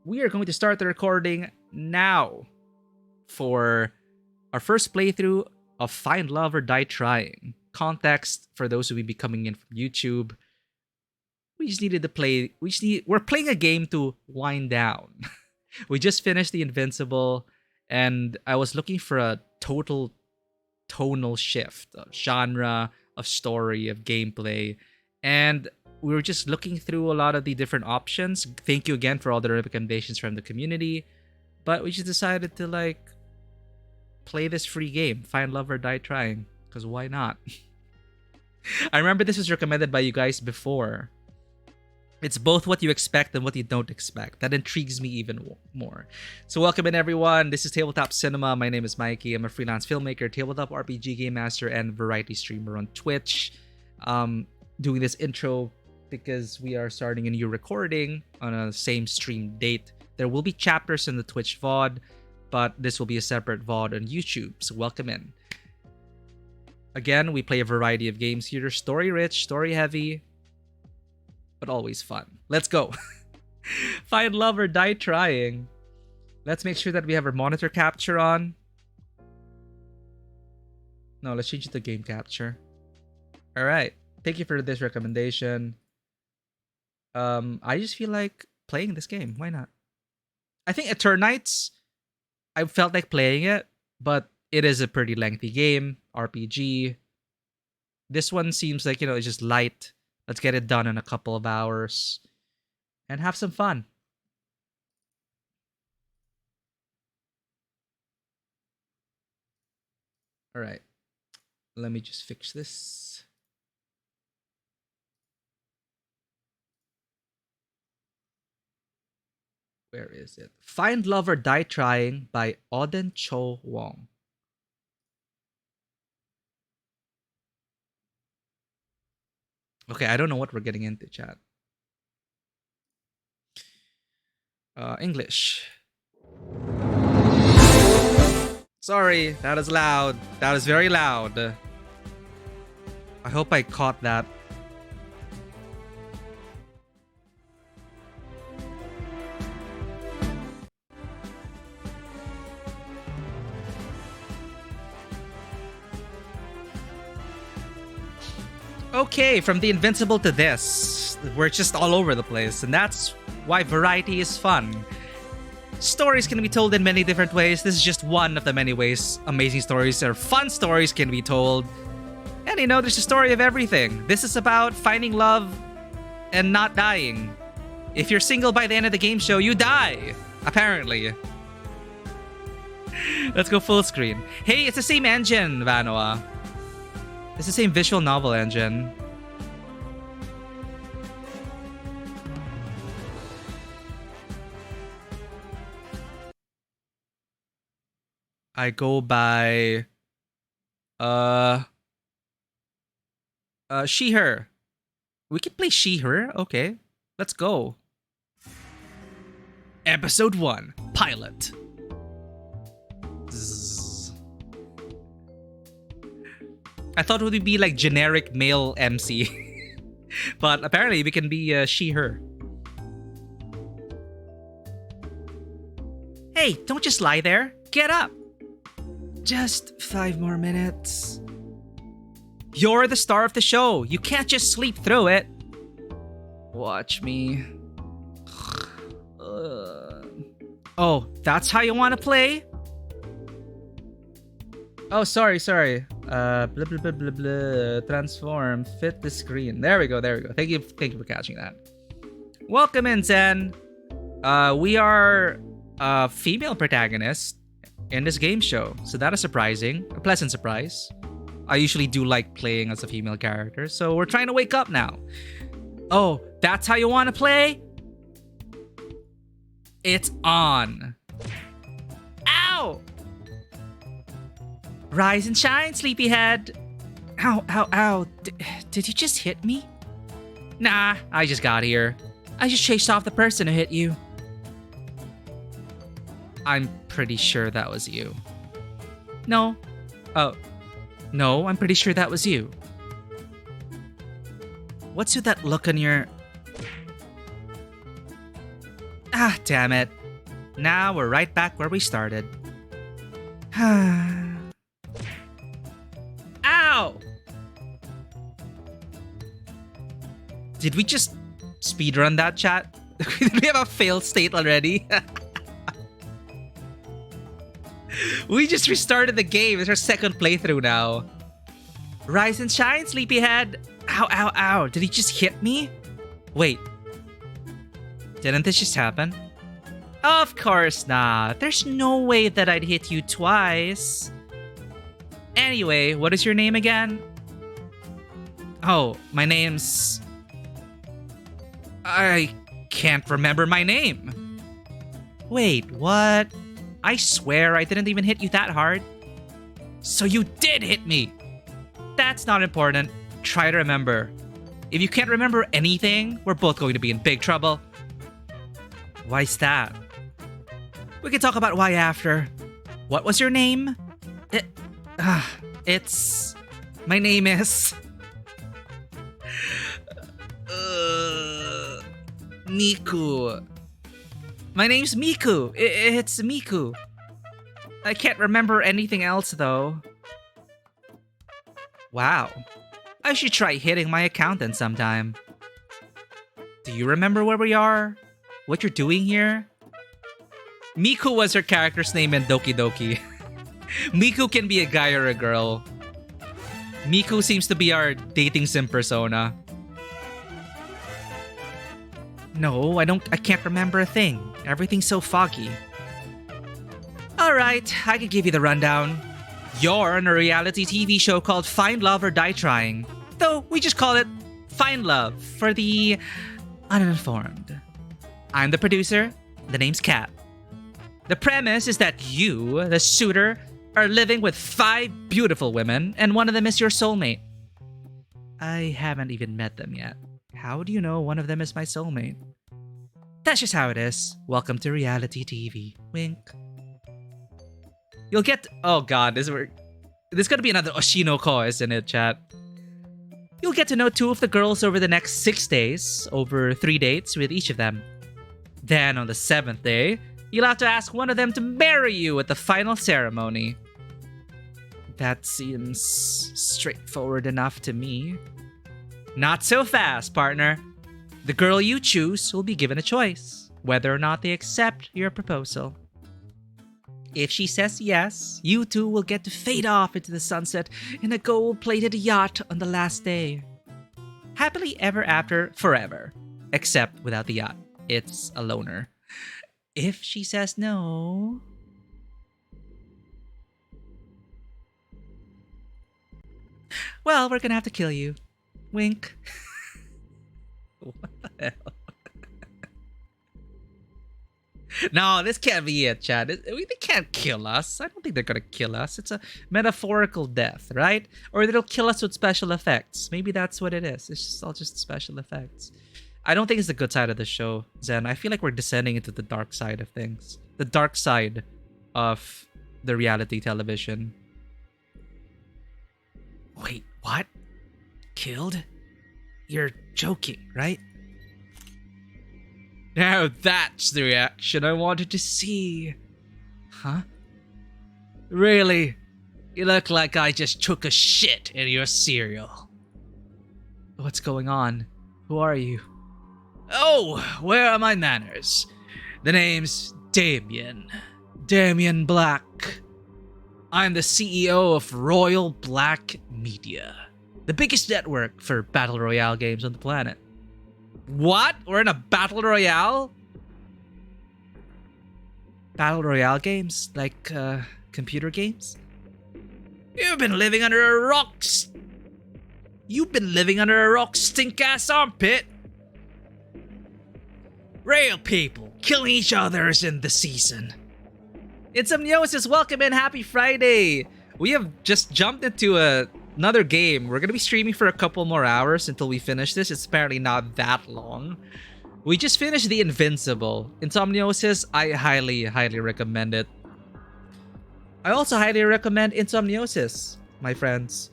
we are going to start the recording now for our first playthrough of Find Love or Die Trying. Context for those who will be coming in from YouTube. We just needed to play. We're playing a game to wind down. We just finished the Invincible, and I was looking for a total tonal shift of genre, of story, of gameplay, and we were just looking through a lot of the different options. Thank you again for all the recommendations from the community, but we just decided to play this free game, Find Love or Die Trying, because why not? I remember this was recommended by you guys before. It's both what you expect and what you don't expect. That intrigues me even more. So welcome in, everyone. This is Tabletop Cinema. My name is Mikey. I'm a freelance filmmaker, tabletop RPG game master, and variety streamer on Twitch. Doing this intro because we are starting a new recording on a same stream date. There will be chapters in the Twitch VOD, but this will be a separate VOD on YouTube. So welcome in. Again, we play a variety of games here. Story-rich, story-heavy, but always fun. Let's go. Find Love or Die Trying. Let's make sure that we have our monitor capture on. No, let's change it to game capture. All right. Thank you for this recommendation. I just feel like playing this game. Why not? I think Eternites, I felt like playing it, but it is a pretty lengthy game, RPG. This one seems like, it's just light. Let's get it done in a couple of hours and have some fun. All right. Let me just fix this. Where is it? Find Love or Die Trying by Auden Cho Wong. Okay, I don't know what we're getting into, chat. English. Sorry, that is loud. That is very loud. I hope I caught that. Okay, from the Invincible to this, we're just all over the place, and that's why variety is fun. Stories can be told in many different ways. This is just one of the many ways amazing stories or fun stories can be told. And there's a story of everything. This is about finding love and not dying. If you're single by the end of the game show, you die, apparently. Let's go full screen. Hey, it's the same engine, Vanoa. It's the same visual novel engine. I go by she her. We can play she her. Okay. Let's go. Episode 1, Pilot. Zzz. I thought it would be like generic male MC. But apparently we can be she, her. Hey, don't just lie there. Get up. Just 5 more minutes. You're the star of the show. You can't just sleep through it. Watch me. Oh, that's how you want to play? Oh, sorry. Blah, blah, blah, blah, blah. Transform. Fit the screen. There we go. Thank you for catching that. Welcome in, Zen. We are a female protagonist in this game show. So that is surprising. A pleasant surprise. I usually do like playing as a female character. So we're trying to wake up now. Oh, that's how you want to play? It's on. Ow! Rise and shine, sleepyhead. Ow. Did you just hit me? Nah, I just got here. I just chased off the person who hit you. I'm pretty sure that was you. No. Oh. No, I'm pretty sure that was you. What's with that look on your... Ah, damn it. Now we're right back where we started. Ow! Did we just speedrun that, chat? Did we have a failed state already? We just restarted the game. It's our second playthrough now. Rise and shine, sleepyhead. Ow, ow, ow. Did he just hit me? Wait. Didn't this just happen? Of course not. There's no way that I'd hit you twice. Anyway, what is your name again? Oh, my name's... I can't remember my name. Wait, what? I swear I didn't even hit you that hard. So you did hit me. That's not important. Try to remember. If you can't remember anything, we're both going to be in big trouble. Why's that? We can talk about why after. What was your name? It's... My name is... Miku. My name's Miku. It's Miku. I can't remember anything else, though. Wow. I should try hitting my accountant sometime. Do you remember where we are? What you're doing here? Miku was her character's name in Doki Doki. Miku can be a guy or a girl. Miku seems to be our dating sim persona. No, I can't remember a thing. Everything's so foggy. Alright, I can give you the rundown. You're on a reality TV show called Find Love or Die Trying. Though we just call it Find Love for the uninformed. I'm the producer. The name's Kat. The premise is that you, the suitor, are living with 5 beautiful women, and one of them is your soulmate. I haven't even met them yet. How do you know one of them is my soulmate? That's just how it is. Welcome to reality TV. Wink. You'll get... Oh god, this is gonna be another Oshinoko, isn't it, chat? You'll get to know 2 of the girls over the next 6 days, over 3 dates with each of them. Then on the 7th day, you'll have to ask one of them to marry you at the final ceremony. That seems straightforward enough to me. Not so fast, partner. The girl you choose will be given a choice, whether or not they accept your proposal. If she says yes, you two will get to fade off into the sunset in a gold-plated yacht on the last day. Happily ever after, forever. Except without the yacht. It's a loner. If she says no... Well, we're gonna have to kill you. Wink. What the hell? No, this can't be it, Chad. They can't kill us. I don't think they're gonna kill us. It's a metaphorical death, right? Or they'll kill us with special effects. Maybe that's what it is. It's just all just special effects. I don't think it's the good side of the show, Zen. I feel like we're descending into the dark side of things. The dark side of the reality television. Wait, what? Killed? You're joking, right? Now that's the reaction I wanted to see. Huh? Really? You look like I just took a shit in your cereal. What's going on? Who are you? Oh, where are my manners? The name's Damien. Damien Black. I'm the CEO of Royal Black Media, the biggest network for Battle Royale games on the planet. What? We're in a Battle Royale? Battle Royale games? Like, computer games? You've been living under a rock. You've been living under a rock stink-ass armpit. Real people killing each other is in the season. Insomniosis, welcome in. Happy Friday. We have just jumped into another game. We're going to be streaming for a couple more hours until we finish this. It's apparently not that long. We just finished The Invincible. Insomniosis, I highly, highly recommend it. I also highly recommend Insomniosis, my friends.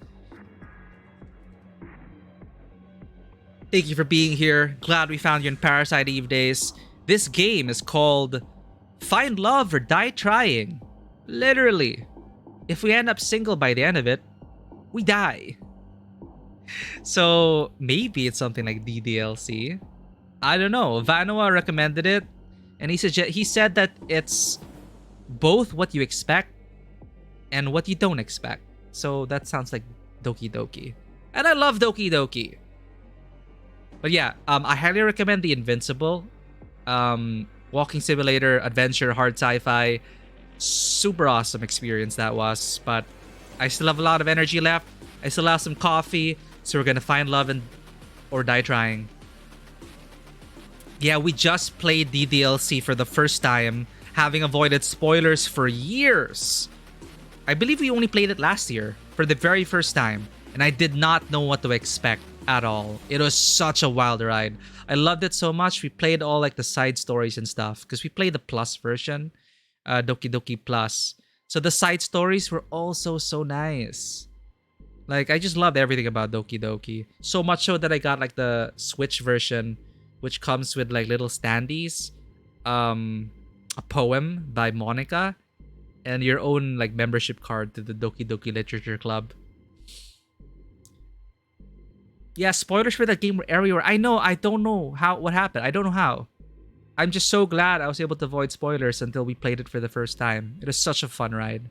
Thank you for being here. Glad we found you in Parasite Eve days. This game is called Find Love or Die Trying. Literally. If we end up single by the end of it, we die. So maybe it's something like DDLC. I don't know. Vanua recommended it, and he said that it's both what you expect and what you don't expect. So that sounds like Doki Doki. And I love Doki Doki. But yeah, I highly recommend the Invincible. Walking simulator, adventure, hard sci-fi. Super awesome experience that was. But I still have a lot of energy left. I still have some coffee. So we're gonna find love and or die trying. Yeah, we just played DDLC for the first time, having avoided spoilers for years. I believe we only played it last year for the very first time, and I did not know what to expect at all. It was such a wild ride. I loved it so much. We played all like the side stories and stuff because we played the plus version, Doki Doki Plus. So the side stories were also so nice. Like, I just loved everything about Doki Doki. So much so that I got like the Switch version, which comes with like little standees, a poem by Monica, and your own like membership card to the Doki Doki Literature Club. Yeah, spoilers for that game were everywhere. I know, I don't know what happened. I don't know how. I'm just so glad I was able to avoid spoilers until we played it for the first time. It was such a fun ride.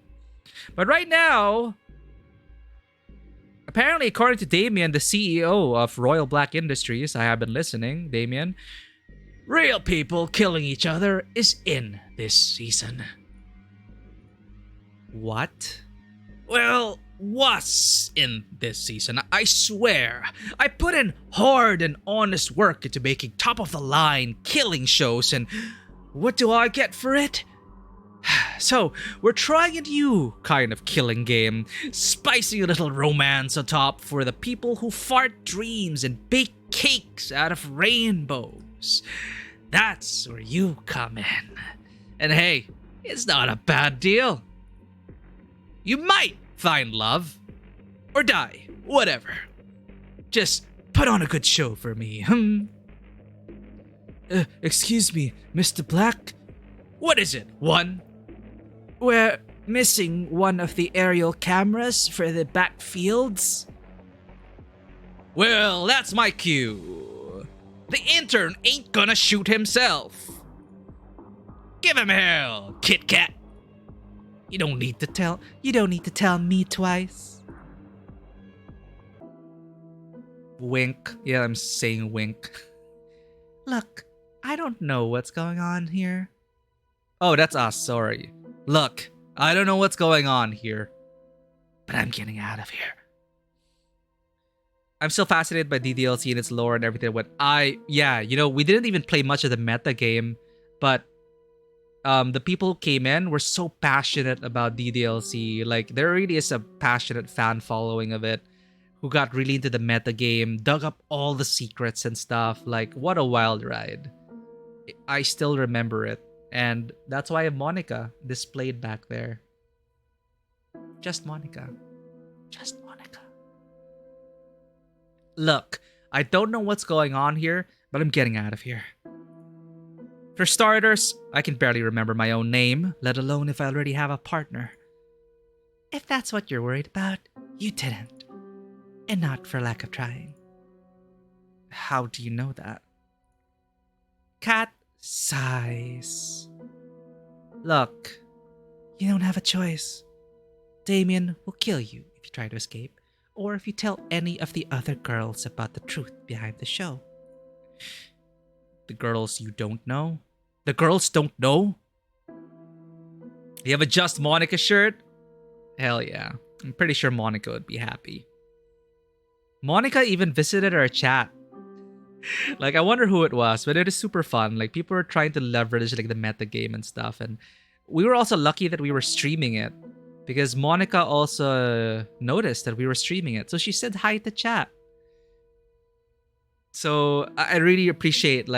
But right now, apparently, according to Damien, the CEO of Royal Black Industries, I have been listening, Damien, real people killing each other is in this season. What? Well, was in this season. I swear, I put in hard and honest work into making top-of-the-line killing shows, and what do I get for it? So, we're trying a new kind of killing game, spicy little romance on top for the people who fart dreams and bake cakes out of rainbows. That's where you come in. And hey, it's not a bad deal. You might find love, or die, whatever. Just put on a good show for me, excuse me, Mr. Black? What is it, one? We're missing one of the aerial cameras for the backfields. Well, that's my cue. The intern ain't gonna shoot himself. Give him hell, Kit Kat. You don't need to tell me twice. Wink. Yeah, I'm saying wink. Look, I don't know what's going on here. Oh, that's us, sorry. Look, I don't know what's going on here, but I'm getting out of here. I'm still fascinated by DDLC and its lore and everything. We didn't even play much of the meta game, but the people who came in were so passionate about DDLC. Like, there really is a passionate fan following of it who got really into the meta game, dug up all the secrets and stuff. Like, what a wild ride. I still remember it. And that's why Monica displayed back there. Just Monica. Just Monica. Look, I don't know what's going on here, but I'm getting out of here. For starters, I can barely remember my own name, let alone if I already have a partner. If that's what you're worried about, you didn't. And not for lack of trying. How do you know that? Cat sighs. Look, you don't have a choice. Damien will kill you if you try to escape, or if you tell any of the other girls about the truth behind the show. The girls you don't know? The girls don't know? You have a Just Monica shirt? Hell yeah. I'm pretty sure Monica would be happy. Monica even visited our chat. Like, I wonder who it was, but it is super fun. Like, people were trying to leverage like the meta game and stuff, and we were also lucky that we were streaming it because Monica also noticed that we were streaming it, so she said hi to chat. So I really appreciate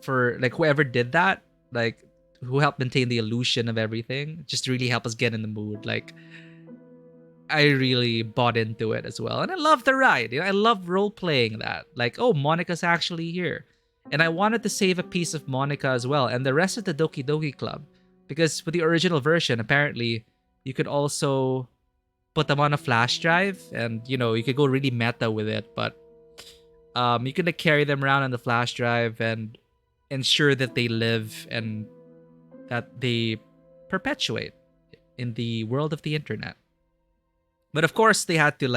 for whoever did that, like who helped maintain the illusion of everything, just really help us get in the mood. Like, I really bought into it as well. And I love the ride. I love role-playing that. Like, oh, Monica's actually here. And I wanted to save a piece of Monica as well and the rest of the Doki Doki Club. Because with the original version, apparently, you could also put them on a flash drive and, you could go really meta with it. But you can carry them around on the flash drive and ensure that they live and that they perpetuate in the world of the internet. But of course, they had to,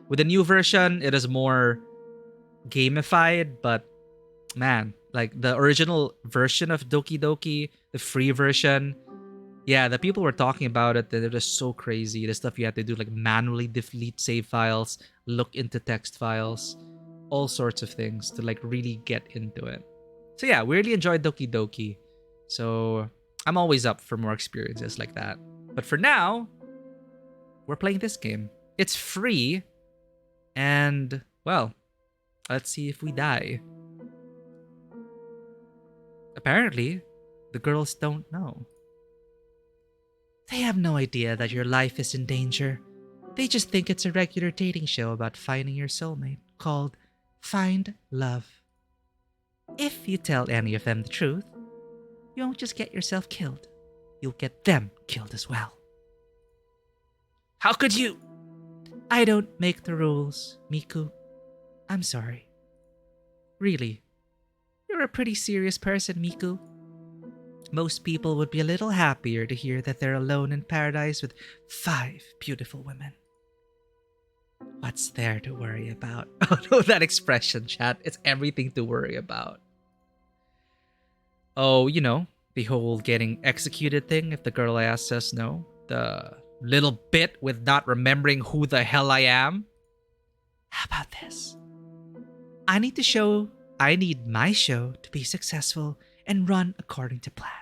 with the new version, it is more gamified. But man, the original version of Doki Doki, the free version, yeah, the people were talking about it. That it was so crazy. The stuff you had to do, manually delete save files, look into text files, all sorts of things to really get into it. So yeah, we really enjoyed Doki Doki. So I'm always up for more experiences like that. But for now, we're playing this game. It's free. And, well, let's see if we die. Apparently, the girls don't know. They have no idea that your life is in danger. They just think it's a regular dating show about finding your soulmate called Find Love. If you tell any of them the truth, you won't just get yourself killed. You'll get them killed as well. How could you? I don't make the rules, Miku. I'm sorry. Really, you're a pretty serious person, Miku. Most people would be a little happier to hear that they're alone in paradise with 5 beautiful women. What's there to worry about? Oh no, that expression, chat. It's everything to worry about. Oh, the whole getting executed thing if the girl asks us no. The little bit with not remembering who the hell I am. How about this? I need my show to be successful and run according to plan.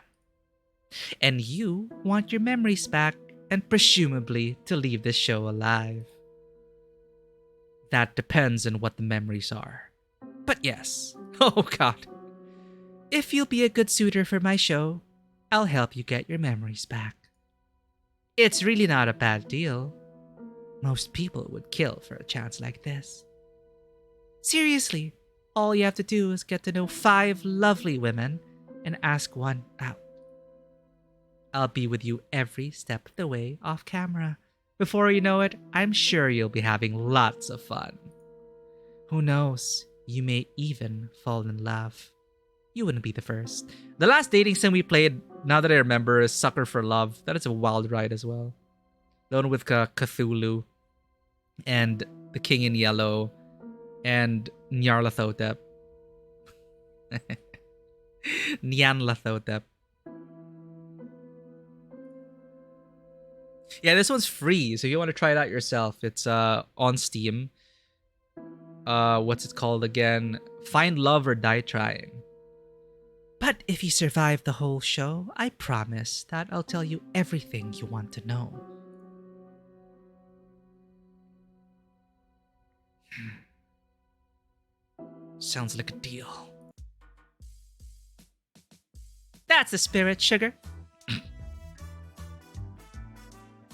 And you want your memories back and presumably to leave this show alive. That depends on what the memories are. But yes, oh god. If you'll be a good suitor for my show, I'll help you get your memories back. It's really not a bad deal. Most people would kill for a chance like this. Seriously, all you have to do is get to know 5 lovely women and ask one out. I'll be with you every step of the way off camera. Before you know it, I'm sure you'll be having lots of fun. Who knows, you may even fall in love. You wouldn't be the first. The last dating sim we played, now that I remember, is Sucker for Love. That is a wild ride as well. The one with Cthulhu and the King in Yellow and Nyarlathotep. Nyanlathotep. Yeah, this one's free, so if you want to try it out yourself, it's on Steam. What's it called again? Find Love or Die Trying. But if you survive the whole show, I promise that I'll tell you everything you want to know. Sounds like a deal. That's the spirit, sugar.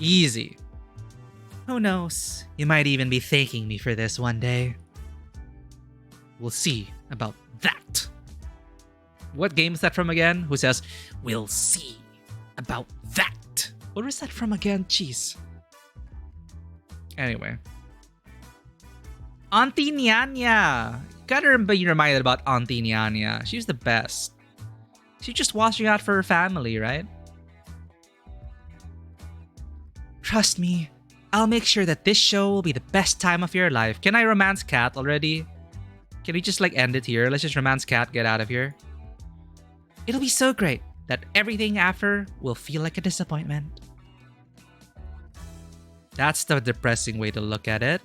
Easy. Who knows? You might even be thanking me for this one day. We'll see about that. What game is that from again? Who says, we'll see about that? Where is that from again? Jeez. Anyway. Auntie Nyanya. Gotta be reminded about Auntie Nyanya. She's the best. She's just watching out for her family, right? Trust me, I'll make sure that this show will be the best time of your life. Can I romance Cat already? Can we just end it here? Let's just romance Cat, get out of here. It'll be so great that everything after will feel like a disappointment. That's the depressing way to look at it.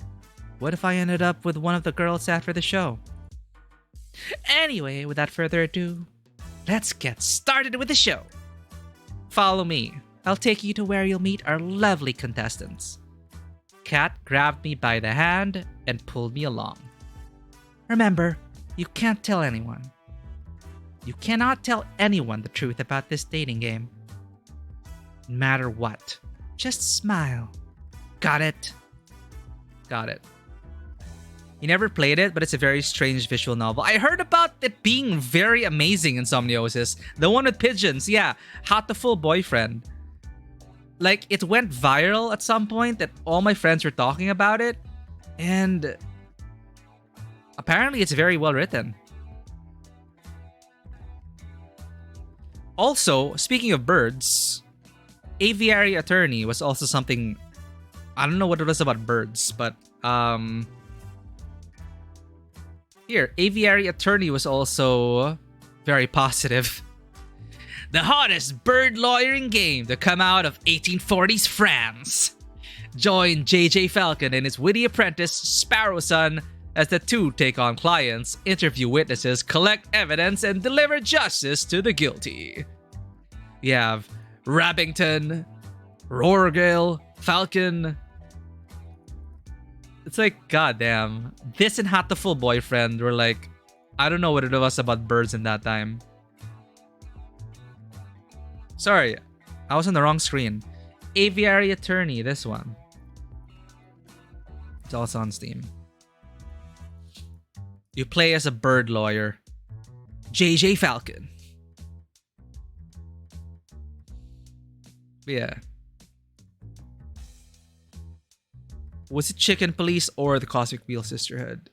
What if I ended up with one of the girls after the show? Anyway, without further ado, let's get started with the show. Follow me. I'll take you to where you'll meet our lovely contestants. Kat grabbed me by the hand and pulled me along. Remember, you can't tell anyone. You cannot tell anyone the truth about this dating game. No matter what, just smile. Got it? Got it. You never played it, but it's a very strange visual novel. I heard about it being very amazing, Insomniosis. The one with pigeons, yeah. Hatoful Boyfriend. Like, it went viral at some point that all my friends were talking about it. And apparently it's very well written. Also, speaking of birds, Aviary Attorney was also something... I don't know what it was about birds, but... Here, Aviary Attorney was also very positive. The hottest bird lawyering game to come out of 1840s France. Join JJ Falcon and his witty apprentice, Sparrow Son, as the two take on clients, interview witnesses, collect evidence, and deliver justice to the guilty. You have Rabbington, Rorgale, Falcon... It's like, goddamn. This and Hatoful Boyfriend were like, I don't know what it was about birds in that time. Sorry, I was on the wrong screen. Aviary Attorney, this one. It's also on Steam. You play as a bird lawyer. JJ Falcon. Yeah. Was it Chicken Police or the Cosmic Wheel Sisterhood?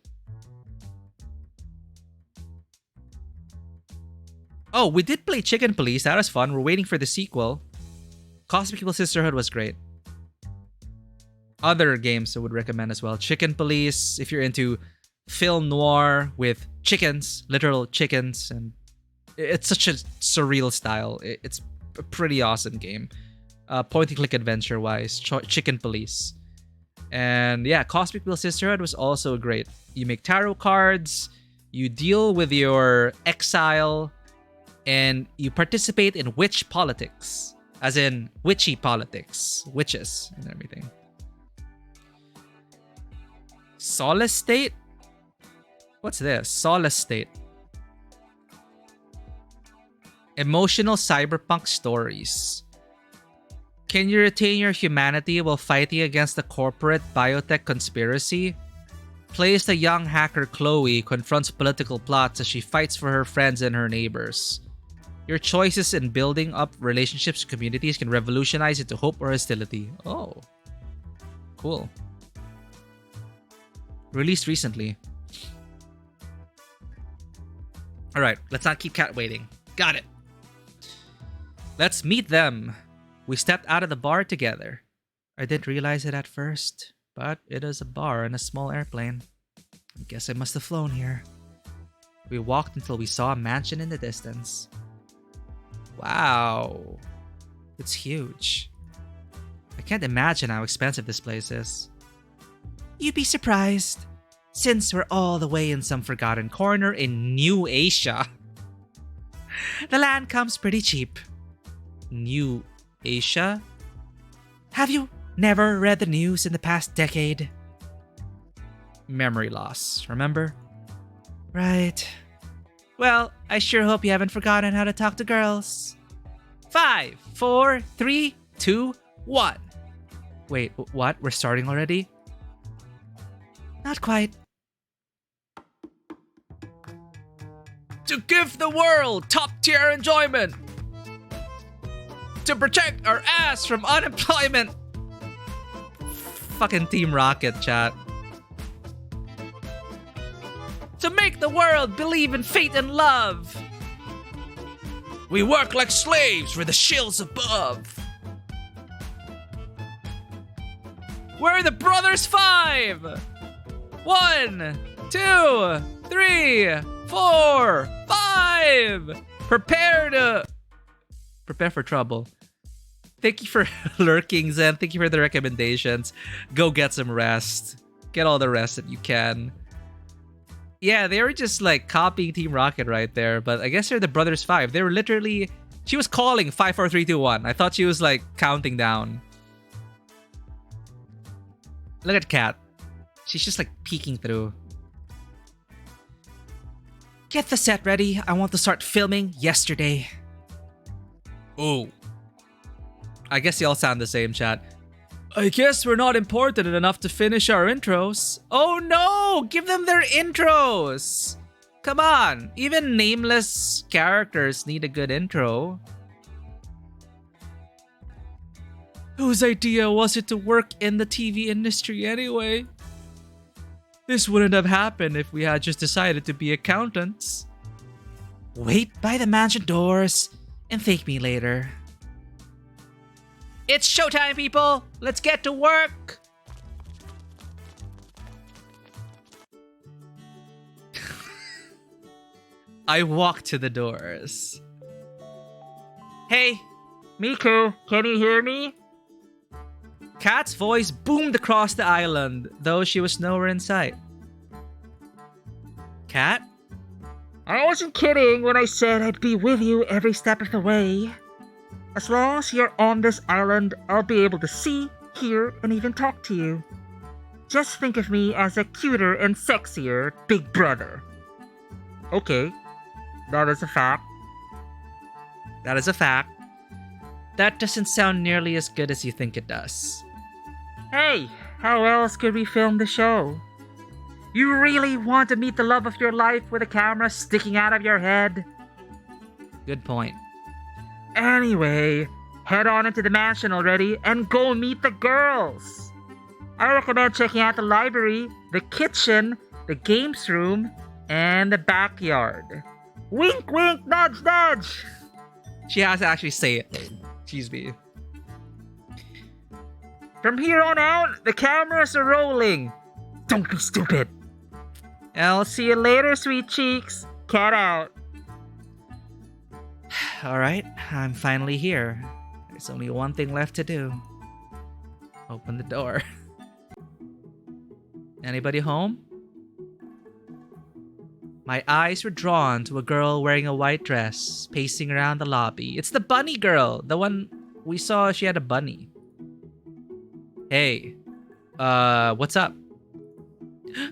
Oh, we did play Chicken Police. That was fun. We're waiting for the sequel. Cosmic Wheel Sisterhood was great. Other games I would recommend as well. Chicken Police, if you're into film noir with chickens, literal chickens, and it's such a surreal style. It's a pretty awesome game. Point-and-click adventure-wise, Chicken Police. And yeah, Cosmic Wheel Sisterhood was also great. You make tarot cards, you deal with your exile, and you participate in witch politics. As in, witchy politics. Witches and everything. Solace State? What's this? Solace State. Emotional cyberpunk stories. Can you retain your humanity while fighting against the corporate biotech conspiracy? Play as the young hacker Chloe confronts political plots as she fights for her friends and her neighbors. Your choices in building up relationships and communities can revolutionize into hope or hostility. Oh. Cool. Released recently. Alright, let's not keep Cat waiting. Got it. Let's meet them. We stepped out of the bar together. I didn't realize it at first, but it is a bar and a small airplane. I guess I must have flown here. We walked until we saw a mansion in the distance. Wow. It's huge. I can't imagine how expensive this place is. You'd be surprised, since we're all the way in some forgotten corner in New Asia. The land comes pretty cheap. New Asia? Have you never read the news in the past decade? Memory loss, remember? Right. Well, I sure hope you haven't forgotten how to talk to girls. 5, 4, 3, 2, 1. Wait, what? We're starting already? Not quite. To give the world top-tier enjoyment. To protect our ass from unemployment. Fucking Team Rocket, chat. To make the world believe in fate and love. We work like slaves for the shills above. We're the Brothers 5. 1, 2, 3, 4, 5. Prepare for trouble. Thank you for lurking, Zen. Thank you for the recommendations. Go get some rest. Get all the rest that you can. Yeah, they were just like copying Team Rocket right there, but I guess they're the Brothers 5. They were literally... She was calling 5, 4, 3, 2, 1. I thought she was like counting down. Look at Kat. She's just like peeking through. Get the set ready. I want to start filming yesterday. Oh. I guess they all sound the same, chat. I guess we're not important enough to finish our intros. Oh no! Give them their intros! Come on! Even nameless characters need a good intro. Whose idea was it to work in the TV industry anyway? This wouldn't have happened if we had just decided to be accountants. Wait by the mansion doors and thank me later. It's showtime, people! Let's get to work! I walk to the doors. Hey, Miku, can you hear me? Kat's voice boomed across the island, though she was nowhere in sight. Kat? I wasn't kidding when I said I'd be with you every step of the way. As long as you're on this island, I'll be able to see, hear, and even talk to you. Just think of me as a cuter and sexier big brother. Okay, that is a fact. That is a fact. That doesn't sound nearly as good as you think it does. Hey, how else could we film the show? You really want to meet the love of your life with a camera sticking out of your head? Good point. Anyway, head on into the mansion already and go meet the girls. I recommend checking out the library, the kitchen, the games room, and the backyard. Wink, wink, nudge, nudge. She has to actually say it. Excuse me. From here on out, the cameras are rolling. Don't be stupid. I'll see you later, sweet cheeks. Cat out. Alright, I'm finally here. There's only one thing left to do. Open the door. Anybody home? My eyes were drawn to a girl wearing a white dress, pacing around the lobby. It's the bunny girl, the one we saw she had a bunny. Hey, what's up?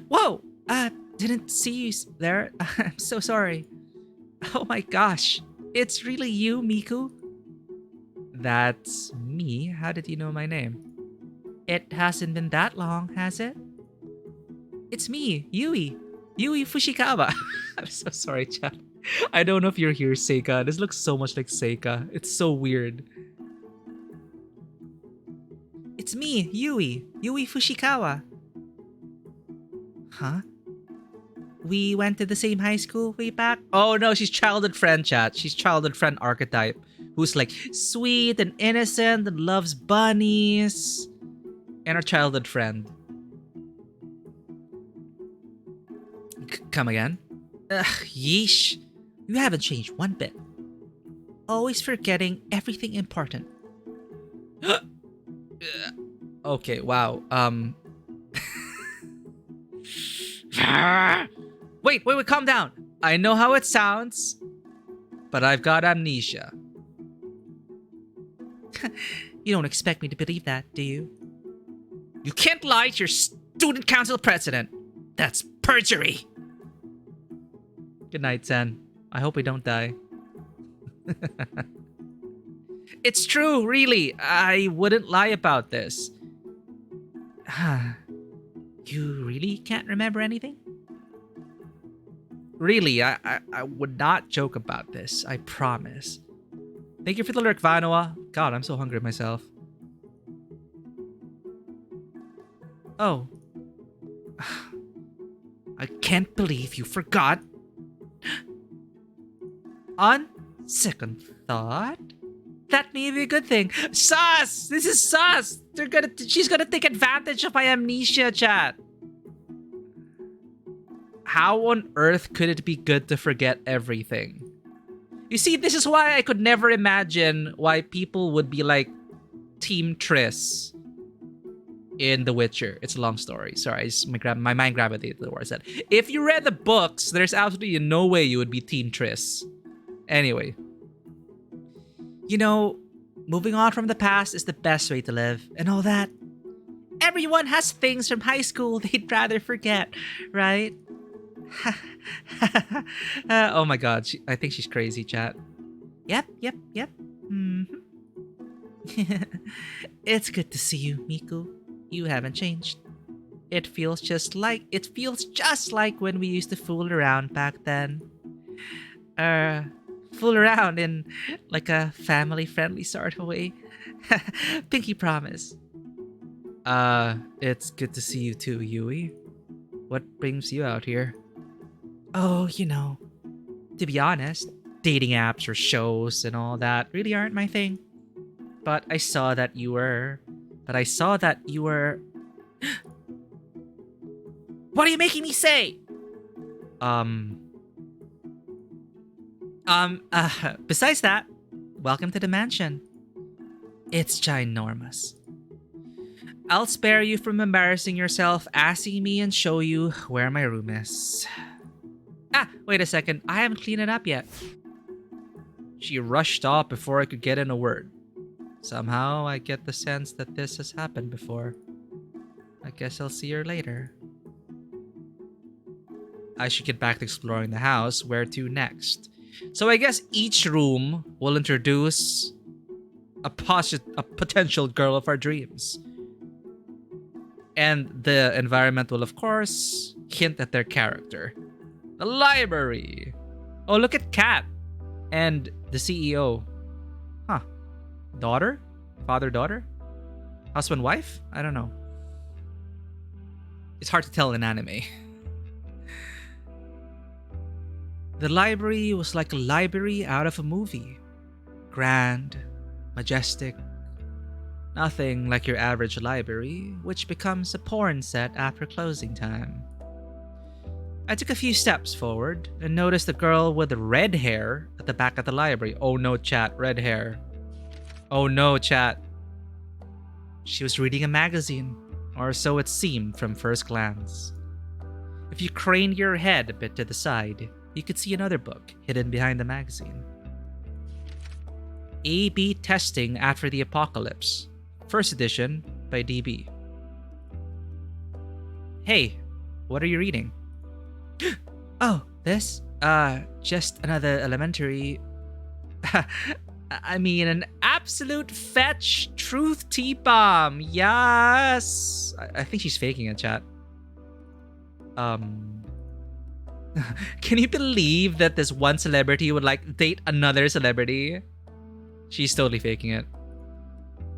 Whoa, didn't see you there. I'm so sorry. Oh my gosh, it's really you, Miku? That's me. How did you know my name? It hasn't been that long, has it? It's me, Yui. Yui Fushikawa. I'm so sorry, chat. I don't know if you're here, Seika. This looks so much like Seika. It's so weird. It's me, Yui. Yui Fushikawa. Huh? We went to the same high school way back? Oh no, she's childhood friend, chat. She's childhood friend archetype. Who's like sweet and innocent and loves bunnies. And our childhood friend. Come again? Ugh, yeesh. You haven't changed one bit. Always forgetting everything important. Okay, wow. Wait, calm down. I know how it sounds, but I've got amnesia. You don't expect me to believe that, do you? You can't lie to your student council president. That's perjury. Good night, Sen. I hope we don't die. It's true, really. I wouldn't lie about this. You really can't remember anything? Really, I would not joke about this. I promise. Thank you for the lurk, Vanoa. God, I'm so hungry myself. Oh. I can't believe you forgot. On second thought, that may be a good thing. Sus! This is sus! She's gonna take advantage of my amnesia, chat. How on earth could it be good to forget everything? You see, this is why I could never imagine why people would be like Team Triss in The Witcher. It's a long story. Sorry, my mind gravitated to the word I said. If you read the books, there's absolutely no way you would be Team Triss. Anyway. You know, moving on from the past is the best way to live and all that. Everyone has things from high school they'd rather forget, right? Oh my god, I think she's crazy, chat. Yep. Mm-hmm. It's good to see you, Miku. You haven't changed. It feels just like when we used to fool around back then. Uh, fool around in like a family-friendly sort of way. Pinky promise. It's good to see you too, Yui. What brings you out here? Oh, to be honest, dating apps or shows and all that really aren't my thing. But I saw that you were. What are you making me say? Um. Besides that, welcome to the mansion. It's ginormous. I'll spare you from embarrassing yourself asking me and show you where my room is. Ah, wait a second. I haven't cleaned it up yet. She rushed off before I could get in a word. Somehow, I get the sense that this has happened before. I guess I'll see her later. I should get back to exploring the house. Where to next? So I guess each room will introduce a potential girl of our dreams. And the environment will, of course, hint at their character. The library. Oh, look at Kat. And the CEO. Huh. Daughter? Father-daughter? Husband-wife? I don't know. It's hard to tell in anime. The library was like a library out of a movie. Grand, majestic. Nothing like your average library, which becomes a porn set after closing time. I took a few steps forward and noticed a girl with red hair at the back of the library. Oh no, chat, red hair. Oh no, chat. She was reading a magazine, or so it seemed from first glance. If you craned your head a bit to the side, you could see another book hidden behind the magazine. A/B Testing After the Apocalypse, first edition by DB. Hey, what are you reading? Oh, this? Just another elementary... I mean, an absolute fetch truth T-bomb. Yes! I think she's faking it, chat. Can you believe that this one celebrity would like date another celebrity? She's totally faking it.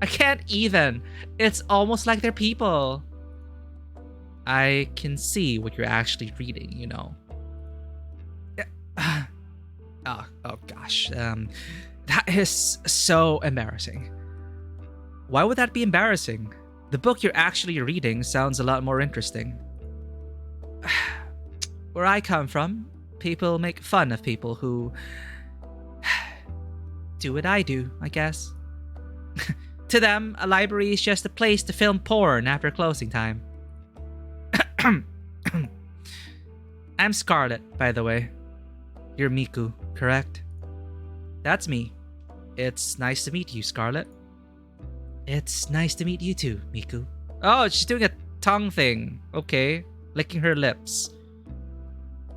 I can't even. It's almost like they're people. I can see what you're actually reading, you know. Oh gosh. That is so embarrassing. Why would that be embarrassing? The book you're actually reading sounds a lot more interesting. Where I come from, people make fun of people who do what I do, I guess. To them, a library is just a place to film porn after closing time. I'm Scarlet, by the way. You're Miku, correct? That's me. It's nice to meet you, Scarlet. It's nice to meet you too, Miku. Oh, she's doing a tongue thing. Okay, licking her lips.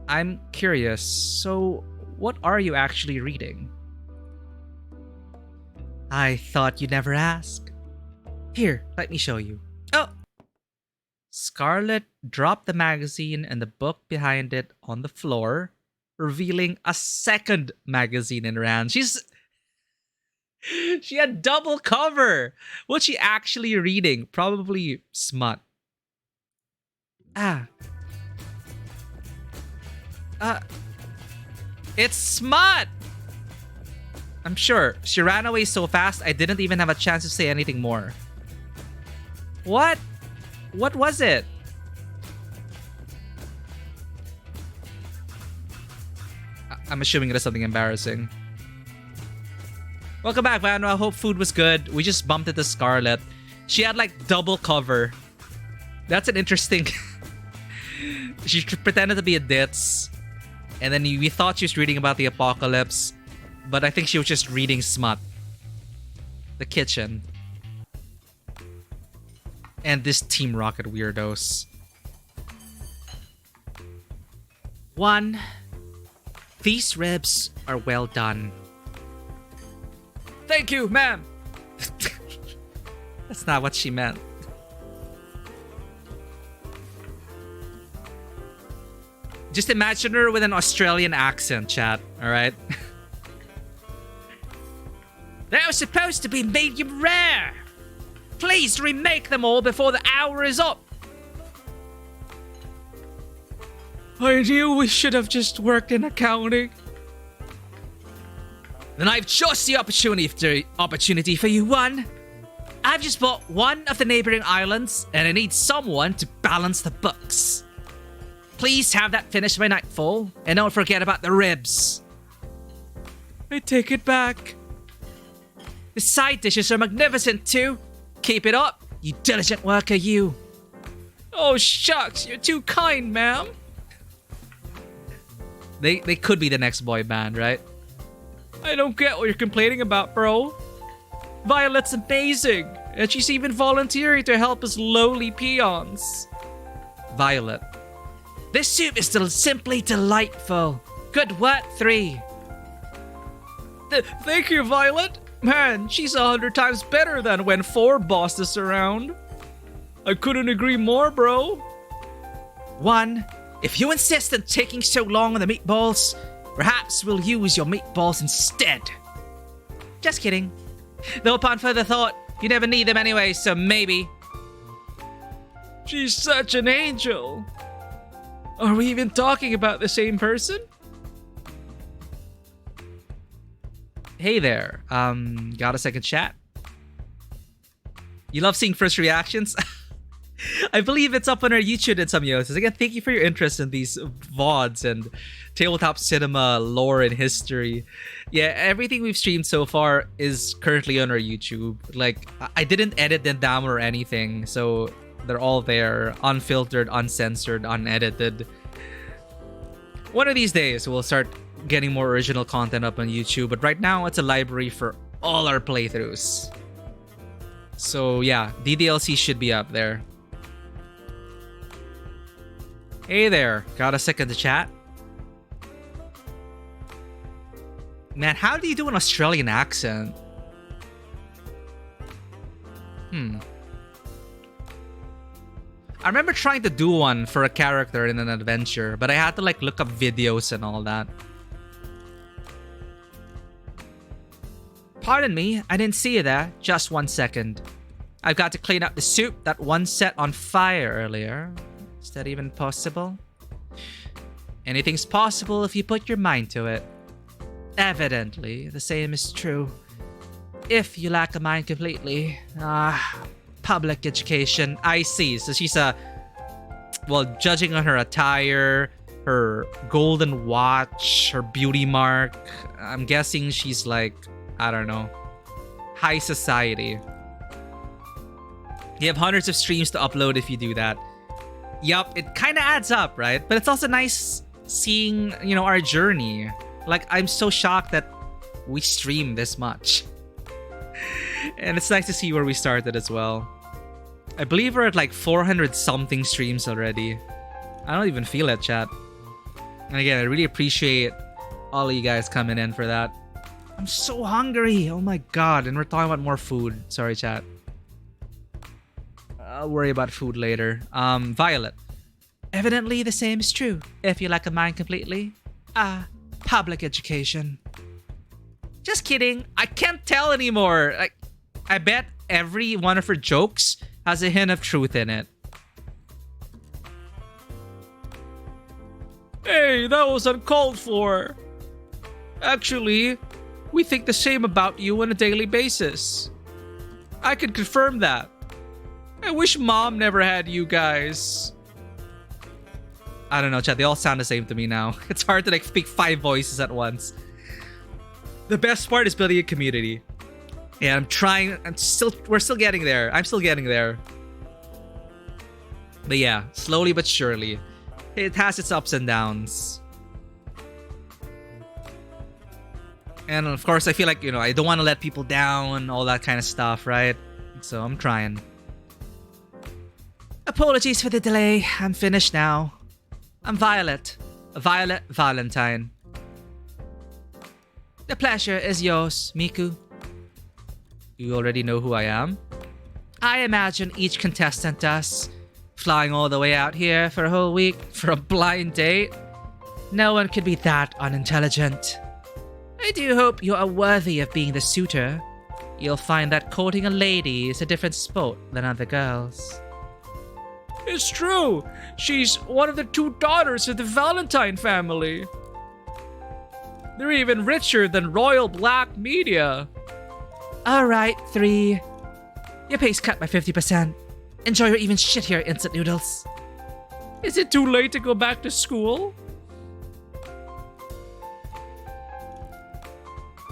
I'm curious, so what are you actually reading? I thought you'd never ask. Here, let me show you. Oh! Scarlet dropped the magazine and the book behind it on the floor, revealing a second magazine in her hand. She had double cover! What's she actually reading? Probably smut. It's smut! I'm sure. She ran away so fast, I didn't even have a chance to say anything more. What? What was it? I'm assuming it is something embarrassing. Welcome back, Vano. I hope food was good. We just bumped into Scarlet. She had like double cover. That's an interesting... She pretended to be a ditz. And then we thought she was reading about the apocalypse. But I think she was just reading smut. The kitchen. And this Team Rocket weirdos. 1. These ribs are well done. Thank you, ma'am. That's not what she meant. Just imagine her with an Australian accent, chat, alright? That was supposed to be medium rare! Please remake them all before the hour is up! I knew we should have just worked in accounting. Then I've just the opportunity for you, one. I've just bought one of the neighboring islands, and I need someone to balance the books. Please have that finished by nightfall, and don't forget about the ribs. I take it back. The side dishes are magnificent too. Keep it up, you diligent worker, you. Oh shucks, you're too kind, ma'am. They could be the next boy band, right? I don't get what you're complaining about, bro. Violet's amazing, and she's even volunteering to help us lowly peons. Violet. This soup is still simply delightful. Good work, 3. Thank you, Violet. Man, she's 100 times better than when 4 bossed us around. I couldn't agree more, bro. 1. If you insist on taking so long on the meatballs, perhaps we'll use your meatballs instead. Just kidding. Though upon further thought, you never need them anyway, so maybe. She's such an angel. Are we even talking about the same person? Hey there. Got a second chat? You love seeing first reactions? I believe it's up on our YouTube and some Yosis. Again, thank you for your interest in these VODs and Tabletop Cinema lore and history. Yeah, everything we've streamed so far is currently on our YouTube. Like, I didn't edit them down or anything, so they're all there, unfiltered, uncensored, unedited. One of these days, we'll start getting more original content up on YouTube, but right now, it's a library for all our playthroughs. So yeah, DDLC should be up there. Hey there, got a second to chat? Man, how do you do an Australian accent? I remember trying to do one for a character in an adventure, but I had to like look up videos and all that. Pardon me, I didn't see you there. Just 1 second. I've got to clean up the soup that one set on fire earlier. Is that even possible? Anything's possible if you put your mind to it. Evidently, the same is true. If you lack a mind completely. Public education. I see. So she's well, judging on her attire, her golden watch, her beauty mark, I'm guessing she's like, I don't know, high society. You have hundreds of streams to upload if you do that. Yup, it kind of adds up, right? But it's also nice seeing, you know, our journey. Like, I'm so shocked that we stream this much. And it's nice to see where we started as well. I believe we're at like 400 something streams already. I don't even feel it, chat. And again, I really appreciate all of you guys coming in for that. I'm so hungry. Oh my god. And we're talking about more food. Sorry, chat. I'll worry about food later. Violet. Evidently, the same is true. If you lack a mind completely. Public education. Just kidding. I can't tell anymore. Like, I bet every one of her jokes has a hint of truth in it. Hey, that was uncalled for. Actually, we think the same about you on a daily basis. I can confirm that. I wish Mom never had you guys. I don't know, chat. They all sound the same to me now. It's hard to like speak 5 voices at once. The best part is building a community. Yeah, I'm trying. We're still getting there. I'm still getting there. But yeah, slowly but surely. It has its ups and downs. And of course, I feel like, you know, I don't want to let people down, all that kind of stuff, right? So I'm trying. Apologies for the delay. I'm finished now. I'm Violet. Violet Valentine. The pleasure is yours, Miku. You already know who I am? I imagine each contestant does. Flying all the way out here for a whole week for a blind date. No one could be that unintelligent. I do hope you are worthy of being the suitor. You'll find that courting a lady is a different sport than other girls. It's true. She's one of the 2 daughters of the Valentine family. They're even richer than Royal Black Media. Alright, 3. Your pay's cut by 50%. Enjoy your even shittier instant noodles. Is it too late to go back to school?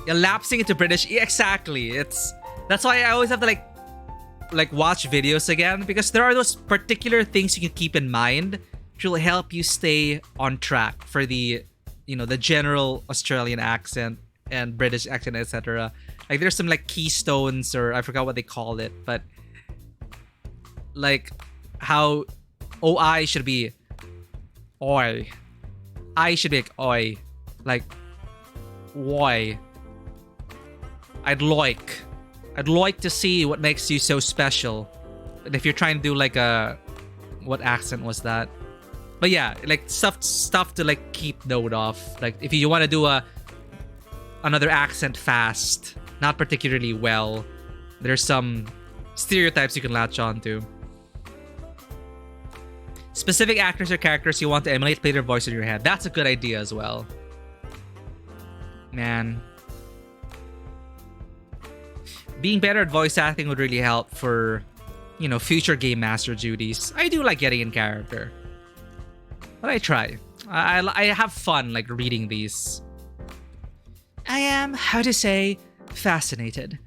You're lapsing into British. Yeah, exactly. That's why I always have to like watch videos again, because there are those particular things you can keep in mind which will help you stay on track for the the general Australian accent and British accent, etc. Like there's some like keystones, or I forgot what they call it, but like how OI should be oi. I should be like oi. Like why? I'd like to see what makes you so special. And if you're trying to do like a what accent was that? But yeah, like stuff to like keep note of. Like if you want to do another accent fast, not particularly well, there's some stereotypes you can latch on to. Specific actors or characters you want to emulate, play their voice in your head. That's a good idea as well. Man. Being better at voice acting would really help for, future game master duties. I do like getting in character. But I try. I have fun, like, reading these. I am, how to say, fascinated.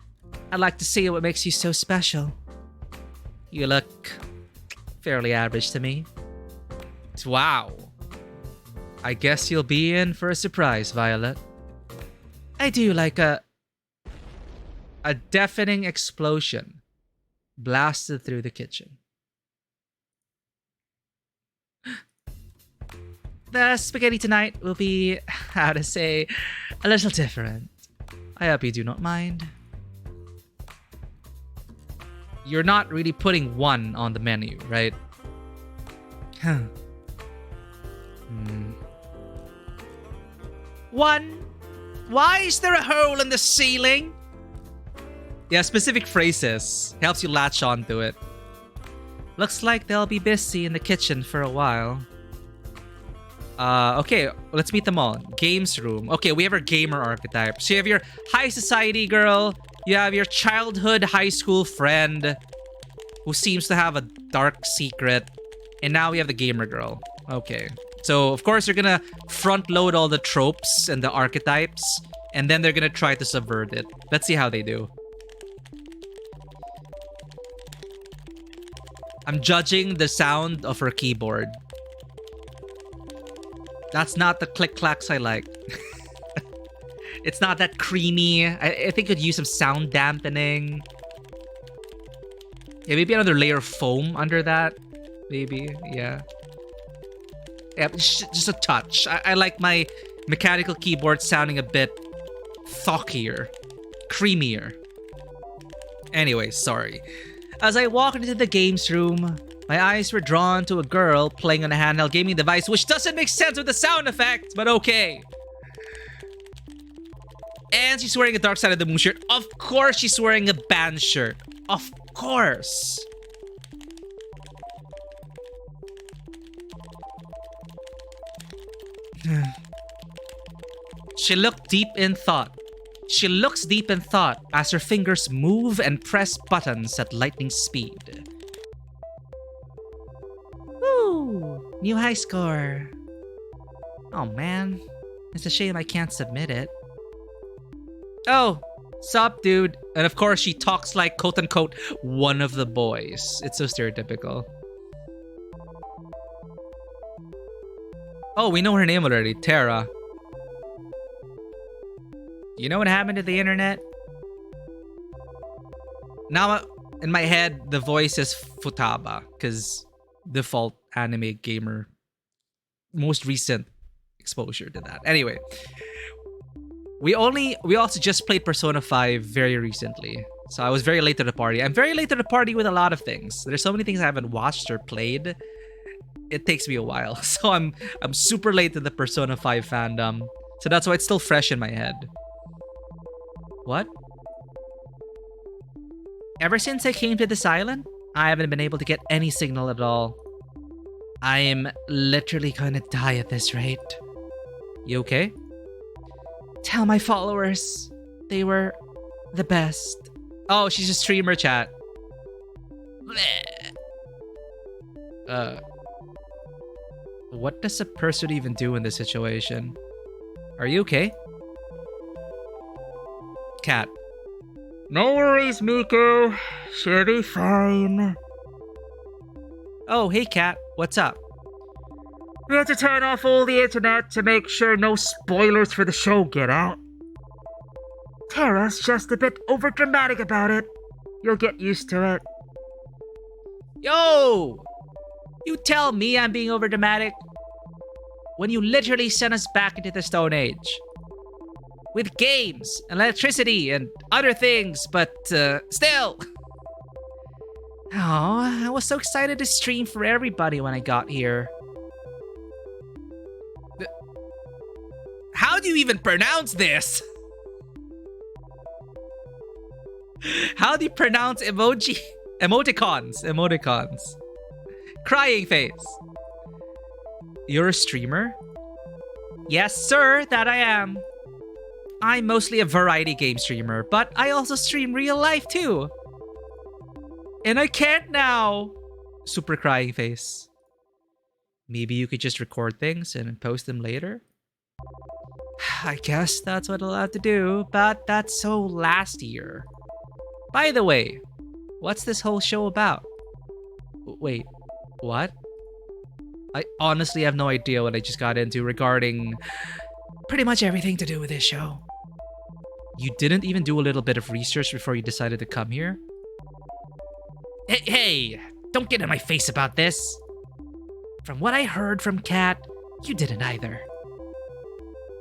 I'd like to see what makes you so special. You look fairly average to me. Wow. I guess you'll be in for a surprise, Violet. I do like a deafening explosion blasted through the kitchen. The spaghetti tonight will be, how to say, a little different. I hope you do not mind. You're not really putting 1 on the menu, right? Huh. 1? Why is there a hole in the ceiling? Yeah, specific phrases. Helps you latch onto it. Looks like they'll be busy in the kitchen for a while. Okay, let's meet them all. Games room. Okay, we have our gamer archetype. So you have your high society girl. You have your childhood high school friend who seems to have a dark secret. And now we have the gamer girl. Okay. So, of course, you're gonna front load all the tropes and the archetypes. And then they're gonna try to subvert it. Let's see how they do. I'm judging the sound of her keyboard. That's not the click-clacks I like. It's not that creamy. I think it could use some sound dampening. Yeah, maybe another layer of foam under that. Maybe, yeah. Yeah, just a touch. I like my mechanical keyboard sounding a bit thockier, creamier. Anyway, sorry. As I walked into the games room, my eyes were drawn to a girl playing on a handheld gaming device, which doesn't make sense with the sound effect, but okay. And she's wearing a Dark Side of the Moon shirt. Of course she's wearing a band shirt. Of course. She looked deep in thought. She looks deep in thought as her fingers move and press buttons at lightning speed. Woo! New high score. Oh man, it's a shame I can't submit it. Oh, sup dude. And of course she talks like quote-unquote one of the boys. It's so stereotypical. Oh, we know her name already, Tara. You know what happened to the internet? Now, in my head, the voice is Futaba, because default anime gamer. Most recent exposure to that. Anyway, we also just played Persona 5 very recently. So I was very late to the party. I'm very late to the party with a lot of things. There's so many things I haven't watched or played. It takes me a while. So I'm super late to the Persona 5 fandom. So that's why it's still fresh in my head. What? Ever since I came to this island, I haven't been able to get any signal at all. I'm literally gonna die at this rate. You okay? Tell my followers they were the best. Oh, she's a streamer, chat. What does a person even do in this situation? Are you okay? Cat. No worries, Miku. She'll be fine. Oh, hey, Cat. What's up? We had to turn off all the internet to make sure no spoilers for the show get out. Tara's just a bit overdramatic about it. You'll get used to it. Yo! You tell me I'm being overdramatic when you literally sent us back into the Stone Age. With games, and electricity, and other things, but still. Oh, I was so excited to stream for everybody when I got here. How do you even pronounce this? How do you pronounce emoticons? Crying face. You're a streamer? Yes, sir, that I am. I'm mostly a variety game streamer, but I also stream real life too. And I can't now. Super crying face. Maybe you could just record things and post them later? I guess that's what I'll have to do, but that's so last year. By the way, what's this whole show about? Wait, what? I honestly have no idea what I just got into regarding pretty much everything to do with this show. You didn't even do a little bit of research before you decided to come here? Hey, don't get in my face about this. From what I heard from Kat, you didn't either.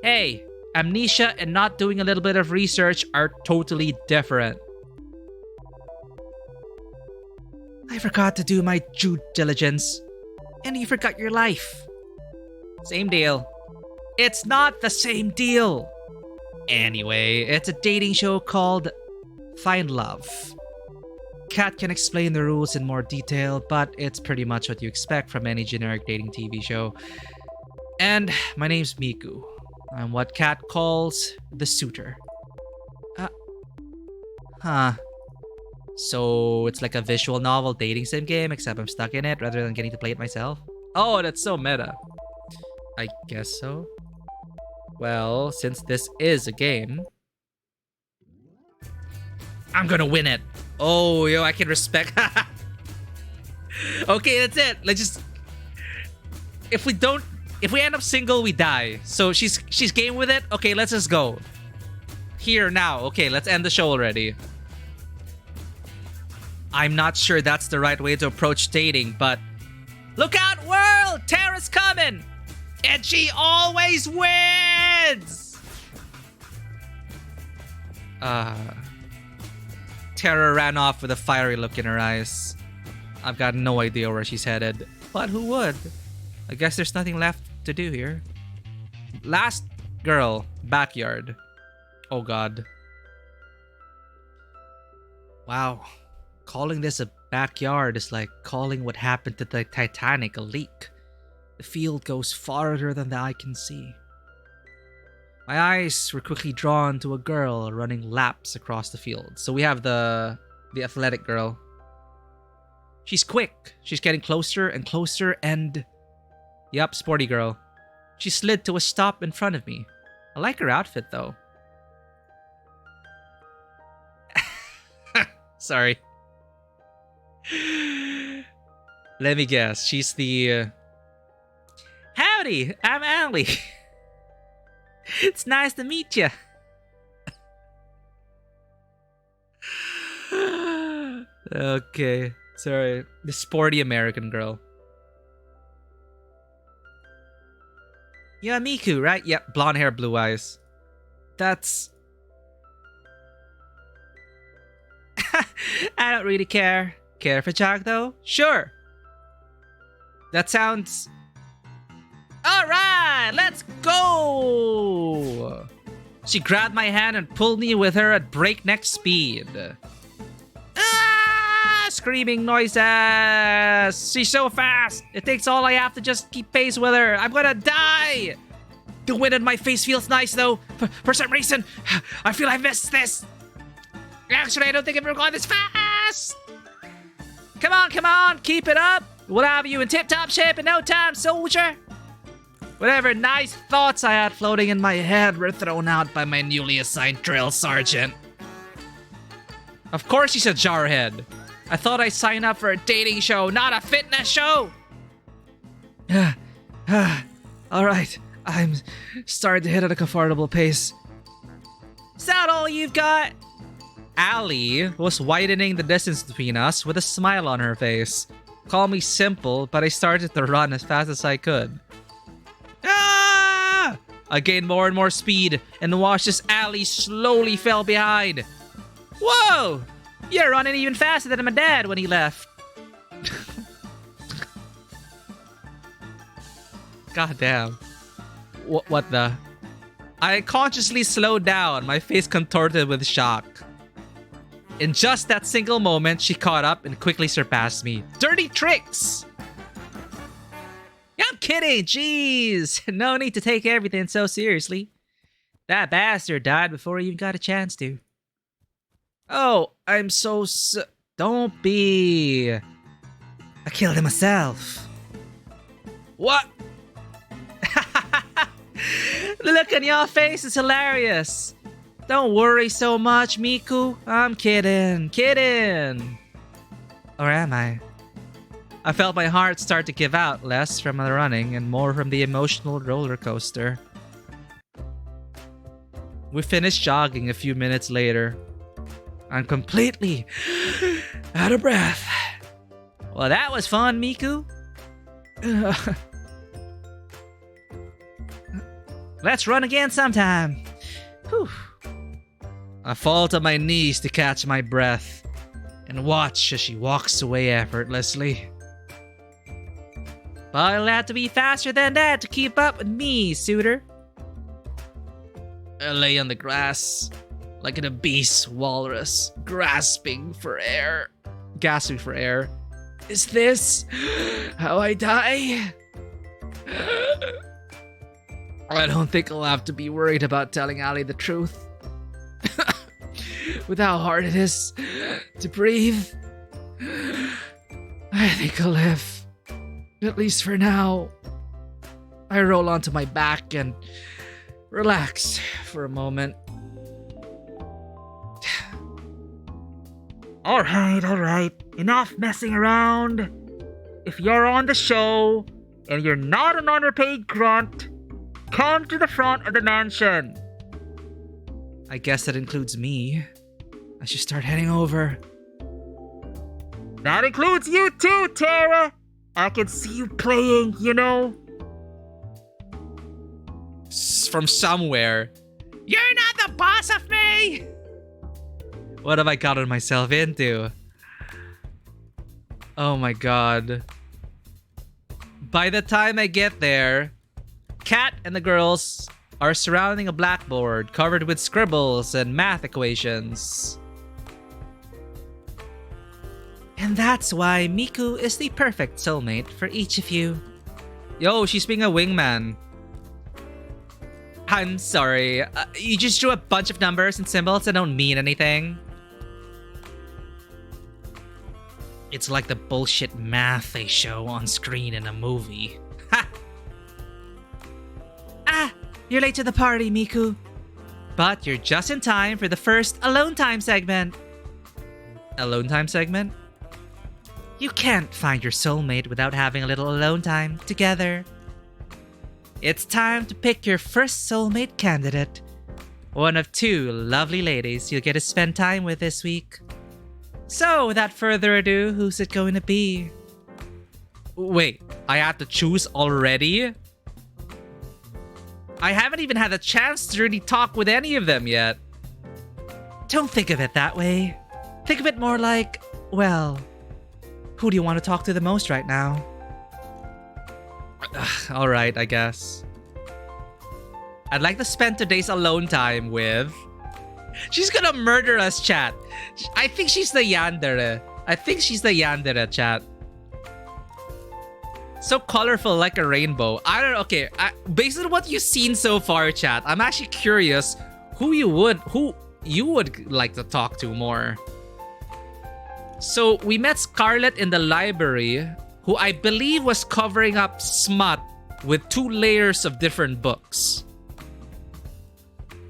Hey, amnesia and not doing a little bit of research are totally different. I forgot to do my due diligence, and you forgot your life. Same deal. It's not the same deal. Anyway, it's a dating show called Find Love. Kat can explain the rules in more detail, but it's pretty much what you expect from any generic dating TV show. And my name's Miku. I'm what Kat calls the suitor. So it's like a visual novel dating sim game, except I'm stuck in it rather than getting to play it myself? Oh, that's so meta. I guess so. Well, since this is a game, I'm gonna win it. Oh, yo, I can respect. Okay, that's it. Let's just. If we end up single, we die. So she's game with it. Okay, let's just go. Here now. Okay, let's end the show already. I'm not sure that's the right way to approach dating, but look out, world! Tara's coming! And she always wins! Tara ran off with a fiery look in her eyes. I've got no idea where she's headed, but who would? I guess there's nothing left to do here. Last girl, backyard. Oh god. Wow. Calling this a backyard is like calling what happened to the Titanic a leak. The field goes farther than the eye can see. My eyes were quickly drawn to a girl running laps across the field. So we have the athletic girl. She's quick. She's getting closer and closer and... Yup, sporty girl. She slid to a stop in front of me. I like her outfit though. Sorry. Let me guess. She's the... Howdy, I'm Allie. It's nice to meet you. Okay, sorry. The sporty American girl. Yeah, Miku, right? Yep, blonde hair, blue eyes. That's... I don't really care. Care for Jack though? Sure. That sounds... Alright, let's go! She grabbed my hand and pulled me with her at breakneck speed. Ah! Screaming noises! She's so fast! It takes all I have to just keep pace with her. I'm gonna die! The wind on my face feels nice though. For some reason, I feel I missed this. Actually, I don't think I've ever gone this fast. Come on, keep it up. We'll have you in tip-top shape in no time, soldier. Whatever nice thoughts I had floating in my head were thrown out by my newly assigned drill sergeant. Of course she's a jarhead. I thought I signed up for a dating show, not a fitness show. Alright, I'm starting to hit at a comfortable pace. Is that all you've got? Allie was widening the distance between us with a smile on her face. Call me simple, but I started to run as fast as I could. Ah! I gained more and more speed and watched as Allie slowly fell behind. Whoa! You're running even faster than my dad when he left. God damn. What the? I consciously slowed down, my face contorted with shock. In just that single moment, she caught up and quickly surpassed me. Dirty tricks! I'm kidding, jeez! No need to take everything so seriously. That bastard died before he even got a chance to. Oh, I'm so don't be... I killed him myself. What? The look on your face is hilarious. Don't worry so much, Miku. I'm kidding. Or am I? I felt my heart start to give out, less from the running and more from the emotional roller coaster. We finished jogging a few minutes later. I'm completely out of breath. Well, that was fun, Miku. Let's run again sometime. Whew. I fall to my knees to catch my breath and watch as she walks away effortlessly. But I'll have to be faster than that to keep up with me, suitor. I lay on the grass like an obese walrus, gasping for air. Is this how I die? I don't think I'll have to be worried about telling Ali the truth. With how hard it is to breathe, I think I'll live. At least for now. I roll onto my back and relax for a moment. Alright. Enough messing around. If you're on the show and you're not an underpaid grunt, come to the front of the mansion. I guess that includes me. I should start heading over. That includes you too, Tara. I can see you playing, you know. From somewhere. You're not the boss of me! What have I gotten myself into? Oh my god. By the time I get there, Kat and the girls are surrounding a blackboard covered with scribbles and math equations. And that's why Miku is the perfect soulmate for each of you. Yo, she's being a wingman. I'm sorry. You just drew a bunch of numbers and symbols that don't mean anything. It's like the bullshit math they show on screen in a movie. Ha! Ah! You're late to the party, Miku. But you're just in time for the first alone time segment. Alone time segment? You can't find your soulmate without having a little alone time together. It's time to pick your first soulmate candidate. One of two lovely ladies you'll get to spend time with this week. So, without further ado, who's it going to be? Wait, I have to choose already? I haven't even had a chance to really talk with any of them yet. Don't think of it that way. Think of it more like, well, who do you want to talk to the most right now? All right, I guess. I'd like to spend today's alone time with... She's gonna murder us, chat. I think she's the yandere. I think she's the yandere, chat. So colorful, like a rainbow. I don't know. Okay, based on what you've seen so far, chat, I'm actually curious who you would like to talk to more. So we met Scarlett in the library, who I believe was covering up smut with 2 layers of different books.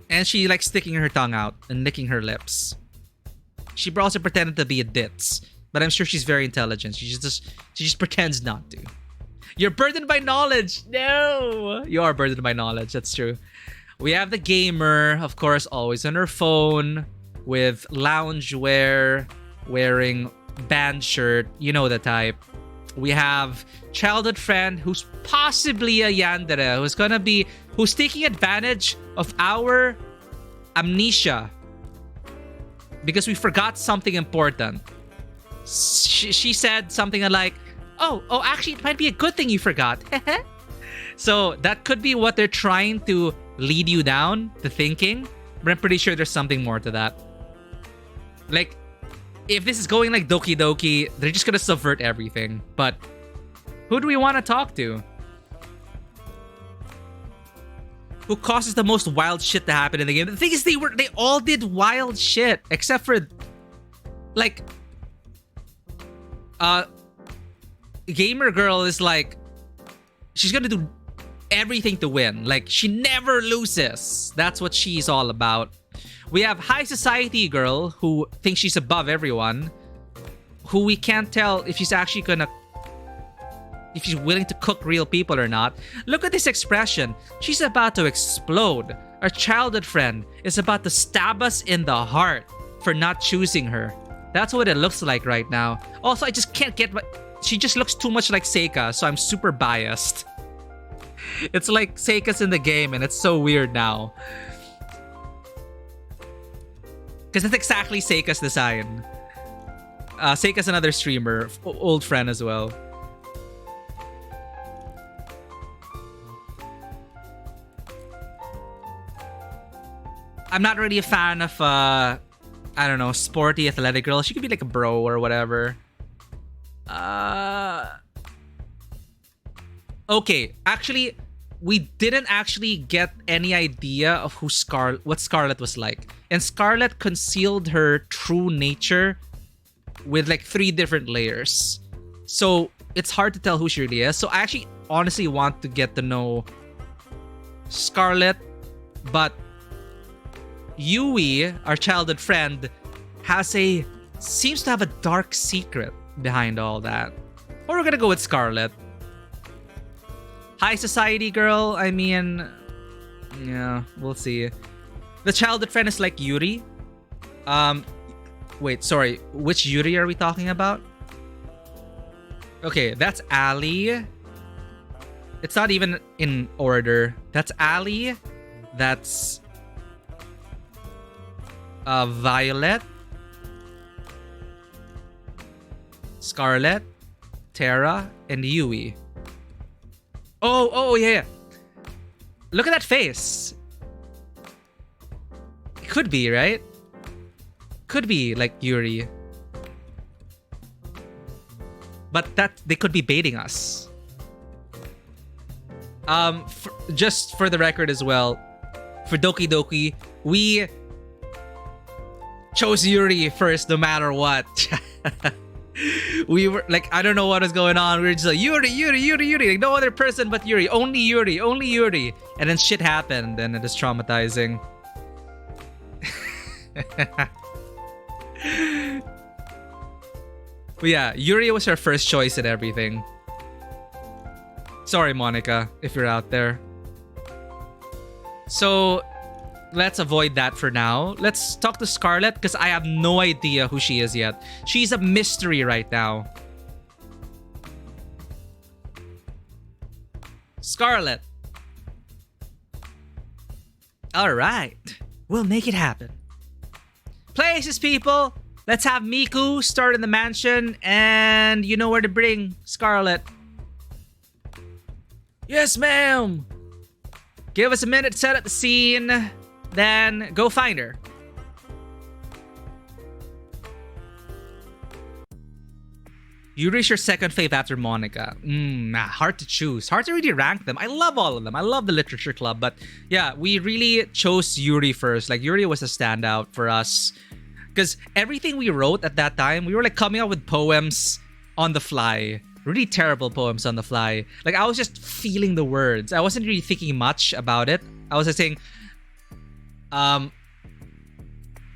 And she like sticking her tongue out and licking her lips. She also pretended to be a ditz, but I'm sure she's very intelligent. She just pretends not to. You're burdened by knowledge. No, you are burdened by knowledge. That's true. We have the gamer, of course, always on her phone with loungewear, wearing band shirt. You know the type. We have childhood friend who's possibly a yandere, who's taking advantage of our amnesia because we forgot something important. She said something like, oh, actually, it might be a good thing you forgot. So that could be what they're trying to lead you down to thinking, but I'm pretty sure there's something more to that. Like, if this is going like Doki Doki, they're just gonna subvert everything. But who do we want to talk to? Who causes the most wild shit to happen in the game? The thing is, they all did wild shit except for like gamer girl is like, she's gonna do everything to win. Like, she never loses. That's what she's all about. We have high society girl who thinks she's above everyone, who we can't tell if she's actually if she's willing to cook real people or not. Look at this expression. She's about to explode. Our childhood friend is about to stab us in the heart for not choosing her. That's what it looks like right now. Also, I just can't get she just looks too much like Seika, so I'm super biased. It's like Seika's in the game and it's so weird now. Because it's exactly Seika's design. Seika's another streamer, old friend as well. I'm not really a fan of, I don't know, sporty athletic girl. She could be like a bro or whatever. Okay, actually, we didn't actually get any idea of what Scarlett was like. And Scarlett concealed her true nature with like 3 different layers. So it's hard to tell who she really is. So I actually honestly want to get to know Scarlett, but Yui, our childhood friend, seems to have a dark secret behind all that. Or we're gonna go with Scarlett. High society girl, I mean, yeah, we'll see. The childhood friend is like Yuri. Wait, sorry, which Yuri are we talking about? Okay, that's Ali. It's not even in order. That's Ali. That's Violet, Scarlett, Terra, and Yui. Oh, yeah. Look at that face. It could be, right? Could be like Yuri. But they could be baiting us. Just for the record as well, for Doki Doki, we chose Yuri first no matter what. We were like, I don't know what is going on. We were just like, Yuri. Like, no other person but Yuri. Only Yuri. And then shit happened and it is traumatizing. But yeah, Yuri was her first choice and everything. Sorry, Monica, if you're out there. So let's avoid that for now. Let's talk to Scarlett because I have no idea who she is yet. She's a mystery right now. Scarlett. All right. We'll make it happen. Places, people. Let's have Miku start in the mansion, and you know where to bring Scarlet. Yes, ma'am. Give us a minute to set up the scene, then go find her. Yuri's your second fave after Monica. Hard to choose. Hard to really rank them. I love all of them. I love the literature club, but yeah, we really chose Yuri first. Like, Yuri was a standout for us. Because everything we wrote at that time, we were like coming up with poems on the fly. Really terrible poems on the fly. Like, I was just feeling the words. I wasn't really thinking much about it. I was just saying,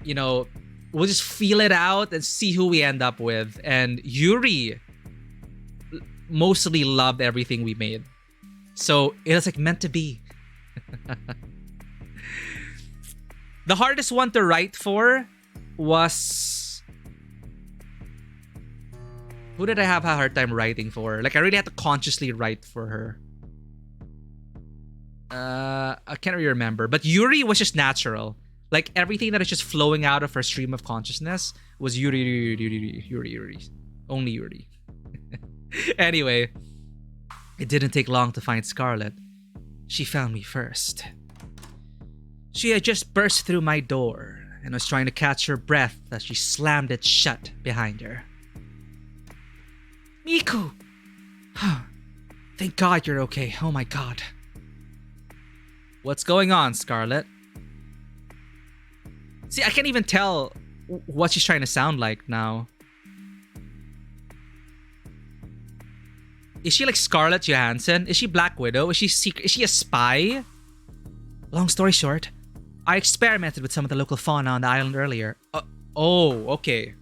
you know, we'll just feel it out and see who we end up with. And Yuri mostly loved everything we made. So it was like meant to be. The hardest one to write for was... Who did I have a hard time writing for? Like, I really had to consciously write for her. I can't really remember. But Yuri was just natural. Like, everything that is just flowing out of her stream of consciousness was Yuri. Only Yuri. Anyway, it didn't take long to find Scarlet. She found me first. She had just burst through my door and was trying to catch her breath as she slammed it shut behind her. Miku! Thank God you're okay. Oh my God. What's going on, Scarlet? See, I can't even tell what she's trying to sound like now. Is she like Scarlett Johansson? Is she Black Widow? Is she a spy? Long story short, I experimented with some of the local fauna on the island earlier. Oh, okay.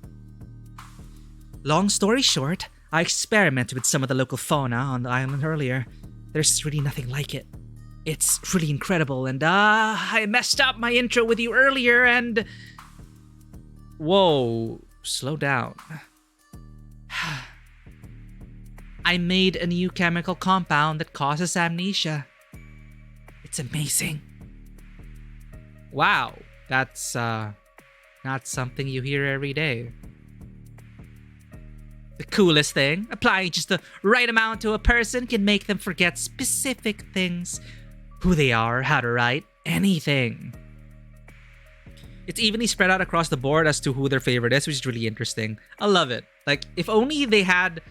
Long story short, I experimented with some of the local fauna on the island earlier. There's really nothing like it. It's really incredible, and I messed up my intro with you earlier, and... Whoa, slow down. I made a new chemical compound that causes amnesia. It's amazing. Wow, that's not something you hear every day. The coolest thing, applying just the right amount to a person can make them forget specific things. Who they are, how to write, anything. It's evenly spread out across the board as to who their favorite is, which is really interesting. I love it. Like, if only they had,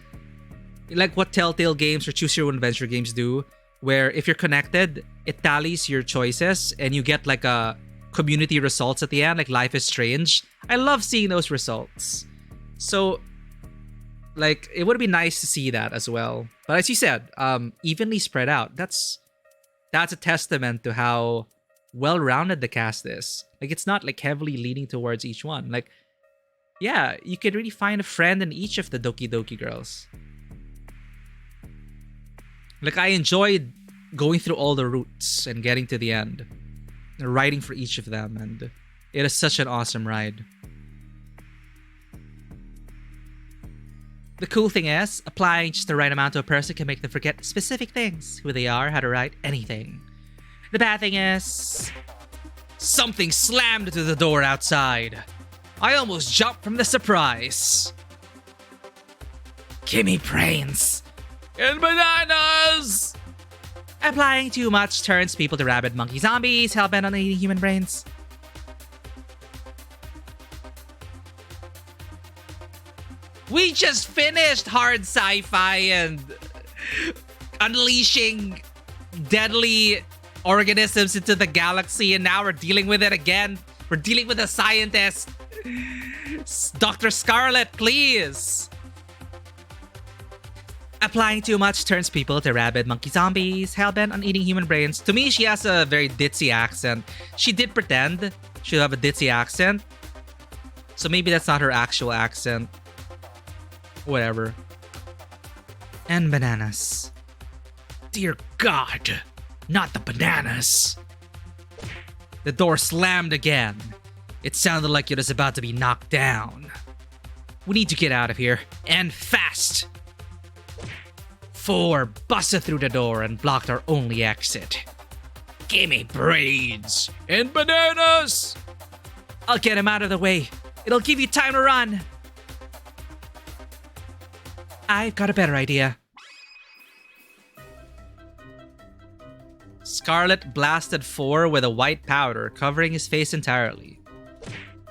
like what Telltale games or Choose Your Own Adventure games do, where if you're connected, it tallies your choices and you get like a community results at the end, like Life is Strange. I love seeing those results. So, like, it would be nice to see that as well. But as you said, evenly spread out. That's a testament to how well-rounded the cast is. Like, it's not like heavily leaning towards each one. Like, yeah, you could really find a friend in each of the Doki Doki girls. Like, I enjoyed going through all the routes and getting to the end. And writing for each of them. And it is such an awesome ride. The cool thing is, applying just the right amount to a person can make them forget specific things. Who they are, how to write, anything. The bad thing is... something slammed through the door outside. I almost jumped from the surprise. Gimme brains. And bananas! Applying too much turns people to rabid monkey zombies, hellbent on eating human brains. We just finished hard sci-fi and unleashing deadly organisms into the galaxy, and now we're dealing with it again. We're dealing with a scientist. Dr. Scarlet, please. Applying too much turns people to rabid monkey zombies, hellbent on eating human brains. To me, she has a very ditzy accent. She did pretend she'll have a ditzy accent. So maybe that's not her actual accent. Whatever. And bananas. Dear God, not the bananas. The door slammed again. It sounded like it was about to be knocked down. We need to get out of here, and fast. 4 busted through the door and blocked our only exit. Gimme brains and bananas. I'll get him out of the way. It'll give you time to run. I've got a better idea. Scarlet blasted 4 with a white powder, covering his face entirely.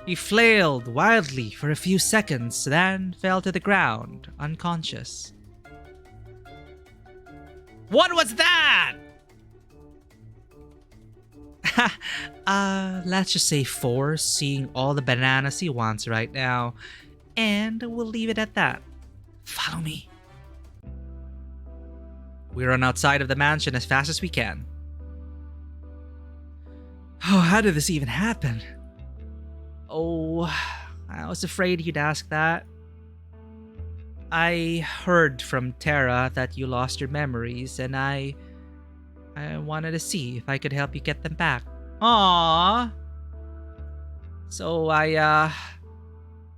He flailed wildly for a few seconds, then fell to the ground, unconscious. What was that? Let's just say 4, seeing all the bananas he wants right now. And we'll leave it at that. Follow me. We run outside of the mansion as fast as we can. Oh, how did this even happen? Oh, I was afraid you'd ask that. I heard from Tara that you lost your memories, and I wanted to see if I could help you get them back. Aww. So I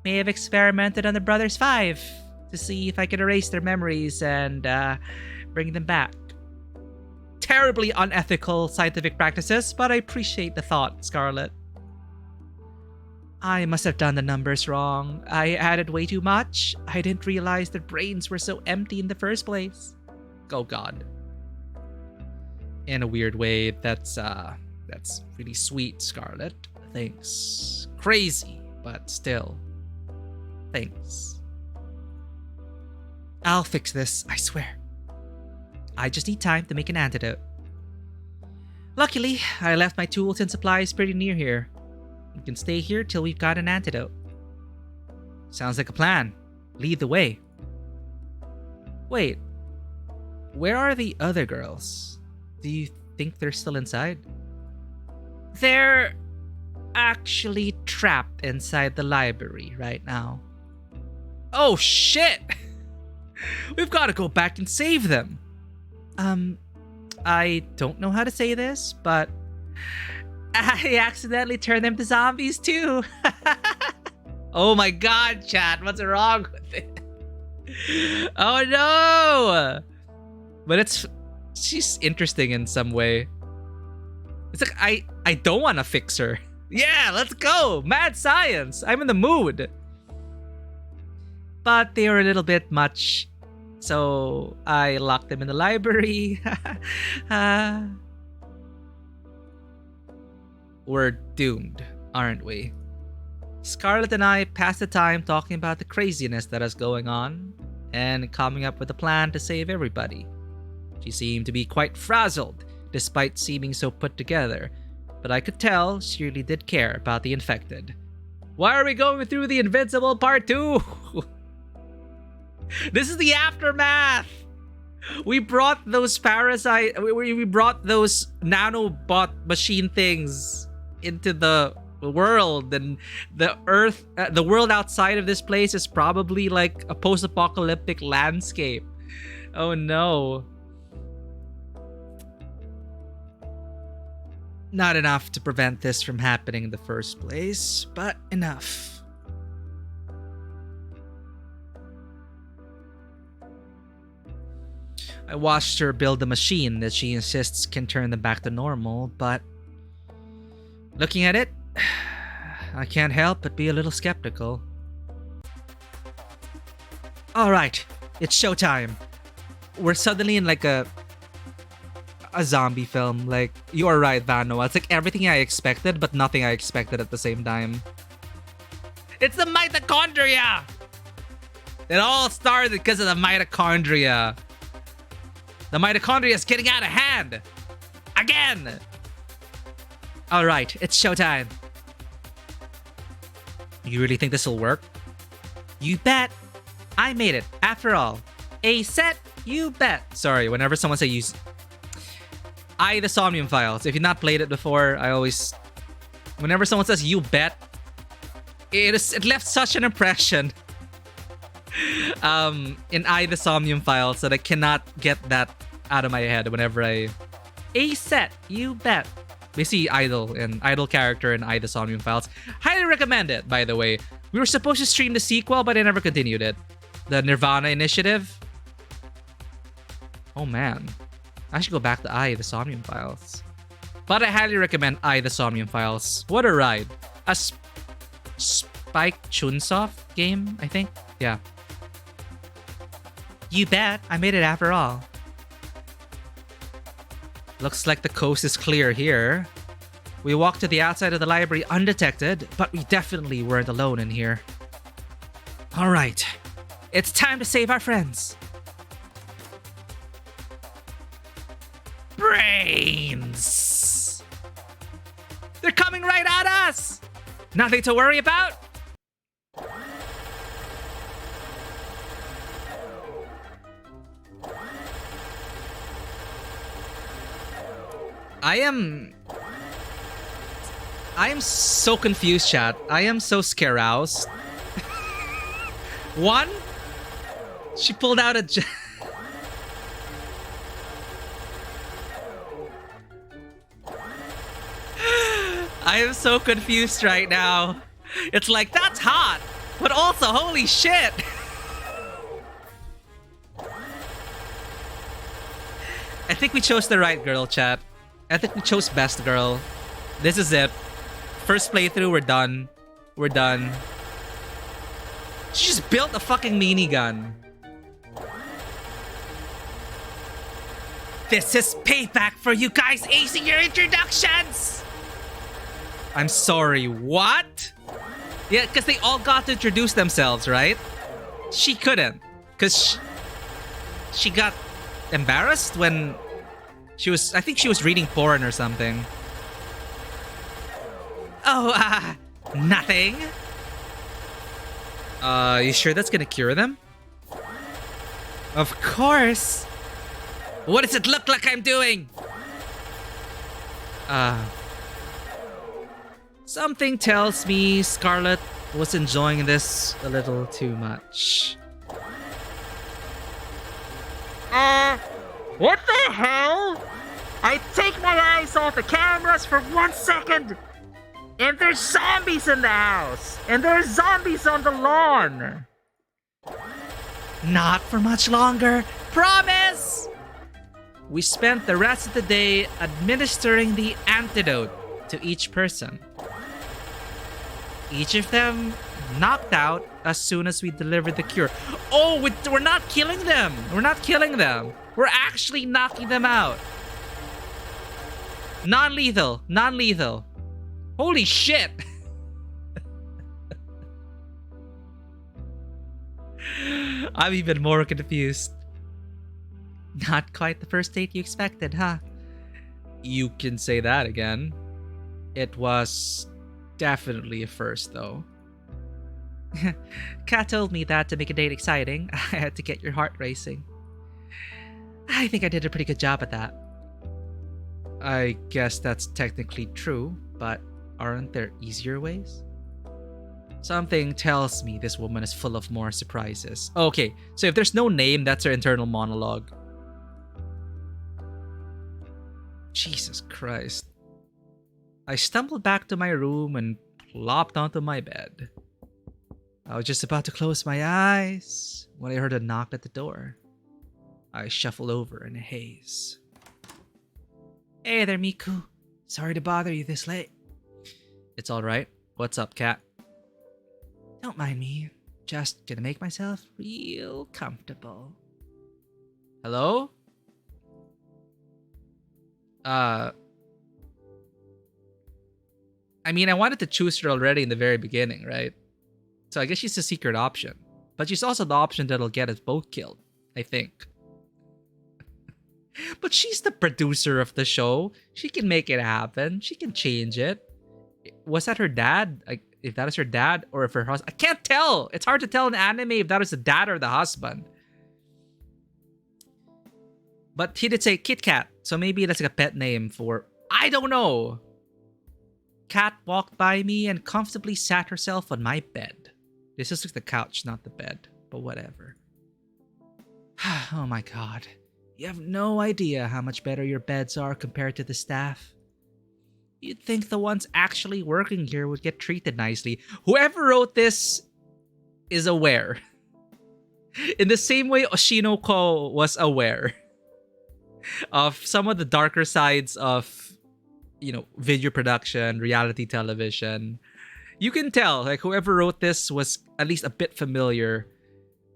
may have experimented on the Brothers 5 to see if I could erase their memories and bring them back. Terribly unethical scientific practices, but I appreciate the thought, Scarlet. I must have done the numbers wrong. I added way too much. I didn't realize their brains were so empty in the first place. Oh God. In a weird way, that's really sweet, Scarlet. Thanks. Crazy, but still. Thanks. I'll fix this, I swear. I just need time to make an antidote. Luckily, I left my tools and supplies pretty near here. You can stay here till we've got an antidote. Sounds like a plan. Lead the way. Wait, where are the other girls? Do you think they're still inside? They're actually trapped inside the library right now. Oh shit! We've got to go back and save them. I don't know how to say this, but I accidentally turned them to zombies too. Oh my god, chat, what's wrong with it? Oh no! But she's interesting in some way. It's like, I don't want to fix her. Yeah, let's go! Mad science! I'm in the mood! But they were a little bit much, so I locked them in the library. We're doomed, aren't we? Scarlet and I passed the time talking about the craziness that is going on and coming up with a plan to save everybody. She seemed to be quite frazzled, despite seeming so put together, but I could tell she really did care about the infected. Why are we going through the Invincible Part 2? This is the aftermath! We brought those we brought those nanobot machine things into the world, and the earth, the world outside of this place is probably like a post-apocalyptic landscape. Oh no. Not enough to prevent this from happening in the first place, but enough. I watched her build a machine that she insists can turn them back to normal, but looking at it, I can't help but be a little skeptical. Alright, it's showtime. We're suddenly in like a zombie film. Like, you are right, Vano. It's like everything I expected, but nothing I expected at the same time. It's the mitochondria! It all started because of the mitochondria. The mitochondria is getting out of hand! Again! Alright, it's showtime. You really think this will work? You bet! I made it, after all. A set, you bet! Sorry, whenever someone says use... the Somnium Files. If you've not played it before, I always... Whenever someone says you bet, it left such an impression in the Somnium Files that I cannot get that out of my head whenever I... A set, you bet. Basically, idol character in the Somnium Files. Highly recommend it, by the way. We were supposed to stream the sequel, but I never continued it. The Nirvana Initiative. Oh man. I should go back to the Somnium Files. But I highly recommend the Somnium Files. What a ride. A Spike Chunsoft game, I think. Yeah. You bet. I made it after all. Looks like the coast is clear here. We walked to the outside of the library undetected, but we definitely weren't alone in here. All right. It's time to save our friends. Brains! They're coming right at us! Nothing to worry about? I am so confused, chat. I am so scaroused. One, she pulled out a I am so confused right now. It's like, that's hot, but also, holy shit. I think we chose the right girl, chat. I think we chose best girl. This is it. First playthrough, we're done. We're done. She just built a fucking minigun. This is payback for you guys acing your introductions! I'm sorry, what? Yeah, because they all got to introduce themselves, right? She couldn't. Because she got embarrassed when she was... I think she was reading porn or something. Oh, nothing. You sure that's gonna cure them? Of course. What does it look like I'm doing? Something tells me Scarlet was enjoying this a little too much. What the hell? I take my eyes off the cameras for 1 second, and there's zombies in the house, and there's zombies on the lawn. Not for much longer, promise! We spent the rest of the day administering the antidote to each person. Each of them knocked out as soon as we delivered the cure. Oh, we're not killing them. We're not killing them. We're actually knocking them out. Non-lethal. Non-lethal. Holy shit. I'm even more confused. Not quite the first date you expected, huh? You can say that again. It was definitely a first, though. Kat told me that to make a date exciting, I had to get your heart racing. I think I did a pretty good job at that. I guess that's technically true, but aren't there easier ways? Something tells me this woman is full of more surprises. Okay, so if there's no name, that's her internal monologue. Jesus Christ. I stumbled back to my room and plopped onto my bed. I was just about to close my eyes when I heard a knock at the door. I shuffled over in a haze. Hey there, Miku. Sorry to bother you this late. It's alright. What's up, Kat? Don't mind me. Just gonna make myself real comfortable. Hello? I mean, I wanted to choose her already in the very beginning, right? So I guess she's a secret option. But she's also the option that'll get us both killed, I think. But she's the producer of the show. She can make it happen. She can change it. Was that her dad? If that is her dad or if her husband... I can't tell. It's hard to tell in anime if that is the dad or the husband. But he did say Kit Kat. So maybe that's like a pet name for... I don't know. Kat walked by me and comfortably sat herself on my bed. This is like the couch, not the bed. But whatever. Oh my god. You have no idea how much better your beds are compared to the staff. You'd think the ones actually working here would get treated nicely. Whoever wrote this is aware. In the same way Oshinoko was aware of some of the darker sides of, you know, video production, reality television. You can tell, like, whoever wrote this was at least a bit familiar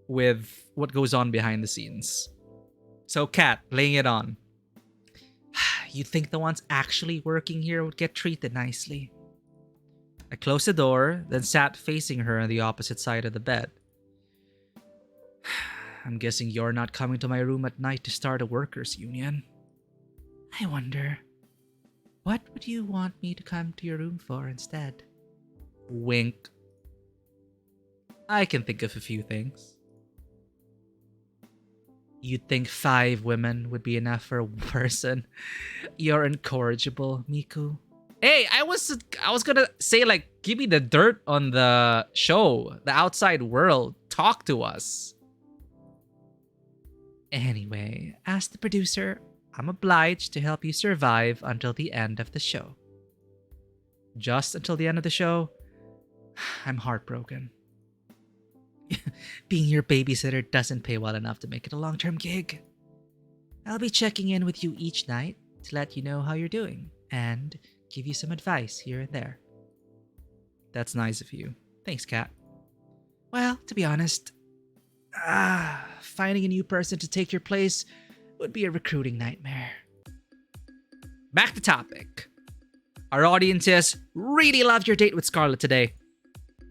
with what goes on behind the scenes. So, Kat, laying it on. You'd think the ones actually working here would get treated nicely. I closed the door, then sat facing her on the opposite side of the bed. I'm guessing you're not coming to my room at night to start a workers' union. I wonder, what would you want me to come to your room for instead? Wink. I can think of a few things. You'd think 5 women would be enough for a person. You're incorrigible, Miku. Hey, I was gonna say, like, give me the dirt on the show, the outside world. Talk to us. Anyway, as the producer, I'm obliged to help you survive until the end of the show. Just until the end of the show, I'm heartbroken. Being your babysitter doesn't pay well enough to make it a long-term gig. I'll be checking in with you each night to let you know how you're doing and give you some advice here and there. That's nice of you. Thanks, Kat. Well, to be honest, finding a new person to take your place would be a recruiting nightmare. Back to topic. Our audiences really loved your date with Scarlett today.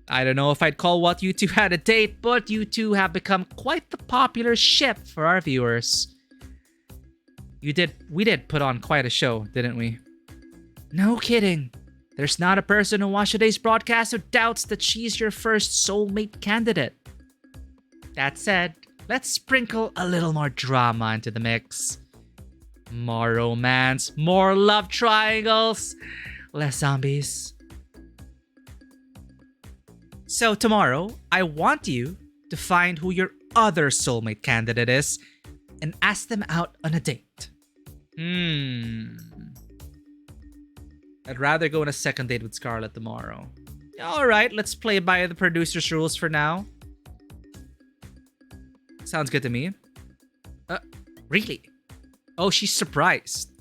I don't know if I'd call what you two had a date, but you two have become quite the popular ship for our viewers. We did put on quite a show, didn't we? No kidding. There's not a person who watched today's broadcast who doubts that she's your first soulmate candidate. That said, let's sprinkle a little more drama into the mix. More romance, more love triangles, less zombies. So tomorrow, I want you to find who your other soulmate candidate is and ask them out on a date. I'd rather go on a second date with Scarlett tomorrow. Alright, let's play by the producer's rules for now. Sounds good to me. Really? Oh, she's surprised.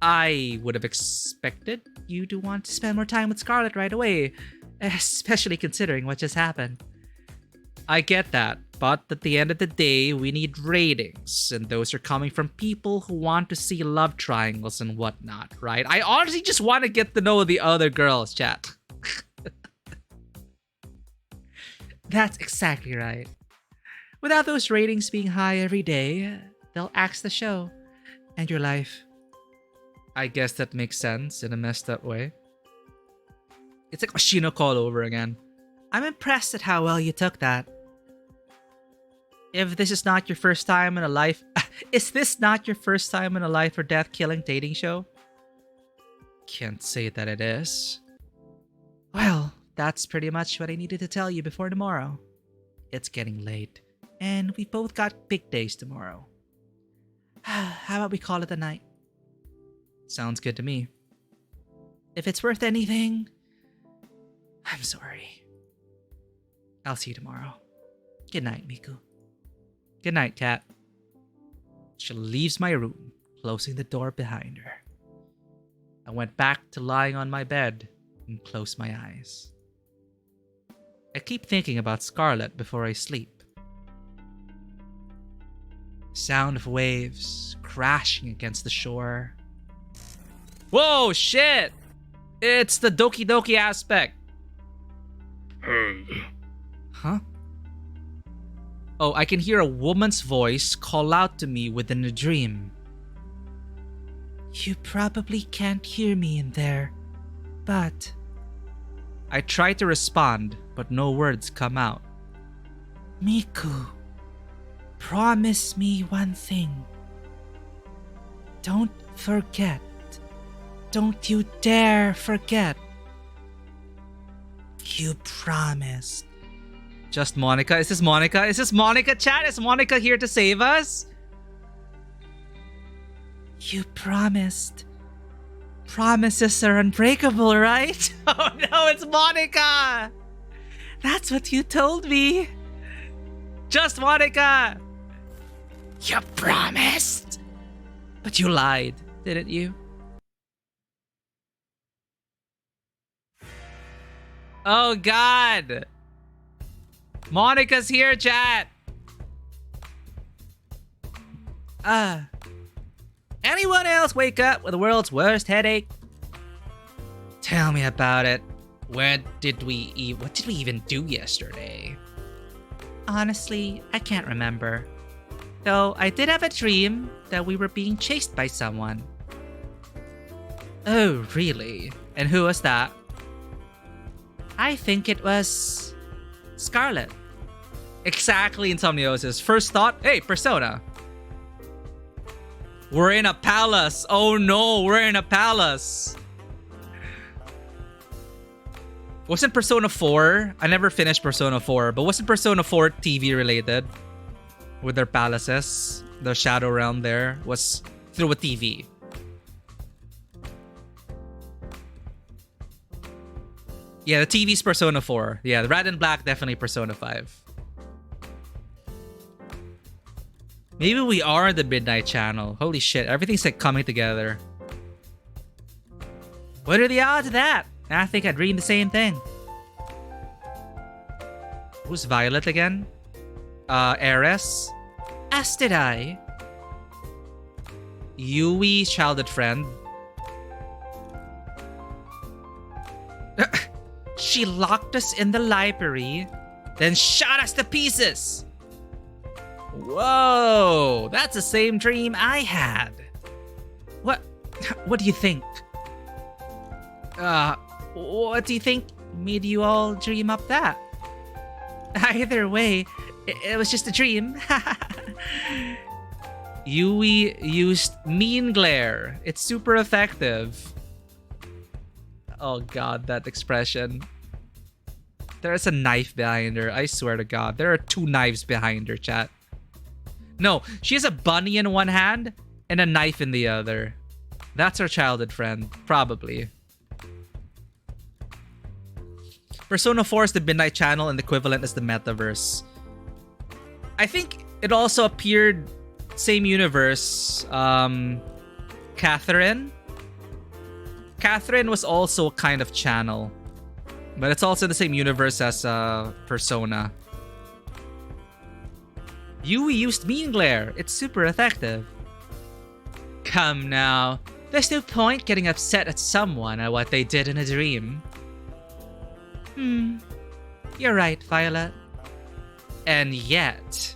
I would have expected you to want to spend more time with Scarlett right away, especially considering what just happened. I get that, but at the end of the day, we need ratings, and those are coming from people who want to see love triangles and whatnot, right? I honestly just want to get to know the other girls, chat. That's exactly right. Without those ratings being high every day, they'll axe the show and your life. I guess that makes sense in a messed up way. It's like Machino call over again. I'm impressed at how well you took that. If this is not your first time in a life... Is this not your first time in a life or death killing dating show? Can't say that it is. Well, that's pretty much what I needed to tell you before tomorrow. It's getting late, and we both got big days tomorrow. How about we call it a night? Sounds good to me. If it's worth anything, I'm sorry. I'll see you tomorrow. Good night, Miku. Good night, Kat. She leaves my room, closing the door behind her. I went back to lying on my bed and closed my eyes. I keep thinking about Scarlett before I sleep. Sound of waves crashing against the shore. Whoa, shit! It's the Doki Doki aspect. Huh? Oh, I can hear a woman's voice call out to me within a dream. You probably can't hear me in there, but... I try to respond, but no words come out. Miku, promise me one thing. Don't forget. Don't you dare forget. You promised. Just Monica? Is this Monica? Is this Monica, chat? Is Monica here to save us? You promised. Promises are unbreakable, right? Oh no, it's Monica! That's what you told me. Just Monica! You promised! But you lied, didn't you? Oh God! Monica's here, chat! Anyone else wake up with the world's worst headache? Tell me about it. What did we even do yesterday? Honestly, I can't remember. Though I did have a dream that we were being chased by someone. Oh, really? And who was that? I think it was Scarlet. Exactly, Insomniosis. First thought, hey, Persona. We're in a palace. Oh no, we're in a palace. Wasn't Persona 4? I never finished Persona 4, but wasn't Persona 4 TV related? With their palaces? The Shadow Realm there was through a TV. Yeah, the TV's Persona 4. Yeah, the Red and Black, definitely Persona 5. Maybe we are the Midnight Channel. Holy shit, everything's like coming together. What are the odds of that? I think I dreamed the same thing. Who's Violet again? Ares? As did I. Yui's childhood friend. She locked us in the library, then shot us to pieces. Whoa, that's the same dream I had. What do you think? What do you think made you all dream up that? Either way, it was just a dream. Yui used Mean Glare. It's super effective. Oh god, that expression. There's a knife behind her. I swear to god. There are 2 knives behind her, chat. No, she has a bunny in one hand and a knife in the other. That's her childhood friend. Probably. Persona 4 is the Midnight Channel and the equivalent is the Metaverse. I think it also appeared same universe. Catherine? Catherine was also a kind of channel. But it's also the same universe as Persona. Yui used Mean Glare. It's super effective. Come now. There's no point getting upset at someone at what they did in a dream. You're right, Violet. And yet...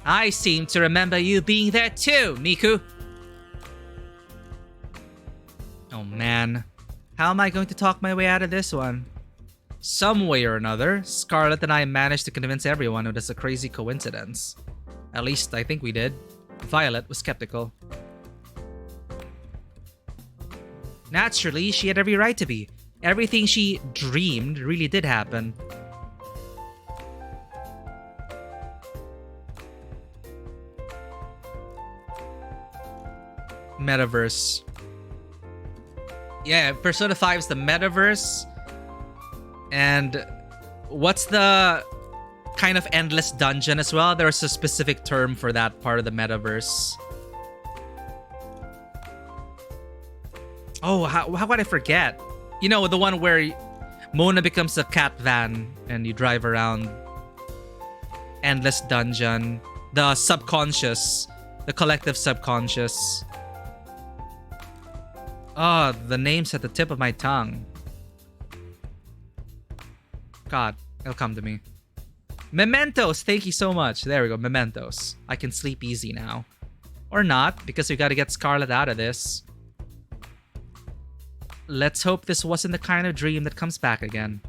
I seem to remember you being there too, Miku. Oh man. How am I going to talk my way out of this one? Some way or another, Scarlet and I managed to convince everyone it was a crazy coincidence. At least I think we did. Violet was skeptical. Naturally, she had every right to be. Everything she dreamed really did happen. Metaverse. Yeah, Persona 5 is the metaverse. And what's the kind of endless dungeon as well? There's a specific term for that part of the metaverse. Oh, how could I forget? You know, the one where Mona becomes a cat van and you drive around. Endless dungeon. The subconscious. The collective subconscious. Oh, the name's at the tip of my tongue. God, it'll come to me. Mementos, thank you so much. There we go, Mementos. I can sleep easy now. Or not, because we gotta get Scarlet out of this. Let's hope this wasn't the kind of dream that comes back again.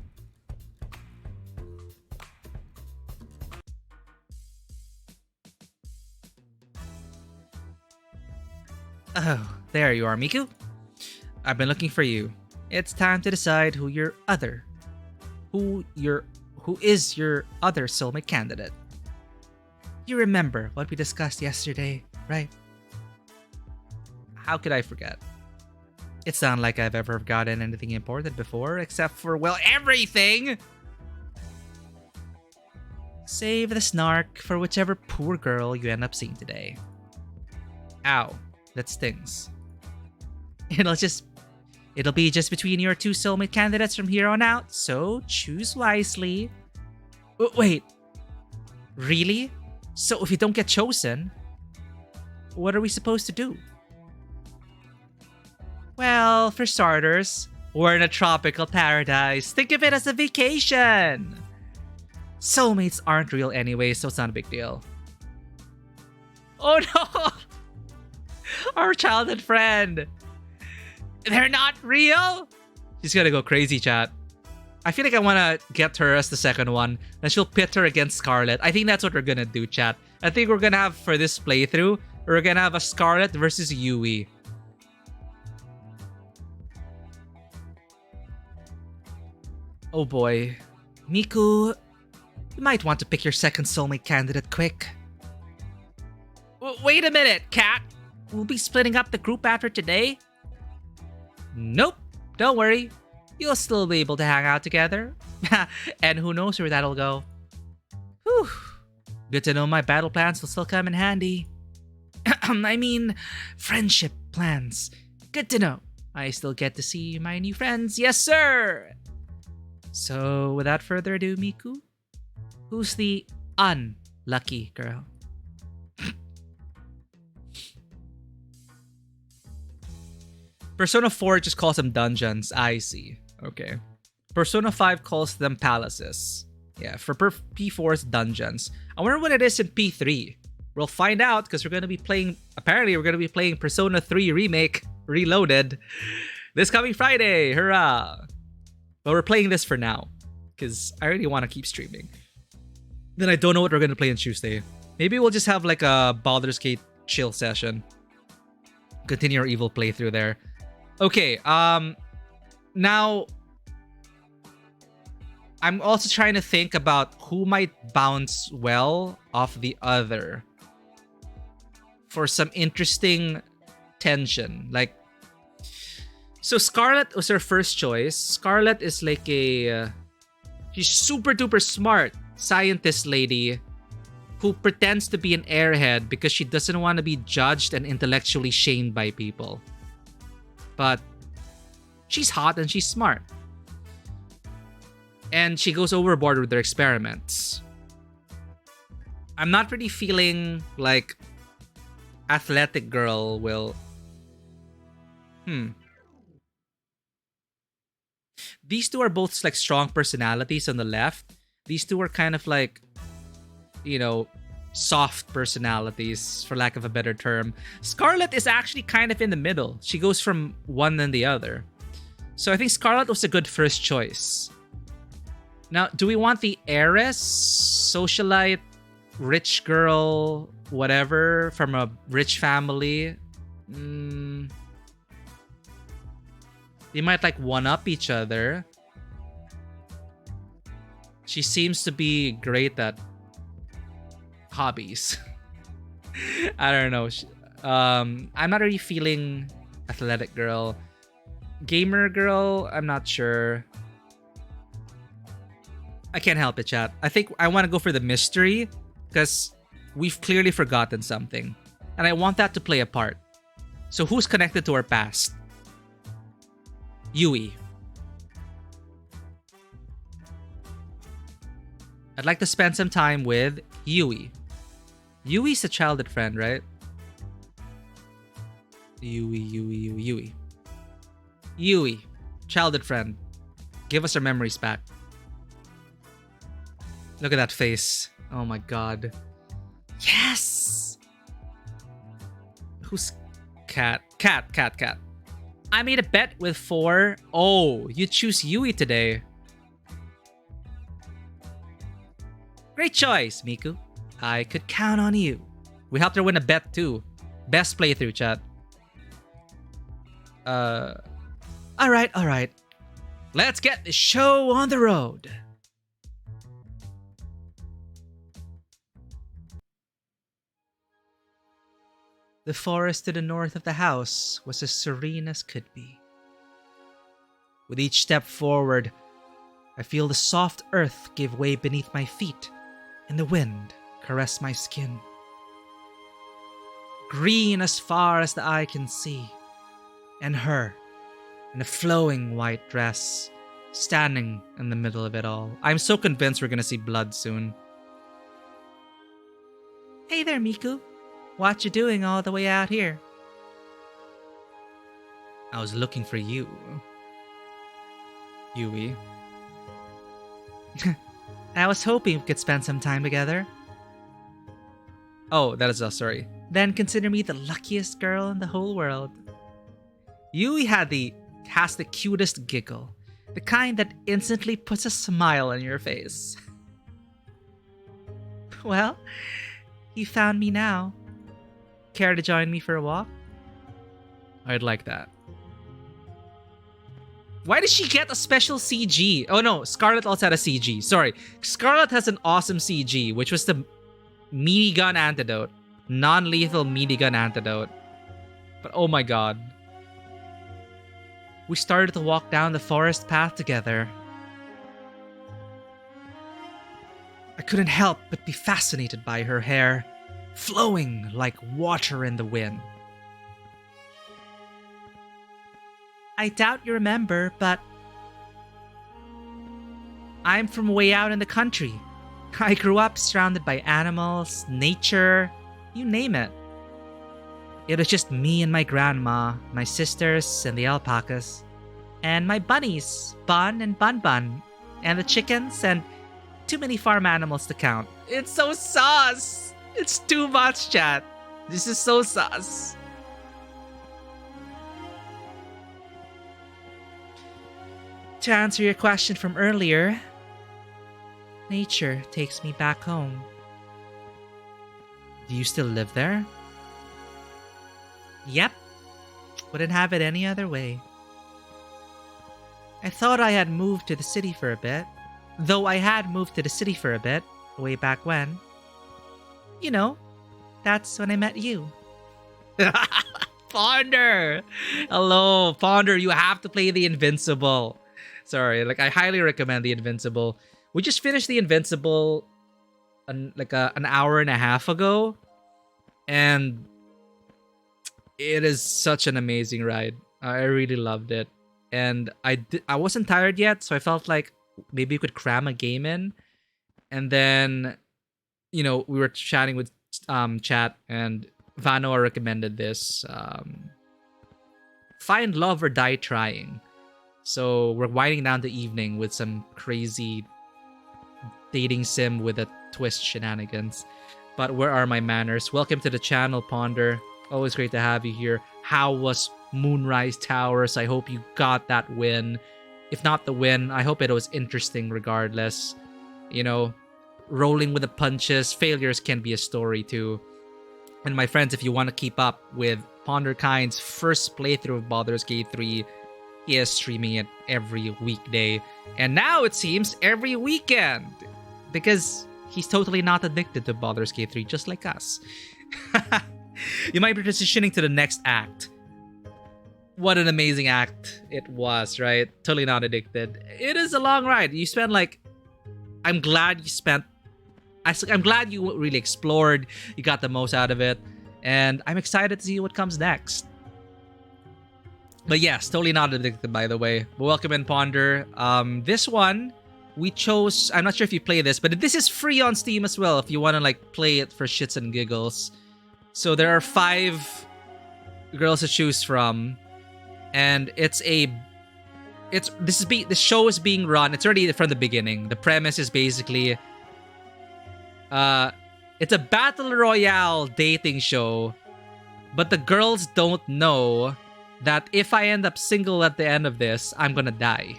Oh, there you are, Miku. I've been looking for you. It's time to decide who is your other soulmate candidate. You remember what we discussed yesterday, right? How could I forget? It's not like I've ever forgotten anything important before, except for, well, everything! Save the snark for whichever poor girl you end up seeing today. Ow, that stings. It'll be just between your two soulmate candidates from here on out, so choose wisely. Wait. Really? So if you don't get chosen, what are we supposed to do? Well, for starters, we're in a tropical paradise. Think of it as a vacation. Soulmates aren't real anyway, so it's not a big deal. Oh no! Our childhood friend. They're not real? She's gonna go crazy, chat. I feel like I want to get her as the second one. Then she'll pit her against Scarlet. I think that's what we're gonna do, chat. I think we're gonna have, for this playthrough, we're gonna have a Scarlet versus Yui. Oh boy. Miku, you might want to pick your second soulmate candidate quick. Wait a minute, Cat. We'll be splitting up the group after today? Nope. Don't worry. You'll still be able to hang out together. And who knows where that'll go. Whew. Good to know my battle plans will still come in handy. I mean, friendship plans. Good to know. I still get to see my new friends. Yes, sir! So, without further ado, Miku, who's the unlucky girl? Persona 4 just calls them dungeons. I see. Okay. Persona 5 calls them palaces. Yeah, for P4 it's dungeons. I wonder what it is in P3. We'll find out because we're going to be playing... Apparently, we're going to be playing Persona 3 Remake Reloaded this coming Friday. Hurrah! But we're playing this for now because I really want to keep streaming. Then I don't know what we're going to play on Tuesday. Maybe we'll just have like a Baldur's Gate chill session. Continue our evil playthrough there. Okay, now I'm also trying to think about who might bounce well off the other for some interesting tension. Like, so Scarlet was her first choice. Scarlet is like a she's super duper smart scientist lady who pretends to be an airhead because she doesn't want to be judged and intellectually shamed by people. But she's hot and she's smart. And she goes overboard with her experiments. I'm not really feeling like athletic girl will... These two are both like strong personalities on the left. These two are kind of like, you know, soft personalities, for lack of a better term. Scarlet is actually kind of in the middle. She goes from one and the other. So I think Scarlet was a good first choice. Now, do we want the heiress, socialite, rich girl, whatever, from a rich family? They might like one-up each other. She seems to be great at hobbies. I don't know. I'm not really feeling athletic girl. Gamer girl, I'm not sure. I can't help it, chat. I think I want to go for the mystery because we've clearly forgotten something. And I want that to play a part. So who's connected to our past? Yui. I'd like to spend some time with Yui. Yui's a childhood friend, right? Yui. Childhood friend. Give us our memories back. Look at that face. Oh my god. Yes! Who's Cat? Cat. I made a bet with 4. Oh, you choose Yui today. Great choice, Miku. I could count on you. We helped her win a bet too. Best playthrough, chat. Alright. Let's get the show on the road. The forest to the north of the house was as serene as could be. With each step forward, I feel the soft earth give way beneath my feet and the wind caress my skin. Green as far as the eye can see, and her in a flowing white dress, standing in the middle of it all. I'm so convinced we're gonna see blood soon. Hey there, Miku. What you doing all the way out here? I was looking for you, Yui. I was hoping we could spend some time together. Oh, that is us, sorry. Then consider me the luckiest girl in the whole world. Yui has the cutest giggle. The kind that instantly puts a smile on your face. Well, you found me now. Care to join me for a walk? I'd like that. Why did she get a special CG? Oh no, Scarlet also had a CG. Sorry. Scarlet has an awesome CG, which was the meaty gun antidote. Non-lethal meaty gun antidote. But oh my god. We started to walk down the forest path together. I couldn't help but be fascinated by her hair, flowing like water in the wind. I doubt you remember, but I'm from way out in the country. I grew up surrounded by animals, nature, you name it. It was just me and my grandma, my sisters and the alpacas, and my bunnies, Bun and Bun Bun, and the chickens, and too many farm animals to count. It's so sus! It's too much, chat. This is so sus. To answer your question from earlier, nature takes me back home. Do you still live there? Yep. Wouldn't have it any other way. I thought I had moved to the city for a bit. Though I had moved to the city for a bit, way back when. You know, that's when I met you. Ponder! Hello, Ponder, you have to play The Invincible. Sorry, I highly recommend The Invincible. We just finished The Invincible an hour and a half ago. And it is such an amazing ride. I really loved it. And I wasn't tired yet, so I felt like maybe we could cram a game in. And then, we were chatting with chat, and Vanoa recommended this. Find Love or Die Trying. So we're winding down the evening with some crazy dating sim with a twist shenanigans. But where are my manners? Welcome to the channel, Ponder. Always great to have you here. How was Moonrise Towers? I hope you got that win. If not the win, I hope it was interesting regardless. Rolling with the punches. Failures can be a story too. And my friends, if you want to keep up with PonderKind's first playthrough of Baldur's Gate 3, he is streaming it every weekday. And now it seems every weekend. Because he's totally not addicted to Baldur's Gate 3, just like us. You might be transitioning to the next act. What an amazing act it was, right? Totally not addicted. It is a long ride. You spent I'm glad you really explored. You got the most out of it. And I'm excited to see what comes next. But yes, totally not addicted, by the way. But welcome in, Ponder. This one, we chose... I'm not sure if you play this, but this is free on Steam as well if you want to play it for shits and giggles. So there are 5 girls to choose from. And this show is being run. It's already from the beginning. The premise is basically... it's a battle royale dating show. But the girls don't know that if I end up single at the end of this, I'm gonna die.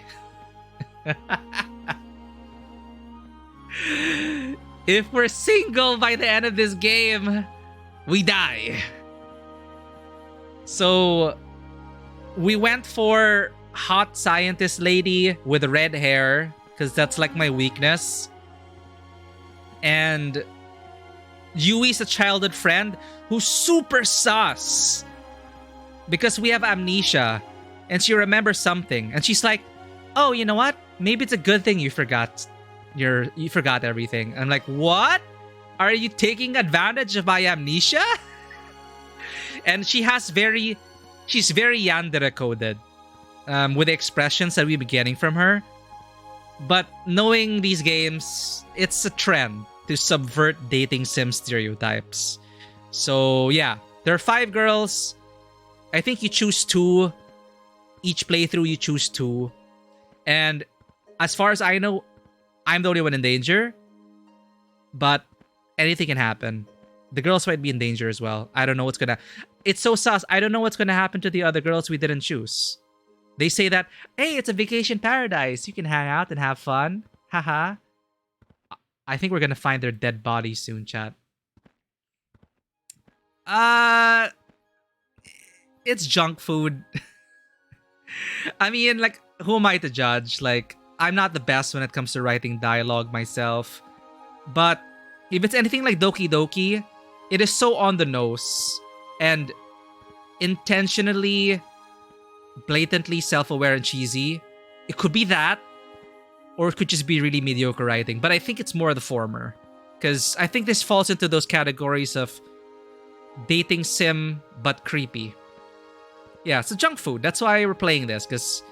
If we're single by the end of this game, we die. So we went for hot scientist lady with red hair, because that's my weakness. And Yui's a childhood friend who's super sus. Because we have amnesia. And she remembers something. And she's like, oh, you know what? Maybe it's a good thing you forgot everything. I'm like, what? Are you taking advantage of my amnesia? And she's very yandere coded. with the expressions that we be getting from her. But knowing these games, it's a trend to subvert dating sim stereotypes. So yeah, there are 5 girls. I think you choose 2. Each playthrough, you choose 2. And as far as I know, I'm the only one in danger. But anything can happen. The girls might be in danger as well. I don't know what's gonna... It's so sus. I don't know what's gonna happen to the other girls we didn't choose. They say that, hey, it's a vacation paradise. You can hang out and have fun. Haha. I think we're gonna find their dead bodies soon, chat. It's junk food. I mean, like, who am I to judge? Like, I'm not the best when it comes to writing dialogue myself. But if it's anything like Doki Doki, it is so on the nose and intentionally, blatantly self-aware and cheesy. It could be that, or it could just be really mediocre writing. But I think it's more the former, because I think this falls into those categories of dating sim but creepy. Yeah, so junk food. That's why we're playing this, because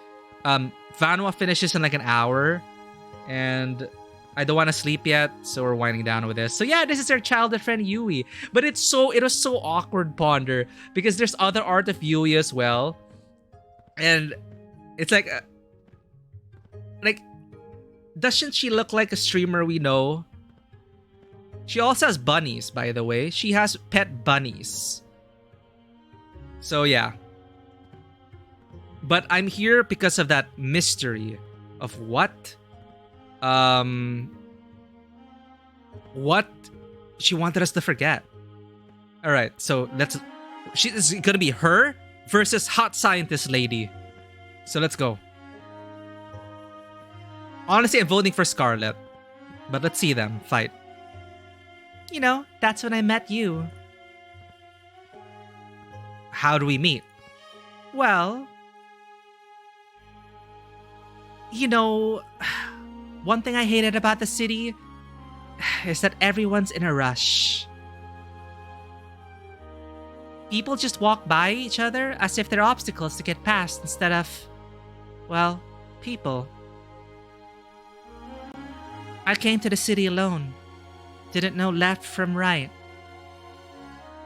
Vanwa finishes in like an hour, and I don't want to sleep yet, so we're winding down with this. So yeah, this is our childhood friend Yui. But it was so awkward, Ponder, because there's other art of Yui as well. And it's like doesn't she look like a streamer we know? She also has bunnies, by the way. She has pet bunnies. So yeah. But I'm here because of that mystery of what she wanted us to forget. All right, so it's gonna be her versus hot scientist lady. So let's go. Honestly, I'm voting for Scarlet, but let's see them fight. You know, that's when I met you. How do we meet? Well, you know, one thing I hated about the city is that everyone's in a rush. People just walk by each other as if they're obstacles to get past instead of, well, people. I came to the city alone. Didn't know left from right.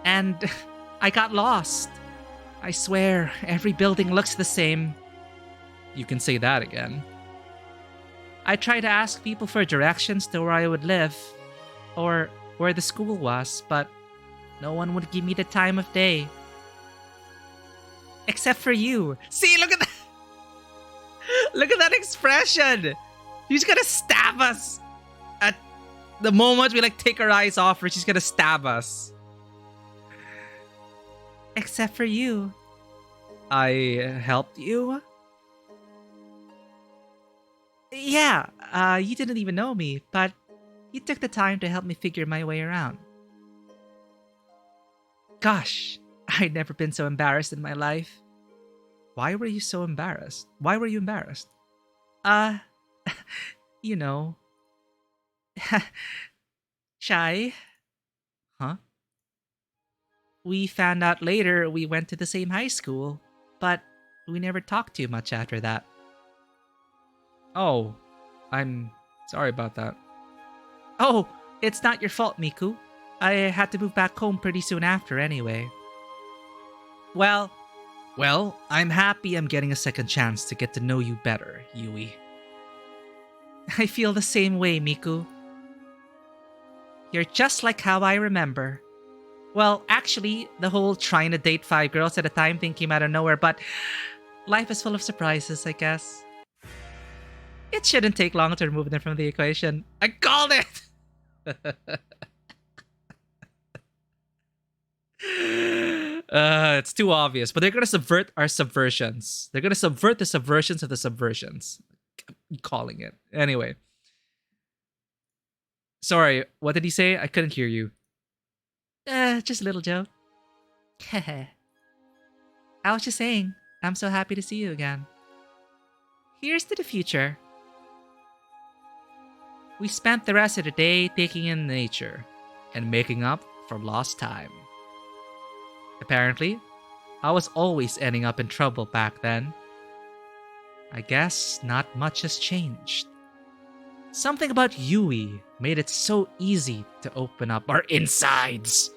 And I got lost. I swear, every building looks the same. You can say that again. I tried to ask people for directions to where I would live, or where the school was, but no one would give me the time of day. Except for you. See, look at that! Look at that expression! She's gonna stab us! At the moment we take our eyes off her, she's gonna stab us. Except for you. I helped you? Yeah, you didn't even know me, but you took the time to help me figure my way around. Gosh, I'd never been so embarrassed in my life. Why were you so embarrassed? Why were you embarrassed? You know. Shy. Huh? We found out later we went to the same high school, but we never talked too much after that. Oh, I'm sorry about that. Oh, it's not your fault, Miku. I had to move back home pretty soon after anyway. Well, I'm happy I'm getting a second chance to get to know you better, Yui. I feel the same way, Miku. You're just like how I remember. Well, actually, the whole trying to date 5 girls at a time thing came out of nowhere, but life is full of surprises, I guess. It shouldn't take long to remove them from the equation. I called it! It's too obvious, but they're gonna subvert our subversions. They're gonna subvert the subversions of the subversions. I'm calling it. Anyway. Sorry, what did he say? I couldn't hear you. Just a little joke. I was just saying, I'm so happy to see you again. Here's to the future. We spent the rest of the day taking in nature and making up for lost time. Apparently, I was always ending up in trouble back then. I guess not much has changed. Something about Yui made it so easy to open up our insides.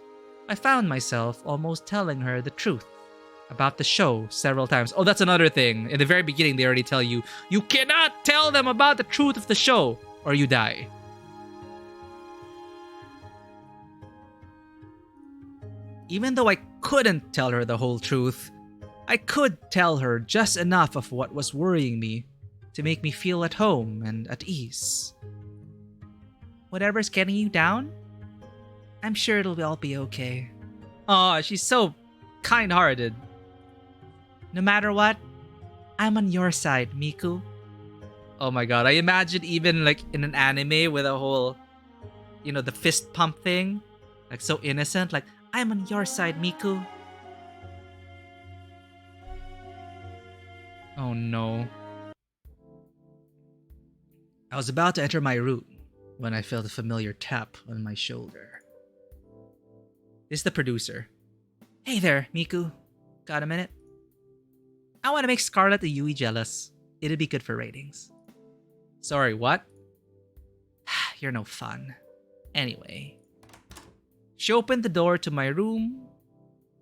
I found myself almost telling her the truth about the show several times. Oh, that's another thing. In the very beginning, they already tell you, you cannot tell them about the truth of the show or you die. Even though I couldn't tell her the whole truth, I could tell her just enough of what was worrying me to make me feel at home and at ease. Whatever's getting you down, I'm sure it'll all be okay. Aw, she's so kind-hearted. No matter what, I'm on your side, Miku. Oh my god, I imagine even like in an anime with a whole, the fist pump thing. Like so innocent, like, I'm on your side, Miku. Oh no. I was about to enter my room when I felt a familiar tap on my shoulder. It's the producer. Hey there, Miku. Got a minute? I want to make Scarlet and Yui jealous. It'd be good for ratings. Sorry, what? You're no fun. Anyway. She opened the door to my room.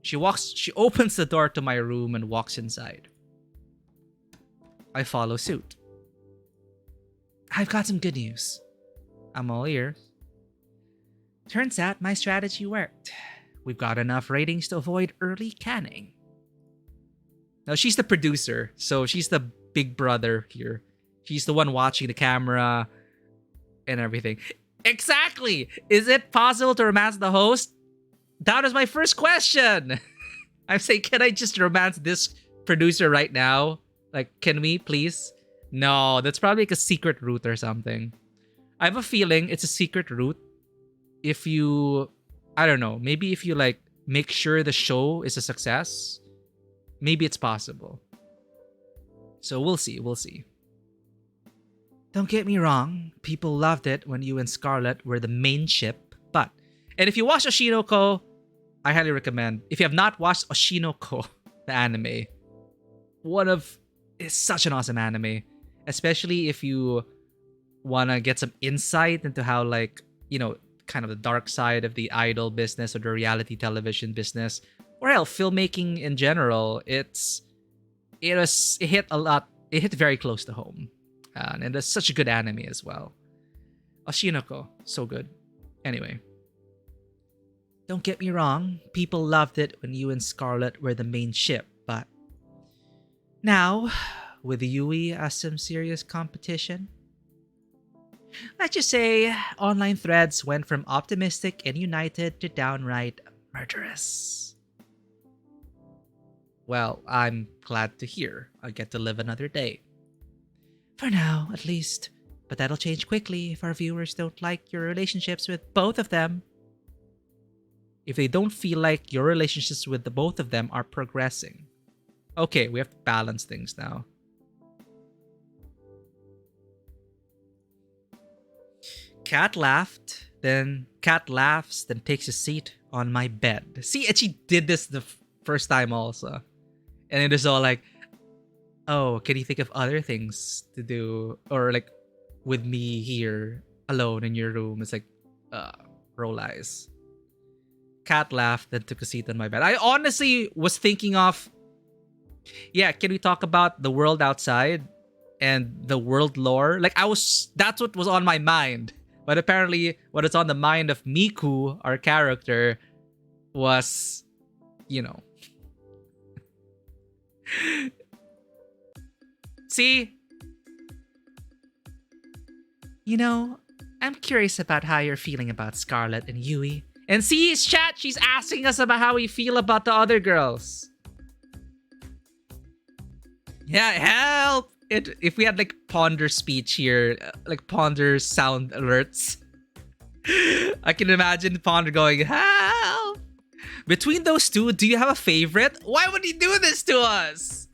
She opens the door to my room and walks inside. I follow suit. I've got some good news. I'm all ears. Turns out my strategy worked. We've got enough ratings to avoid early canning. Now, she's the producer, so she's the big brother here. She's the one watching the camera and everything. Exactly! Is it possible to romance the host? That was my first question! I'm saying, can I just romance this producer right now? Like, can we, please? No, that's probably like a secret route or something. I have a feeling it's a secret route if you... I don't know, maybe if you, like, make sure the show is a success, maybe it's possible. So we'll see. Don't get me wrong, people loved it when you and Scarlet were the main ship, but... And if you watch Oshinoko, I highly recommend. If you have not watched Oshinoko, the anime, it's such an awesome anime. Especially if you want to get some insight into how, like, kind of the dark side of the idol business or the reality television business, or hell, filmmaking in general. It hit a lot. It hit very close to home, and it's such a good anime as well. Oshinoko, so good. Anyway, don't get me wrong, people loved it when you and Scarlet were the main ship, but now with Yui as some serious competition, let's just say online threads went from optimistic and united to downright murderous. Well, I'm glad to hear I get to live another day. For now, at least. But that'll change quickly if our viewers don't like your relationships with both of them. If they don't feel like your relationships with the both of them are progressing. Okay, we have to balance things now. Cat laughs, then takes a seat on my bed. See, and she did this the first time also. And it is all like, oh, can you think of other things to do? Or like, with me here, alone in your room. It's like, roll eyes. Cat laughed, then took a seat on my bed. I honestly was thinking of, can we talk about the world outside and the world lore? Like, that's what was on my mind. But apparently, what is on the mind of Miku, our character, was, See? I'm curious about how you're feeling about Scarlet and Yui. And see, chat, she's asking us about how we feel about the other girls. Yeah, help! If we had like Ponder speech here, like Ponder sound alerts, I can imagine Ponder going, help! Between those two, do you have a favorite? Why would he do this to us?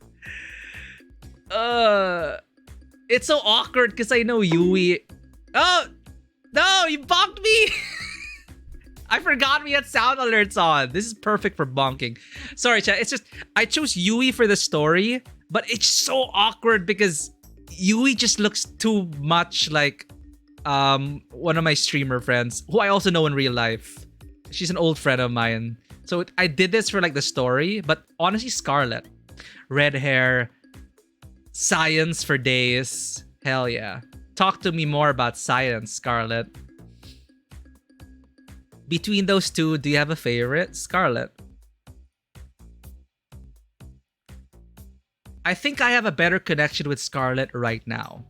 It's so awkward because I know Yui. Oh, no, you bonked me! I forgot we had sound alerts on. This is perfect for bonking. Sorry, chat. It's just, I chose Yui for the story. But it's so awkward because Yui just looks too much like one of my streamer friends who I also know in real life. She's an old friend of mine. So I did this for like the story, but honestly, Scarlet. Red hair, science for days. Hell yeah. Talk to me more about science, Scarlet. Between those two, do you have a favorite? Scarlet. I think I have a better connection with Scarlet right now.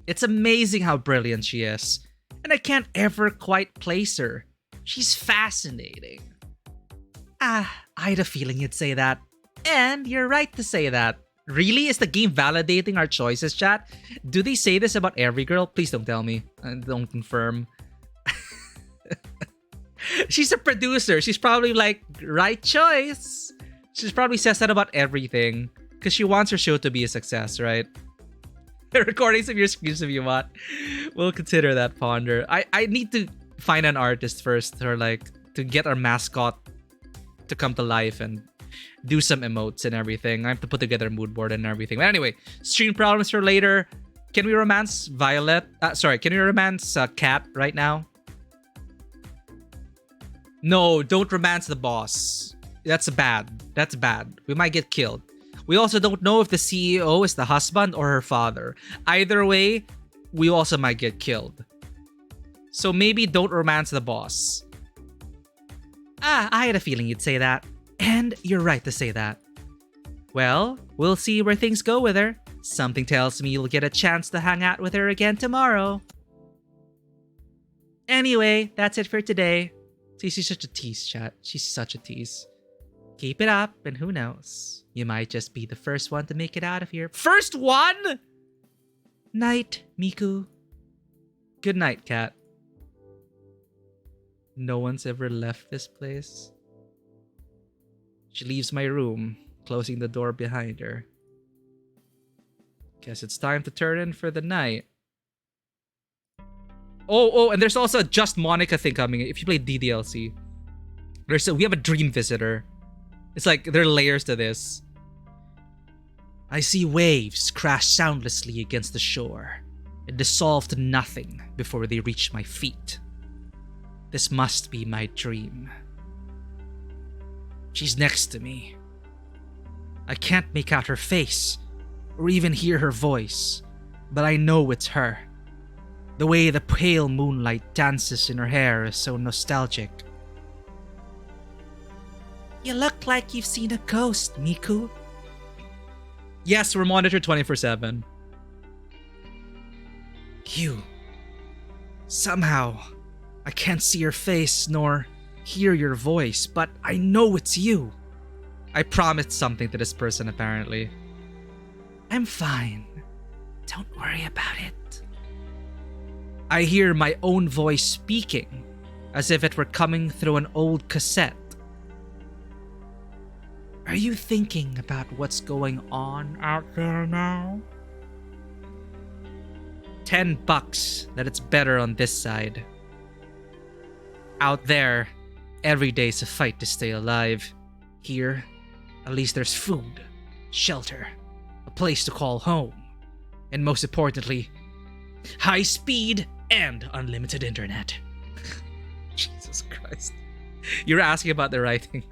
It's amazing how brilliant she is, and I can't ever quite place her. She's fascinating. I had a feeling you'd say that. And you're right to say that. Really? Is the game validating our choices, chat? Do they say this about every girl? Please don't tell me. Don't confirm. She's a producer. She's probably like, right choice. She probably says that about everything. Because she wants her show to be a success, right? Recordings of your screens if you want. We'll consider that, Ponder. I need to find an artist first, or like to get our mascot to come to life and do some emotes and everything. I have to put together a mood board and everything. But anyway, stream problems for later. Can we romance Violet? Can we romance Cat right now? No, don't romance the boss. That's bad. That's bad. We might get killed. We also don't know if the CEO is the husband or her father. Either way, we also might get killed. So maybe don't romance the boss. I had a feeling you'd say that. And you're right to say that. Well, we'll see where things go with her. Something tells me you'll get a chance to hang out with her again tomorrow. Anyway, that's it for today. See, she's such a tease, chat. She's such a tease. Keep it up, and who knows? You might just be the first one to make it out of here. First one?! Night, Miku. Good night, Cat. No one's ever left this place. She leaves my room, closing the door behind her. Guess it's time to turn in for the night. Oh, and there's also a Just Monica thing coming if you play DDLC. We have a dream visitor. It's like there are layers to this. I see waves crash soundlessly against the shore and dissolve to nothing before they reach my feet. This must be my dream. She's next to me. I can't make out her face or even hear her voice, but I know it's her. The way the pale moonlight dances in her hair is so nostalgic. You look like you've seen a ghost, Miku. Yes, we're monitored 24/7. You. Somehow, I can't see your face nor hear your voice, but I know it's you. I promised something to this person, apparently. I'm fine. Don't worry about it. I hear my own voice speaking, as if it were coming through an old cassette. Are you thinking about what's going on out there now? $10 that it's better on this side. Out there, every day's a fight to stay alive. Here, at least there's food, shelter, a place to call home, and most importantly, high speed and unlimited internet. Jesus Christ. You're asking about the writing.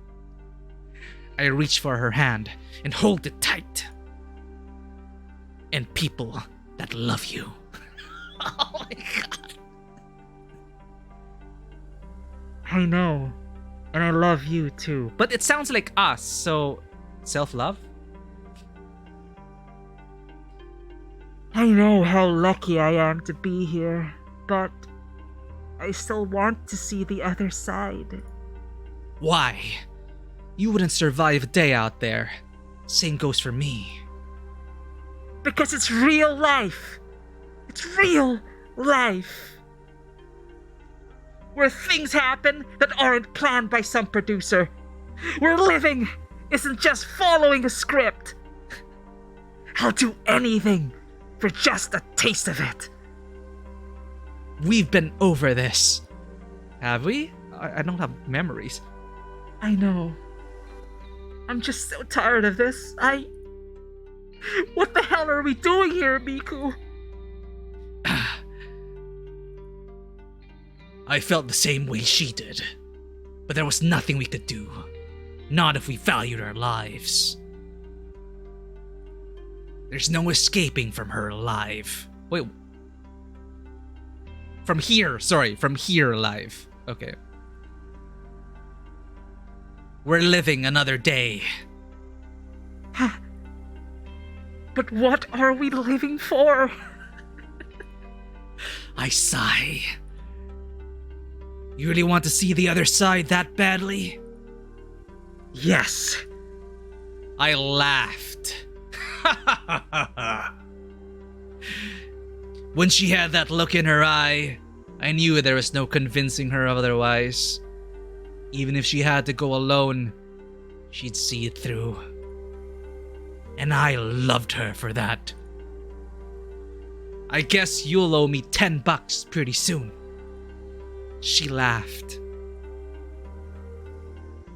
I reach for her hand and hold it tight. And people that love you. Oh my god. I know. And I love you too. But it sounds like us, so self-love? I know how lucky I am to be here, but I still want to see the other side. Why? You wouldn't survive a day out there. Same goes for me. Because it's real life. It's real life. Where things happen that aren't planned by some producer. Where living isn't just following a script. I'll do anything for just a taste of it. We've been over this. Have we? I don't have memories. I know. I'm just so tired of this. What the hell are we doing here, Miku? I felt the same way she did. But there was nothing we could do. Not if we valued our lives. There's no escaping from her alive. Wait. From here alive. Okay. We're living another day. But what are we living for? I sigh. You really want to see the other side that badly? Yes. I laughed. When she had that look in her eye, I knew there was no convincing her otherwise. Even if she had to go alone, she'd see it through. And I loved her for that. I guess you'll owe me $10 pretty soon. She laughed.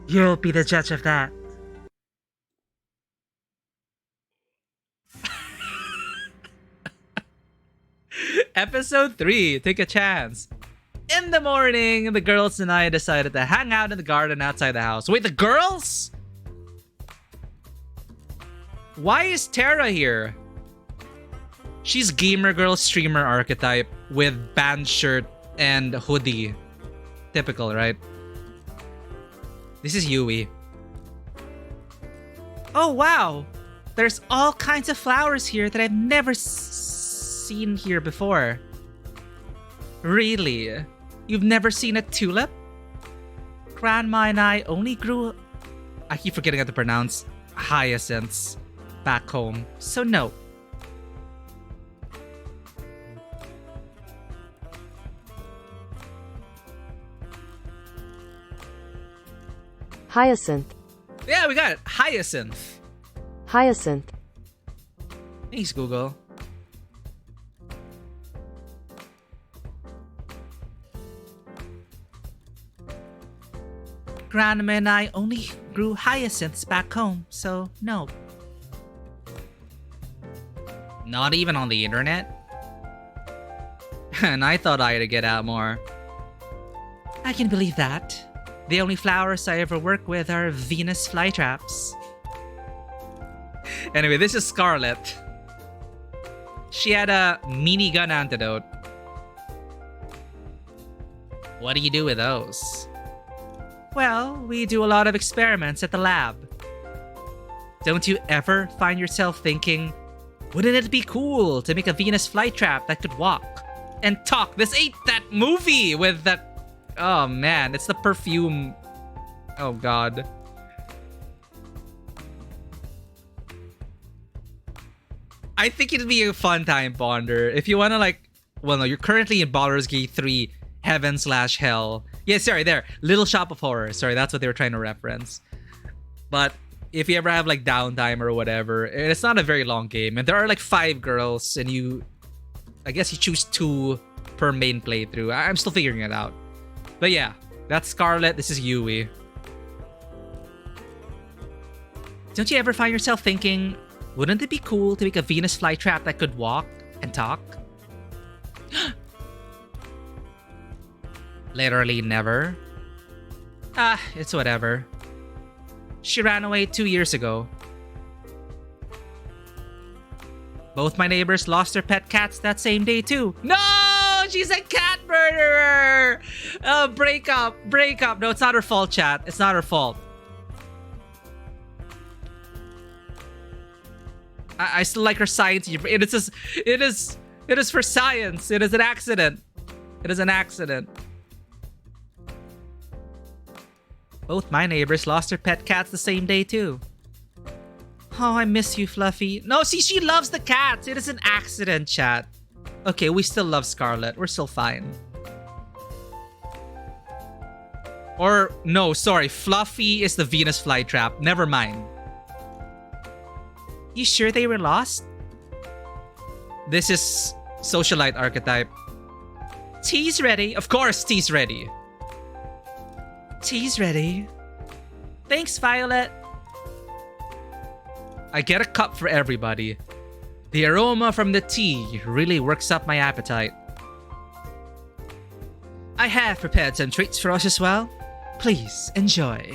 You'll be the judge of that. Episode 3, Take a Chance. In the morning, the girls and I decided to hang out in the garden outside the house. Wait, the girls? Why is Tara here? She's gamer girl streamer archetype with band shirt and hoodie. Typical, right? This is Yui. Oh wow! There's all kinds of flowers here that I've never seen here before. Really? You've never seen a tulip? Grandma and I only grew... I keep forgetting how to pronounce hyacinths back home, so no. Hyacinth. Yeah, we got it. Hyacinth. Hyacinth. Thanks, Google. Grandma and I only grew hyacinths back home, so no. Not even on the internet? And I thought I had to get out more. I can believe that. The only flowers I ever work with are Venus flytraps. Anyway, this is Scarlet. She had a minigun antidote. What do you do with those? Well, we do a lot of experiments at the lab. Don't you ever find yourself thinking, wouldn't it be cool to make a Venus flytrap that could walk and talk? This ain't that movie with that... Oh man, it's the perfume. Oh god. I think it'd be a fun time, Ponder. If you wanna like... Well, no, you're currently in Baldur's Gate 3 Heaven/Hell. Yeah, sorry, there. Little Shop of Horrors. Sorry, that's what they were trying to reference. But if you ever have like downtime or whatever, it's not a very long game. And there are like 5 girls and you... I guess you choose 2 per main playthrough. I'm still figuring it out. But yeah, that's Scarlet. This is Yui. Don't you ever find yourself thinking, wouldn't it be cool to make a Venus flytrap that could walk and talk? Literally never. Ah, it's whatever. She ran away 2 years ago. Both my neighbors lost their pet cats that same day too. No! She's a cat murderer! Break up. No, it's not her fault, chat. It's not her fault. I still like her science. It is for science. It is an accident. It is an accident. Both my neighbors lost their pet cats the same day too. Oh, I miss you, Fluffy. No, see, she loves the cats. It is an accident, chat. Okay, we still love Scarlet. We're still fine. Or, no, sorry. Fluffy is the Venus flytrap. Never mind. You sure they were lost? This is socialite archetype. Tea's ready. Of course, tea's ready. Tea's ready. Thanks, Violet. I get a cup for everybody. The aroma from the tea really works up my appetite. I have prepared some treats for us as well. Please enjoy.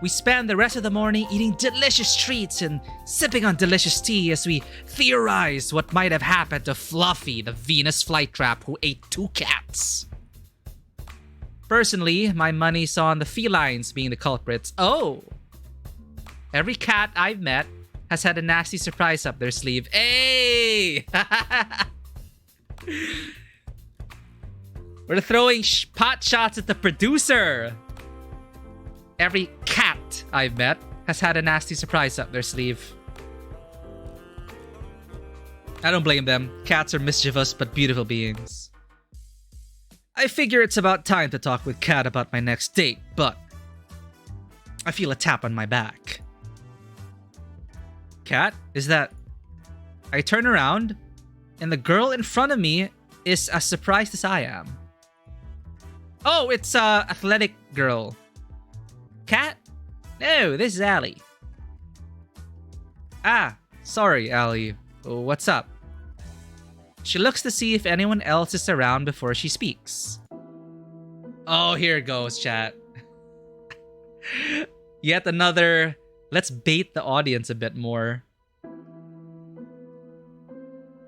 We spend the rest of the morning eating delicious treats and sipping on delicious tea as we theorize what might have happened to Fluffy, the Venus flytrap who ate 2 cats. Personally, my money's on the felines being the culprits. Oh! Every cat I've met has had a nasty surprise up their sleeve. Hey! We're throwing pot shots at the producer! Every cat I've met has had a nasty surprise up their sleeve. I don't blame them. Cats are mischievous but beautiful beings. I figure it's about time to talk with Kat about my next date, but I feel a tap on my back. Kat, is that... I turn around, and the girl in front of me is as surprised as I am. Oh, it's athletic girl. Kat? No, this is Allie. Ah, sorry, Allie. What's up? She looks to see if anyone else is around before she speaks. Oh, here it goes, chat. Yet another... Let's bait the audience a bit more.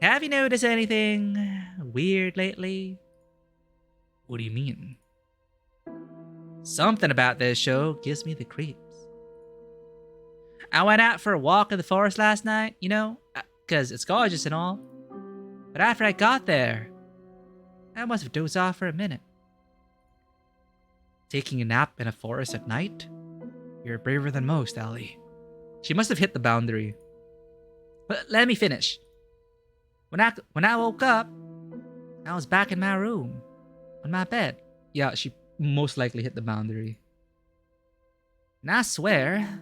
Have you noticed anything weird lately? What do you mean? Something about this show gives me the creeps. I went out for a walk in the forest last night, you know, because it's gorgeous and all. But after I got there, I must have dozed off for a minute. Taking a nap in a forest at night? You're braver than most, Allie. She must have hit the boundary. But let me finish. When I woke up, I was back in my room, on my bed. Yeah, she most likely hit the boundary. And I swear,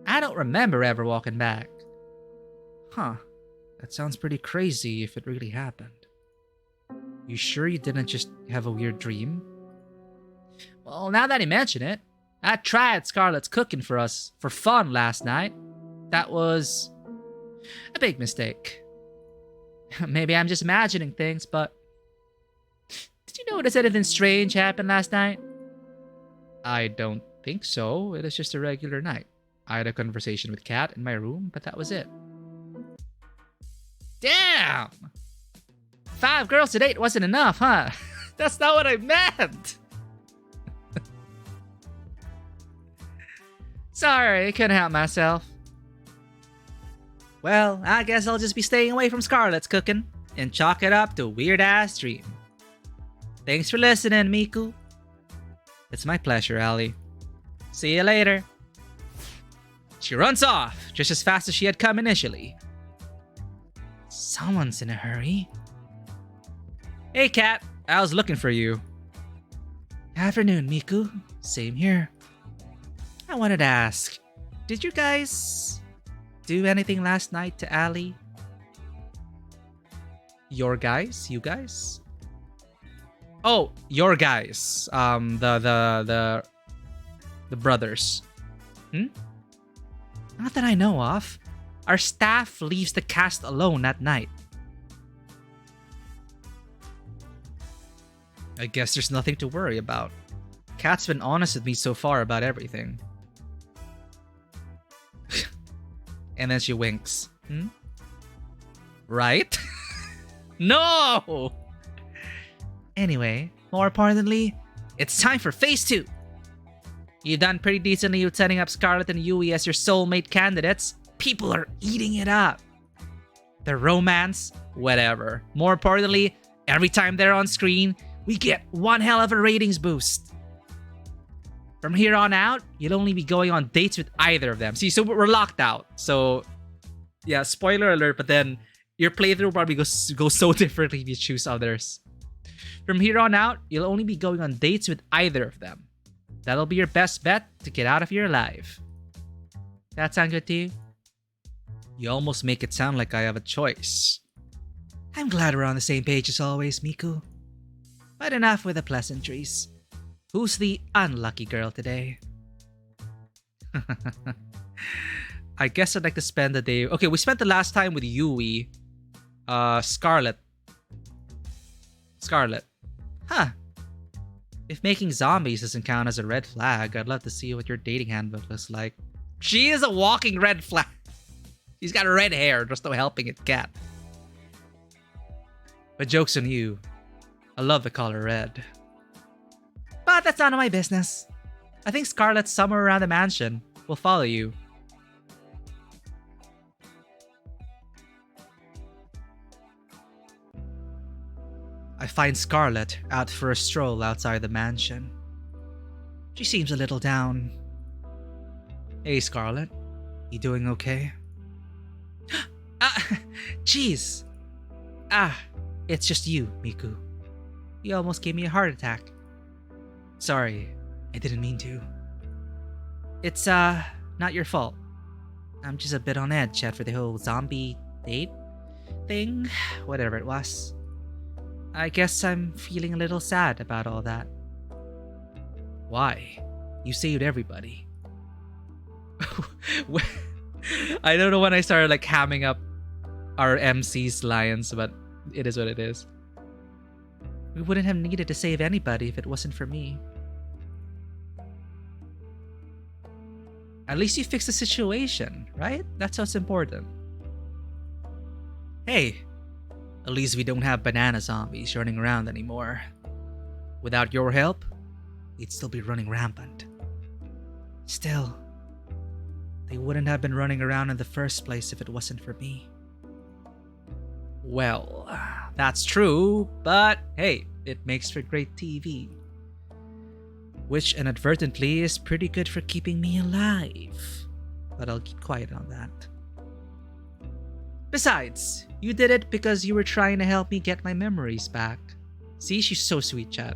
I don't remember ever walking back. Huh, that sounds pretty crazy if it really happened. You sure you didn't just have a weird dream? Well, now that you mention it, I tried Scarlett's cooking for us for fun last night. That was a big mistake. Maybe I'm just imagining things, but... Did you notice anything strange happen last night? I don't think so. It was just a regular night. I had a conversation with Kat in my room, but that was it. Damn! 5 girls to date wasn't enough, huh? That's not what I meant! Sorry, I couldn't help myself. Well, I guess I'll just be staying away from Scarlett's cooking and chalk it up to a weird-ass dream. Thanks for listening, Miku. It's my pleasure, Allie. See you later. She runs off, just as fast as she had come initially. Someone's in a hurry. Hey, Kat. I was looking for you. Afternoon, Miku. Same here. I wanted to ask, did you guys do anything last night to Allie? Your guys? You guys? Oh, your guys. The brothers. Not that I know of. Our staff leaves the cast alone at night. I guess there's nothing to worry about. Kat's been honest with me so far about everything. And then she winks. Right? No! Anyway, more importantly, it's time for phase 2. You've done pretty decently with setting up Scarlett and Yui as your soulmate candidates. People are eating it up. The romance, whatever. More importantly, every time they're on screen, we get one hell of a ratings boost. From here on out, you'll only be going on dates with either of them. See, so we're locked out. So, yeah, spoiler alert, but then your playthrough probably goes so differently if you choose others. From here on out, you'll only be going on dates with either of them. That'll be your best bet to get out of here alive. That sound good to you? You almost make it sound like I have a choice. I'm glad we're on the same page as always, Miku. But enough with the pleasantries. Who's the unlucky girl today? I guess I'd like to spend the day. Okay, we spent the last time with Yui. Scarlet. Scarlet. Huh. If making zombies doesn't count as a red flag, I'd love to see what your dating handbook looks like. She is a walking red flag. She's got red hair. There's no helping it, cat. But joke's on you. I love the color red. But that's none of my business. I think Scarlet's somewhere around the mansion. We'll follow you. I find Scarlet out for a stroll outside the mansion. She seems a little down. Hey, Scarlet. You doing okay? Jeez. It's just you, Miku. You almost gave me a heart attack. Sorry, I didn't mean to. It's, not your fault. I'm just a bit on edge after the whole zombie date thing, whatever it was. I guess I'm feeling a little sad about all that. Why? You saved everybody. I don't know when I started like hamming up our MC's lines, but it is what it is. We wouldn't have needed to save anybody if it wasn't for me. At least you fixed the situation, right? That's what's important. Hey, at least we don't have banana zombies running around anymore. Without your help, we'd still be running rampant. Still, they wouldn't have been running around in the first place if it wasn't for me. Well, that's true, but hey, it makes for great TV. Which inadvertently is pretty good for keeping me alive. But I'll keep quiet on that. Besides, you did it because you were trying to help me get my memories back. See, she's so sweet, chat.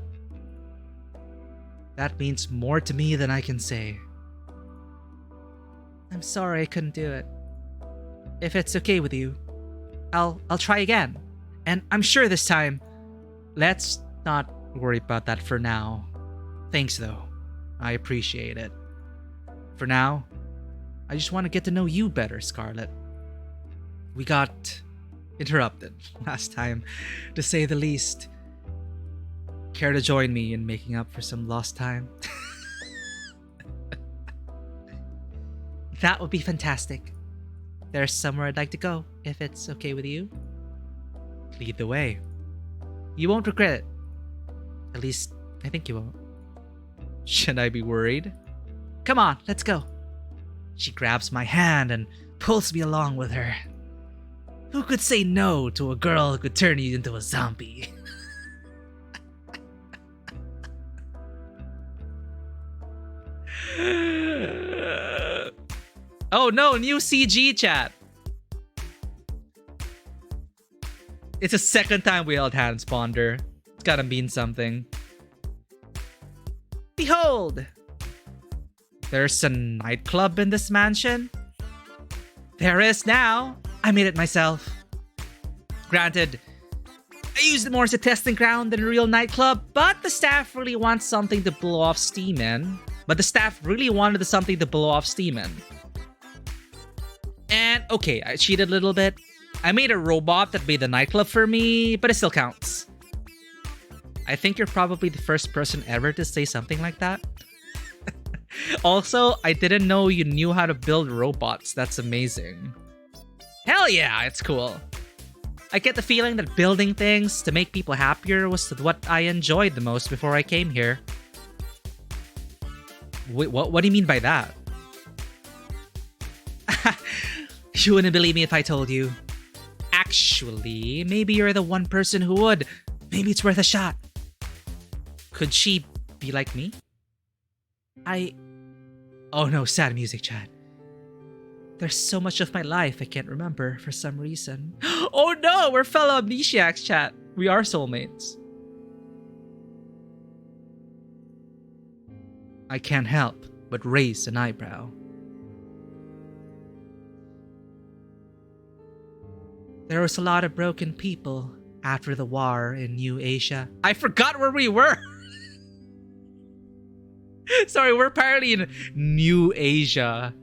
That means more to me than I can say. I'm sorry I couldn't do it. If it's okay with you, I'll try again. And I'm sure this time, let's not worry about that for now. Thanks though. I appreciate it. For now, I just want to get to know you better, Scarlet. We got interrupted last time, to say the least. Care to join me in making up for some lost time? That would be fantastic. There's somewhere I'd like to go, if it's okay with you. Lead the way. You won't regret it. At least, I think you won't. Should I be worried? Come on, let's go. She grabs my hand and pulls me along with her. Who could say no to a girl who could turn you into a zombie? Oh no, new CG chat. It's the second time we held hands, Ponder. It's gotta mean something. Behold! There's a nightclub in this mansion? There is now. I made it myself. Granted, I used it more as a testing ground than a real nightclub, but the staff really wants something to blow off steam in. And okay, I cheated a little bit. I made a robot that made the nightclub for me, but it still counts. I think you're probably the first person ever to say something like that. Also, I didn't know you knew how to build robots. That's amazing. Hell yeah, it's cool. I get the feeling that building things to make people happier was what I enjoyed the most before I came here. Wait, what do you mean by that? You wouldn't believe me if I told you. Actually, maybe you're the one person who would. Maybe it's worth a shot. Could she be like me? Oh no, sad music, chat. There's so much of my life I can't remember for some reason. Oh no, we're fellow amnesiacs, chat. We are soulmates. I can't help but raise an eyebrow. There was a lot of broken people after the war in New Asia. I forgot where we were. Sorry, we're apparently in New Asia.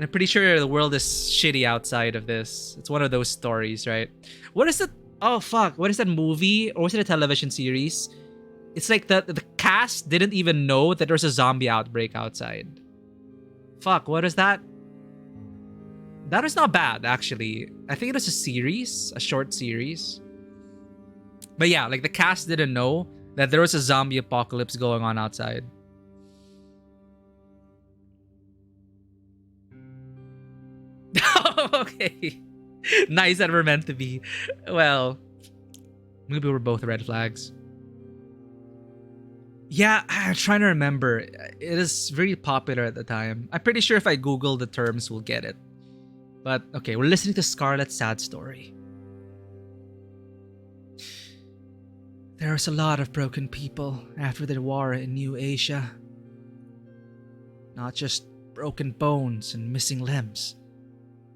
And I'm pretty sure the world is shitty outside of this. It's one of those stories, right? What is it? Oh, fuck. What is that movie? Or was it a television series? It's like the cast didn't even know that there's a zombie outbreak outside. Fuck, what is that? That is not bad, actually. I think it was a series, a short series. But yeah, like the cast didn't know that there was a zombie apocalypse going on outside. Okay. Nice that we're meant to be. Well, maybe we're both red flags. Yeah, I'm trying to remember. It is very popular at the time. I'm pretty sure if I Google the terms, we'll get it. But okay, we're listening to Scarlett's sad story. There was a lot of broken people after the war in New Asia. Not just broken bones and missing limbs,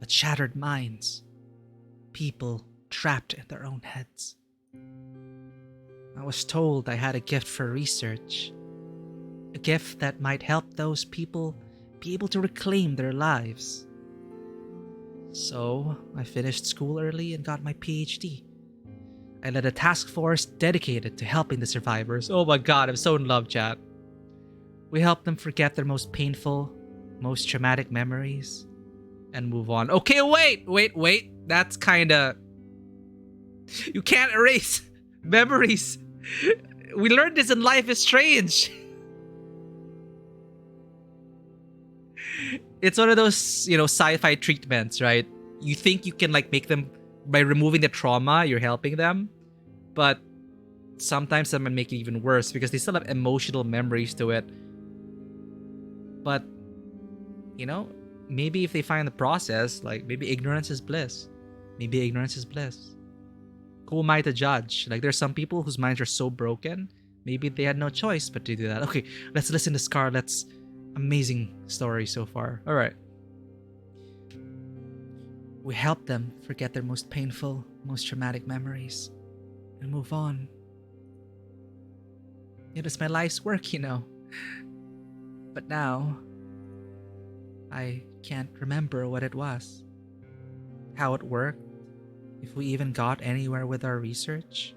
but shattered minds. People trapped in their own heads. I was told I had a gift for research. A gift that might help those people be able to reclaim their lives. So, I finished school early and got my PhD. I led a task force dedicated to helping the survivors. Oh my god, I'm so in love, chat. We helped them forget their most painful, most traumatic memories and move on. Okay, wait. That's kinda... You can't erase memories. We learned this in Life is Strange. It's one of those, sci-fi treatments, right? You think you can make them by removing the trauma, you're helping them, but sometimes that might make it even worse because they still have emotional memories to it. But maybe if they find the process, maybe ignorance is bliss. Maybe ignorance is bliss. Who am I to judge? There's some people whose minds are so broken, maybe they had no choice but to do that. Okay, let's listen to Scarlett's amazing story so far. All right. We help them forget their most painful, most traumatic memories and move on. It is my life's work, But now, I can't remember what it was, how it worked, if we even got anywhere with our research.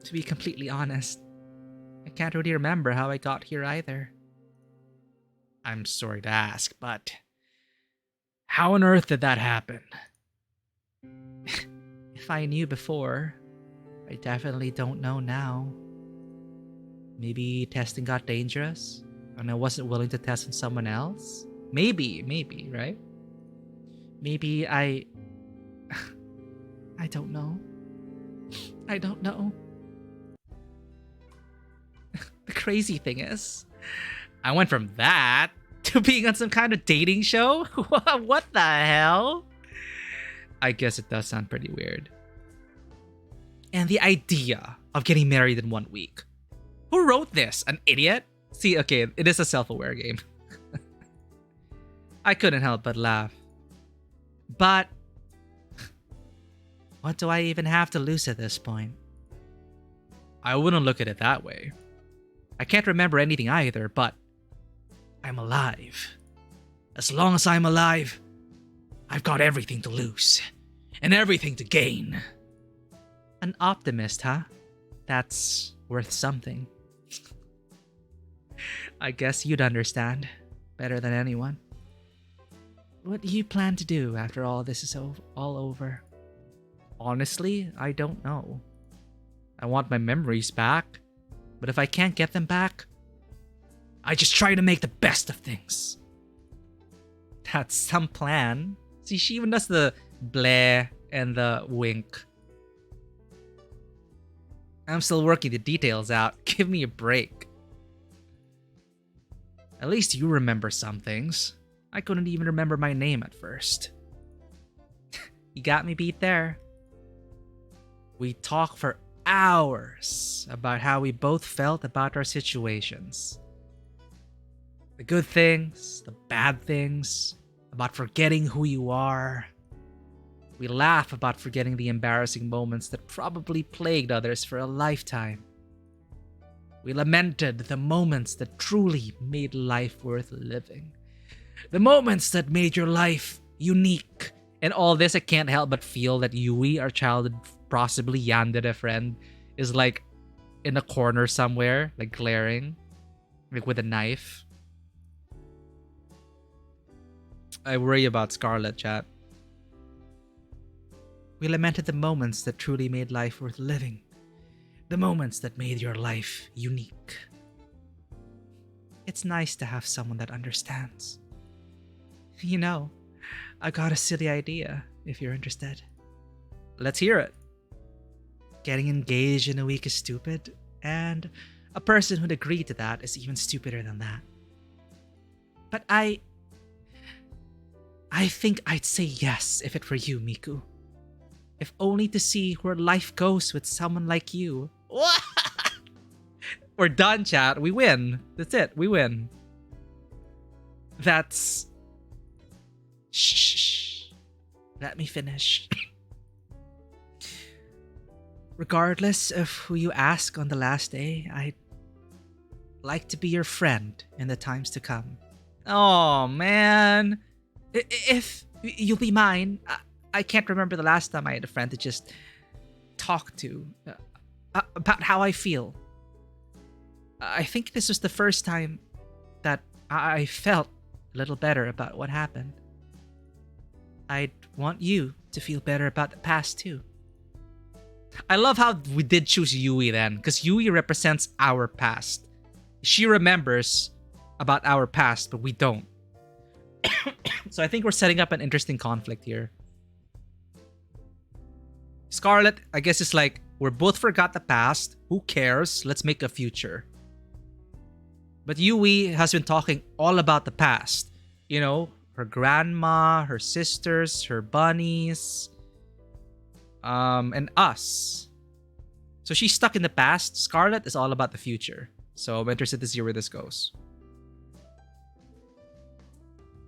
To be completely honest, I can't really remember how I got here either. I'm sorry to ask, but how on earth did that happen? If I knew before, I definitely don't know now. Maybe testing got dangerous and I wasn't willing to test on someone else? Maybe, right? Maybe I don't know. I don't know. The crazy thing is, I went from that to being on some kind of dating show? What the hell? I guess it does sound pretty weird. And the idea of getting married in 1 week. Who wrote this? An idiot? See, okay, it is a self-aware game. I couldn't help but laugh. But what do I even have to lose at this point? I wouldn't look at it that way. I can't remember anything either, but I'm alive. As long as I'm alive, I've got everything to lose and everything to gain. An optimist, huh? That's worth something. I guess you'd understand better than anyone. What do you plan to do after all this is all over? Honestly, I don't know. I want my memories back, but if I can't get them back, I just try to make the best of things. That's some plan. See, she even does the bleh and the wink. I'm still working the details out. Give me a break. At least you remember some things. I couldn't even remember my name at first. You got me beat there. We talked for hours about how we both felt about our situations. The good things, the bad things, about forgetting who you are. We laugh about forgetting the embarrassing moments that probably plagued others for a lifetime. We lamented the moments that truly made life worth living. The moments that made your life unique. And all this, I can't help but feel that Yui, our childhood, possibly yandere friend, is like in a corner somewhere, like glaring, like with a knife. I worry about Scarlet, chat. We lamented the moments that truly made life worth living. The moments that made your life unique. It's nice to have someone that understands. You know, I got a silly idea, if you're interested. Let's hear it. Getting engaged in a week is stupid, and a person who'd agree to that is even stupider than that. But I think I'd say yes if it were you, Miku. If only to see where life goes with someone like you. We're done, chat. We win. That's it. We win. That's... Shh. Let me finish. Regardless of who you ask on the last day, I'd like to be your friend in the times to come. Oh, man. If you'll be mine, I can't remember the last time I had a friend to just talk to about how I feel. I think this was the first time that I felt a little better about what happened. I'd want you to feel better about the past too. I love how we did choose Yui then, because Yui represents our past. She remembers about our past, but we don't. So I think we're setting up an interesting conflict here. Scarlet, I guess it's like, we're both forgot the past. Who cares? Let's make a future. But Yui has been talking all about the past. You know, her grandma, her sisters, her bunnies, and us. So she's stuck in the past. Scarlet is all about the future. So I'm interested to see where this goes.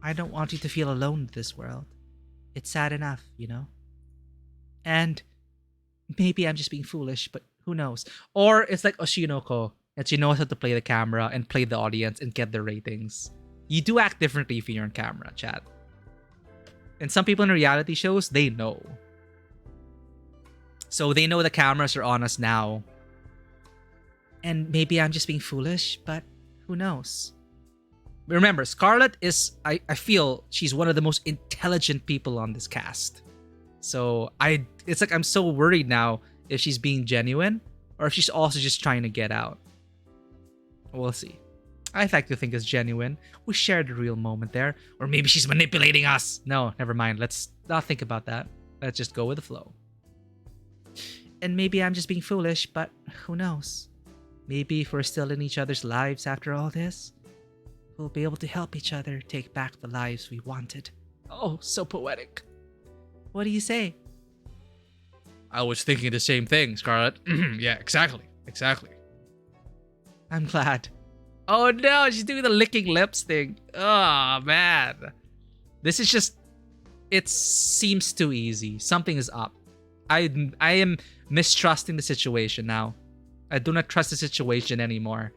I don't want you to feel alone in this world. It's sad enough, you know? And maybe I'm just being foolish, but who knows? Or it's like Oshinoko, and she knows how to play the camera and play the audience and get the ratings. You do act differently if you're on camera, chat. And some people in reality shows, they know. So they know the cameras are on us now. And maybe I'm just being foolish, but who knows? Remember, Scarlet is, I feel, she's one of the most intelligent people on this cast. So it's like I'm so worried now if she's being genuine or if she's also just trying to get out. We'll see. I like to think it's genuine. We shared a real moment there. Or maybe she's manipulating us. No, never mind. Let's not think about that. Let's just go with the flow. And maybe I'm just being foolish, but who knows? Maybe if we're still in each other's lives after all this, we'll be able to help each other take back the lives we wanted. Oh, so poetic. What do you say? I was thinking the same thing, Scarlet. Yeah, exactly. I'm glad. Oh no, she's doing the licking lips thing. Oh man. This is just... It seems too easy. Something is up. I am mistrusting the situation now. I do not trust the situation anymore.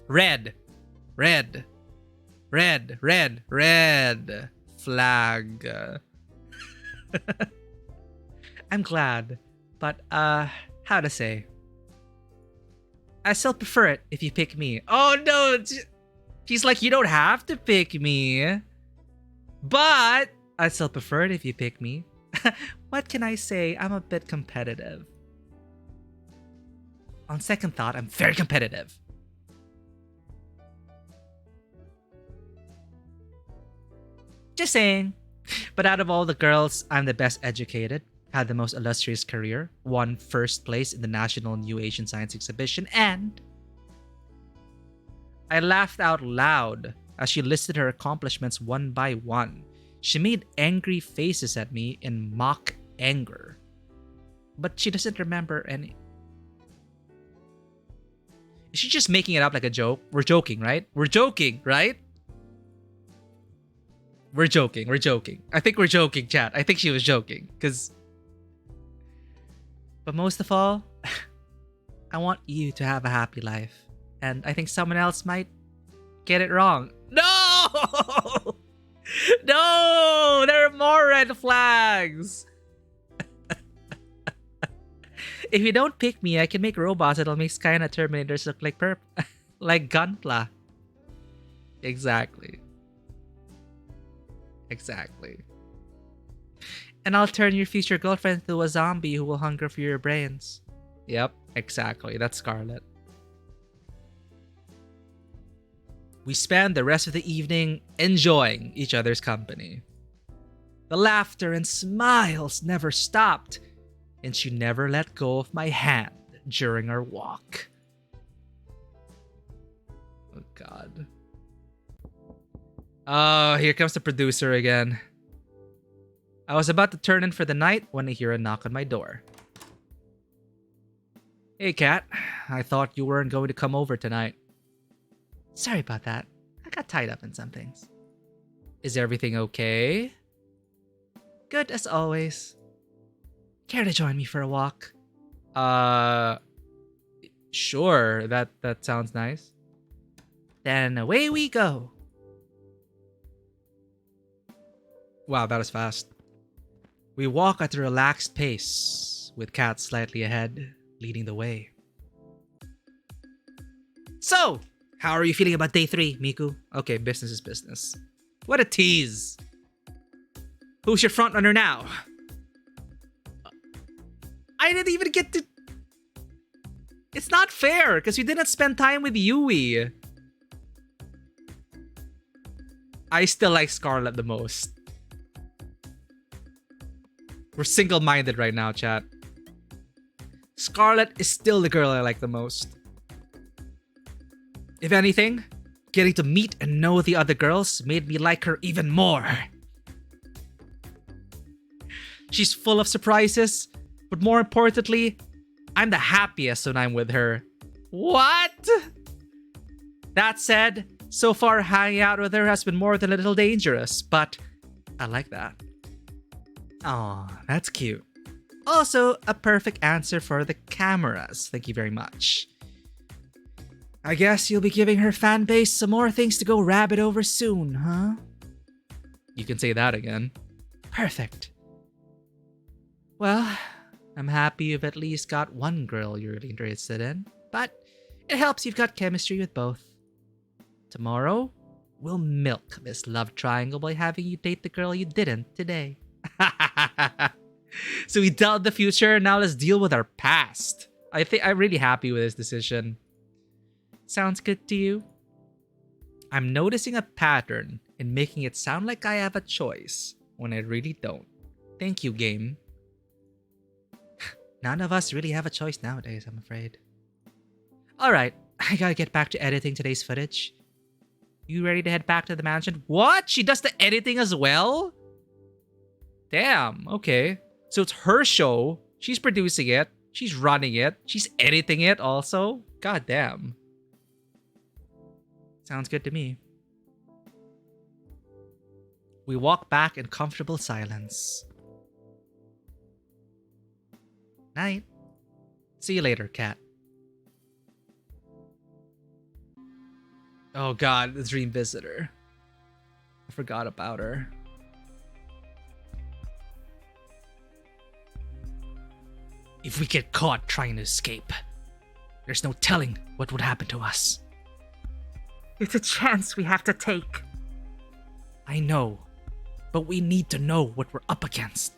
Red. Flag. I'm glad. But, how to say? I still prefer it if you pick me. Oh no! She's like, you don't have to pick me. But I still prefer it if you pick me. What can I say? I'm a bit competitive. On second thought, I'm very competitive. Just saying. But out of all the girls, I'm the best educated, had the most illustrious career, won first place in the National New Asian Science Exhibition, and I laughed out loud as she listed her accomplishments one by one. She made angry faces at me in mock anger. But she doesn't remember any. Is she just making it up like a joke? We're joking, right? We're joking. I think we're joking, chat. I think she was joking. But most of all, I want you to have a happy life. And I think someone else might get it wrong. No! No! There are more red flags! If you don't pick me, I can make robots that'll make Skynet Terminators look like like Gunpla. Exactly. Exactly. And I'll turn your future girlfriend into a zombie who will hunger for your brains. Yep, exactly. That's Scarlet. We spend the rest of the evening enjoying each other's company. The laughter and smiles never stopped, and she never let go of my hand during our walk. Oh, God. Oh, here comes the producer again. I was about to turn in for the night when I hear a knock on my door. Hey, Kat. I thought you weren't going to come over tonight. Sorry about that. I got tied up in some things. Is everything okay? Good as always. Care to join me for a walk? Sure. That sounds nice. Then away we go. Wow, that was fast. We walk at a relaxed pace, with Kat slightly ahead, leading the way. So, how are you feeling about day 3, Miku? Okay, business is business. What a tease. Who's your frontrunner now? I didn't even get to... It's not fair, because you didn't spend time with Yui. I still like Scarlet the most. We're single-minded right now, chat. Scarlet is still the girl I like the most. If anything, getting to meet and know the other girls made me like her even more. She's full of surprises, but more importantly, I'm the happiest when I'm with her. What? That said, so far hanging out with her has been more than a little dangerous, but I like that. Aw, that's cute. Also, a perfect answer for the cameras. Thank you very much. I guess you'll be giving her fan base some more things to go rabbit over soon, huh? You can say that again. Perfect. Well, I'm happy you've at least got one girl you're really interested in, but it helps you've got chemistry with both. Tomorrow, we'll milk this love triangle by having you date the girl you didn't today. So we dealt the future, now let's deal with our past. I think I'm really happy with this decision. Sounds good to you? I'm noticing a pattern in making it sound like I have a choice when I really don't. Thank you, game. None of us really have a choice nowadays, I'm afraid. Alright, I gotta get back to editing today's footage. You ready to head back to the mansion? What? She does the editing as well? Damn, okay. So it's her show. She's producing it. She's running it. She's editing it also. God damn. Sounds good to me. We walk back in comfortable silence. Night. See you later, Kat. Oh god, the dream visitor. I forgot about her. If we get caught trying to escape, there's no telling what would happen to us. It's a chance we have to take. I know, but we need to know what we're up against.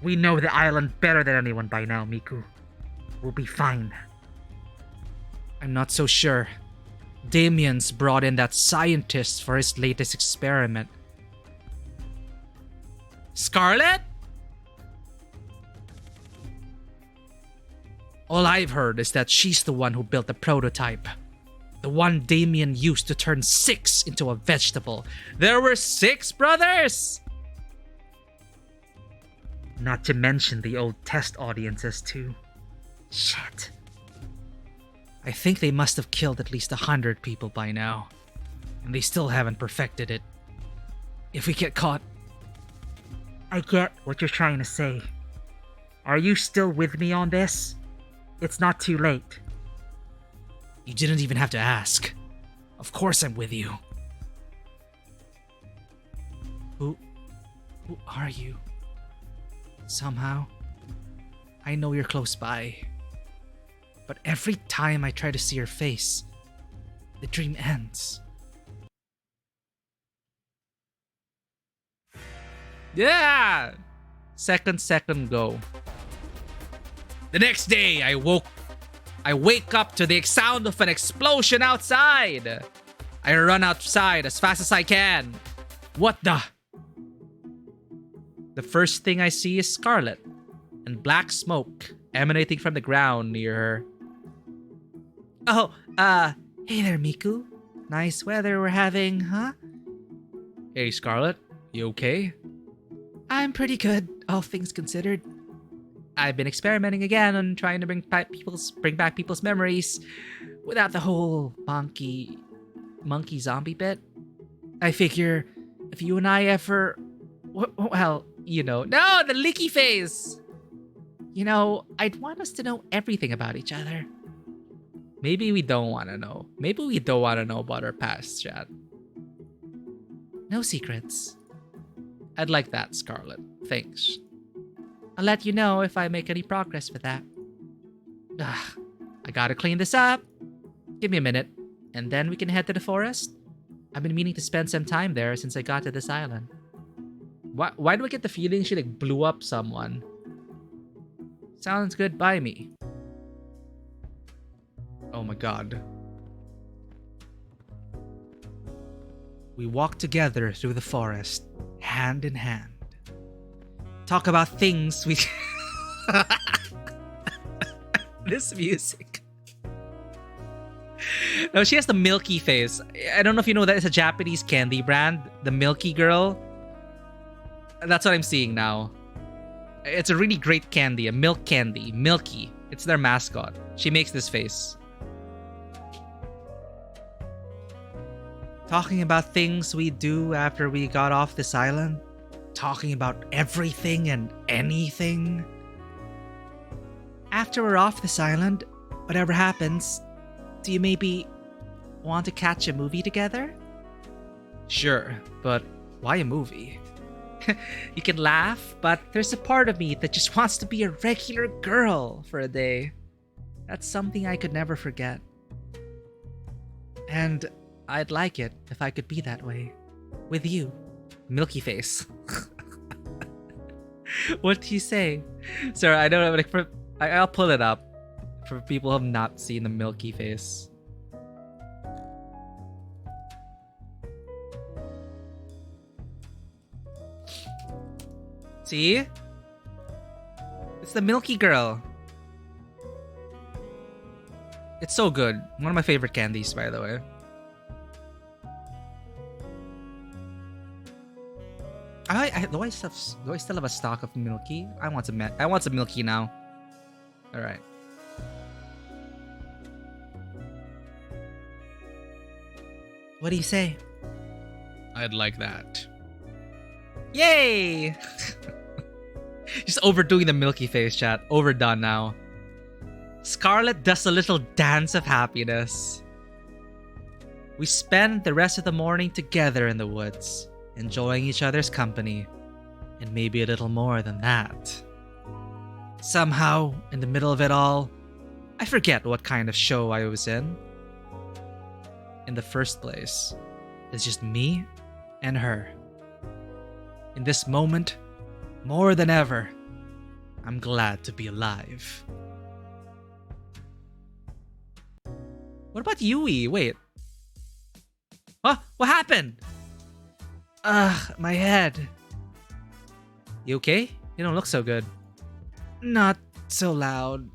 We know the island better than anyone by now, Miku. We'll be fine. I'm not so sure. Damien's brought in that scientist for his latest experiment. Scarlet? All I've heard is that she's the one who built the prototype. The one Damien used to turn 6 into a vegetable. There were 6 brothers! Not to mention the old test audiences too. Shit. I think they must have killed at least 100 people by now. And they still haven't perfected it. If we get caught... I get what you're trying to say. Are you still with me on this? It's not too late. You didn't even have to ask. Of course I'm with you. Who are you? Somehow, I know you're close by. But every time I try to see your face, the dream ends. Yeah! Second go. The next day, I wake up to the sound of an explosion outside. I run outside as fast as I can. What the? The first thing I see is Scarlet and black smoke emanating from the ground near her. Oh, hey there, Miku. Nice weather we're having, huh? Hey, Scarlet. You okay? I'm pretty good, all things considered. I've been experimenting again on trying to bring back people's memories without the whole monkey zombie bit. I figure if you and I ever, well, no, the licky face. I'd want us to know everything about each other. Maybe we don't want to know. Maybe we don't want to know about our past, chat. No secrets. I'd like that, Scarlet. Thanks. I'll let you know if I make any progress with that. Ugh, I gotta clean this up. Give me a minute, and then we can head to the forest. I've been meaning to spend some time there since I got to this island. Why do I get the feeling she blew up someone? Sounds good by me. Oh my god. We walk together through the forest, hand in hand. Talk about things we... This music. No, she has the milky face. I don't know if you know that it's a Japanese candy brand. The Milky Girl. That's what I'm seeing now. It's a really great candy. A milk candy. Milky. It's their mascot. She makes this face. Talking about things we do after we got off this island. Talking about everything and anything. After we're off this island, whatever happens, do you maybe want to catch a movie together? Sure, but why a movie? You can laugh, but there's a part of me that just wants to be a regular girl for a day. That's something I could never forget. And I'd like it if I could be that way. With you. Milky face. What do you say? Sir, I don't know. I'll pull it up for people who have not seen the milky face. See? It's the Milky Girl. It's so good. One of my favorite candies, by the way. Do I still have a stock of Milky? I want some Milky now. All right. What do you say? I'd like that. Yay! Just overdoing the milky face, chat. Overdone now. Scarlet does a little dance of happiness. We spend the rest of the morning together in the woods, enjoying each other's company, and maybe a little more than that. Somehow, in the middle of it all, I forget what kind of show I was in. In the first place, it's just me and her. In this moment, more than ever, I'm glad to be alive. What about Yui? Wait. Huh? What happened? My head. You okay? You don't look so good. Not so loud.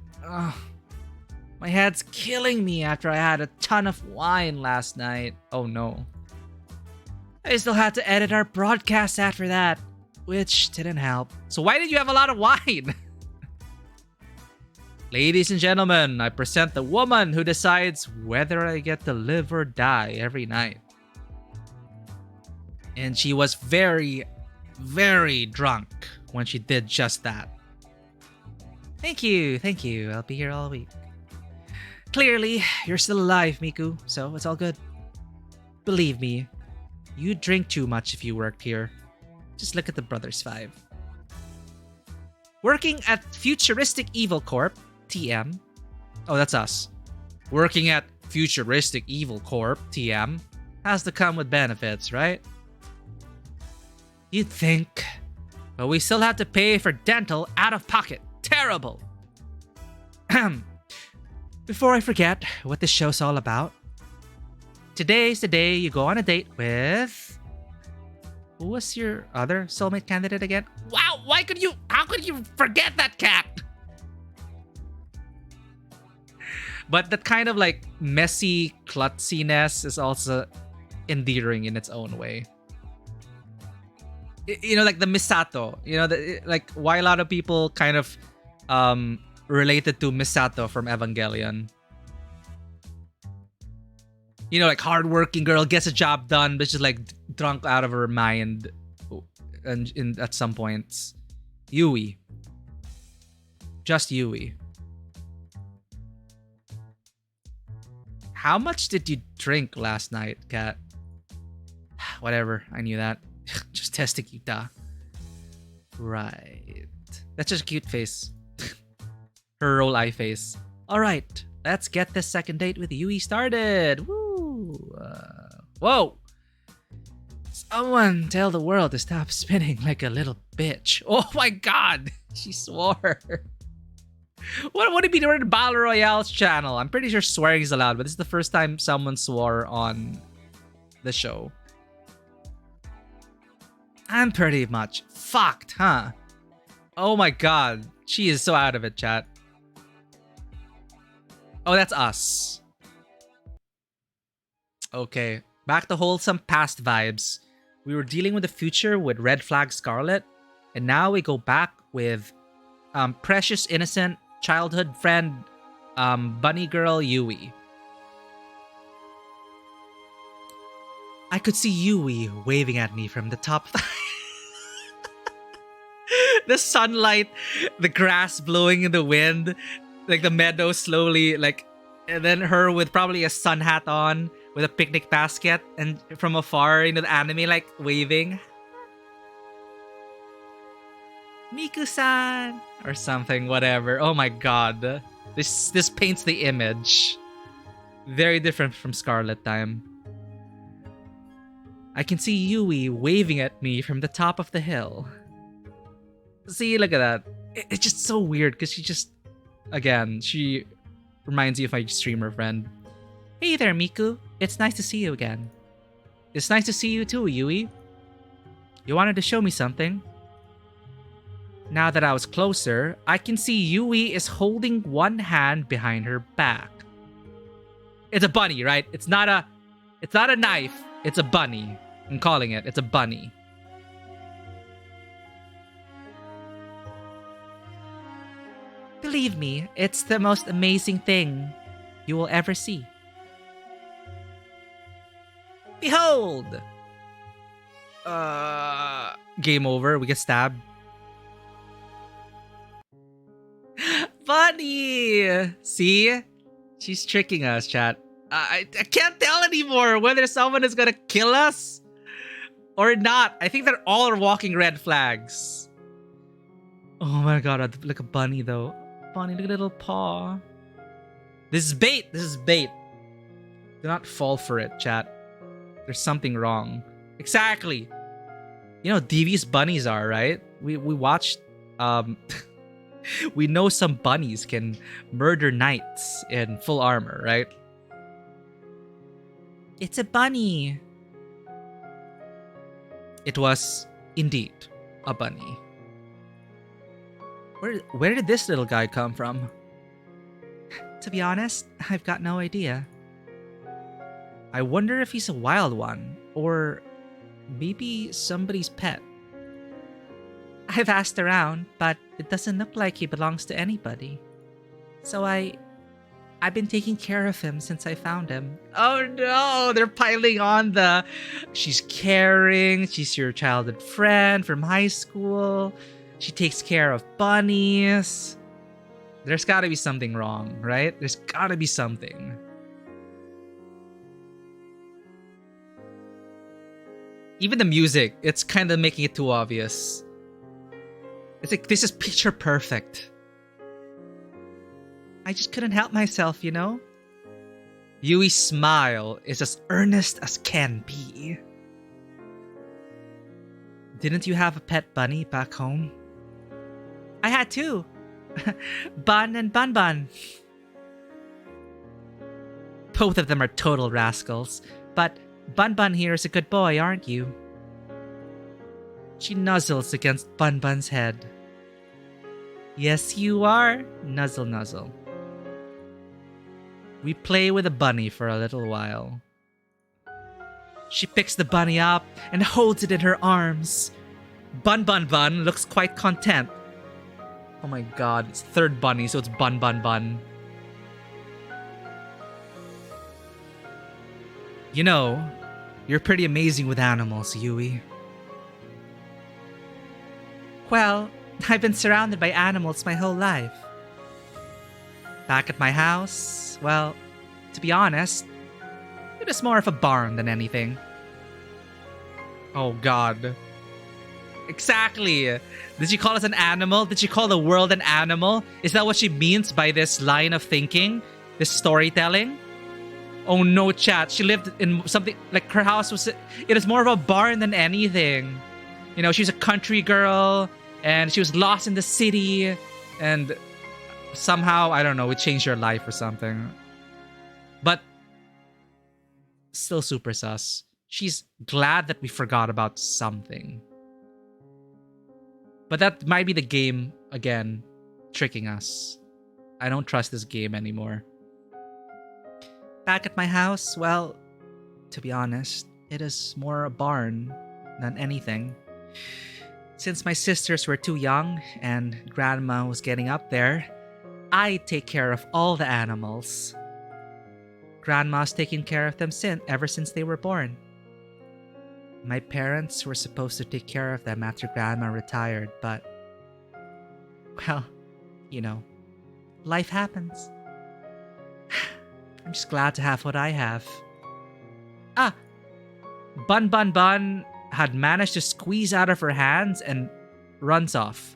My head's killing me after I had a ton of wine last night. Oh no. I still had to edit our broadcast after that, which didn't help. So why did you have a lot of wine? Ladies and gentlemen, I present the woman who decides whether I get to live or die every night. And she was very, very drunk when she did just that. Thank you. I'll be here all week. Clearly, you're still alive, Miku, so it's all good. Believe me, you'd drink too much if you worked here. Just look at the Brothers 5. Working at Futuristic Evil Corp, TM. Oh, that's us. Working at Futuristic Evil Corp, TM, has to come with benefits, right? You'd think. But we still have to pay for dental out of pocket. Terrible. Before I forget what this show's all about, today's the day you go on a date with... Who was your other soulmate candidate again? Wow, how could you forget that cat? But that kind of like messy klutziness is also endearing in its own way. You know, like the Misato. You know, like why a lot of people kind of related to Misato from Evangelion. You know, like hardworking girl gets a job done, but she's like drunk out of her mind, and at some points, Yui. Just Yui. How much did you drink last night, Kat? Whatever, I knew that. Just testing you, da. Right. That's just a cute face. Her roll eye face. Alright, let's get this second date with Yui started. Woo! Whoa! Someone tell the world to stop spinning like a little bitch. Oh my god! She swore. What would it be doing in Battle Royale's channel? I'm pretty sure swearing is allowed, but this is the first time someone swore on the show. I'm pretty much fucked, huh? Oh my god. She is so out of it, chat. Oh, that's us. Okay. Back to wholesome past vibes. We were dealing with the future with Red Flag Scarlet, and now we go back with precious, innocent, childhood friend, bunny girl Yui. I could see Yui waving at me from the top. The sunlight, the grass blowing in the wind, like the meadow slowly, like, and then her with probably a sun hat on with a picnic basket, and from afar, you know, the anime like waving. Miku-san or something, whatever. Oh my god, this paints the image. Very different from Scarlet time. I can see Yui waving at me from the top of the hill. See, look at that. It's just so weird because she just, again, she reminds you of my streamer friend. Hey there, Miku. It's nice to see you again. It's nice to see you too, Yui. You wanted to show me something? Now that I was closer, I can see Yui is holding one hand behind her back. It's a bunny, right? It's not a knife. It's a bunny. I'm calling it. It's a bunny. Believe me, it's the most amazing thing you will ever see. Behold! Game over. We get stabbed. Bunny! See? She's tricking us, chat. I can't tell anymore whether someone is gonna kill us or not. I think they're all are walking red flags. Oh my god, look at Bunny though. Bunny, look at little paw. This is bait. This is bait. Do not fall for it, chat. There's something wrong. Exactly. You know how devious bunnies are, right? We watched we know some bunnies can murder knights in full armor, right? It's a bunny. It was indeed a bunny. Where did this little guy come from? To be honest, I've got no idea. I wonder if he's a wild one, or maybe somebody's pet. I've asked around, but it doesn't look like he belongs to anybody. So I've been taking care of him since I found him. Oh no, they're piling on the... She's caring, she's your childhood friend from high school. She takes care of bunnies. There's gotta be something wrong, right? There's gotta be something. Even the music, it's kind of making it too obvious. It's like, this is picture perfect. I just couldn't help myself, you know? Yui's smile is as earnest as can be. Didn't you have a pet bunny back home? I had two. Bun and Bun Bun. Both of them are total rascals, but Bun Bun here is a good boy, aren't you? She nuzzles against Bun Bun's head. Yes, you are. Nuzzle, nuzzle. We play with the bunny for a little while. She picks the bunny up and holds it in her arms. Bun Bun Bun looks quite content. Oh my god, it's third bunny, so it's Bun Bun Bun. You know, you're pretty amazing with animals, Yui. Well, I've been surrounded by animals my whole life. Back at my house, well, to be honest, it is more of a barn than anything. Oh god. Exactly. Did she call us an animal? Did she call the world an animal? Is that what she means by this line of thinking? This storytelling? Oh no, chat. She lived in something like her house was... It is more of a barn than anything. You know, she's a country girl and she was lost in the city and somehow, I don't know, it changed her life or something. But still super sus. She's glad that we forgot about something. But that might be the game, again, tricking us. I don't trust this game anymore. Back at my house, well, to be honest, it is more a barn than anything. Since my sisters were too young and grandma was getting up there, I take care of all the animals. Grandma's taken care of them ever since they were born. My parents were supposed to take care of them after Grandma retired, but... well, you know, life happens. I'm just glad to have what I have. Ah! Bun Bun Bun had managed to squeeze out of her hands and runs off.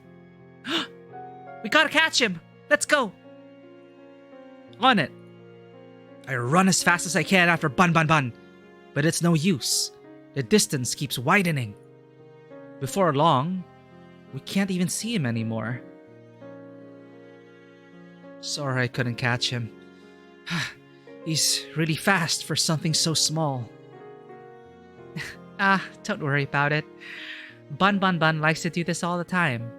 We gotta catch him! Let's go! On it! I run as fast as I can after Bun Bun Bun, but it's no use. The distance keeps widening. Before long, we can't even see him anymore. Sorry I couldn't catch him. He's really fast for something so small. Don't worry about it. Bun Bun Bun likes to do this all the time.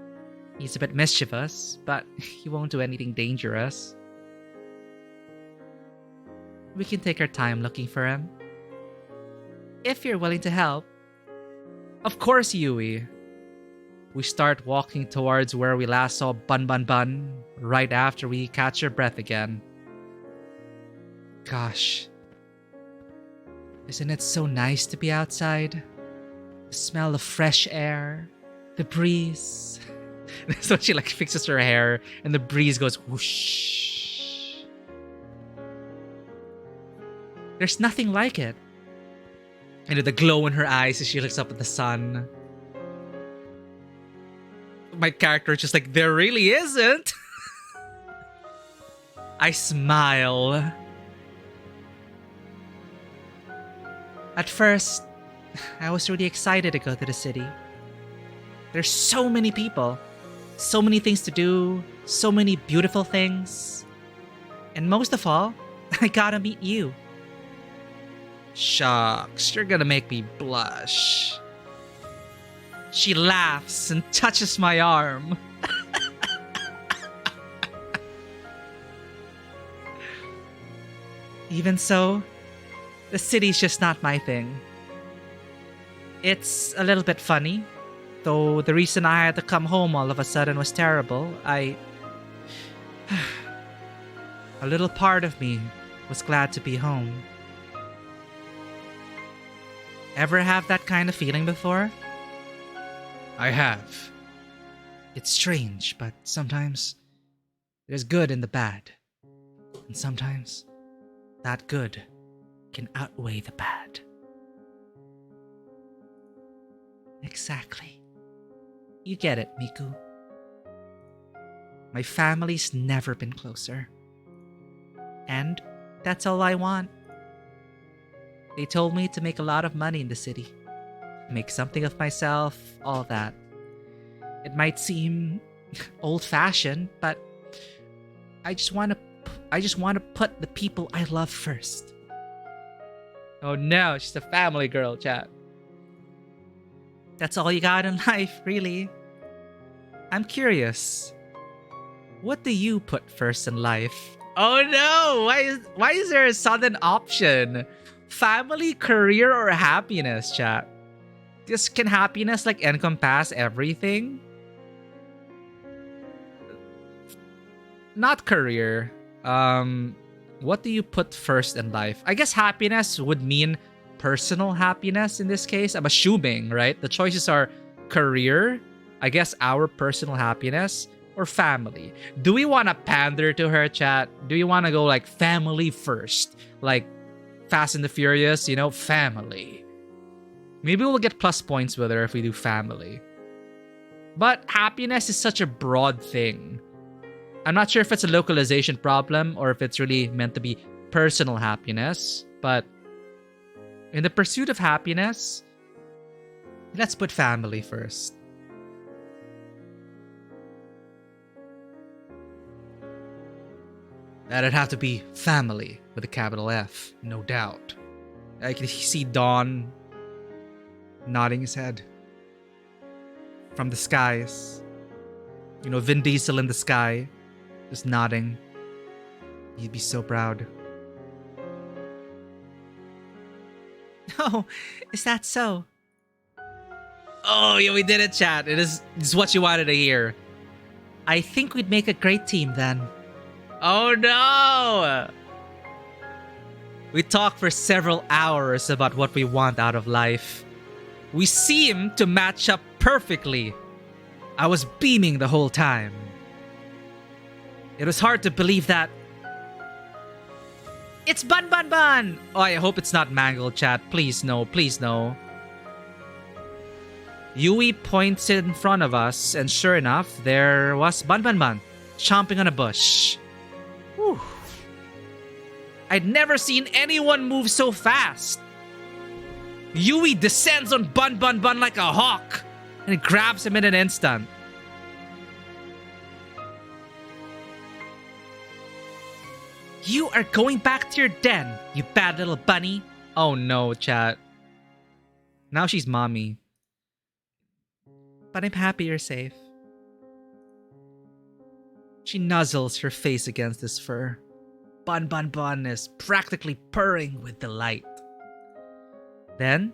He's a bit mischievous, but he won't do anything dangerous. We can take our time looking for him. If you're willing to help. Of course, Yui. We start walking towards where we last saw Bun Bun Bun, right after we catch our breath again. Gosh. Isn't it so nice to be outside? The smell of fresh air, the breeze. So she like fixes her hair and the breeze goes whoosh. There's nothing like it. You know, the glow in her eyes as she looks up at the sun. My character is just like, there really isn't. I smile. At first, I was really excited to go to the city. There's so many people, so many things to do, so many beautiful things. And most of all, I gotta meet you. Shucks, you're gonna make me blush. She laughs and touches my arm. Even so, the city's just not my thing. It's a little bit funny, though the reason I had to come home all of a sudden was terrible. A little part of me was glad to be home. Ever have that kind of feeling before? I have. It's strange, but sometimes there's good in the bad. And sometimes that good can outweigh the bad. Exactly. You get it, Miku. My family's never been closer. And that's all I want. They told me to make a lot of money in the city. Make something of myself, all that. It might seem old-fashioned, but I just want to put the people I love first. Oh no, she's a family girl, chat. That's all you got in life, really. I'm curious. What do you put first in life? Oh no! Why is there a sudden option? Family, career, or happiness, chat? Can happiness like encompass everything? Not career. What do you put first in life? I guess happiness would mean personal happiness in this case. I'm assuming, right? The choices are career, I guess our personal happiness, or family. Do we want to pander to her, chat? Do you want to go like family first? Like Fast and the Furious, you know, family. Maybe we'll get plus points with her if we do family. But happiness is such a broad thing. I'm not sure if it's a localization problem or if it's really meant to be personal happiness. But in the pursuit of happiness, let's put family first. That'd have to be family with a capital F, no doubt. I can see Dawn nodding his head from the skies. You know, Vin Diesel in the sky, just nodding. He'd be so proud. Oh, is that so? Oh, yeah, we did it, chat. This is what you wanted to hear. I think we'd make a great team then. Oh no! We talked for several hours about what we want out of life. We seem to match up perfectly. I was beaming the whole time. It was hard to believe that... It's Bun Bun Bun! Oh, I hope it's not Mangle, chat. Please no, please no. Yui points in front of us, and sure enough, there was Bun Bun Bun, chomping on a bush. Whew. I'd never seen anyone move so fast. Yui descends on Bun Bun Bun like a hawk, and grabs him in an instant. You are going back to your den, you bad little bunny. Oh no, chat. Now she's mommy. But I'm happy you're safe. She nuzzles her face against his fur. Bun Bun Bun is practically purring with delight. Then,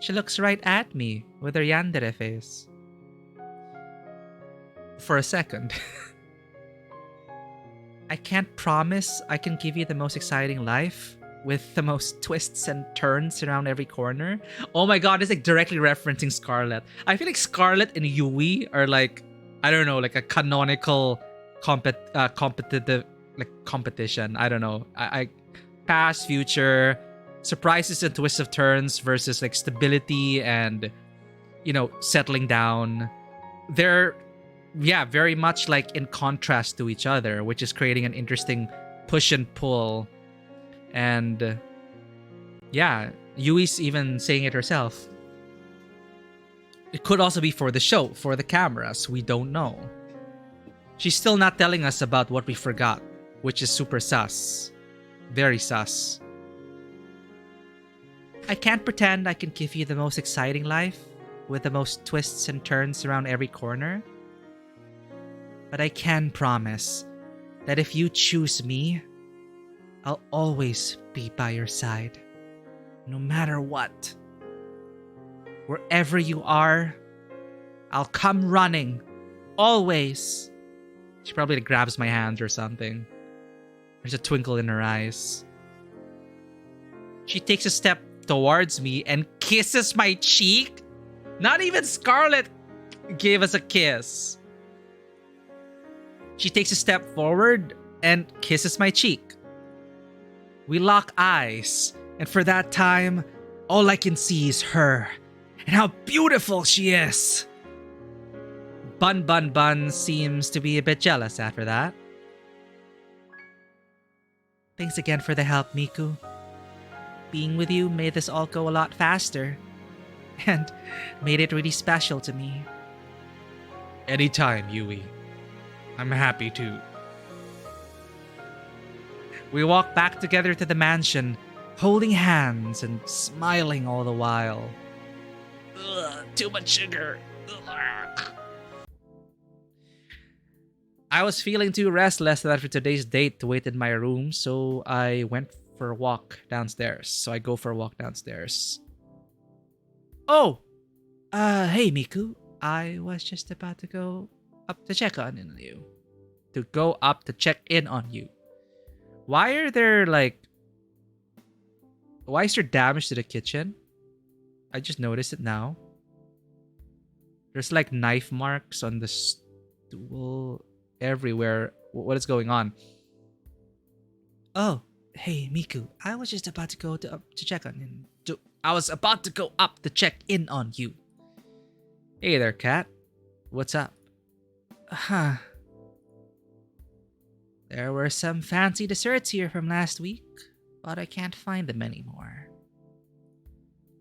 she looks right at me with her yandere face. For a second. I can't promise I can give you the most exciting life with the most twists and turns around every corner. Oh my god, it's like directly referencing Scarlet. I feel like Scarlet and Yui are like, I don't know, like a canonical competitive like competition. I don't know. I past, future, surprises and twists of turns versus like stability and, you know, settling down. They're, yeah, very much like in contrast to each other, which is creating an interesting push and pull. And yeah, Yui's even saying it herself. It could also be for the show, for the cameras. We don't know. She's still not telling us about what we forgot, which is super sus. Very sus. I can't pretend I can give you the most exciting life with the most twists and turns around every corner. But I can promise that if you choose me, I'll always be by your side. No matter what. Wherever you are, I'll come running. Always. She probably grabs my hand or something. There's a twinkle in her eyes. She takes a step towards me and kisses my cheek. Not even Scarlet gave us a kiss. She takes a step forward and kisses my cheek. We lock eyes, and for that time, all I can see is her and how beautiful she is. Bun Bun Bun seems to be a bit jealous after that. Thanks again for the help, Miku. Being with you made this all go a lot faster, and made it really special to me. Anytime, Yui. I'm happy to. We walk back together to the mansion, holding hands and smiling all the while. Ugh, too much sugar. Ugh. I was feeling too restless after today's date to wait in my room, so I went for a walk downstairs. Oh! Hey Miku. I was just about to go up to check on you. Why is there damage to the kitchen? I just noticed it now. There's like knife marks on the stool everywhere. What is going on? Oh, hey Miku. I was just about to go up to check on you. I was about to go up to check in on you. Hey there, cat. What's up? Huh. There were some fancy desserts here from last week, but I can't find them anymore.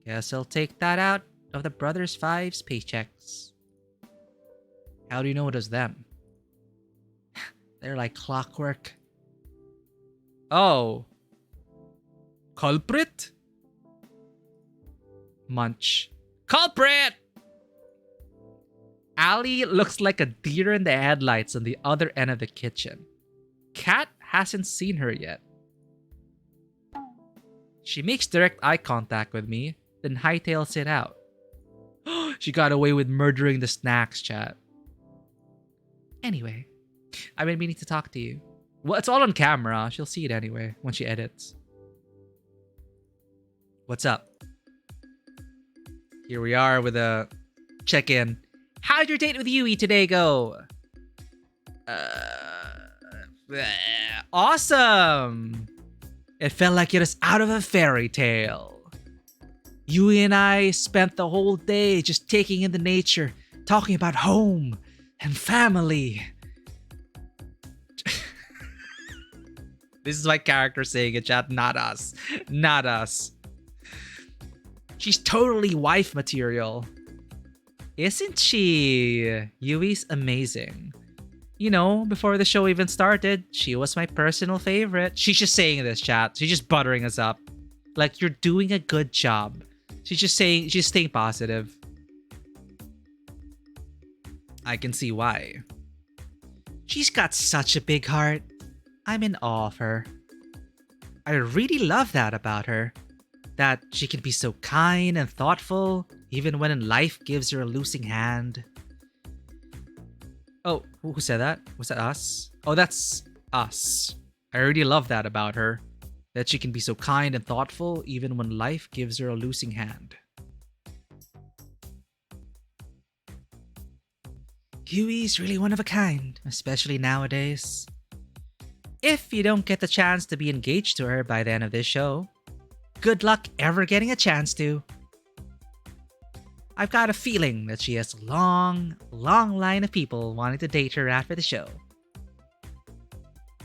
Guess I'll take that out of the Brothers Five's paychecks. How do you know it was them? They're like clockwork. Oh. Culprit? Munch. Culprit! Ali looks like a deer in the headlights on the other end of the kitchen. Kat hasn't seen her yet. She makes direct eye contact with me, then hightails it out. She got away with murdering the snacks, chat. Anyway, I've been meaning to talk to you. Well, it's all on camera. She'll see it anyway when she edits. What's up? Here we are with a check-in. How'd your date with Yui today go? Awesome! It felt like it was out of a fairy tale. Yui and I spent the whole day just taking in the nature, talking about home and family. This is my character saying it, chat, not us. Not us. She's totally wife material. Isn't she? Yui's amazing. You know, before the show even started, she was my personal favorite. She's just saying this, chat. She's just buttering us up. Like, you're doing a good job. She's staying positive. I can see why. She's got such a big heart. I'm in awe of her. I really love that about her. That she can be so kind and thoughtful, even when life gives her a losing hand. Oh, who said that? Was that us? Oh, that's us. I really love that about her. That she can be so kind and thoughtful, even when life gives her a losing hand. Huey's really one of a kind, especially nowadays. If you don't get the chance to be engaged to her by the end of this show, good luck ever getting a chance to. I've got a feeling that she has a long, long line of people wanting to date her after the show.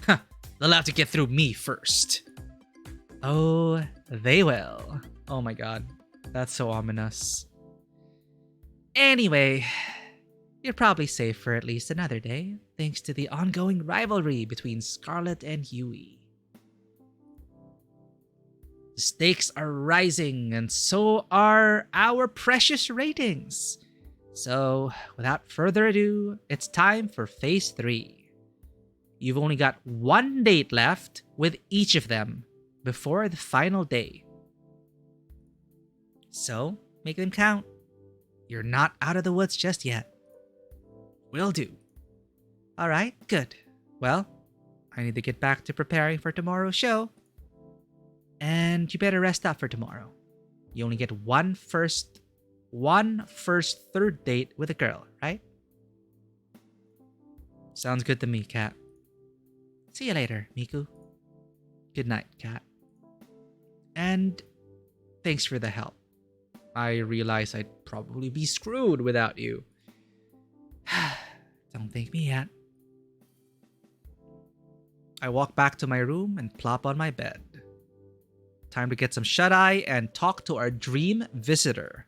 Huh, they'll have to get through me first. Oh, they will. Oh my god, that's so ominous. Anyway, you're probably safe for at least another day, thanks to the ongoing rivalry between Scarlet and Yui. The stakes are rising, and so are our precious ratings. So, without further ado, it's time for Phase 3. You've only got one date left with each of them before the final day. So, make them count. You're not out of the woods just yet. Will do. Alright, good. Well, I need to get back to preparing for tomorrow's show. And you better rest up for tomorrow. You only get one first third date with a girl, right? Sounds good to me, Kat. See you later, Miku. Good night, Kat. And thanks for the help. I realize I'd probably be screwed without you. Don't thank me yet. I walk back to my room and plop on my bed. Time to get some shut-eye and talk to our dream visitor.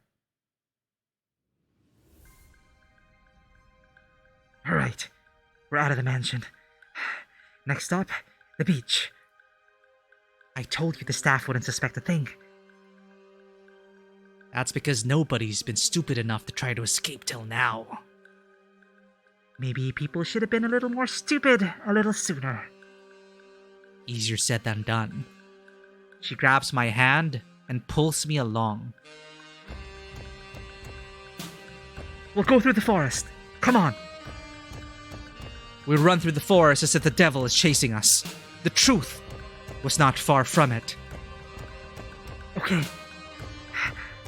Alright, we're out of the mansion. Next stop, the beach. I told you the staff wouldn't suspect a thing. That's because nobody's been stupid enough to try to escape till now. Maybe people should have been a little more stupid a little sooner. Easier said than done. She grabs my hand and pulls me along. We'll go through the forest. Come on. We run through the forest as if the devil is chasing us. The truth was not far from it. Okay.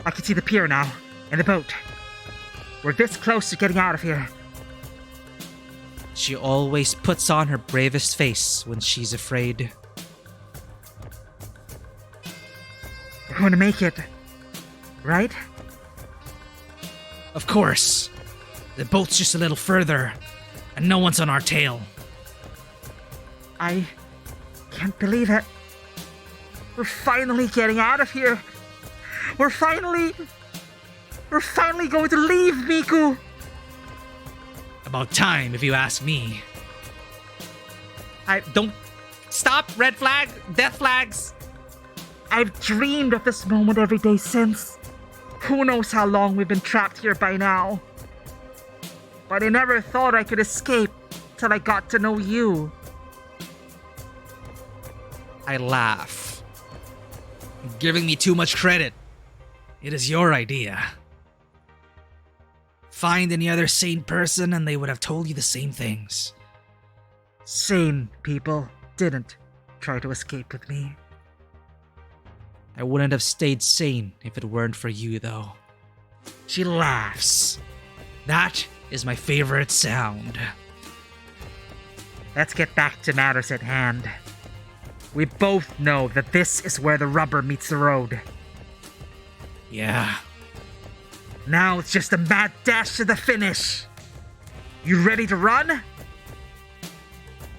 I can see the pier now, and the boat. We're this close to getting out of here. She always puts on her bravest face when she's afraid. We're going to make it, right? Of course. The boat's just a little further, and no one's on our tail. I can't believe it. We're finally getting out of here. We're finally going to leave, Miku. About time, if you ask me. I don't... Stop! Red flag! Death flags! I've dreamed of this moment every day since. Who knows how long we've been trapped here by now. But I never thought I could escape till I got to know you. I laugh. You're giving me too much credit. It is your idea. Find any other sane person and they would have told you the same things. Sane people didn't try to escape with me. I wouldn't have stayed sane if it weren't for you, though. She laughs. That is my favorite sound. Let's get back to matters at hand. We both know that this is where the rubber meets the road. Yeah. Now it's just a mad dash to the finish. You ready to run?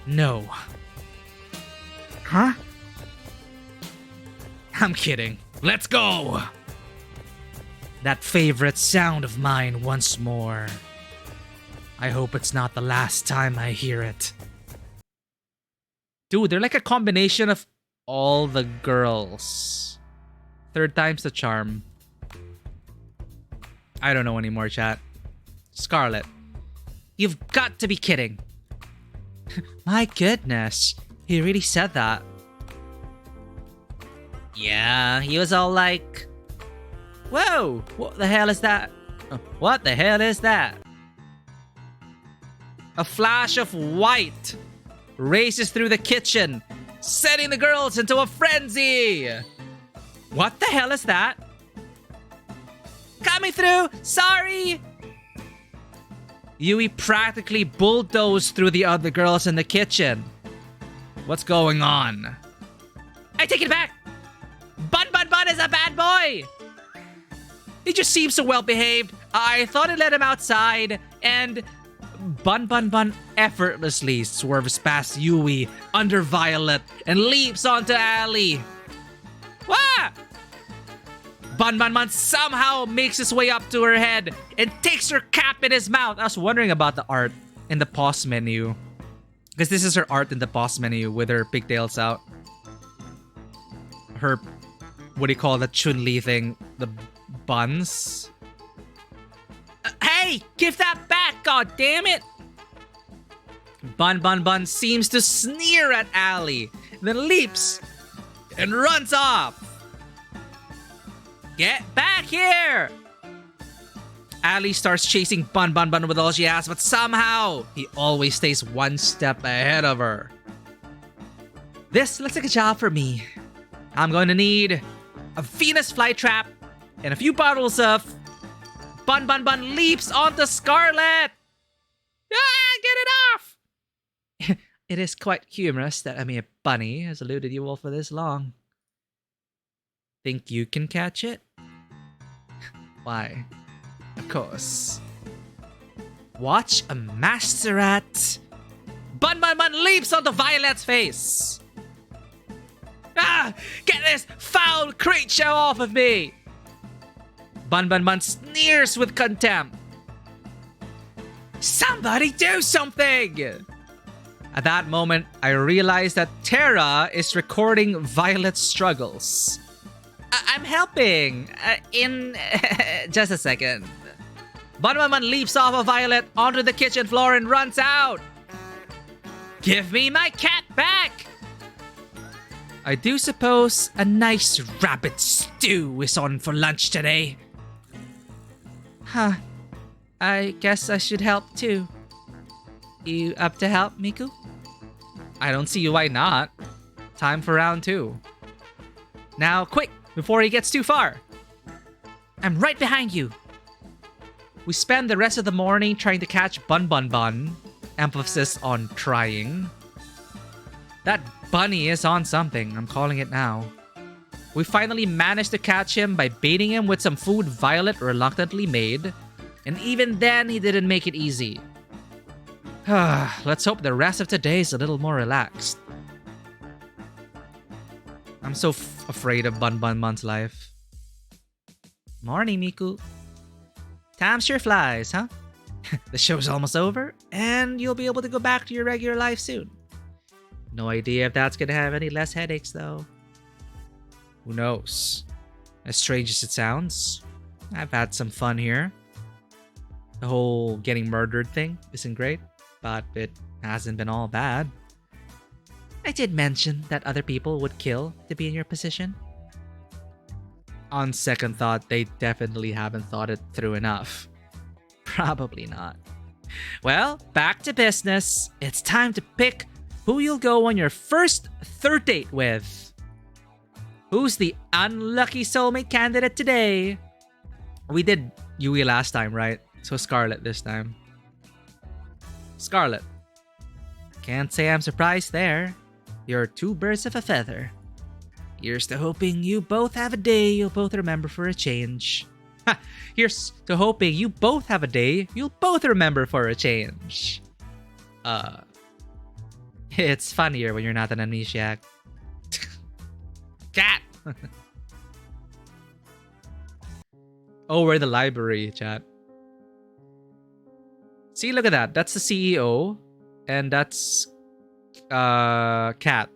No. Huh? I'm kidding. Let's go! That favorite sound of mine once more. I hope it's not the last time I hear it. Dude, they're like a combination of all the girls. Third time's the charm. I don't know anymore, chat. Scarlet. You've got to be kidding. My goodness. He really said that. Yeah, he was all like, whoa, what the hell is that? What the hell is that? A flash of white races through the kitchen, setting the girls into a frenzy. What the hell is that? Coming through, sorry. Yui practically bulldozed through the other girls in the kitchen. What's going on? I take it back. Bun is a bad boy! He just seems so well behaved. I thought I'd let him outside, and Bun effortlessly swerves past Yui under Violet and leaps onto Allie. Wah! Bun somehow makes his way up to her head and takes her cap in his mouth. I was wondering about the art in the pause menu. Because this is her art in the pause menu with her pigtails out. Her, what do you call that Chun-Li thing? The buns? Hey! Give that back, god damn it! Bun seems to sneer at Allie, then leaps and runs off. Get back here! Allie starts chasing Bun with all she has, but somehow he always stays one step ahead of her. This looks like a job for me. I'm going to need a Venus flytrap and a few bottles of Bun leaps onto Scarlet. Ah, get it off! It is quite humorous that a mere bunny has eluded you all for this long. Think you can catch it? Why? Of course. Watch a master at... Bun Bun Bun leaps onto Violet's face. Ah! Get this foul creature off of me! Bun Bun Bun sneers with contempt. Somebody do something! At that moment, I realized that Terra is recording Violet's struggles. I'm helping. In just a second. Bun Bun Bun leaps off of Violet onto the kitchen floor and runs out. Give me my cat back! I do suppose a nice rabbit stew is on for lunch today. Huh. I guess I should help too. You up to help, Miku? I don't see why not. Time for round 2. Now, quick, before he gets too far. I'm right behind you. We spend the rest of the morning trying to catch Bun Bun Bun. Emphasis on trying. That bunny is on something, I'm calling it now. We finally managed to catch him by baiting him with some food Violet reluctantly made. And even then, he didn't make it easy. Let's hope the rest of today is a little more relaxed. I'm so afraid of Bun Bun Bun's life. Morning, Miku. Time sure flies, huh? The show's almost over, and you'll be able to go back to your regular life soon. No idea if that's gonna have any less headaches, though. Who knows? As strange as it sounds, I've had some fun here. The whole getting murdered thing isn't great, but it hasn't been all bad. I did mention that other people would kill to be in your position. On second thought, they definitely haven't thought it through enough. Probably not. Well, back to business. It's time to pick who you'll go on your first third date with. Who's the unlucky soulmate candidate today? We did Yui last time, right? So Scarlet this time. Scarlet. Can't say I'm surprised there. You're 2 birds of a feather. Here's to hoping you both have a day you'll both remember for a change. Ha! Here's to hoping you both have a day you'll both remember for a change. It's funnier when you're not an amnesiac. Cat! Oh, we're in the library, chat. See, look at that. That's the CEO. And that's... Cat.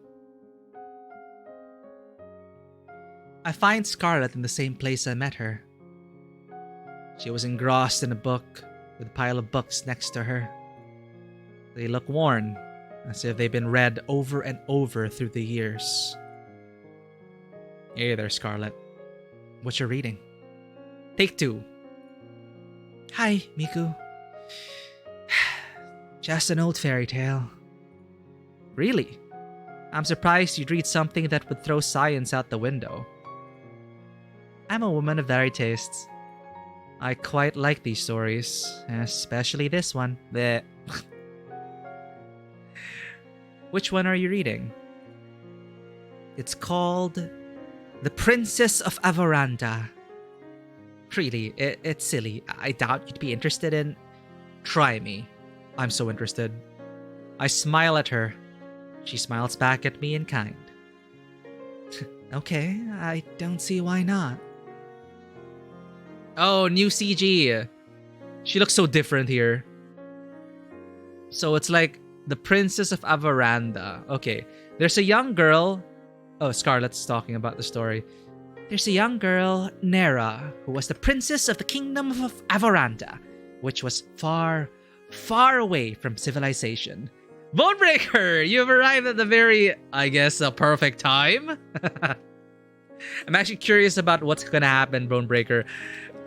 I find Scarlet in the same place I met her. She was engrossed in a book with a pile of books next to her. They look worn, as if they've been read over and over through the years. Hey there, Scarlet. What you reading? Take 2. Hi, Miku. Just an old fairy tale. Really? I'm surprised you'd read something that would throw science out the window. I'm a woman of varied tastes. I quite like these stories, especially this one. Bleh. Which one are you reading? It's called The Princess of Avaranda. Really, it's silly. I doubt you'd be interested in... Try me. I'm so interested. I smile at her. She smiles back at me in kind. Okay, I don't see why not. Oh, new CG. She looks so different here. So it's like the Princess of Avaranda. Okay, there's a young girl. Oh, Scarlet's talking about the story. There's a young girl, Nera, who was the princess of the kingdom of Avaranda, which was far, far away from civilization. Bonebreaker, you've arrived at the very, I guess, a perfect time. I'm actually curious about what's gonna happen, Bonebreaker.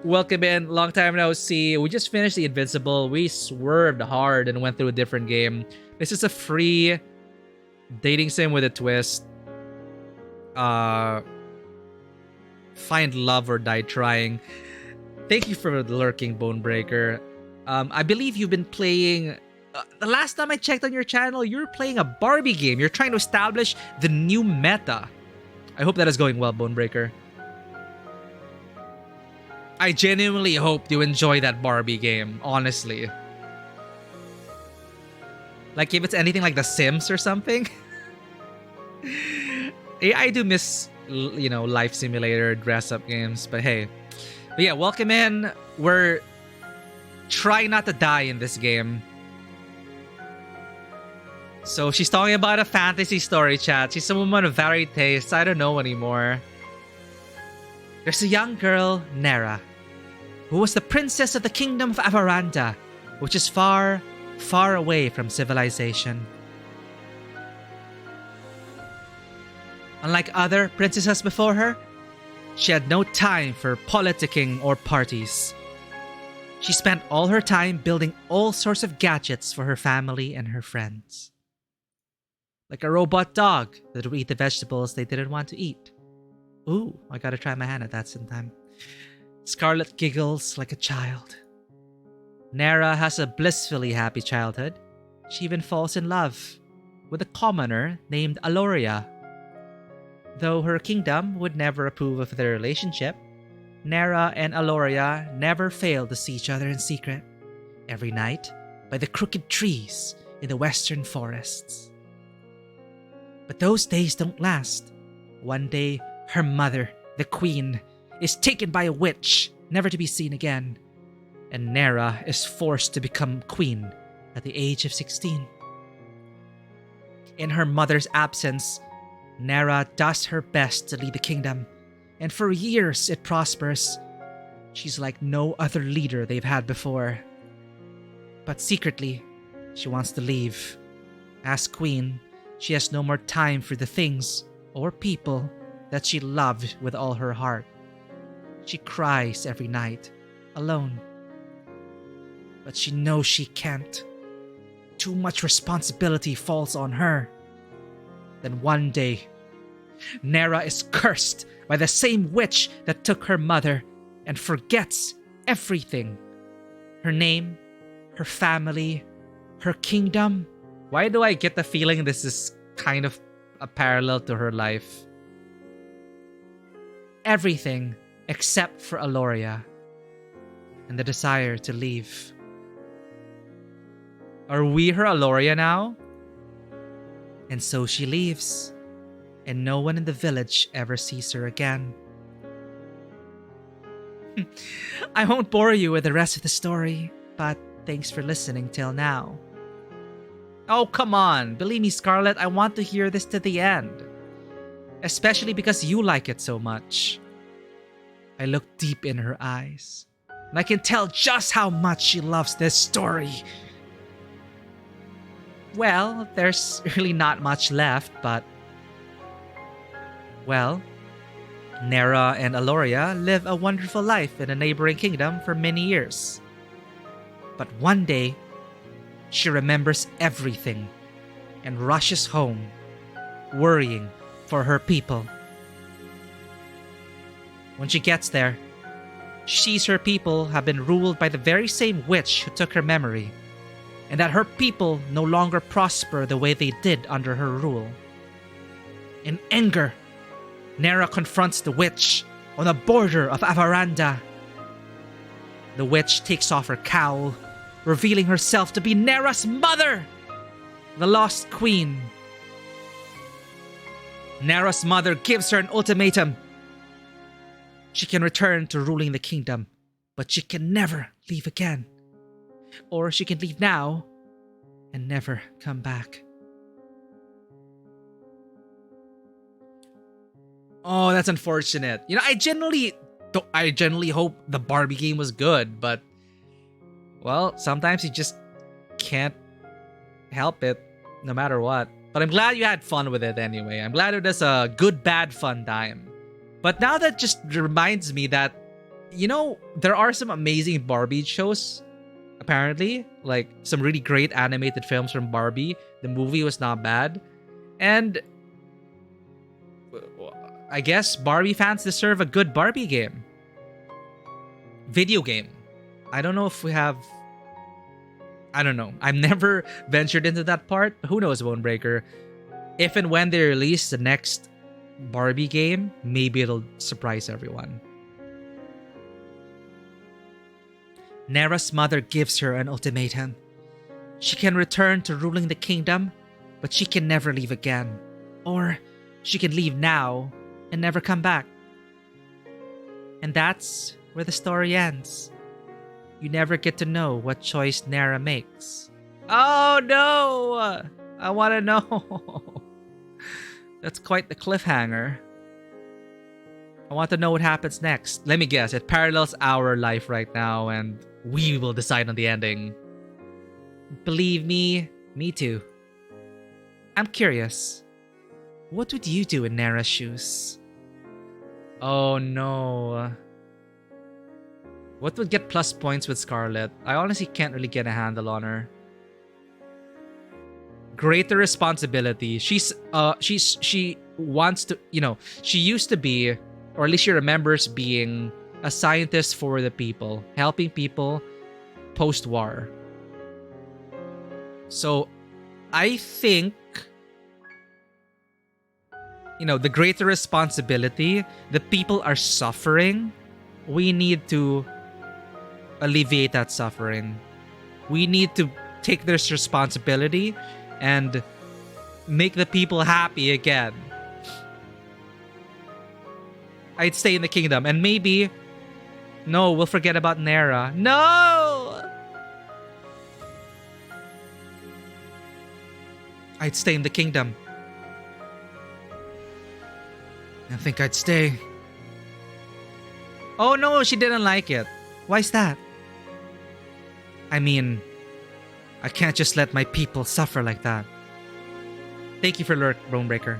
Welcome in, long time no see. We just finished the Invincible. We swerved hard and went through a different game. This is a free dating sim with a twist. Find love or die trying. Thank you for lurking, Bonebreaker. I believe you've been playing... the last time I checked on your channel, you were playing a Barbie game. You're trying to establish the new meta. I hope that is going well, Bonebreaker. I genuinely hope you enjoy that Barbie game, honestly. Like if it's anything like The Sims or something. I do miss, life simulator dress-up games, but hey. But yeah, welcome in. We're trying not to die in this game. So she's talking about a fantasy story, chat. She's a woman of varied tastes. I don't know anymore. There's a young girl, Nera, who was the princess of the kingdom of Avaranda, which is far, far away from civilization. Unlike other princesses before her, she had no time for politicking or parties. She spent all her time building all sorts of gadgets for her family and her friends. Like a robot dog that would eat the vegetables they didn't want to eat. Ooh, I gotta try my hand at that sometime. Scarlet giggles like a child. Nera has a blissfully happy childhood. She even falls in love with a commoner named Aloria. Though her kingdom would never approve of their relationship, Nera and Aloria never failed to see each other in secret, every night by the crooked trees in the western forests. But those days don't last. One day, her mother, the queen, is taken by a witch, never to be seen again, and Nera is forced to become queen at the age of 16. In her mother's absence, Nera does her best to lead the kingdom, and for years it prospers. She's like no other leader they've had before. But secretly, she wants to leave. As queen, she has no more time for the things or people that she loved with all her heart. She cries every night, alone. But she knows she can't. Too much responsibility falls on her. Then one day, Nera is cursed by the same witch that took her mother and forgets everything. Her name, her family, her kingdom. Why do I get the feeling this is kind of a parallel to her life? Everything except for Aloria and the desire to leave. Are we her Aloria now? And so she leaves, and no one in the village ever sees her again. I won't bore you with the rest of the story, but thanks for listening till now. Oh, come on. Believe me, Scarlet, I want to hear this to the end. Especially because you like it so much. I look deep in her eyes, and I can tell just how much she loves this story. Well, there's really not much left, but... Well, Nera and Aloria live a wonderful life in a neighboring kingdom for many years. But one day, she remembers everything and rushes home, worrying for her people. When she gets there, she sees her people have been ruled by the very same witch who took her memory, and that her people no longer prosper the way they did under her rule. In anger, Nera confronts the witch on the border of Avaranda. The witch takes off her cowl, revealing herself to be Nera's mother, the lost queen. Nera's mother gives her an ultimatum. She can return to ruling the kingdom, but she can never leave again. Or she can leave now and never come back. Oh, that's unfortunate. I generally hope the Barbie game was good, but well, sometimes you just can't help it, no matter what. But I'm glad you had fun with it anyway. I'm glad it was a good, bad, fun time. But now that just reminds me that, there are some amazing Barbie shows, apparently. Like, some really great animated films from Barbie. The movie was not bad. And I guess Barbie fans deserve a good Barbie game. Video game. I don't know if we have... I don't know. I've never ventured into that part. Who knows, Bonebreaker? If and when they release the next Barbie game, maybe it'll surprise everyone. Nera's mother gives her an ultimatum. She can return to ruling the kingdom, but she can never leave again. Or she can leave now and never come back. And that's where the story ends. You never get to know what choice Nera makes. Oh no! I want to know. That's quite the cliffhanger. I want to know what happens next. Let me guess, it parallels our life right now, and we will decide on the ending. Believe me too. I'm curious. What would you do in Nera's shoes? Oh no. What would get plus points with Scarlet? I honestly can't really get a handle on her. Greater responsibility. She wants to, she used to be, or at least she remembers being a scientist for the people, helping people post-war. So I think, the greater responsibility, the people are suffering. We need to alleviate that suffering. We need to take this responsibility and make the people happy again. I'd stay in the kingdom, and maybe, no, we'll forget about Nera. No! I'd stay in the kingdom. I think I'd stay. Oh no, she didn't like it. Why's that? I mean, I can't just let my people suffer like that. Thank you for lurk, Bonebreaker.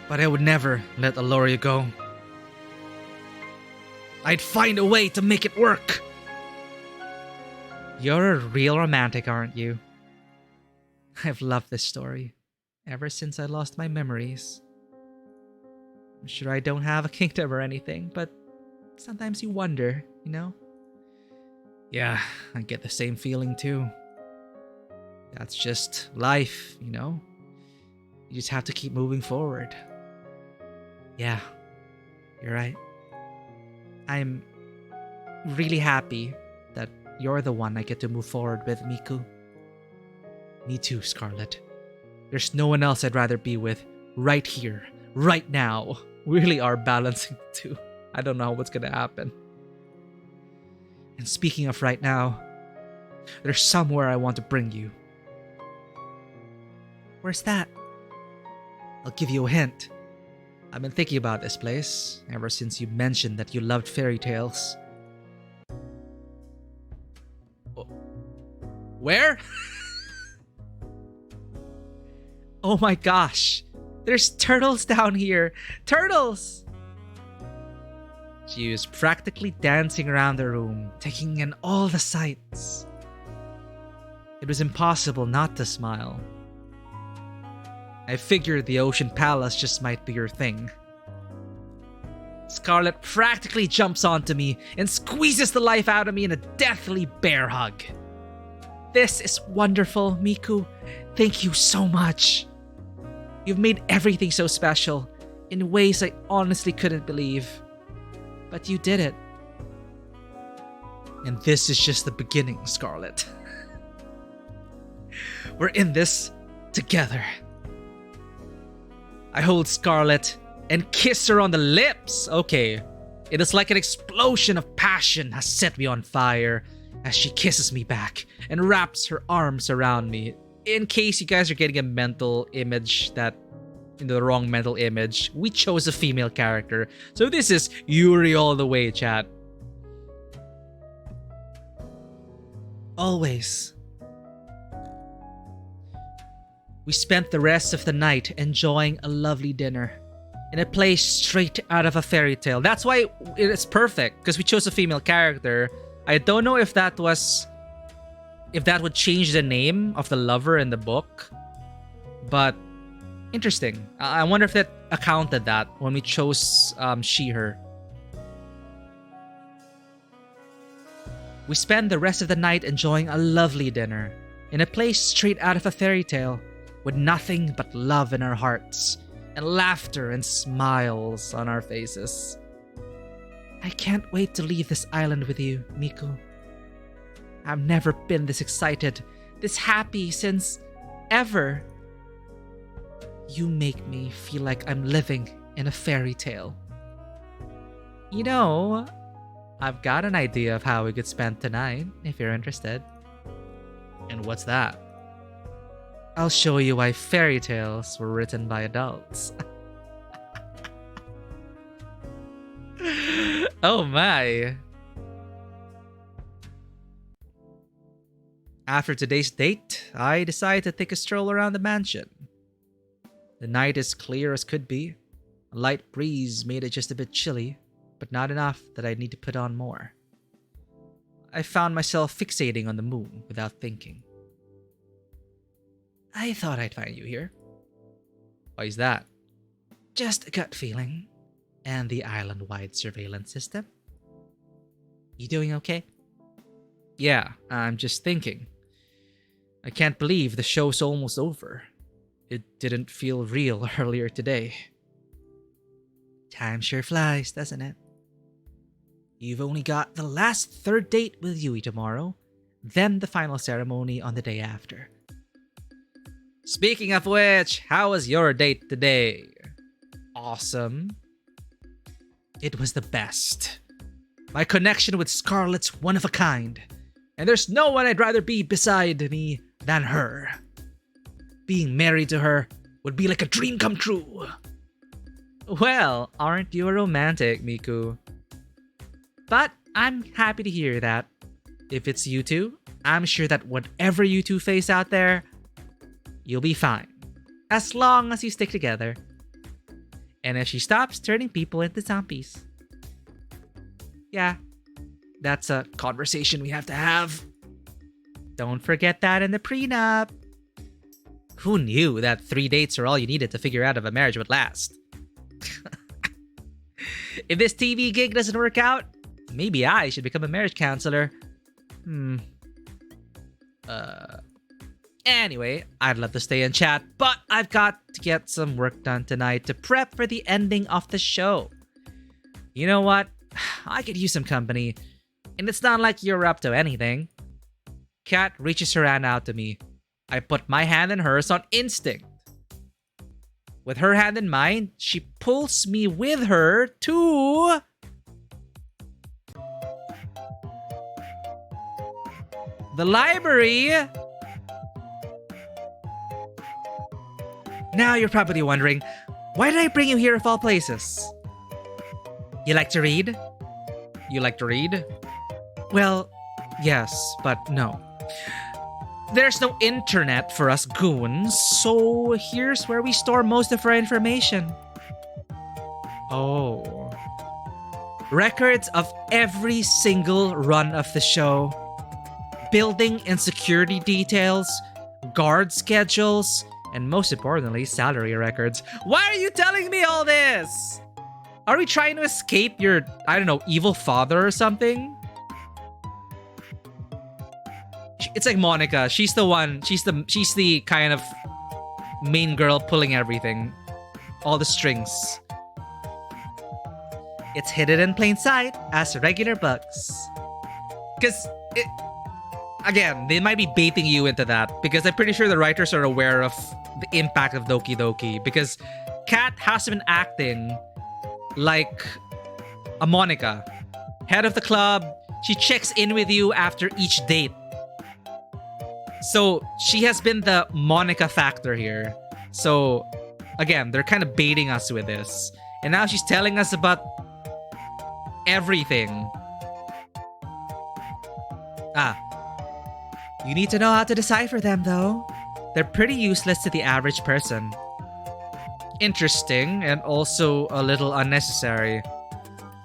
But I would never let Aloria go. I'd find a way to make it work. You're a real romantic, aren't you? I've loved this story ever since I lost my memories. I'm sure I don't have a kingdom or anything, but sometimes you wonder, Yeah, I get the same feeling too. That's just life, You just have to keep moving forward. Yeah, you're right. I'm really happy that you're the one I get to move forward with, Miku. Me too, Scarlet. There's no one else I'd rather be with right here, right now. We really are balancing the two. I don't know what's gonna happen. And speaking of right now, there's somewhere I want to bring you. Where's that? I'll give you a hint. I've been thinking about this place ever since you mentioned that you loved fairy tales. Where? Oh my gosh. There's turtles down here. Turtles! She was practically dancing around the room, taking in all the sights. It was impossible not to smile. I figured the Ocean Palace just might be your thing. Scarlet practically jumps onto me and squeezes the life out of me in a deathly bear hug. This is wonderful, Miku. Thank you so much. You've made everything so special in ways I honestly couldn't believe. But you did it. And this is just the beginning, Scarlet. We're in this together. I hold Scarlet and kiss her on the lips. Okay. It is like an explosion of passion has set me on fire as she kisses me back and wraps her arms around me. In case you guys are getting a mental image the wrong mental image, we chose a female character. So this is Yuri all the way, chat. Always. We spent the rest of the night enjoying a lovely dinner in a place straight out of a fairy tale. That's why it's perfect, because we chose a female character. I don't know if that would change the name of the lover in the book, but interesting. I wonder if that accounted that when we chose she/her. We spend the rest of the night enjoying a lovely dinner in a place straight out of a fairy tale, with nothing but love in our hearts and laughter and smiles on our faces. I can't wait to leave this island with you, Miku. I've never been this excited, this happy since ever. You make me feel like I'm living in a fairy tale. You know, I've got an idea of how we could spend tonight, if you're interested. And what's that? I'll show you why fairy tales were written by adults. Oh my. After today's date, I decided to take a stroll around the mansion. The night is clear as could be. A light breeze made it just a bit chilly, but not enough that I'd need to put on more. I found myself fixating on the moon without thinking. I thought I'd find you here. Why is that? Just a gut feeling. And the island-wide surveillance system. You doing okay? Yeah, I'm just thinking. I can't believe the show's almost over. It didn't feel real earlier today. Time sure flies, doesn't it? You've only got the last third date with Yui tomorrow, then the final ceremony on the day after. Speaking of which, how was your date today? Awesome. It was the best. My connection with Scarlett's one of a kind, and there's no one I'd rather be beside me than her. Being married to her would be like a dream come true. Well, aren't you a romantic, Miku? But I'm happy to hear that. If it's you two, I'm sure that whatever you two face out there, you'll be fine. As long as you stick together. And if she stops turning people into zombies. Yeah, that's a conversation we have to have. Don't forget that in the prenup. Who knew that 3 dates are all you needed to figure out if a marriage would last? If this TV gig doesn't work out, maybe I should become a marriage counselor. Anyway, I'd love to stay and chat, but I've got to get some work done tonight to prep for the ending of the show. You know what? I could use some company, and it's not like you're up to anything. Kat reaches her hand out to me. I put my hand in hers on instinct. With her hand in mine, she pulls me with her to... the library! Now you're probably wondering, why did I bring you here of all places? You like to read? You like to read? Well, yes, but no. There's no internet for us goons, so here's where we store most of our information. Oh. Records of every single run of the show. Building and security details, guard schedules, and most importantly, salary records. Why are you telling me all this? Are we trying to escape your, I don't know, evil father or something? It's like Monica. She's the one. She's the kind of main girl pulling everything. All the strings. It's hidden in plain sight as regular books. Because, again, they might be baiting you into that. Because I'm pretty sure the writers are aware of the impact of Doki Doki. Because Kat has been acting like a Monica. Head of the club. She checks in with you after each date. So, she has been the Monica factor here. So, again, they're kind of baiting us with this. And now she's telling us about everything. You need to know how to decipher them, though. They're pretty useless to the average person. Interesting, and also a little unnecessary.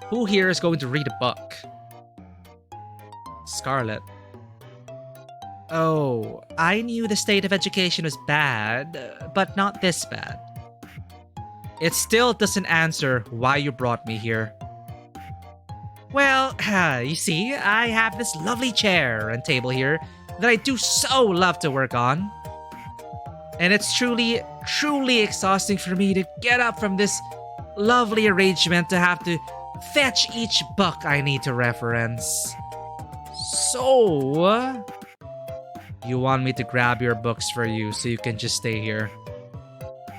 Who here is going to read a book? Scarlett. Oh, I knew the state of education was bad, but not this bad. It still doesn't answer why you brought me here. Well, you see, I have this lovely chair and table here that I do so love to work on. And it's truly, truly exhausting for me to get up from this lovely arrangement to have to Fetch each book I need to reference. So, you want me to grab your books for you so you can just stay here?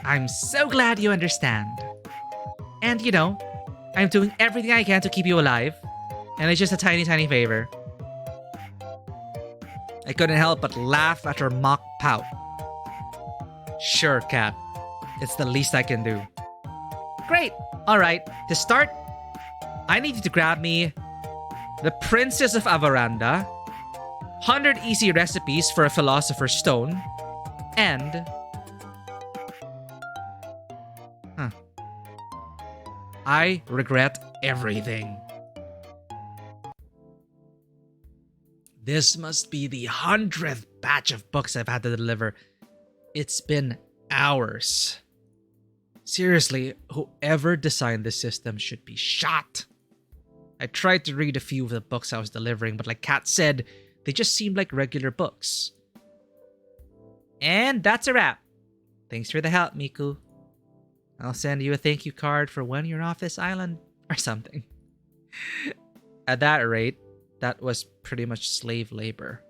I'm so glad you understand. And you know, I'm doing everything I can to keep you alive. And it's just a tiny, tiny favor. I couldn't help but laugh at her mock pout. Sure, Cat. It's the least I can do. Great. Alright, to start, I need you to grab me The Princess of Avaranda, 100 Easy Recipes for a Philosopher's Stone, and... I regret everything. This must be the 100th batch of books I've had to deliver. It's been hours. Seriously, whoever designed this system should be shot. I tried to read a few of the books I was delivering, but like Kat said, they just seemed like regular books. And that's a wrap. Thanks for the help, Miku. I'll send you a thank you card for when you're off this island or something. At that rate, that was pretty much slave labor.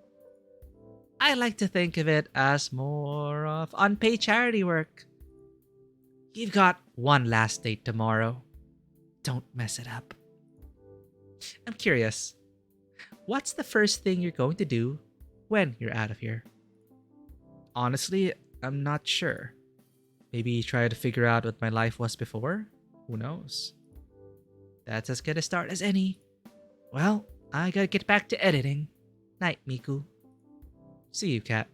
I like to think of it as more of unpaid charity work. You've got one last date tomorrow. Don't mess it up. I'm curious, what's the first thing you're going to do when you're out of here? Honestly, I'm not sure. Maybe try to figure out what my life was before? Who knows? That's as good a start as any. Well, I gotta get back to editing. Night, Miku. See you, Cat.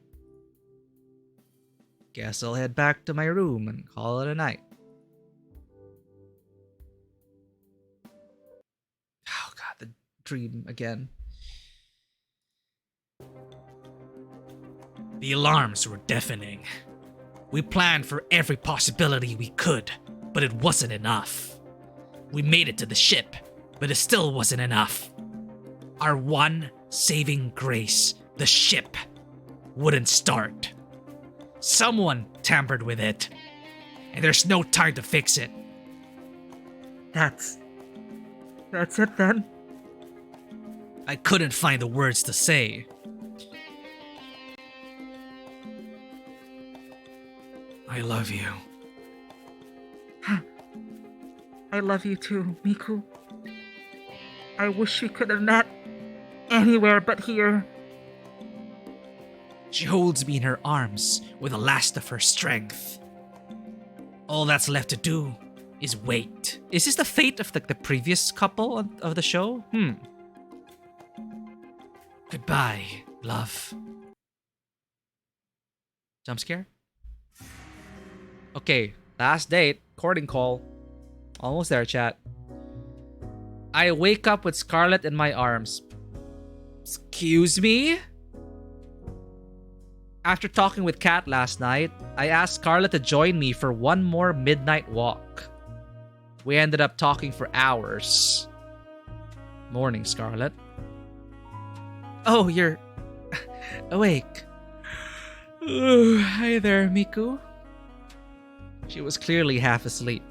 Guess I'll head back to my room and call it a night. Oh god, the dream again. The alarms were deafening. We planned for every possibility we could, but it wasn't enough. We made it to the ship, but it still wasn't enough. Our one saving grace, the ship, wouldn't start. Someone tampered with it, and there's no time to fix it. That's it then? I couldn't find the words to say. I love you. I love you too, Miku. I wish we could have met anywhere but here. She holds me in her arms with the last of her strength. All that's left to do is wait. Is this the fate of the previous couple of the show? Goodbye, love. Jump scare? Okay, last date, courting call. Almost there, chat. I wake up with Scarlet in my arms. Excuse me? After talking with Kat last night, I asked Scarlet to join me for one more midnight walk. We ended up talking for hours. Morning, Scarlet. Oh, you're awake. Hi there, Miku. She was clearly half asleep.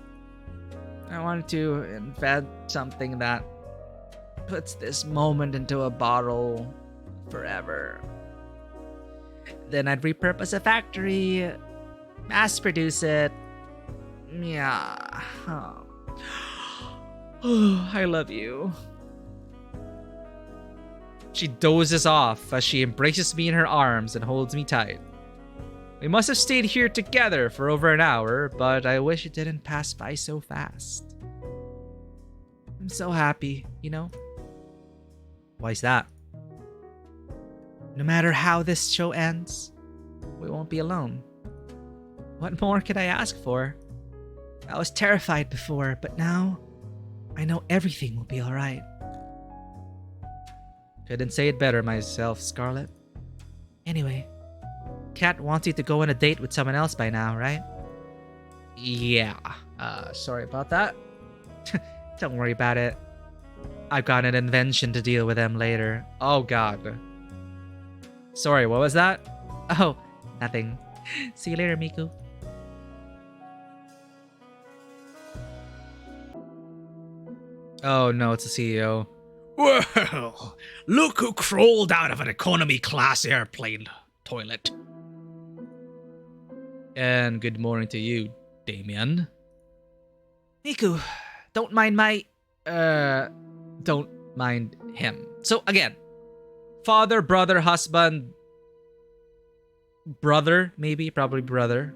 I wanted to invent something that puts this moment into a bottle forever. Then I'd repurpose a factory, mass produce it. Yeah. Oh, I love you. She dozes off as she embraces me in her arms and holds me tight. We must have stayed here together for over an hour, but I wish it didn't pass by so fast. I'm so happy, you know? Why's that? No matter how this show ends, we won't be alone. What more could I ask for? I was terrified before, but now I know everything will be alright. Couldn't say it better myself, Scarlet. Anyway, Kat wants you to go on a date with someone else by now, right? Yeah. Sorry about that. Don't worry about it. I've got an invention to deal with them later. Oh god. Sorry, what was that? Oh, nothing. See you later, Miku. Oh no, it's the CEO. Well, look who crawled out of an economy class airplane toilet. And good morning to you, Damien. Miku, don't mind my... Don't mind him. So again, father, brother, husband, brother, maybe, probably brother.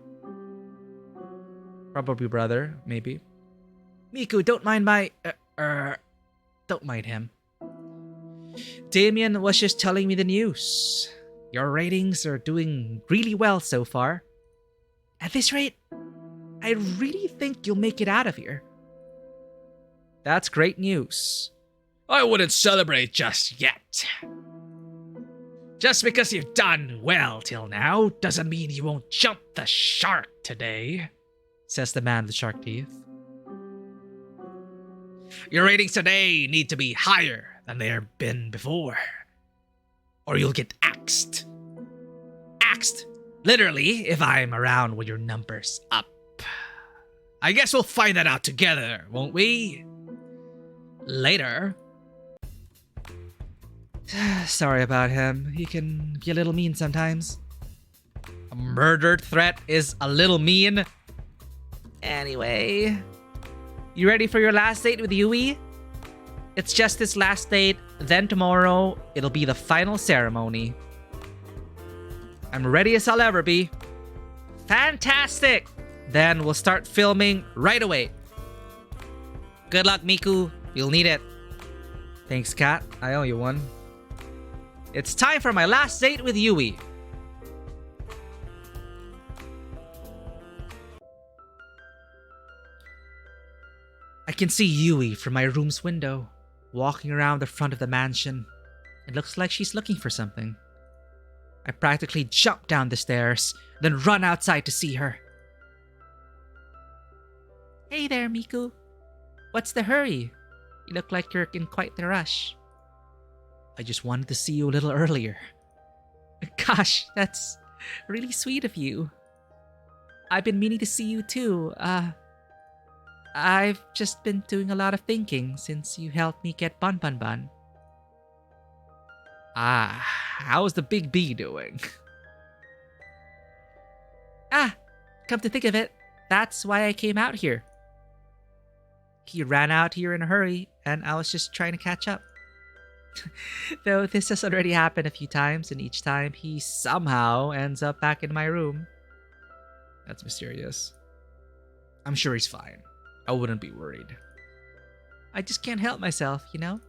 Probably brother, maybe. Miku, don't mind my... don't mind him. Damien was just telling me the news. Your ratings are doing really well so far. At this rate, I really think you'll make it out of here. That's great news. I wouldn't celebrate just yet. Just because you've done well till now doesn't mean you won't jump the shark today, says the man with the shark teeth. Your ratings today need to be higher than they've been before, or you'll get axed. Axed, literally, if I'm around when your number's up. I guess we'll find that out together, won't we? Later. Sorry about him. He can be a little mean sometimes. A murder threat is a little mean. Anyway, you ready for your last date with Yui? It's just this last date, then tomorrow it'll be the final ceremony. I'm ready as I'll ever be. Fantastic! Then we'll start filming right away. Good luck, Miku. You'll need it. Thanks, Kat. I owe you one. It's time for my last date with Yui. I can see Yui from my room's window, walking around the front of the mansion. It looks like she's looking for something. I practically jump down the stairs, then run outside to see her. Hey there, Miku. What's the hurry? You look like you're in quite the rush. I just wanted to see you a little earlier. Gosh, that's really sweet of you. I've been meaning to see you too. I've just been doing a lot of thinking since you helped me get Bun Bun Bun. Ah, how's the big B doing? Come to think of it, that's why I came out here. He ran out here in a hurry, and I was just trying to catch up. Though this has already happened a few times, and each time he somehow ends up back in my room. That's mysterious. I'm sure he's fine. I wouldn't be worried. I just can't help myself, you know?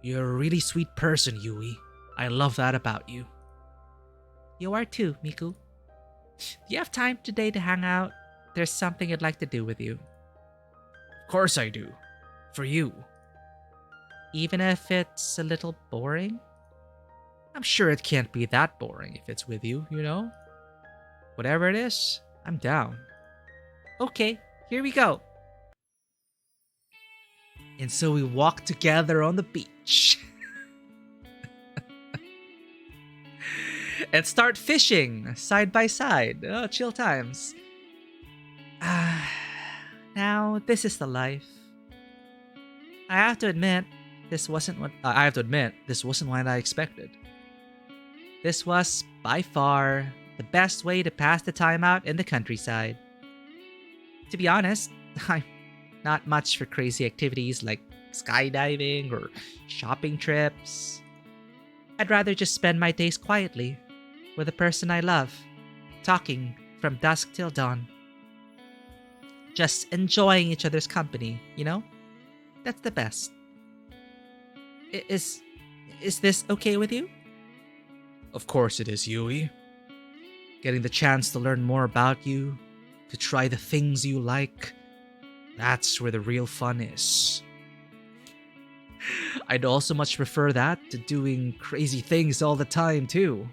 You're a really sweet person, Yui. I love that about you. You are too, Miku. Do you have time today to hang out? There's something I'd like to do with you. Of course I do. For you. Even if it's a little boring? I'm sure it can't be that boring if it's with you, you know? Whatever it is, I'm down. Okay, here we go. And so we walk together on the beach. And start fishing side by side. Oh, chill times. Now, this is the life. I have to admit, this wasn't what I expected. This was, by far, the best way to pass the time out in the countryside. To be honest, I'm not much for crazy activities like skydiving or shopping trips. I'd rather just spend my days quietly with the person I love, talking from dusk till dawn. Just enjoying each other's company, you know? That's the best. Is this okay with you? Of course it is, Yui. Getting the chance to learn more about you, to try the things you like, that's where the real fun is. I'd also much prefer that to doing crazy things all the time, too.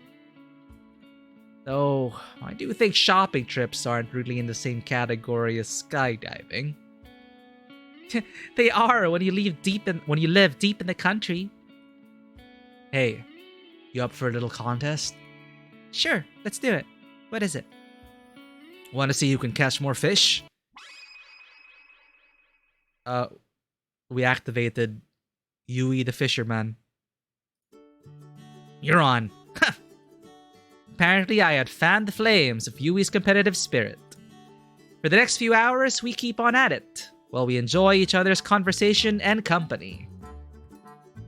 Though, I do think shopping trips aren't really in the same category as skydiving. They are when you live deep in the country. Hey, you up for a little contest? Sure, let's do it. What is it? Want to see who can catch more fish? we activated Yui the fisherman. You're on. Apparently, I had fanned the flames of Yui's competitive spirit. For the next few hours, we keep on at it, while we enjoy each other's conversation and company.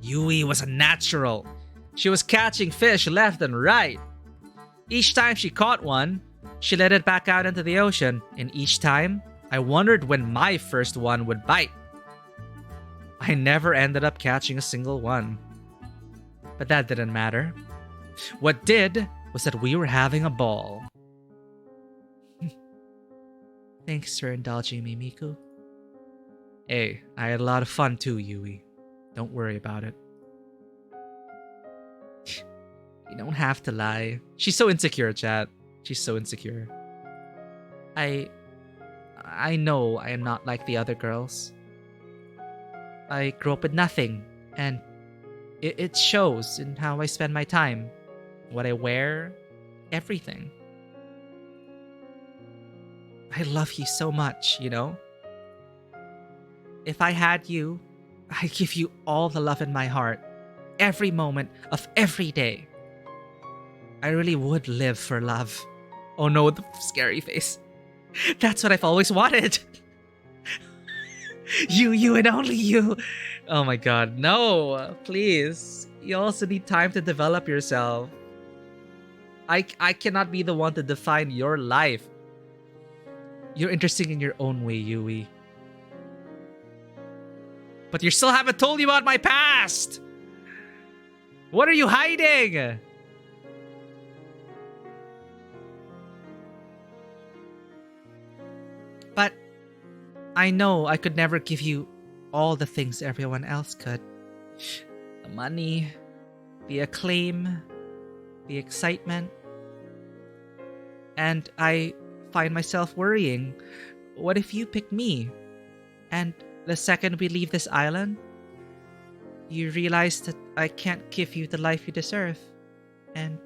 Yui was a natural. She was catching fish left and right. Each time she caught one, she let it back out into the ocean, and each time, I wondered when my first one would bite. I never ended up catching a single one. But that didn't matter. What did was that we were having a ball. Thanks for indulging me, Miku. Hey, I had a lot of fun too, Yui. Don't worry about it. You don't have to lie. She's so insecure, chat. She's so insecure. I know I am not like the other girls. I grew up with nothing, and it shows in how I spend my time, what I wear, everything. I love you so much, you know? If I had you, I'd give you all the love in my heart, every moment of every day. I really would live for love. Oh no, the scary face. That's what I've always wanted. You and only you. Oh my god, no, please. You also need time to develop yourself. I cannot be the one to define your life. You're interesting in your own way, Yui. But you still haven't told me about my past! What are you hiding? But I know I could never give you all the things everyone else could. The money, the acclaim, the excitement. And I find myself worrying, what if you pick me? And the second we leave this island, you realize that I can't give you the life you deserve. And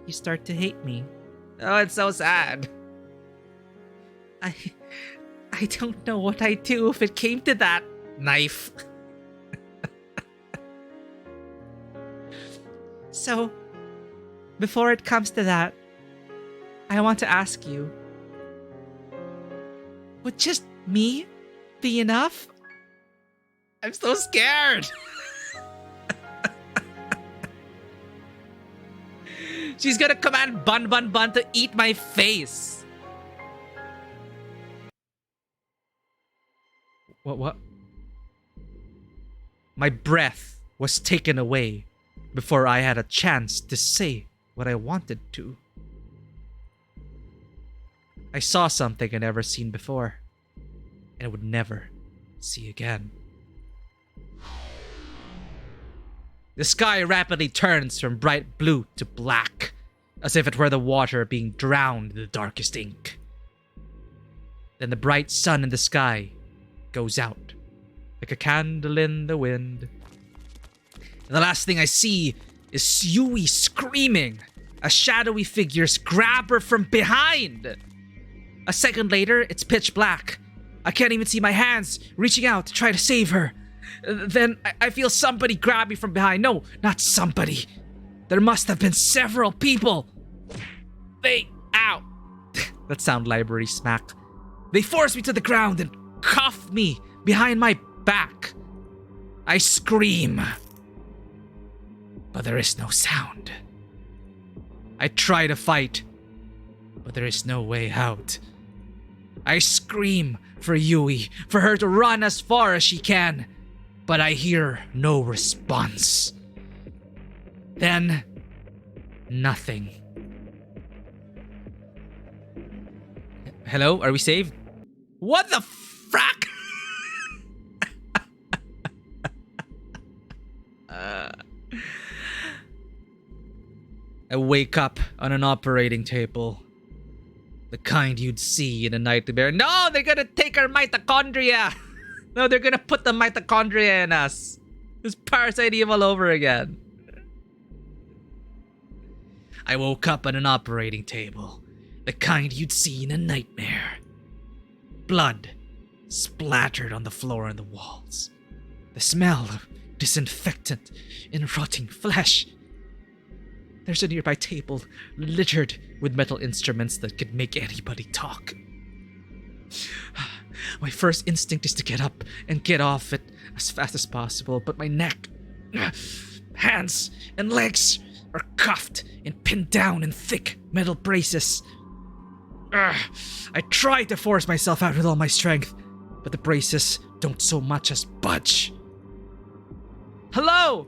you start to hate me. Oh, it's so sad. I don't know what I'd do if it came to that. Knife. So, before it comes to that, I want to ask you, would just me be enough? I'm so scared. She's gonna command Bun Bun Bun to eat my face. What? My breath was taken away before I had a chance to say what I wanted to. I saw something I'd never seen before, and would never see again. The sky rapidly turns from bright blue to black, as if it were the water being drowned in the darkest ink. Then the bright sun in the sky goes out, like a candle in the wind. And the last thing I see is Yui screaming as shadowy figures grab her from behind. A second later, it's pitch black. I can't even see my hands reaching out to try to save her. Then I feel somebody grab me from behind. No, not somebody. There must have been several people. Ow. That sound library smack. They forced me to the ground and cuffed me behind my back. I scream, but there is no sound. I try to fight, but there is no way out. I scream for Yui, for her to run as far as she can, but I hear no response. Then, nothing. Hello? Are we saved? What the frack? I wake up on an operating table. The kind you'd see in a nightmare. No, they're gonna take our mitochondria! No, they're gonna put the mitochondria in us. It's Parasite Eve all over again. I woke up on an operating table. The kind you'd see in a nightmare. Blood splattered on the floor and the walls. The smell of disinfectant and rotting flesh. There's a nearby table littered with metal instruments that could make anybody talk. My first instinct is to get up and get off it as fast as possible, but my neck, hands, and legs are cuffed and pinned down in thick metal braces. I try to force myself out with all my strength, but the braces don't so much as budge. Hello?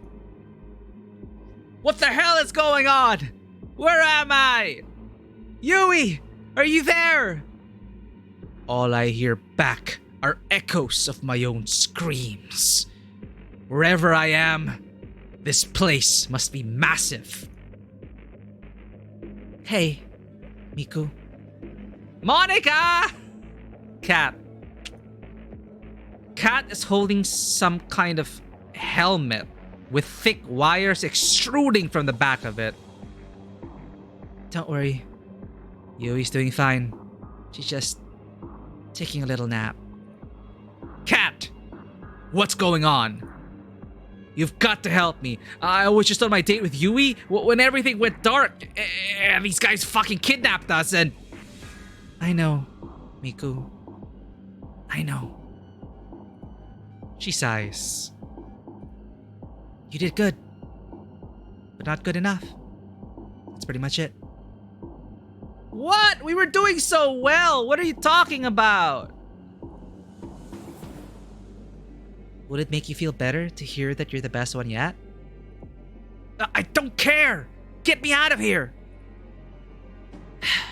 What the hell is going on? Where am I? Yui, are you there? All I hear back are echoes of my own screams. Wherever I am, this place must be massive. Hey, Miku. Monica! Cat. Cat is holding some kind of helmet with thick wires extruding from the back of it. Don't worry. Yui's doing fine. She's just taking a little nap. Cat! What's going on? You've got to help me. I was just on my date with Yui when everything went dark. And these guys fucking kidnapped us and... I know, Miku. I know. She sighs. You did good. But not good enough. That's pretty much it. What? We were doing so well. What are you talking about? Would it make you feel better to hear that you're the best one yet? I don't care! Get me out of here!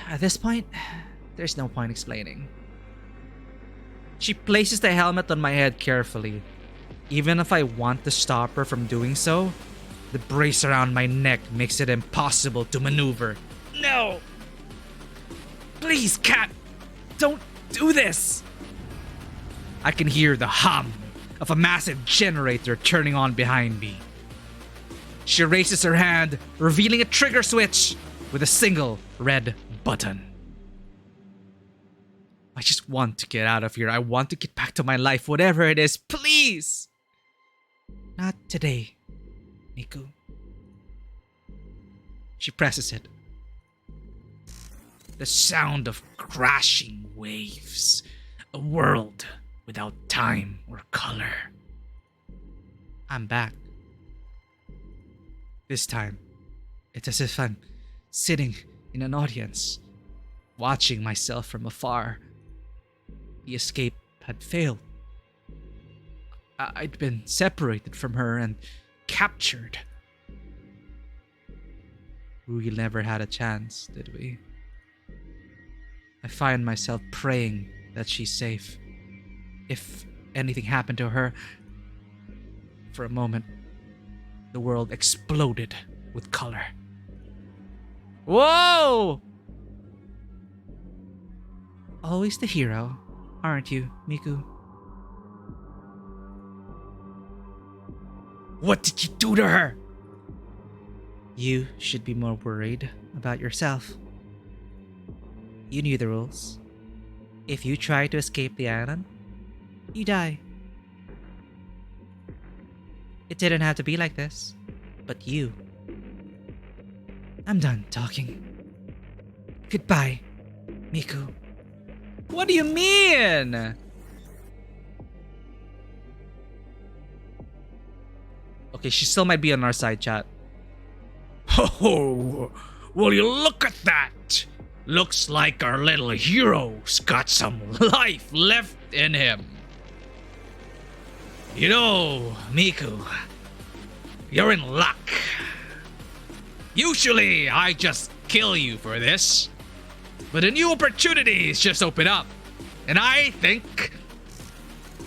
At this point, there's no point explaining. She places the helmet on my head carefully. Even if I want to stop her from doing so, the brace around my neck makes it impossible to maneuver. No! Please, Cat! Don't do this! I can hear the hum of a massive generator turning on behind me. She raises her hand, revealing a trigger switch with a single red button. I just want to get out of here. I want to get back to my life, whatever it is, please! Not today, Miku. She presses it. The sound of crashing waves. A world without time or color. I'm back. This time, it's as if I'm sitting in an audience, watching myself from afar. The escape had failed. I'd been separated from her and captured. We never had a chance, did we? I find myself praying that she's safe. If anything happened to her, for a moment, the world exploded with color. Whoa! Always the hero, aren't you, Miku? What did you do to her? You should be more worried about yourself. You knew the rules. If you try to escape the island, you die. It didn't have to be like this, but you. I'm done talking. Goodbye, Miku. What do you mean? Okay, she still might be on our side, chat. Oh, will you look at that? Looks like our little hero's got some life left in him. You know, Miku, you're in luck. Usually, I just kill you for this. But a new opportunity's just opened up. And I think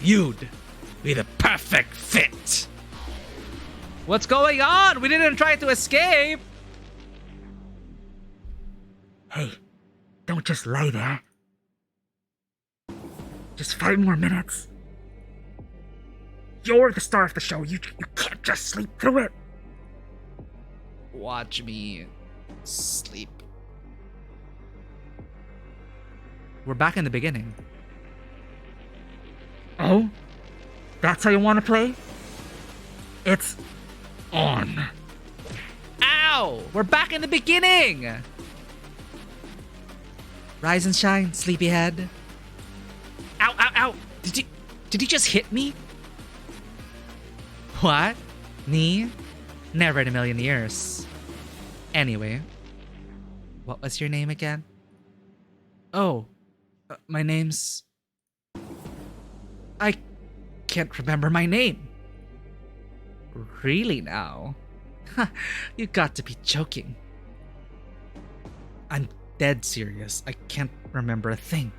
you'd be the perfect fit. What's going on? We didn't try to escape. Hey, don't just lie there. Just 5 more minutes. You're the star of the show. You can't just sleep through it. Watch me sleep. We're back in the beginning. Oh? That's how you want to play? It's on. Ow! We're back in the beginning! Rise and shine, sleepyhead. Ow, ow, ow! Did you just hit me? What? Me? Never in a million years. Anyway, what was your name again? Oh, my name's... I can't remember my name. Really now? You got to be joking. I'm dead serious. I can't remember a thing.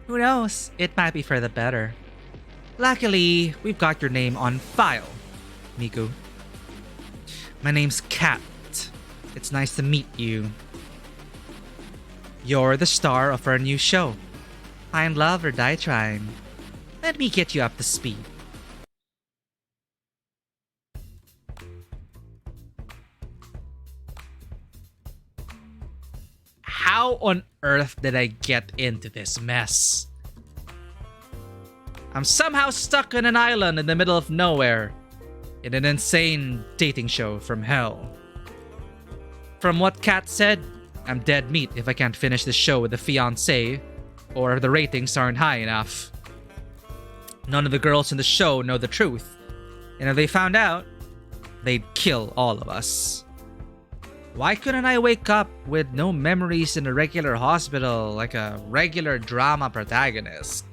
Who knows? It might be for the better. Luckily, we've got your name on file, Miku. My name's Kat. It's nice to meet you. You're the star of our new show, Find Love or Die Trying. Let me get you up to speed. How on earth did I get into this mess? I'm somehow stuck on an island in the middle of nowhere, in an insane dating show from hell. From what Kat said, I'm dead meat if I can't finish the show with a fiancé, or if the ratings aren't high enough. None of the girls in the show know the truth, and if they found out, they'd kill all of us. Why couldn't I wake up with no memories in a regular hospital like a regular drama protagonist?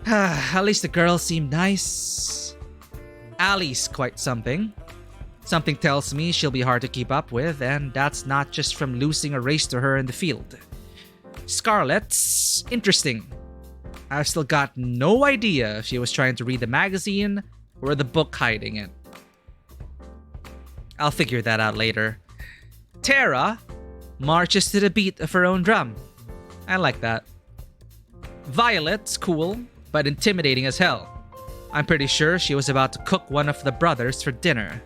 At least the girls seem nice. Allie's quite something. Something tells me she'll be hard to keep up with, and that's not just from losing a race to her in the field. Scarlett's interesting. I've still got no idea if she was trying to read the magazine or the book hiding it. I'll figure that out later. Tara marches to the beat of her own drum. I like that. Violet's cool, but intimidating as hell. I'm pretty sure she was about to cook one of the brothers for dinner.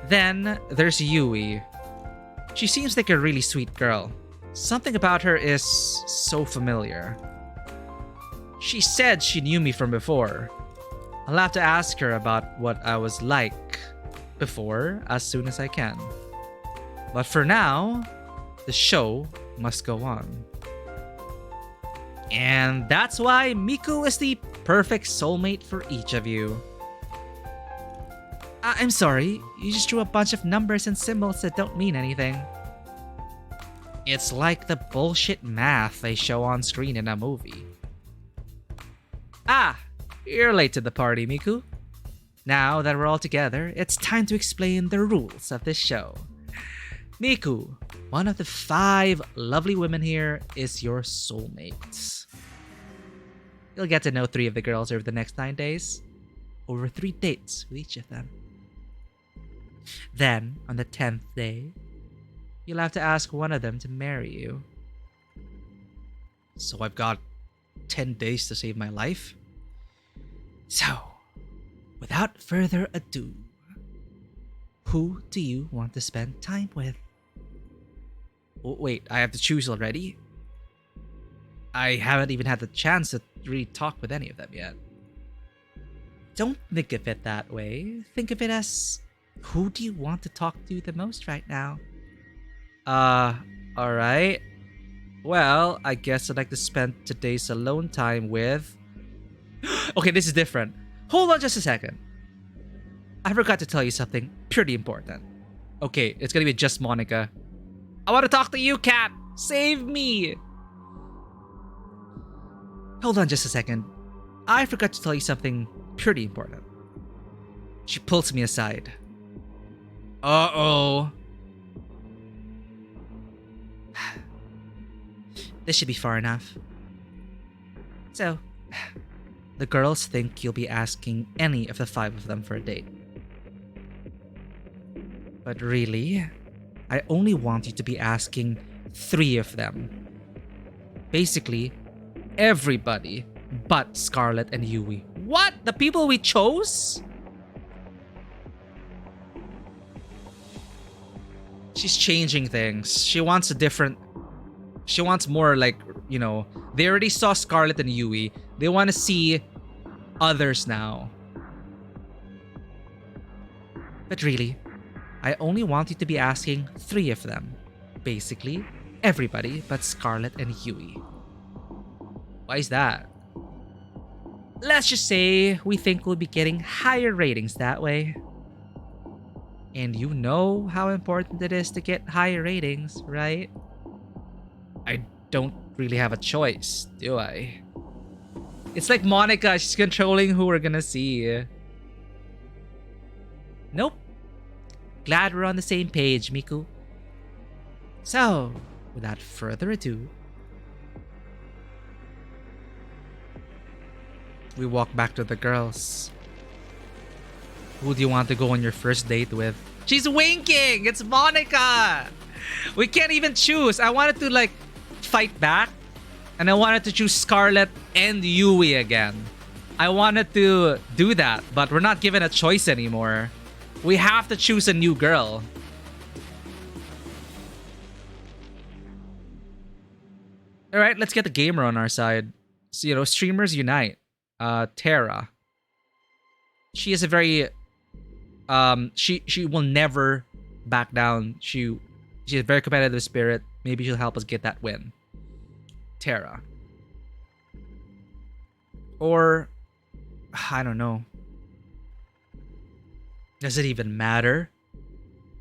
Then there's Yui. She seems like a really sweet girl. Something about her is so familiar. She said she knew me from before. I'll have to ask her about what I was like before as soon as I can. But for now, the show must go on. And that's why Miku is the perfect soulmate for each of you. I'm sorry, you just drew a bunch of numbers and symbols that don't mean anything. It's like the bullshit math they show on screen in a movie. Ah, you're late to the party, Miku. Now that we're all together, it's time to explain the rules of this show. Miku, one of the 5 lovely women here, is your soulmate. You'll get to know 3 of the girls over the next 9 days, over 3 dates with each of them. Then, on the 10th day, you'll have to ask one of them to marry you. So I've got 10 days to save my life? So, without further ado, who do you want to spend time with? Oh, wait, I have to choose already? I haven't even had the chance to really talk with any of them yet. Don't think of it that way. Think of it as, who do you want to talk to the most right now? Alright. Well, I guess I'd like to spend today's alone time with... Okay, this is different. Hold on just a second. I forgot to tell you something pretty important. Okay, it's gonna be just Monica. I want to talk to you, Kat! Save me! Hold on just a second. I forgot to tell you something pretty important. She pulls me aside. Uh-oh. This should be far enough. So, the girls think you'll be asking any of the 5 of them for a date. But really, I only want you to be asking 3 of them. Basically, everybody but Scarlett and Yui. What? The people we chose? She's changing things. She wants more like, you know, they already saw Scarlett and Yui. They want to see others now. But really, I only want you to be asking 3 of them. Basically, everybody but Scarlet and Yui. Why is that? Let's just say we think we'll be getting higher ratings that way. And you know how important it is to get higher ratings, right? I don't really have a choice, do I? It's like Monica, she's controlling who we're gonna see. Nope. Glad we're on the same page, Miku. So, without further ado, we walk back to the girls. Who do you want to go on your first date with? She's winking! It's Monica! We can't even choose. I wanted to like fight back. And I wanted to choose Scarlet and Yui again. I wanted to do that, but we're not given a choice anymore. We have to choose a new girl. Alright, let's get the gamer on our side. So, you know, streamers unite. Terra. She is a very she will never back down. She's a very competitive spirit. Maybe she'll help us get that win. Terra. Or I don't know. Does it even matter?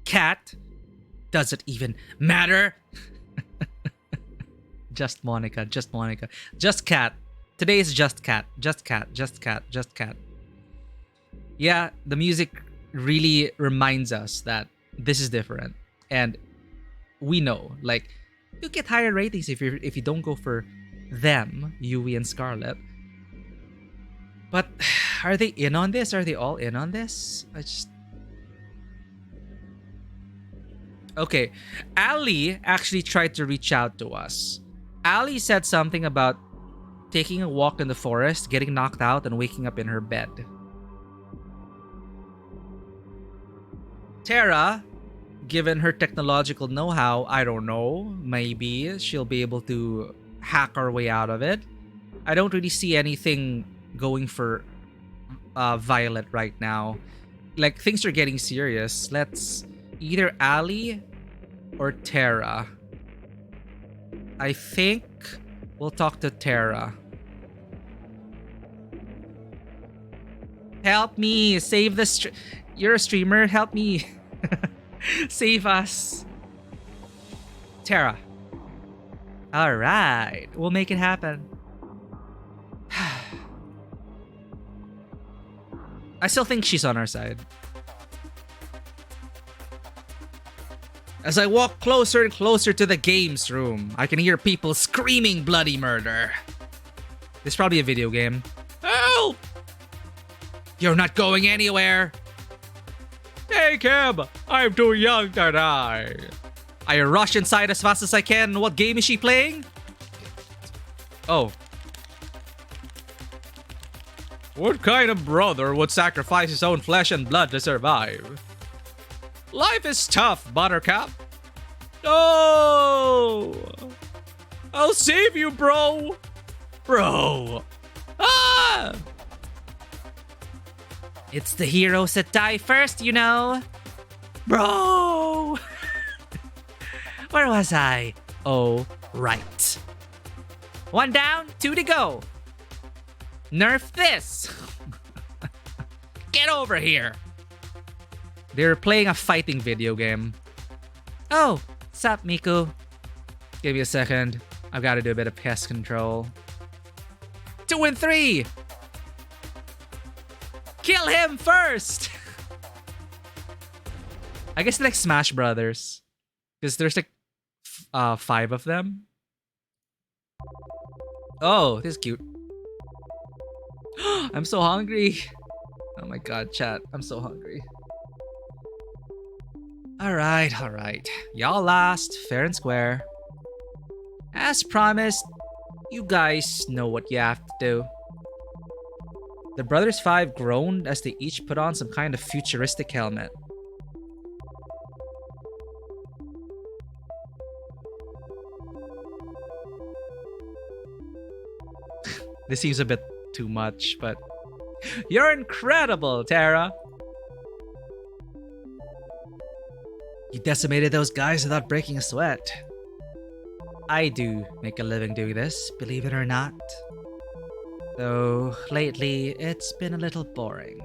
Cat? Does it even matter? Just Monica, just Monica. Just Cat. Today is just Cat. Just Cat, just Cat, just Cat. Yeah, the music really reminds us that this is different. And we know, like, you get higher ratings if you don't go for them, Yui and Scarlet. But are they in on this? Are they all in on this? Okay, Ali actually tried to reach out to us. Ali said something about taking a walk in the forest, getting knocked out, and waking up in her bed. Terra, given her technological know-how, I don't know, maybe she'll be able to hack our way out of it. I don't really see anything going for Violet right now. Like, things are getting serious. Let's either Ali or Terra. I think we'll talk to Terra. Help me! Save the You're a streamer, help me! Save us! Terra. Alright, we'll make it happen. I still think she's on our side. As I walk closer and closer to the games room, I can hear people screaming bloody murder. This is probably a video game. Help! You're not going anywhere! Take him! I'm too young to die. I rush inside as fast as I can. What game is she playing? Oh. What kind of brother would sacrifice his own flesh and blood to survive? Life is tough, Buttercup. No! I'll save you, bro! Bro! Ah! It's the heroes that die first, you know. Bro! Where was I? Oh, right. 1 down, 2 to go. Nerf this! Get over here! They're playing a fighting video game. Oh, sup, Miku? Give me a second. I've got to do a bit of pest control. 2 and 3! Kill him first! I guess like Smash Brothers. Because there's like 5 of them. Oh, this is cute. I'm so hungry. Oh my god, chat. I'm so hungry. Alright. Y'all last, fair and square. As promised, you guys know what you have to do. The Brothers 5 groaned as they each put on some kind of futuristic helmet. This seems a bit too much, but... You're incredible, Terra! You decimated those guys without breaking a sweat. I do make a living doing this, believe it or not. Though, lately, it's been a little boring.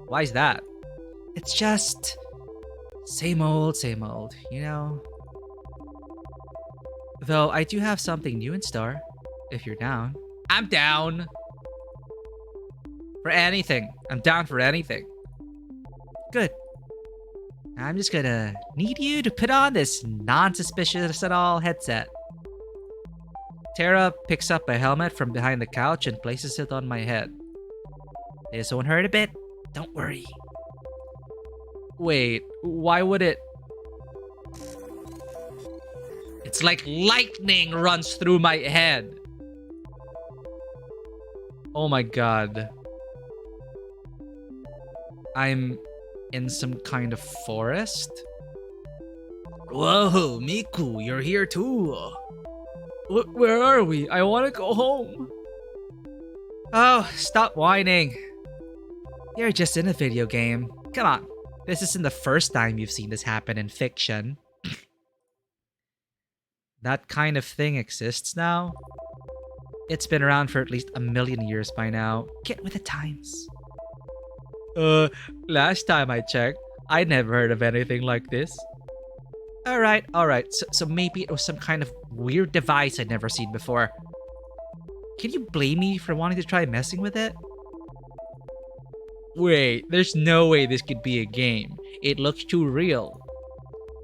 Why's that? It's just... same old, you know? Though, I do have something new in store, if you're down. I'm down! For anything. I'm down for anything. Good. I'm just gonna need you to put on this non-suspicious at all headset. Tara picks up a helmet from behind the couch and places it on my head. This won't hurt a bit. Don't worry. Wait, why would it? It's like lightning runs through my head. Oh my god. I'm in some kind of forest? Whoa, Miku, you're here too. Where are we? I want to go home. Oh, stop whining. You're just in a video game. Come on. This isn't the first time you've seen this happen in fiction. That kind of thing exists now? It's been around for at least 1,000,000 years by now. Get with the times. Last time I checked, I'd never heard of anything like this. Alright. So maybe it was some kind of weird device I'd never seen before. Can you blame me for wanting to try messing with it? Wait, there's no way this could be a game. It looks too real.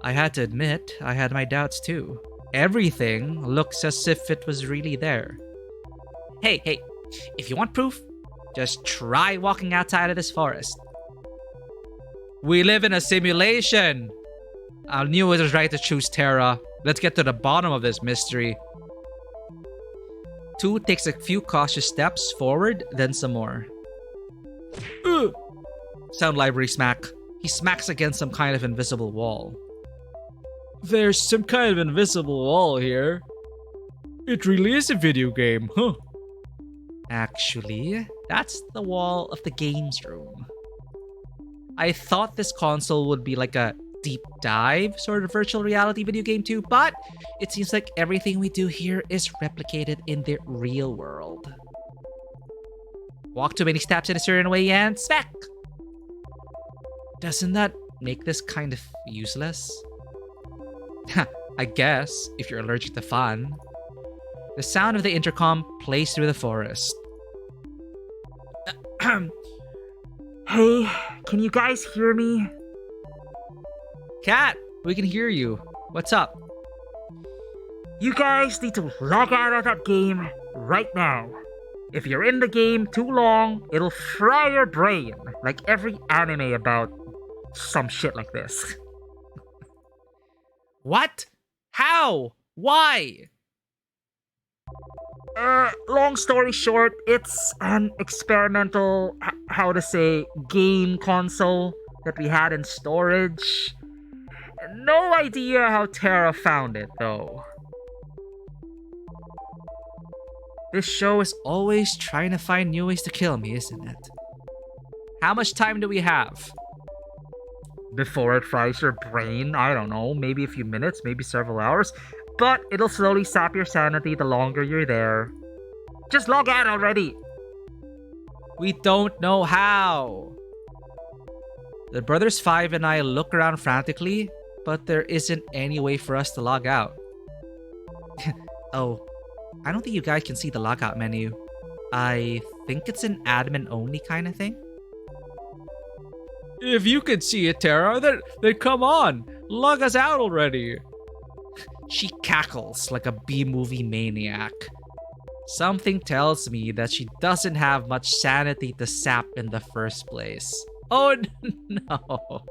I had to admit, I had my doubts too. Everything looks as if it was really there. Hey, if you want proof, just try walking outside of this forest. We live in a simulation! I knew it was right to choose Terra. Let's get to the bottom of this mystery. 2 takes a few cautious steps forward, then some more. Sound library smack. He smacks against some kind of invisible wall. There's some kind of invisible wall here. It really is a video game, huh? Actually, that's the wall of the games room. I thought this console would be like a deep dive sort of virtual reality video game too, but it seems like everything we do here is replicated in the real world. Walk too many steps in a certain way and smack! Doesn't that make this kind of useless? I guess, if you're allergic to fun. The sound of the intercom plays through the forest. Hey, can you guys hear me? Cat, we can hear you. What's up? You guys need to log out of that game right now. If you're in the game too long, it'll fry your brain, like every anime about some shit like this. What? How? Why? Long story short, it's an experimental, game console that we had in storage. No idea how Terra found it, though. This show is always trying to find new ways to kill me, isn't it? How much time do we have? Before it fries your brain, I don't know, maybe a few minutes, maybe several hours. But it'll slowly sap your sanity the longer you're there. Just log out already! We don't know how. The Brothers 5 and I look around frantically, but there isn't any way for us to log out. Oh, I don't think you guys can see the logout menu. I think it's an admin only kind of thing. If you could see it, Tara, then come on, log us out already. She cackles like a B-movie maniac. Something tells me that she doesn't have much sanity to sap in the first place. Oh no.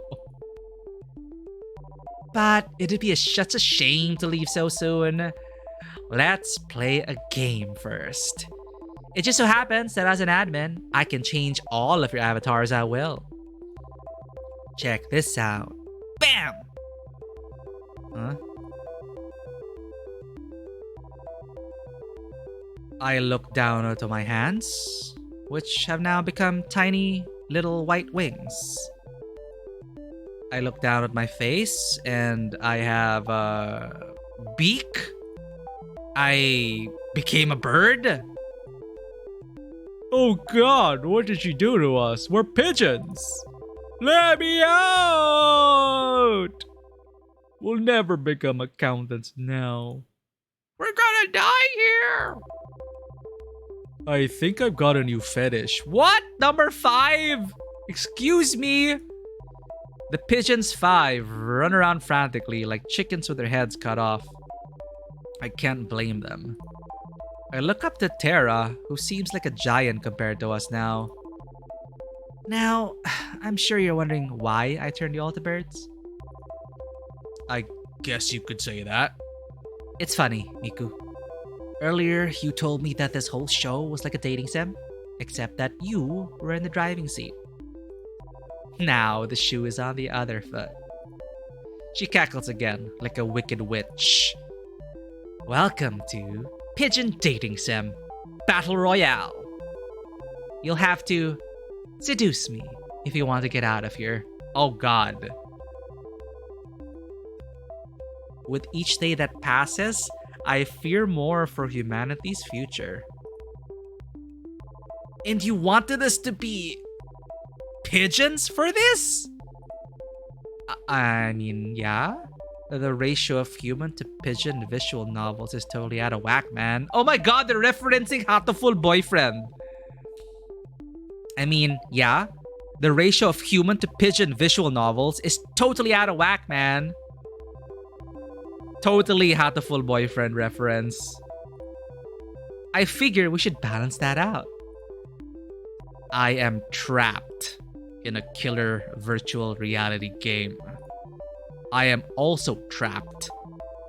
But it'd be such a shame to leave so soon. Let's play a game first. It just so happens that as an admin, I can change all of your avatars at will. Check this out. Bam! Huh? I look down onto my hands, which have now become tiny little white wings. I look down at my face and I have a beak. I became a bird. Oh god, what did she do to us? We're pigeons. Let me out! We'll never become accountants now. We're gonna die here. I think I've got a new fetish. What? Number 5? Excuse me? The pigeons 5 run around frantically like chickens with their heads cut off. I can't blame them. I look up to Tara, who seems like a giant compared to us now. Now, I'm sure you're wondering why I turned you all to birds. I guess you could say that. It's funny, Miku. Earlier, you told me that this whole show was like a dating sim, except that you were in the driving seat. Now the shoe is on the other foot. She cackles again, like a wicked witch. Welcome to Pigeon Dating Sim Battle Royale. You'll have to seduce me if you want to get out of here. Oh god. With each day that passes, I fear more for humanity's future. And you wanted us to be pigeons for this? I mean, yeah. The ratio of human to pigeon visual novels is totally out of whack, man. Oh my god, they're referencing Hatoful Boyfriend. I mean, yeah. The ratio of human to pigeon visual novels is totally out of whack, man. Totally Hatoful Boyfriend reference. I figure we should balance that out. I am trapped in a killer virtual reality game. I am also trapped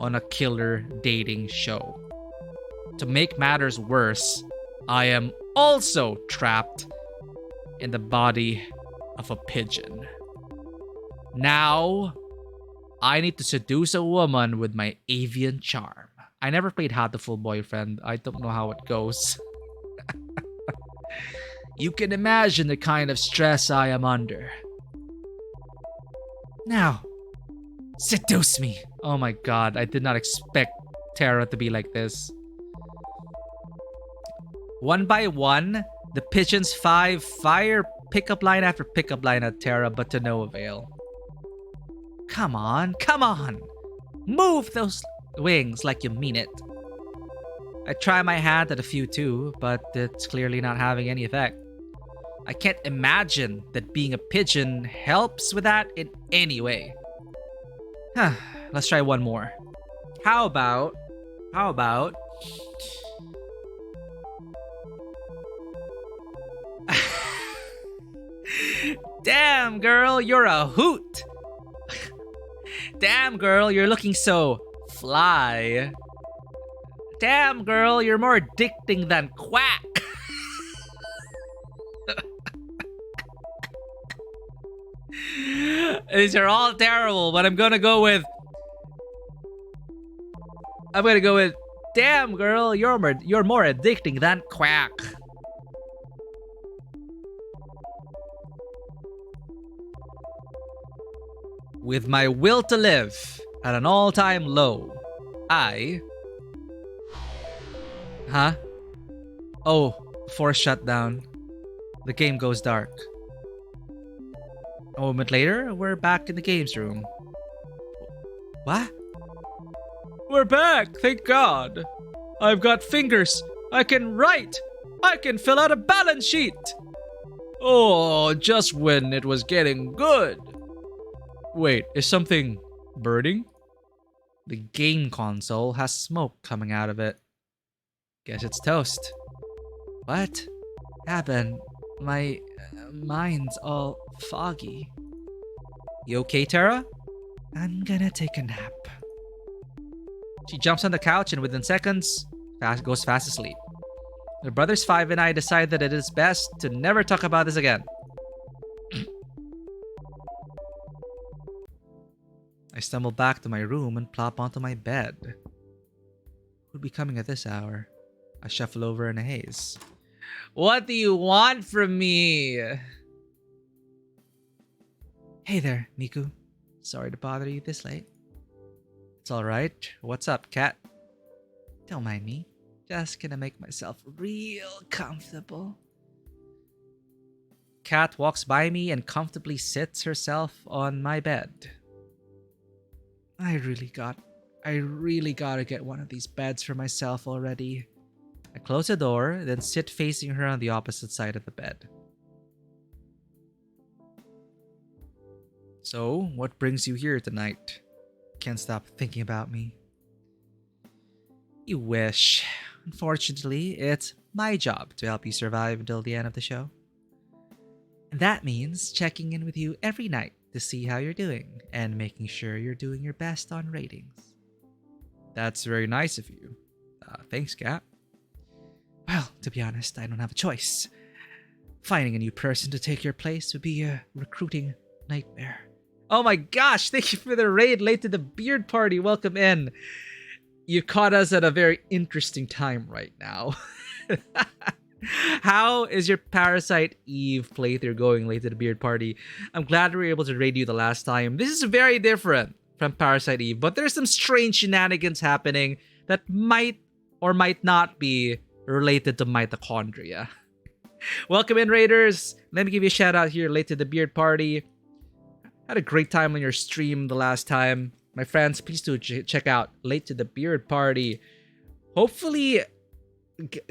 on a killer dating show. To make matters worse, I am also trapped in the body of a pigeon. Now, I need to seduce a woman with my avian charm. I never played Hatoful Boyfriend. I don't know how it goes. You can imagine the kind of stress I am under. Now, seduce me. Oh my god, I did not expect Tara to be like this. One by one, the pigeons 5 fire pickup line after pickup line at Tara, but to no avail. Come on, come on! Move those wings like you mean it. I try my hand at a few too, but it's clearly not having any effect. I can't imagine that being a pigeon helps with that in any way. Let's try one more. How about... Damn, girl, you're a hoot! Damn, girl, you're looking so fly. Damn, girl, you're more addicting than quack. These are all terrible, but I'm gonna go with... Damn, girl, you're more addicting than quack. With my will to live at an all-time low, I... Huh? Oh, force shutdown. The game goes dark. A moment later, we're back in the games room. What? We're back, thank God. I've got fingers. I can write. I can fill out a balance sheet. Oh, just when it was getting good. Wait, is something burning? The game console has smoke coming out of it. Guess it's toast. What happened? My mind's all foggy. You okay, Tara? I'm gonna take a nap. She jumps on the couch and within seconds, goes fast asleep. The brothers 5 and I decide that it is best to never talk about this again. I stumble back to my room and plop onto my bed. Who'd be coming at this hour? I shuffle over in a haze. What do you want from me? Hey there, Miku. Sorry to bother you this late. It's alright. What's up, Cat? Don't mind me. Just gonna make myself real comfortable. Cat walks by me and comfortably sits herself on my bed. I really gotta get one of these beds for myself already. I close the door, then sit facing her on the opposite side of the bed. So, what brings you here tonight? Can't stop thinking about me. You wish. Unfortunately, it's my job to help you survive until the end of the show. And that means checking in with you every night to see how you're doing and making sure you're doing your best on ratings. That's very nice of you. Thanks, Kat. Well, to be honest, I don't have a choice. Finding a new person to take your place would be a recruiting nightmare. Oh my gosh, thank you for the raid late to the beard party. Welcome in. You caught us at a very interesting time right now. How is your Parasite Eve playthrough going late to the beard party? I'm glad we were able to raid you the last time. This is very different from Parasite Eve, but there's some strange shenanigans happening that might or might not be related to mitochondria. Welcome in, raiders. Let me give you a shout out here late to the beard party. Had a great time on your stream the last time. My friends, please do check out Late to the Beard Party. Hopefully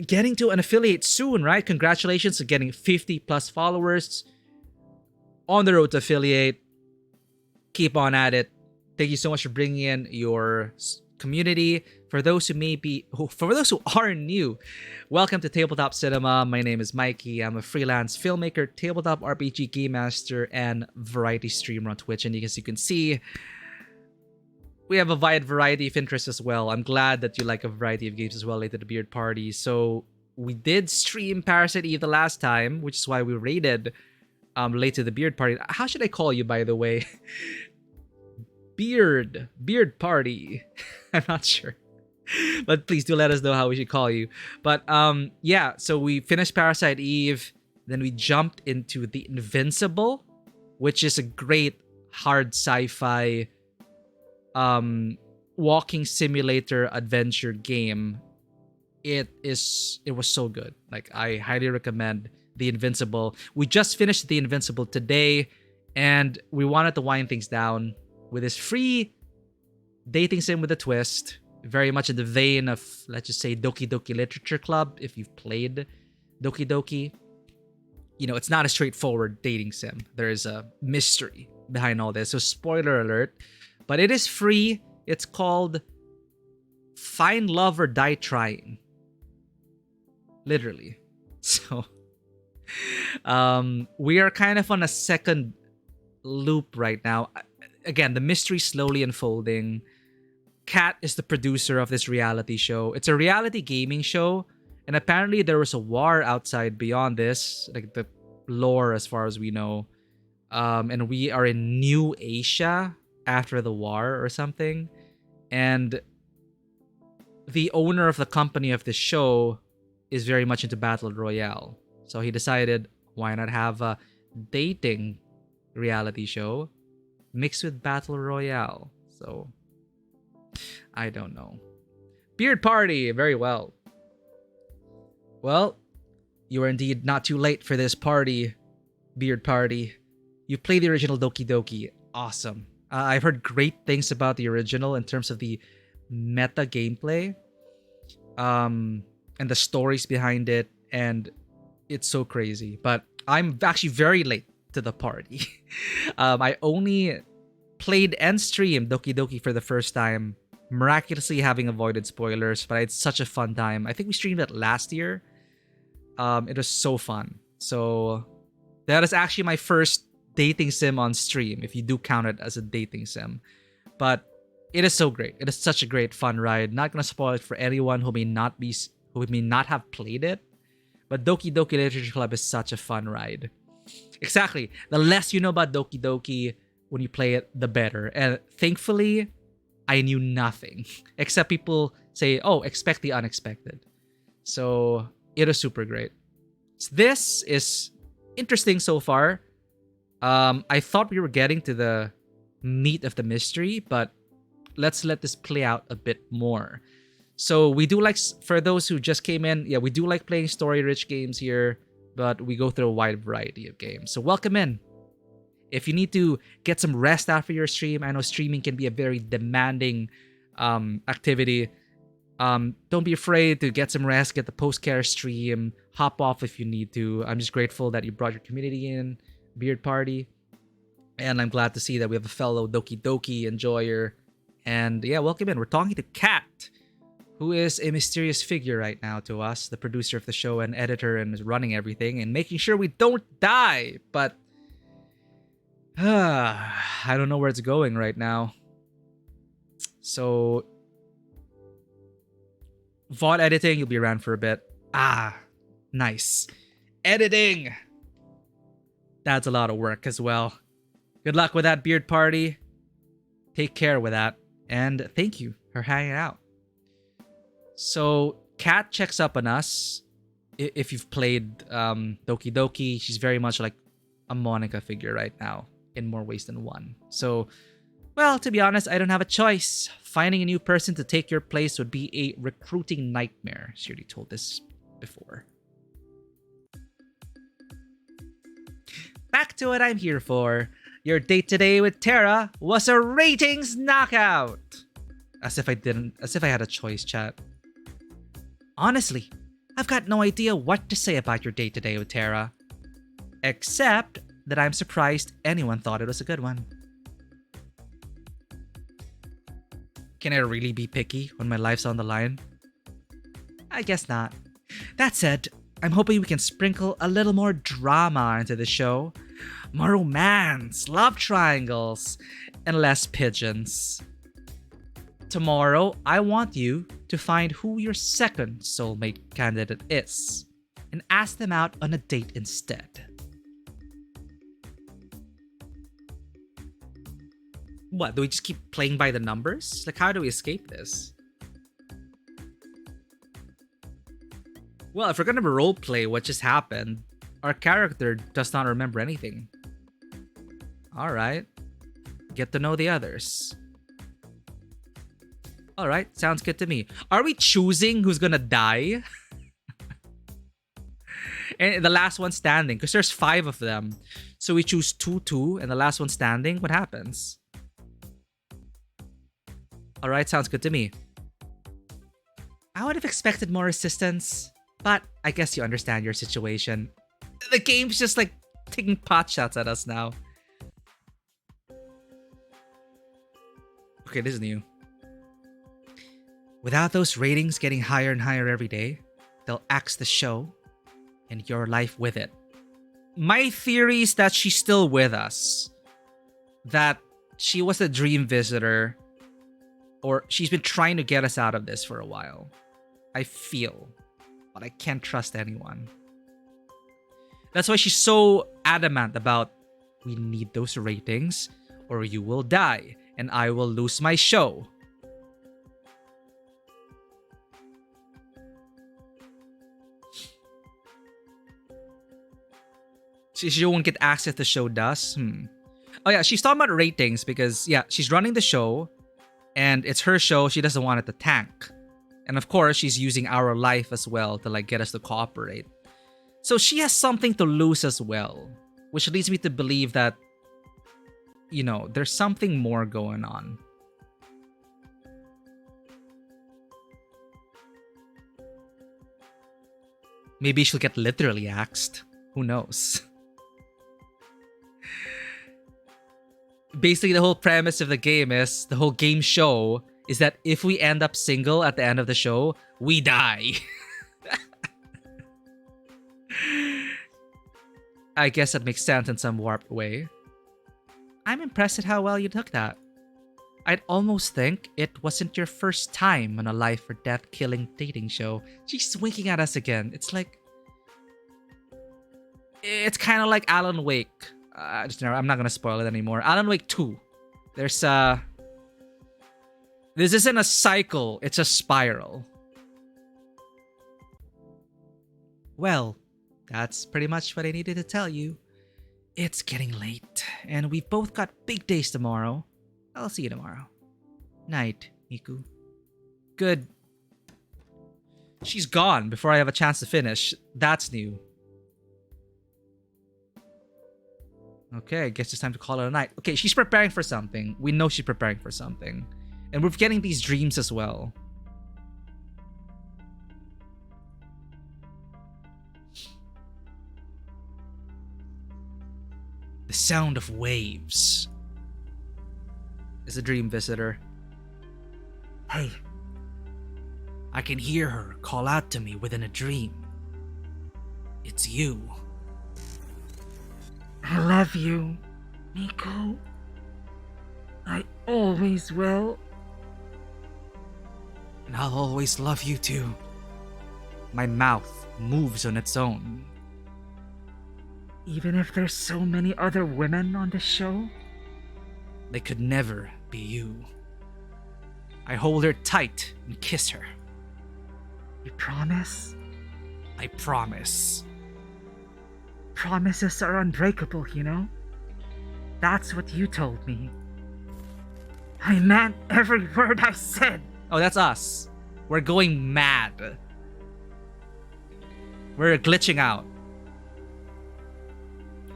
getting to an affiliate soon, right? Congratulations on getting 50 plus followers. On the road to affiliate. Keep on at it. Thank you so much for bringing in your community. For those who are new, welcome to Tabletop Cinema. My name is Mikey. I'm a freelance filmmaker, tabletop RPG game master, and variety streamer on Twitch. And as you can see, we have a wide variety of interests as well. I'm glad that you like a variety of games as well late to the beard party. So we did stream Parasite Eve the last time, which is why we raided late to the beard party. How should I call you, by the way? Beard party. I'm not sure. But please do let us know how we should call you. But yeah, so we finished Parasite Eve. Then we jumped into The Invincible, which is a great hard sci-fi walking simulator adventure game. It was so good. Like, I highly recommend The Invincible. We just finished The Invincible today, and we wanted to wind things down with this free dating sim with a twist. Very much in the vein of, let's just say, Doki Doki Literature Club, if you've played Doki Doki. You know, it's not a straightforward dating sim. There is a mystery behind all this. So spoiler alert. But it is free. It's called Find Love or Die Trying. Literally. So we are kind of on a second loop right now. Again, the mystery slowly unfolding. Kat is the producer of this reality show. It's a reality gaming show, and apparently there was a war outside beyond this, like the lore as far as we know. And we are in New Asia after the war or something. And the owner of the company of this show is very much into Battle Royale. So he decided, why not have a dating reality show mixed with Battle Royale? So I don't know. Beard party, very well. Well, you are indeed not too late for this party, beard party. You played the original Doki Doki. Awesome. I've heard great things about the original in terms of the meta gameplay, and the stories behind it, and it's so crazy. But I'm actually very late to the party. I only played and streamed Doki Doki for the first time, miraculously having avoided spoilers, but I had such a fun time. I think we streamed it last year. It was so fun. So that is actually my first dating sim on stream, if you do count it as a dating sim. But it is so great. It is such a great fun ride. Not gonna spoil it for anyone who may not have played it. But Doki Doki Literature Club is such a fun ride. Exactly. The less you know about Doki Doki when you play it, the better. And thankfully, I knew nothing. Except people say, oh, expect the unexpected. So it is super great. So this is interesting so far. I thought we were getting to the meat of the mystery, but let's let this play out a bit more. So we do like, for those who just came in, yeah, we do like playing story-rich games here, but we go through a wide variety of games. So welcome in. If you need to get some rest after your stream, I know streaming can be a very demanding activity. Don't be afraid to get some rest, get the post-care stream, hop off if you need to. I'm just grateful that you brought your community in, Beard Party. And I'm glad to see that we have a fellow Doki Doki enjoyer. And yeah, welcome in. We're talking to Kat, who is a mysterious figure right now to us, the producer of the show and editor, and is running everything and making sure we don't die. But I don't know where it's going right now. So VOD editing, you'll be around for a bit. Nice. Editing. That's a lot of work as well. Good luck with that, Beard Party. Take care with that. And thank you for hanging out. So, Kat checks up on us. If you've played Doki Doki, she's very much like a Monica figure right now, in more ways than one. So, well, to be honest, I don't have a choice. Finding a new person to take your place would be a recruiting nightmare. She already told this before. Back to what I'm here for. Your date today with Tara was a ratings knockout. As if I had a choice, chat. Honestly, I've got no idea what to say about your date today with Tara. Except that I'm surprised anyone thought it was a good one. Can I really be picky when my life's on the line? I guess not. That said, I'm hoping we can sprinkle a little more drama into the show. More romance, love triangles, and less pigeons. Tomorrow, I want you to find who your second soulmate candidate is and ask them out on a date instead. What, do we just keep playing by the numbers? Like, how do we escape this? Well, if we're gonna roleplay what just happened, our character does not remember anything. Alright. Get to know the others. Alright, sounds good to me. Are we choosing who's gonna die? And the last one standing, because there's 5 of them. So we choose 2, and the last one standing. What happens? Alright, sounds good to me. I would have expected more assistance, but I guess you understand your situation. The game's just like taking pot shots at us now. Okay, this is new. Without those ratings getting higher and higher every day, they'll axe the show and your life with it. My theory is that she's still with us. That she was a dream visitor, or she's been trying to get us out of this for a while. I feel, but I can't trust anyone. That's why she's so adamant about, we need those ratings or you will die and I will lose my show. She won't get access the show does. Oh yeah, she's talking about ratings because yeah, she's running the show and it's her show. She doesn't want it to tank. And of course, she's using our life as well to like get us to cooperate. So she has something to lose as well, which leads me to believe that, you know, there's something more going on. Maybe she'll get literally axed. Who knows? Basically, the whole premise of the game is, the whole game show is that if we end up single at the end of the show, we die. I guess that makes sense in some warped way. I'm impressed at how well you took that. I'd almost think it wasn't your first time on a life or death killing dating show. She's winking at us again. It's like... It's kind of like Alan Wake. I'm not gonna spoil it anymore. Alan Wake 2. There's This isn't a cycle, it's a spiral. Well, that's pretty much what I needed to tell you. It's getting late, and we've both got big days tomorrow. I'll see you tomorrow. Night, Miku. Good. She's gone before I have a chance to finish. That's new. Okay, I guess it's time to call it a night. Okay, she's preparing for something. We know she's preparing for something. And we're getting these dreams as well. The sound of waves. Is a dream visitor. Hey, I can hear her call out to me within a dream. It's you. I love you, Miko. I always will. And I'll always love you too. My mouth moves on its own. Even if there's so many other women on the show? They could never be you. I hold her tight and kiss her. You promise? I promise. Promises are unbreakable, you know? That's what you told me. I meant every word I said. Oh, that's us. We're going mad. We're glitching out.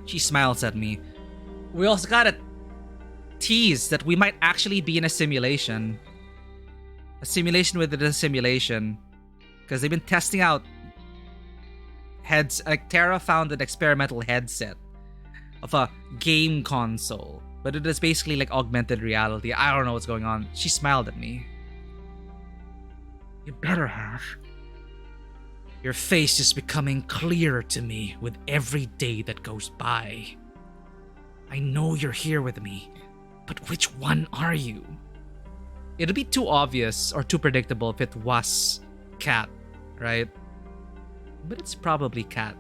She smiles at me. We also gotta tease that we might actually be in a simulation. A simulation within a simulation. Because they've been testing out heads. Like, Terra found an experimental headset of a game console. But it is basically like augmented reality. I don't know what's going on. She smiled at me. You better have. Your face is becoming clearer to me with every day that goes by. I know you're here with me, but which one are you? It'd be too obvious or too predictable if it was Cat, right? But it's probably Cat.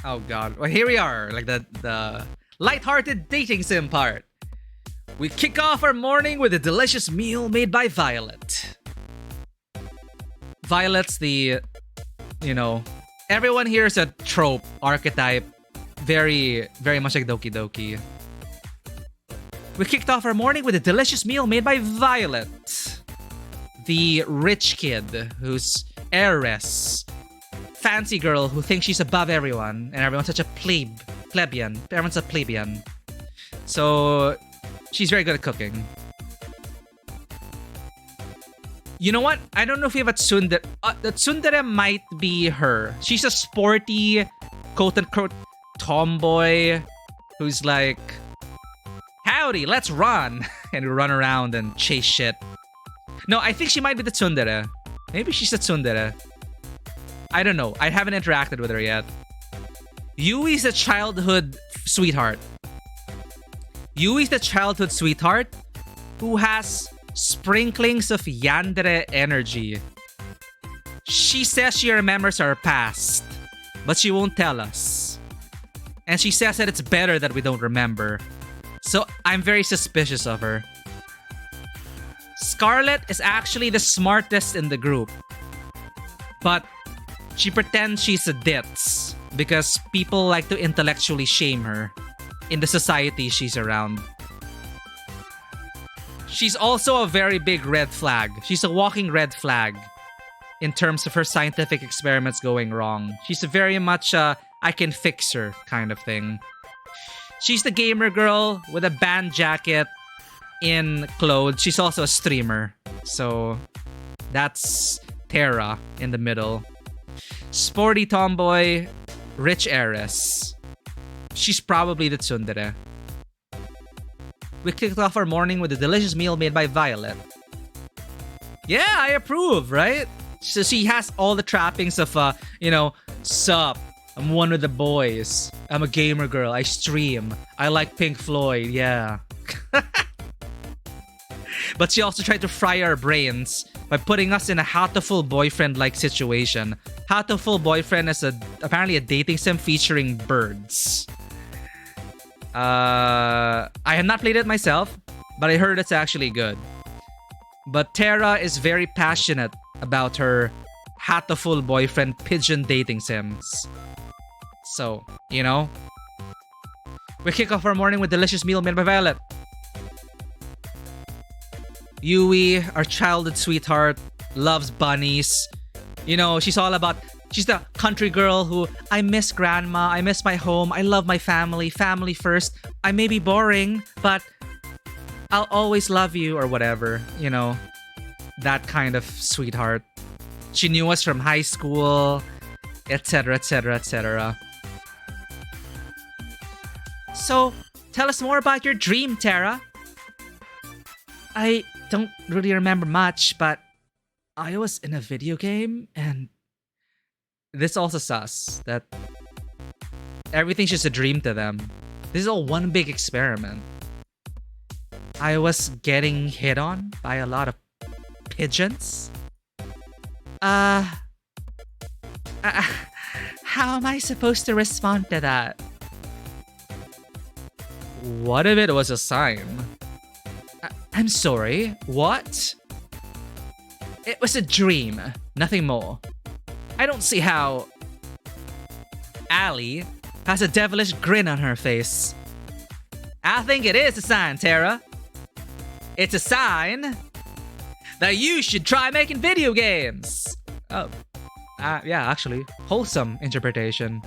Oh god. Well, here we are, like the lighthearted dating sim part. We kick off our morning with a delicious meal made by Violet. Violet's the, you know, everyone here is a trope, archetype, very, very much like Doki Doki. We kicked off our morning with a delicious meal made by Violet. The rich kid who's heiress. Fancy girl who thinks she's above everyone, and everyone's such a plebeian. Everyone's a plebeian. So she's very good at cooking. You know what? I don't know if we have a tsundere. The tsundere might be her. She's a sporty, quote-unquote, tomboy who's like, howdy, let's run. And we run around and chase shit. No, I think she might be the tsundere. Maybe she's a tsundere. I don't know. I haven't interacted with her yet. Yui's a childhood sweetheart. Yui's the childhood sweetheart who has sprinklings of yandere energy. She says she remembers our past, but she won't tell us. And she says that it's better that we don't remember. So I'm very suspicious of her. Scarlet is actually the smartest in the group. But she pretends she's a ditz because people like to intellectually shame her in the society she's around. She's also a very big red flag. She's a walking red flag in terms of her scientific experiments going wrong. She's a very much I can fix her kind of thing. She's the gamer girl with a band jacket in clothes. She's also a streamer. So that's Terra in the middle. Sporty tomboy, rich heiress. She's probably the tsundere. We kicked off our morning with a delicious meal made by Violet. Yeah, I approve, right? So she has all the trappings of, sup, I'm one of the boys. I'm a gamer girl. I stream. I like Pink Floyd, yeah. But she also tried to fry our brains by putting us in a how-to-full boyfriend-like situation. How-to-full boyfriend is apparently a dating sim featuring birds. I have not played it myself, but I heard it's actually good. But Terra is very passionate about her how-to-full boyfriend pigeon dating sims. So, you know, we kick off our morning with delicious meal made by Violet. Yui, our childhood sweetheart, loves bunnies. You know, she's the country girl who, I miss grandma, I miss my home, I love my family, family first. I may be boring, but I'll always love you, or whatever, you know, that kind of sweetheart. She knew us from high school, etc, etc, etc. So, tell us more about your dream, Tara. I don't really remember much, but I was in a video game, and this also sus that everything's just a dream to them. This is all one big experiment. I was getting hit on by a lot of pigeons. How am I supposed to respond to that? What if it was a sign? I'm sorry, what? It was a dream, nothing more. I don't see how... Allie has a devilish grin on her face. I think it is a sign, Tara. It's a sign that you should try making video games. Oh, yeah, actually, wholesome interpretation.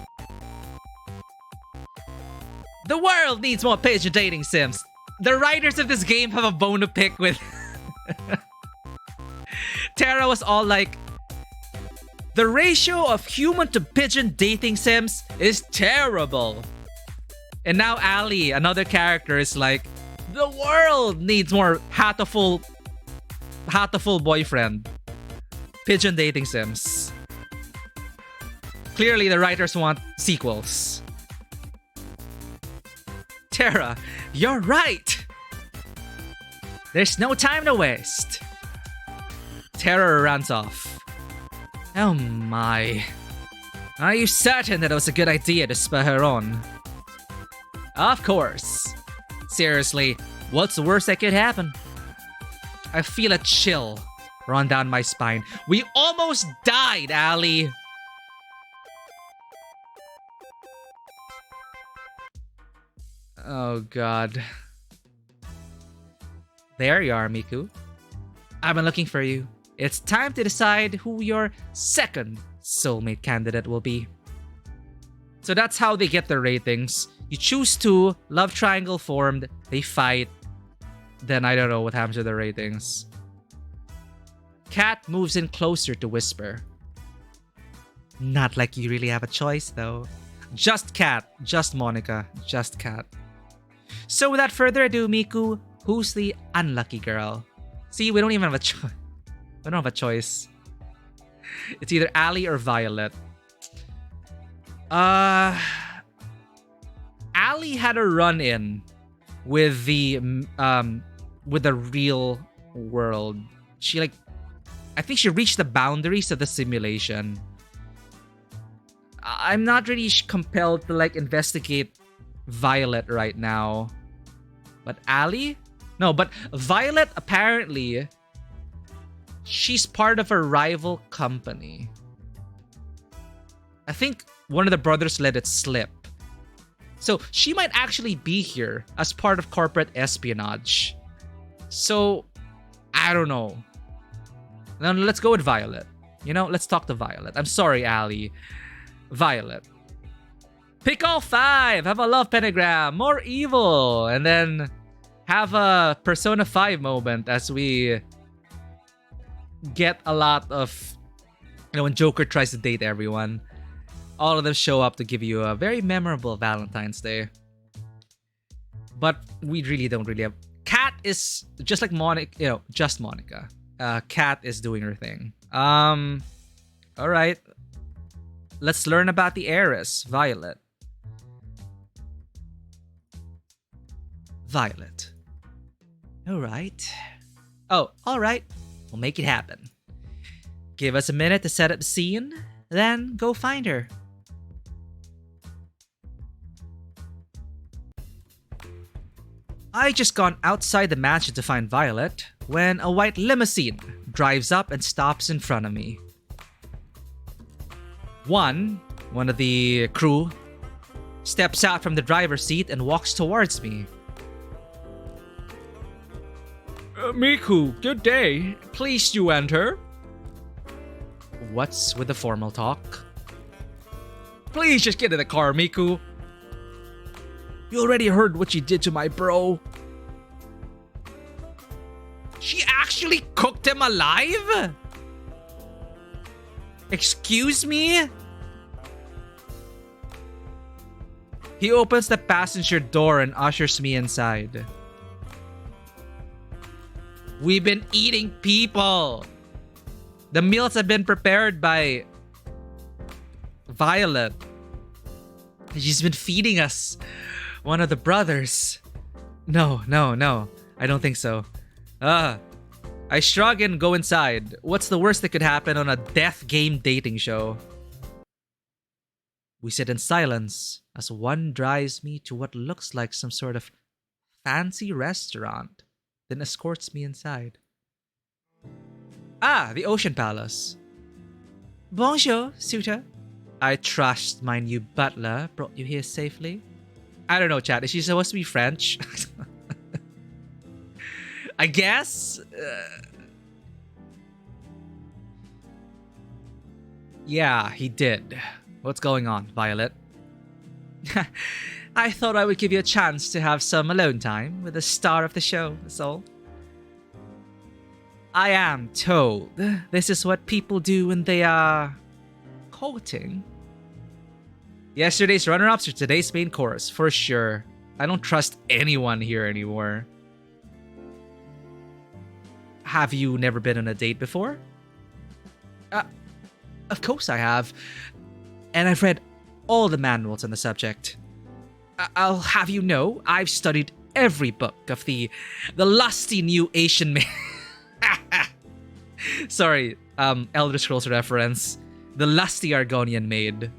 The world needs more pigeon dating sims. The writers of this game have a bone to pick with. Tara was all like, the ratio of human to pigeon dating sims is terrible. And now Allie, another character, is like, the world needs more hatoful boyfriend. Pigeon dating sims. Clearly the writers want sequels. Tara, you're right! There's no time to waste. Tara runs off. Oh my. Are you certain that it was a good idea to spur her on? Of course. Seriously, what's the worst that could happen? I feel a chill run down my spine. We almost died, Allie! Oh god. There you are, Miku. I've been looking for you. It's time to decide who your second soulmate candidate will be. So that's how they get their ratings. You choose two, love triangle formed, they fight. Then I don't know what happens to the ratings. Cat moves in closer to Whisper. Not like you really have a choice though. Just Cat, just Monica, just Cat. So without further ado, Miku, who's the unlucky girl? See, we don't even have a choice. We don't have a choice. It's either Allie or Violet. Allie had a run-in with the real world. I think she reached the boundaries of the simulation. I'm not really compelled to investigate Violet right now. But Allie? No, but Violet apparently, she's part of a rival company. I think one of the brothers let it slip. So she might actually be here as part of corporate espionage. So, I don't know. Now let's go with Violet. You know, let's talk to Violet. I'm sorry, Allie. Violet. Pick all 5. Have a love pentagram. More evil. And then have a Persona 5 moment as we get a lot of... You know, when Joker tries to date everyone. All of them show up to give you a very memorable Valentine's Day. But we really don't really have... Kat is just like Monica, you know, just Monica. Kat is doing her thing. Alright. Let's learn about the heiress, Violet. Violet. Alright. Oh, alright. We'll make it happen. Give us a minute to set up the scene, then go find her. I just gone outside the mansion to find Violet when a white limousine drives up and stops in front of me. One of the crew steps out from the driver's seat and walks towards me. Miku, good day. Please you enter. What's with the formal talk? Please just get in the car, Miku. You already heard what she did to my bro. She actually cooked him alive? Excuse me? He opens the passenger door and ushers me inside. We've been eating people. The meals have been prepared by Violet. She's been feeding us. One of the brothers. No. I don't think so. I shrug and go inside. What's the worst that could happen on a death game dating show? We sit in silence as one drives me to what looks like some sort of fancy restaurant, then escorts me inside. The Ocean Palace. Bonjour, suitor. I trust my new butler brought you here safely. I don't know, chat. Is she supposed to be French? I guess. Yeah, he did. What's going on, Violet? I thought I would give you a chance to have some alone time with the star of the show, that's all. I am told this is what people do when they are courting. Yesterday's runner-ups are today's main course, for sure. I don't trust anyone here anymore. Have you never been on a date before? Of course I have. And I've read all the manuals on the subject. I'll have you know, I've studied every book of the lusty new Asian man. Sorry, Elder Scrolls reference. The lusty Argonian maid.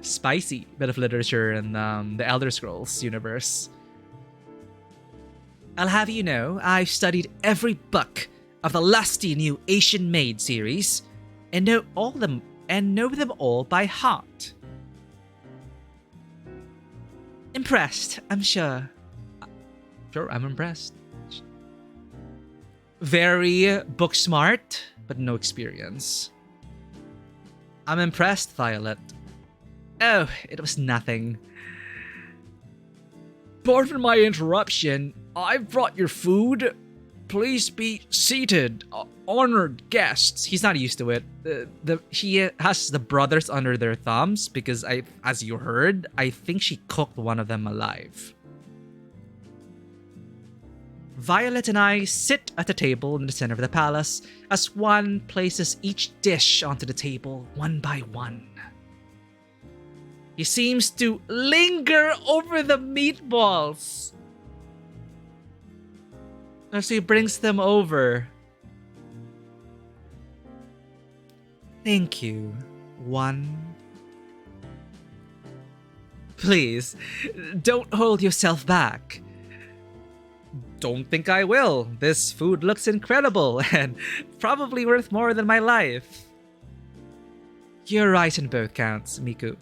Spicy bit of literature in the Elder Scrolls universe. I'll have you know, I've studied every book of the lusty new Asian maid series and know them all by heart. Impressed, I'm sure. Sure, I'm impressed. Very book smart, but no experience. I'm impressed, Violet. Oh, it was nothing. Pardon my interruption. I've brought your food. Please be seated, honored guests. He's not used to it. He has the brothers under their thumbs because as you heard, I think she cooked one of them alive. Violet and I sit at the table in the center of the palace as one places each dish onto the table one by one. He seems to linger over the meatballs as he brings them over. Thank you, one. Please, don't hold yourself back. Don't think I will. This food looks incredible and probably worth more than my life. You're right in both counts, Miku.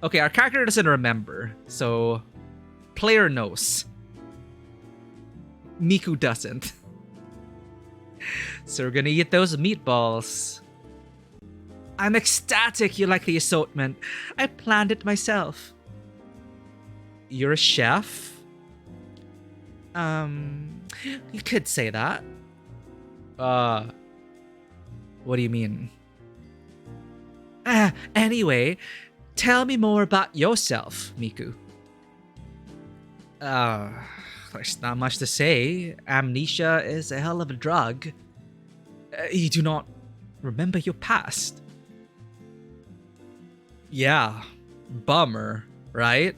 Okay, our character doesn't remember, so player knows. Miku doesn't. So we're gonna eat those meatballs. I'm ecstatic you like the assortment. I planned it myself. You're a chef? You could say that. What do you mean? Anyway, tell me more about yourself, Miku. There's not much to say. Amnesia is a hell of a drug. You do not remember your past. Yeah, bummer, right?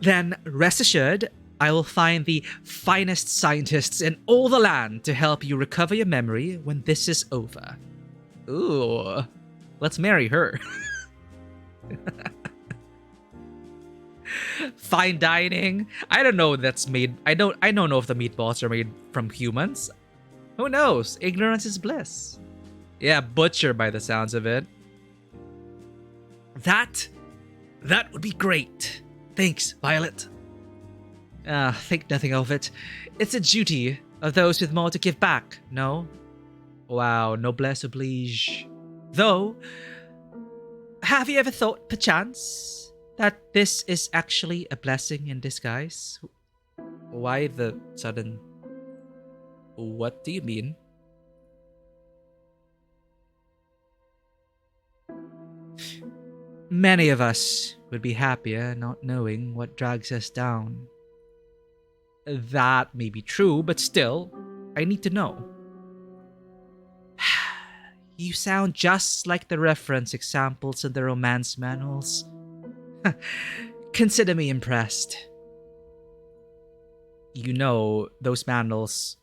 Then rest assured, I will find the finest scientists in all the land to help you recover your memory when this is over. Ooh, let's marry her. Fine dining. I don't know if that's made. I don't know if the meatballs are made from humans. Who knows? Ignorance is bliss. Yeah, butcher by the sounds of it. That would be great. Thanks, Violet. Think nothing of it. It's a duty of those with more to give back, no? Wow, noblesse oblige. Though, have you ever thought, perchance, that this is actually a blessing in disguise? Why the sudden... What do you mean? Many of us would be happier not knowing what drags us down. That may be true, but still, I need to know. You sound just like the reference examples in the romance manuals. Consider me impressed. You know, those manuals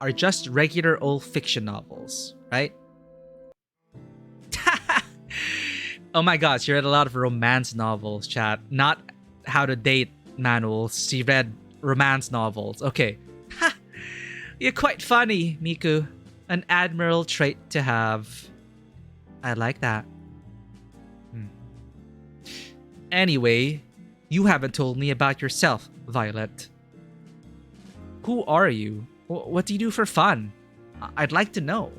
are just regular old fiction novels, right? Oh my gosh, you read a lot of romance novels, chat. Not how to date manuals. She read romance novels. Okay. Ha! You're quite funny, Miku. An admirable trait to have. I like that. Anyway, you haven't told me about yourself, Violet. Who are you? What do you do for fun? I'd like to know.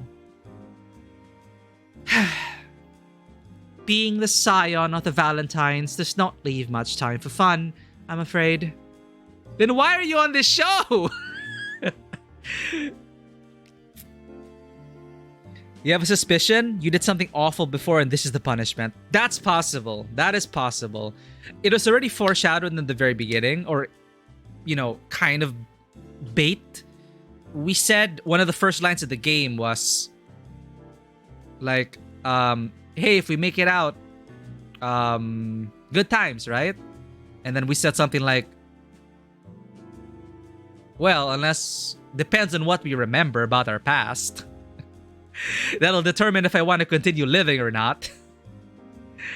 Being the scion of the Valentines does not leave much time for fun, I'm afraid. Then why are you on this show? You have a suspicion? You did something awful before and this is the punishment. That's possible. That is possible. It was already foreshadowed in the very beginning, or, you know, kind of bait. We said one of the first lines of the game was like, hey, if we make it out, good times, right? And then we said something like, well, unless, depends on what we remember about our past. That'll determine if I want to continue living or not.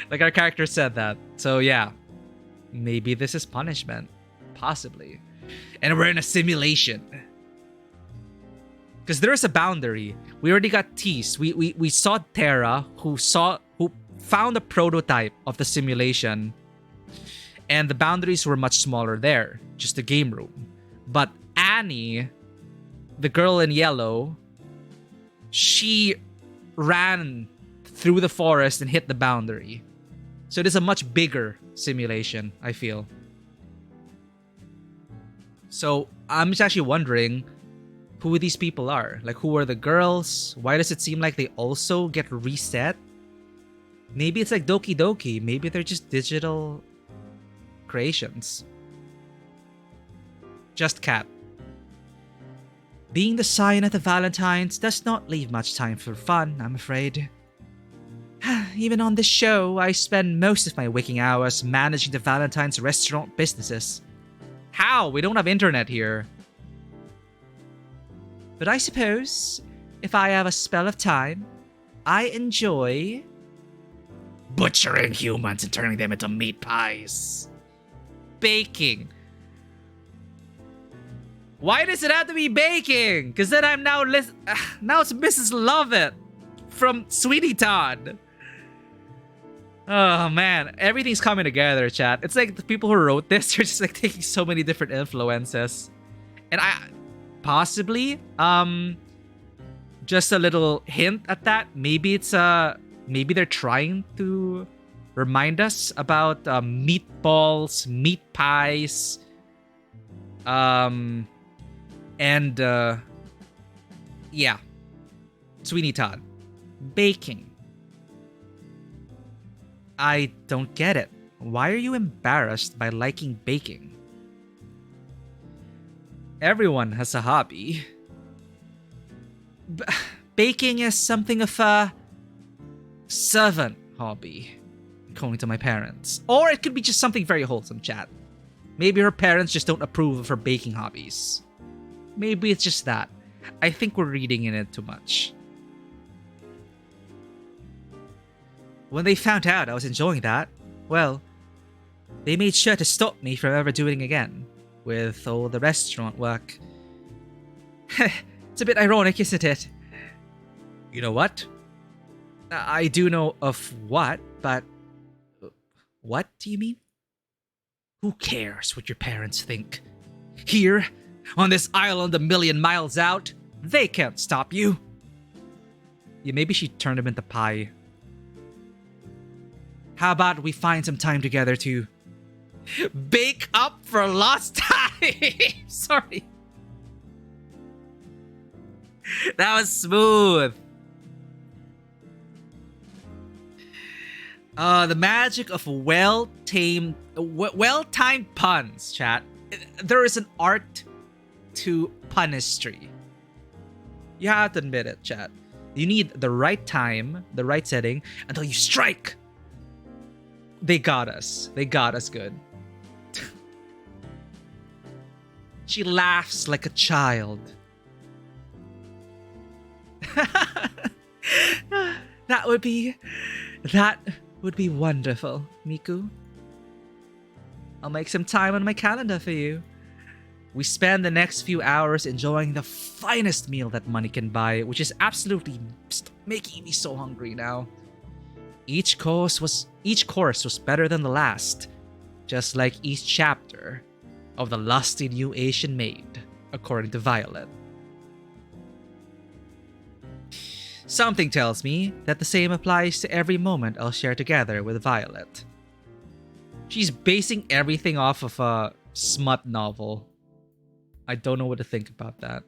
Like our character said that. So yeah, maybe this is punishment. Possibly. And we're in a simulation. Because there is a boundary. We already got teased. We saw Terra, who found a prototype of the simulation, and the boundaries were much smaller there, just a game room. But Annie, the girl in yellow, she ran through the forest and hit the boundary. So it is a much bigger simulation, I feel. So I'm just actually wondering who these people are. Like, who are the girls? Why does it seem like they also get reset? Maybe it's like Doki Doki. Maybe they're just digital creations. Just Cat. Being the scion at the Valentines does not leave much time for fun, I'm afraid. Even on this show, I spend most of my waking hours managing the Valentine's restaurant businesses. How? We don't have internet here. But I suppose, if I have a spell of time, I enjoy butchering humans and turning them into meat pies. Baking. Why does it have to be baking? Because then I'm now now it's Mrs. Lovett from Sweetie Todd. Oh man, everything's coming together, chat. It's like the people who wrote this are just like taking so many different influences. And I possibly just a little hint at that. Maybe it's maybe they're trying to remind us about meatballs, meat pies, and yeah, Sweeney Todd. Baking. I don't get it. Why are you embarrassed by liking baking? Everyone has a hobby. Baking is something of a servant hobby, according to my parents. Or it could be just something very wholesome, chat. Maybe her parents just don't approve of her baking hobbies. Maybe it's just that. I think we're reading in it too much. When they found out I was enjoying that, well, they made sure to stop me from ever doing it again, with all the restaurant work. It's a bit ironic, isn't it? You know what? I do know of what, but What do you mean? Who cares what your parents think? Here, on this island a million miles out, they can't stop you. Yeah, maybe she turned him into pie. How about we find some time together to bake up for lost time? Sorry. That was smooth. The magic of well-timed puns, chat. There is an art to punistry. You have to admit it, chat. You need the right time, the right setting, until you strike. They got us. They got us good. She laughs like a child. That would be wonderful, Miku. I'll make some time on my calendar for you. We spend the next few hours enjoying the finest meal that money can buy, which is absolutely making me so hungry now. Each course was better than the last, just like each chapter of the lusty new Asian maid, according to Violet. Something tells me that the same applies to every moment I'll share together with Violet. She's basing everything off of a smut novel. I don't know what to think about that.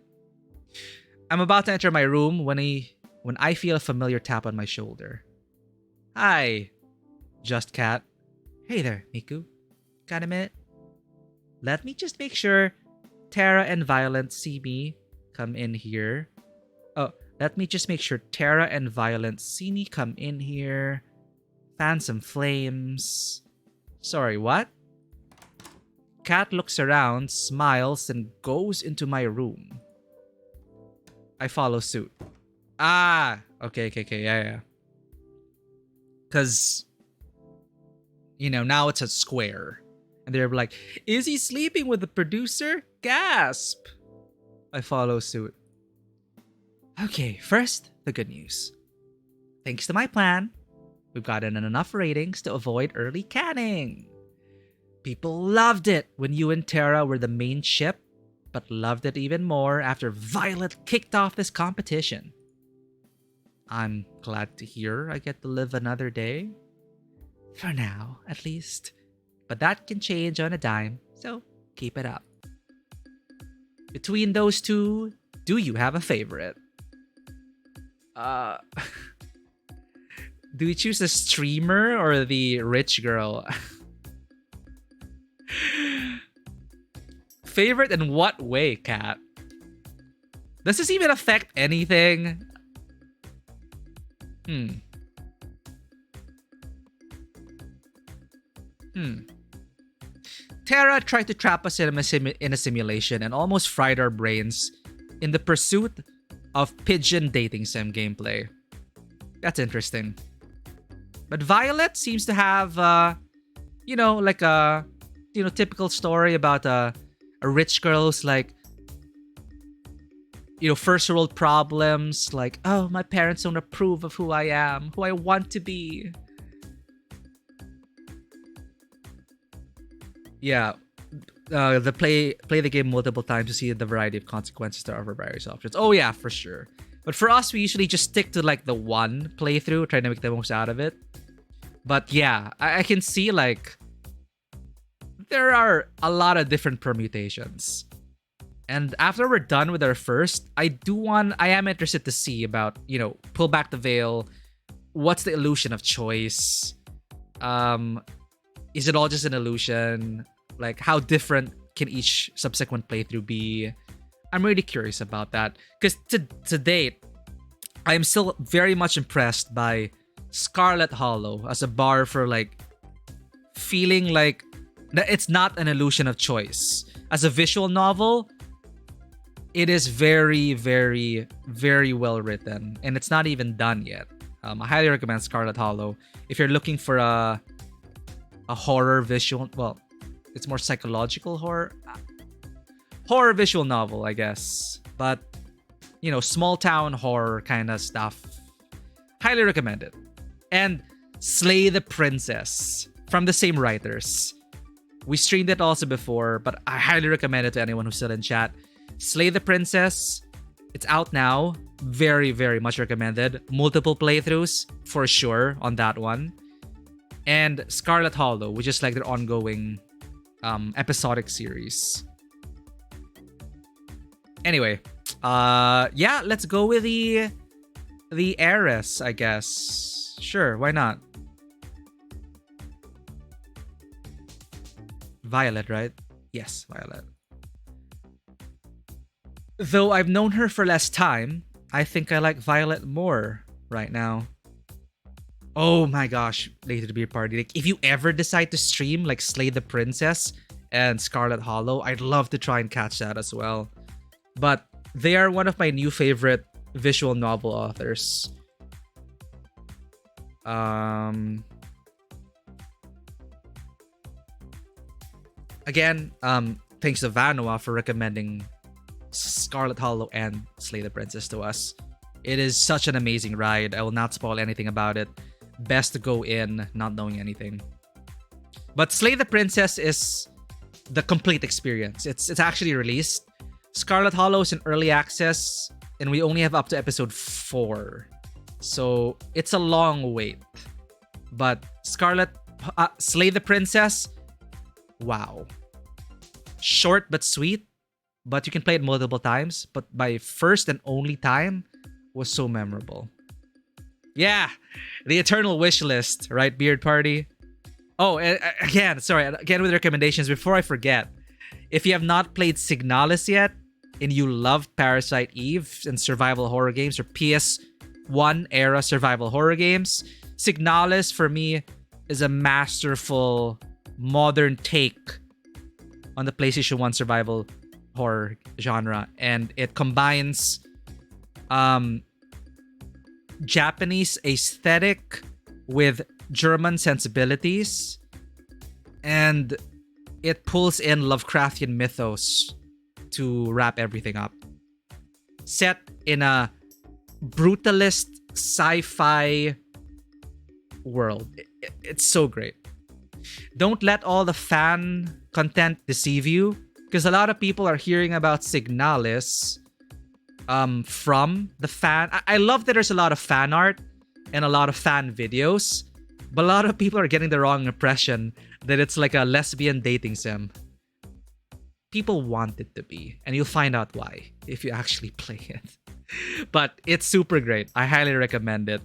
I'm about to enter my room when I feel a familiar tap on my shoulder. Hi, Just Cat. Hey there, Miku. Got a minute? Let me just make sure Tara and Violet see me come in here. Let me just make sure Tara and Violet see me come in here. Fan some flames. Sorry, what? Cat looks around, smiles, and goes into my room. I follow suit. Okay, yeah. Because, now it's a square. And they're like, is he sleeping with the producer? Gasp! I follow suit. Okay, first, the good news. Thanks to my plan, we've gotten enough ratings to avoid early canning. People loved it when you and Tara were the main ship, but loved it even more after Violet kicked off this competition. I'm glad to hear I get to live another day. For now, at least. But that can change on a dime, so keep it up. Between those two, do you have a favorite? Do you choose the streamer or the rich girl? Favorite in what way, Kat? Does this even affect anything? Tara tried to trap us in a simulation and almost fried our brains in the pursuit of pigeon dating sim gameplay. That's interesting. But Violet seems to have, like a, typical story about a rich girl's like, first world problems. Like, oh, my parents don't approve of who I am, who I want to be. Yeah. Play the game multiple times to see the variety of consequences there are for various options. Oh yeah, for sure. But for us, we usually just stick to like the one playthrough, trying to make the most out of it. But yeah, I can see like there are a lot of different permutations. And after we're done with our first, I am interested to see about, pull back the veil. What's the illusion of choice? Is it all just an illusion? Like, how different can each subsequent playthrough be? I'm really curious about that. Because to date, I am still very much impressed by Scarlet Hollow as a bar for, like, feeling like it's not an illusion of choice. As a visual novel, it is very, very, very well written. And it's not even done yet. I highly recommend Scarlet Hollow. If you're looking for a horror visual... Well, it's more psychological horror visual novel, I guess. But, small town horror kind of stuff. Highly recommend it. And Slay the Princess. from the same writers. We streamed it also before, but I highly recommend it to anyone who's still in chat. Slay the Princess. It's out now. Very, very much recommended. Multiple playthroughs for sure on that one. And Scarlet Hollow, which is like their ongoing episodic series. Anyway, yeah, let's go with the heiress, I guess. Sure, why not? Violet, right? Yes, Violet. Though I've known her for less time, I think I like Violet more right now. Oh my gosh, later to be a party. Like, if you ever decide to stream like Slay the Princess and Scarlet Hollow, I'd love to try and catch that as well. But they are one of my new favorite visual novel authors. Again, thanks to Vanua for recommending Scarlet Hollow and Slay the Princess to us. It is such an amazing ride. I will not spoil anything about it. Best to go in not knowing anything. But Slay the Princess is the complete experience. It's actually released. Scarlet Hollow is in early access, and we only have up to episode 4. So it's a long wait. But Slay the Princess, wow. Short but sweet, but you can play it multiple times. But my first and only time was so memorable. Yeah, the eternal wish list, right, Beard Party? Oh, again with recommendations. Before I forget, if you have not played Signalis yet, and you love Parasite Eve and survival horror games or PS1 era survival horror games, Signalis for me is a masterful modern take on the PlayStation 1 survival horror genre, and it combines Japanese aesthetic with German sensibilities, and it pulls in Lovecraftian mythos to wrap everything up. Set in a brutalist sci-fi world. It's so great. Don't let all the fan content deceive you, because a lot of people are hearing about Signalis from the fan. I love that there's a lot of fan art and a lot of fan videos, but a lot of people are getting the wrong impression that it's like a lesbian dating sim. People want it to be, and you'll find out why if you actually play it. But it's super great. I highly recommend it.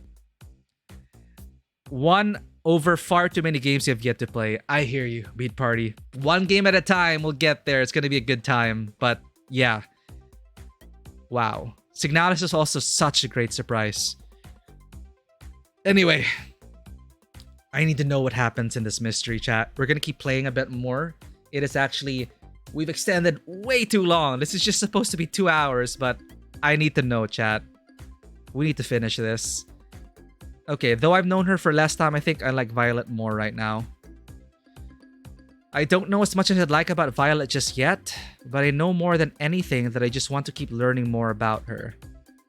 One over far too many games you have yet to play. I hear you, Beat Party. One game at a time, we'll get there. It's gonna be a good time. But yeah. Wow. Signalis is also such a great surprise. Anyway, I need to know what happens in this mystery chat. We're gonna keep playing a bit more. It is actually... We've extended way too long. This is just supposed to be 2 hours, but I need to know, chat. We need to finish this. Okay, though I've known her for less time, I think I like Violet more right now. I don't know as much as I'd like about Violet just yet, but I know more than anything that I just want to keep learning more about her.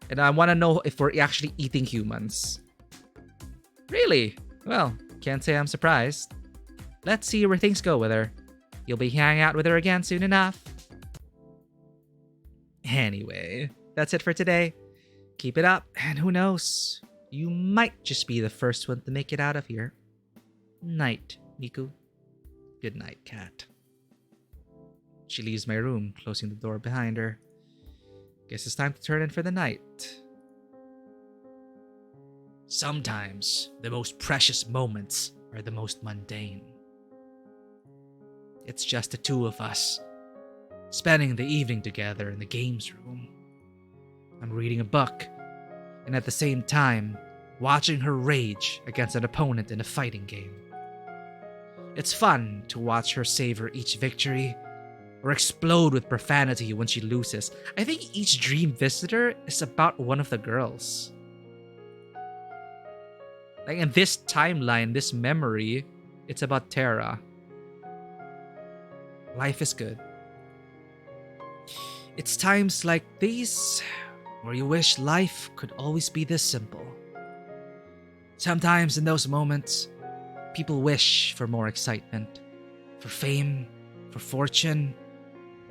And I want to know if we're actually eating humans. Really? Well, can't say I'm surprised. Let's see where things go with her. You'll be hanging out with her again soon enough. Anyway, that's it for today. Keep it up, and who knows? You might just be the first one to make it out of here. Night, Miku. Good night, cat. She leaves my room, closing the door behind her. Guess it's time to turn in for the night. Sometimes the most precious moments are the most mundane. It's just the two of us, spending the evening together in the games room. I'm reading a book, and at the same time, watching her rage against an opponent in a fighting game. It's fun to watch her savor each victory, or explode with profanity when she loses. I think each dream visitor is about one of the girls. Like in this timeline, this memory, it's about Terra. Life is good. It's times like these where you wish life could always be this simple. Sometimes in those moments, People wish for more excitement, for fame, for fortune,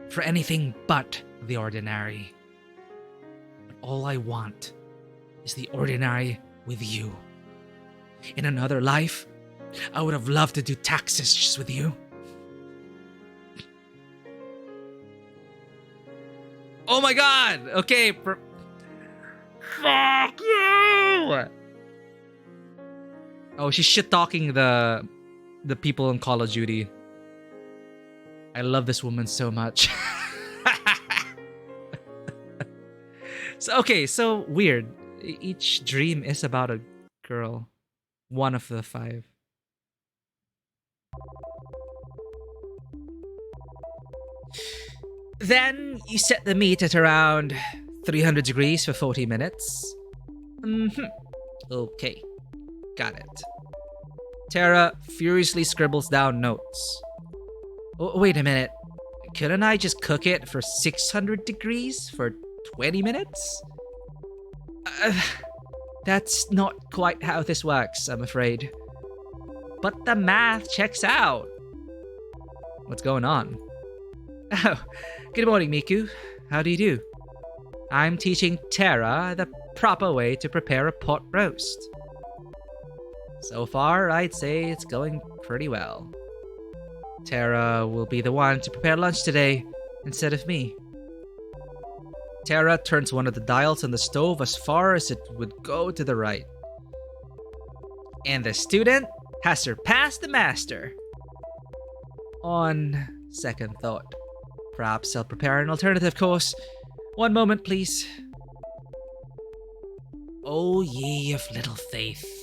for anything but the ordinary. But all I want is the ordinary with you. In another life, I would have loved to do taxes just with you. Oh my god! Okay, fuck you! Oh, she's shit-talking the people in Call of Duty. I love this woman so much. So weird. Each dream is about a girl. One of the 5. Then you set the meat at around 300 degrees for 40 minutes. Okay. Got it. Tara furiously scribbles down notes. Oh, wait a minute. Couldn't I just cook it for 600 degrees for 20 minutes? That's not quite how this works, I'm afraid. But the math checks out. What's going on? Oh, good morning, Miku. How do you do? I'm teaching Tara the proper way to prepare a pot roast. So far, I'd say it's going pretty well. Tara will be the one to prepare lunch today, instead of me. Tara turns one of the dials on the stove as far as it would go to the right. And the student has surpassed the master. On second thought, perhaps I'll prepare an alternative course. One moment, please. O ye of little faith.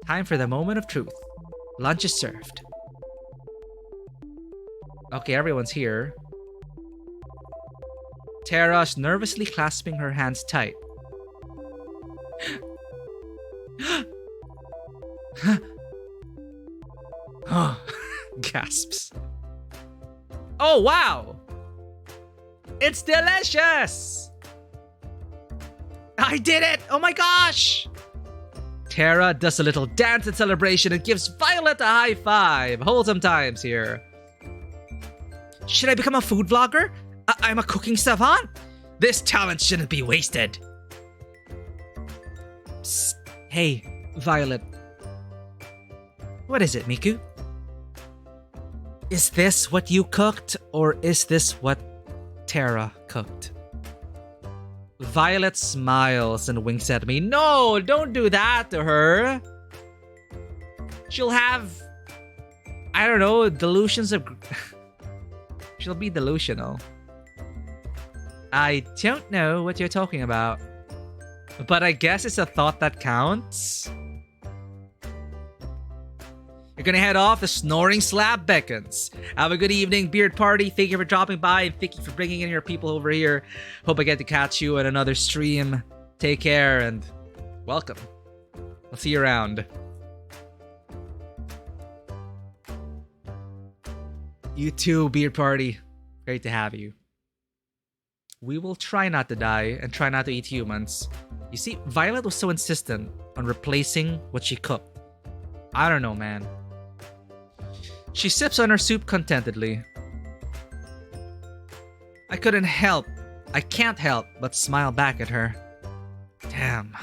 Time for the moment of truth. Lunch is served. Okay, everyone's here. Tara's nervously clasping her hands tight. Gasps. Oh, wow! It's delicious! I did it! Oh my gosh! Tara does a little dance in celebration and gives Violet a high five. Wholesome times here. Should I become a food vlogger? I'm a cooking savant? This talent shouldn't be wasted. Psst. Hey, Violet. What is it, Miku? Is this what you cooked, or is this what Tara cooked? Violet smiles and winks at me. No, don't do that to her. She'll have, I don't know, delusions of... She'll be delusional. I don't know what you're talking about. But I guess it's a thought that counts. You're gonna head off, the snoring slab beckons. Have a good evening, Beard Party. Thank you for dropping by, and thank you for bringing in your people over here. Hope I get to catch you at another stream. Take care, and welcome. I'll see you around. You too, Beard Party. Great to have you. We will try not to die, and try not to eat humans. You see, Violet was so insistent on replacing what she cooked. I don't know, man. She sips on her soup contentedly. I can't help but smile back at her. Damn,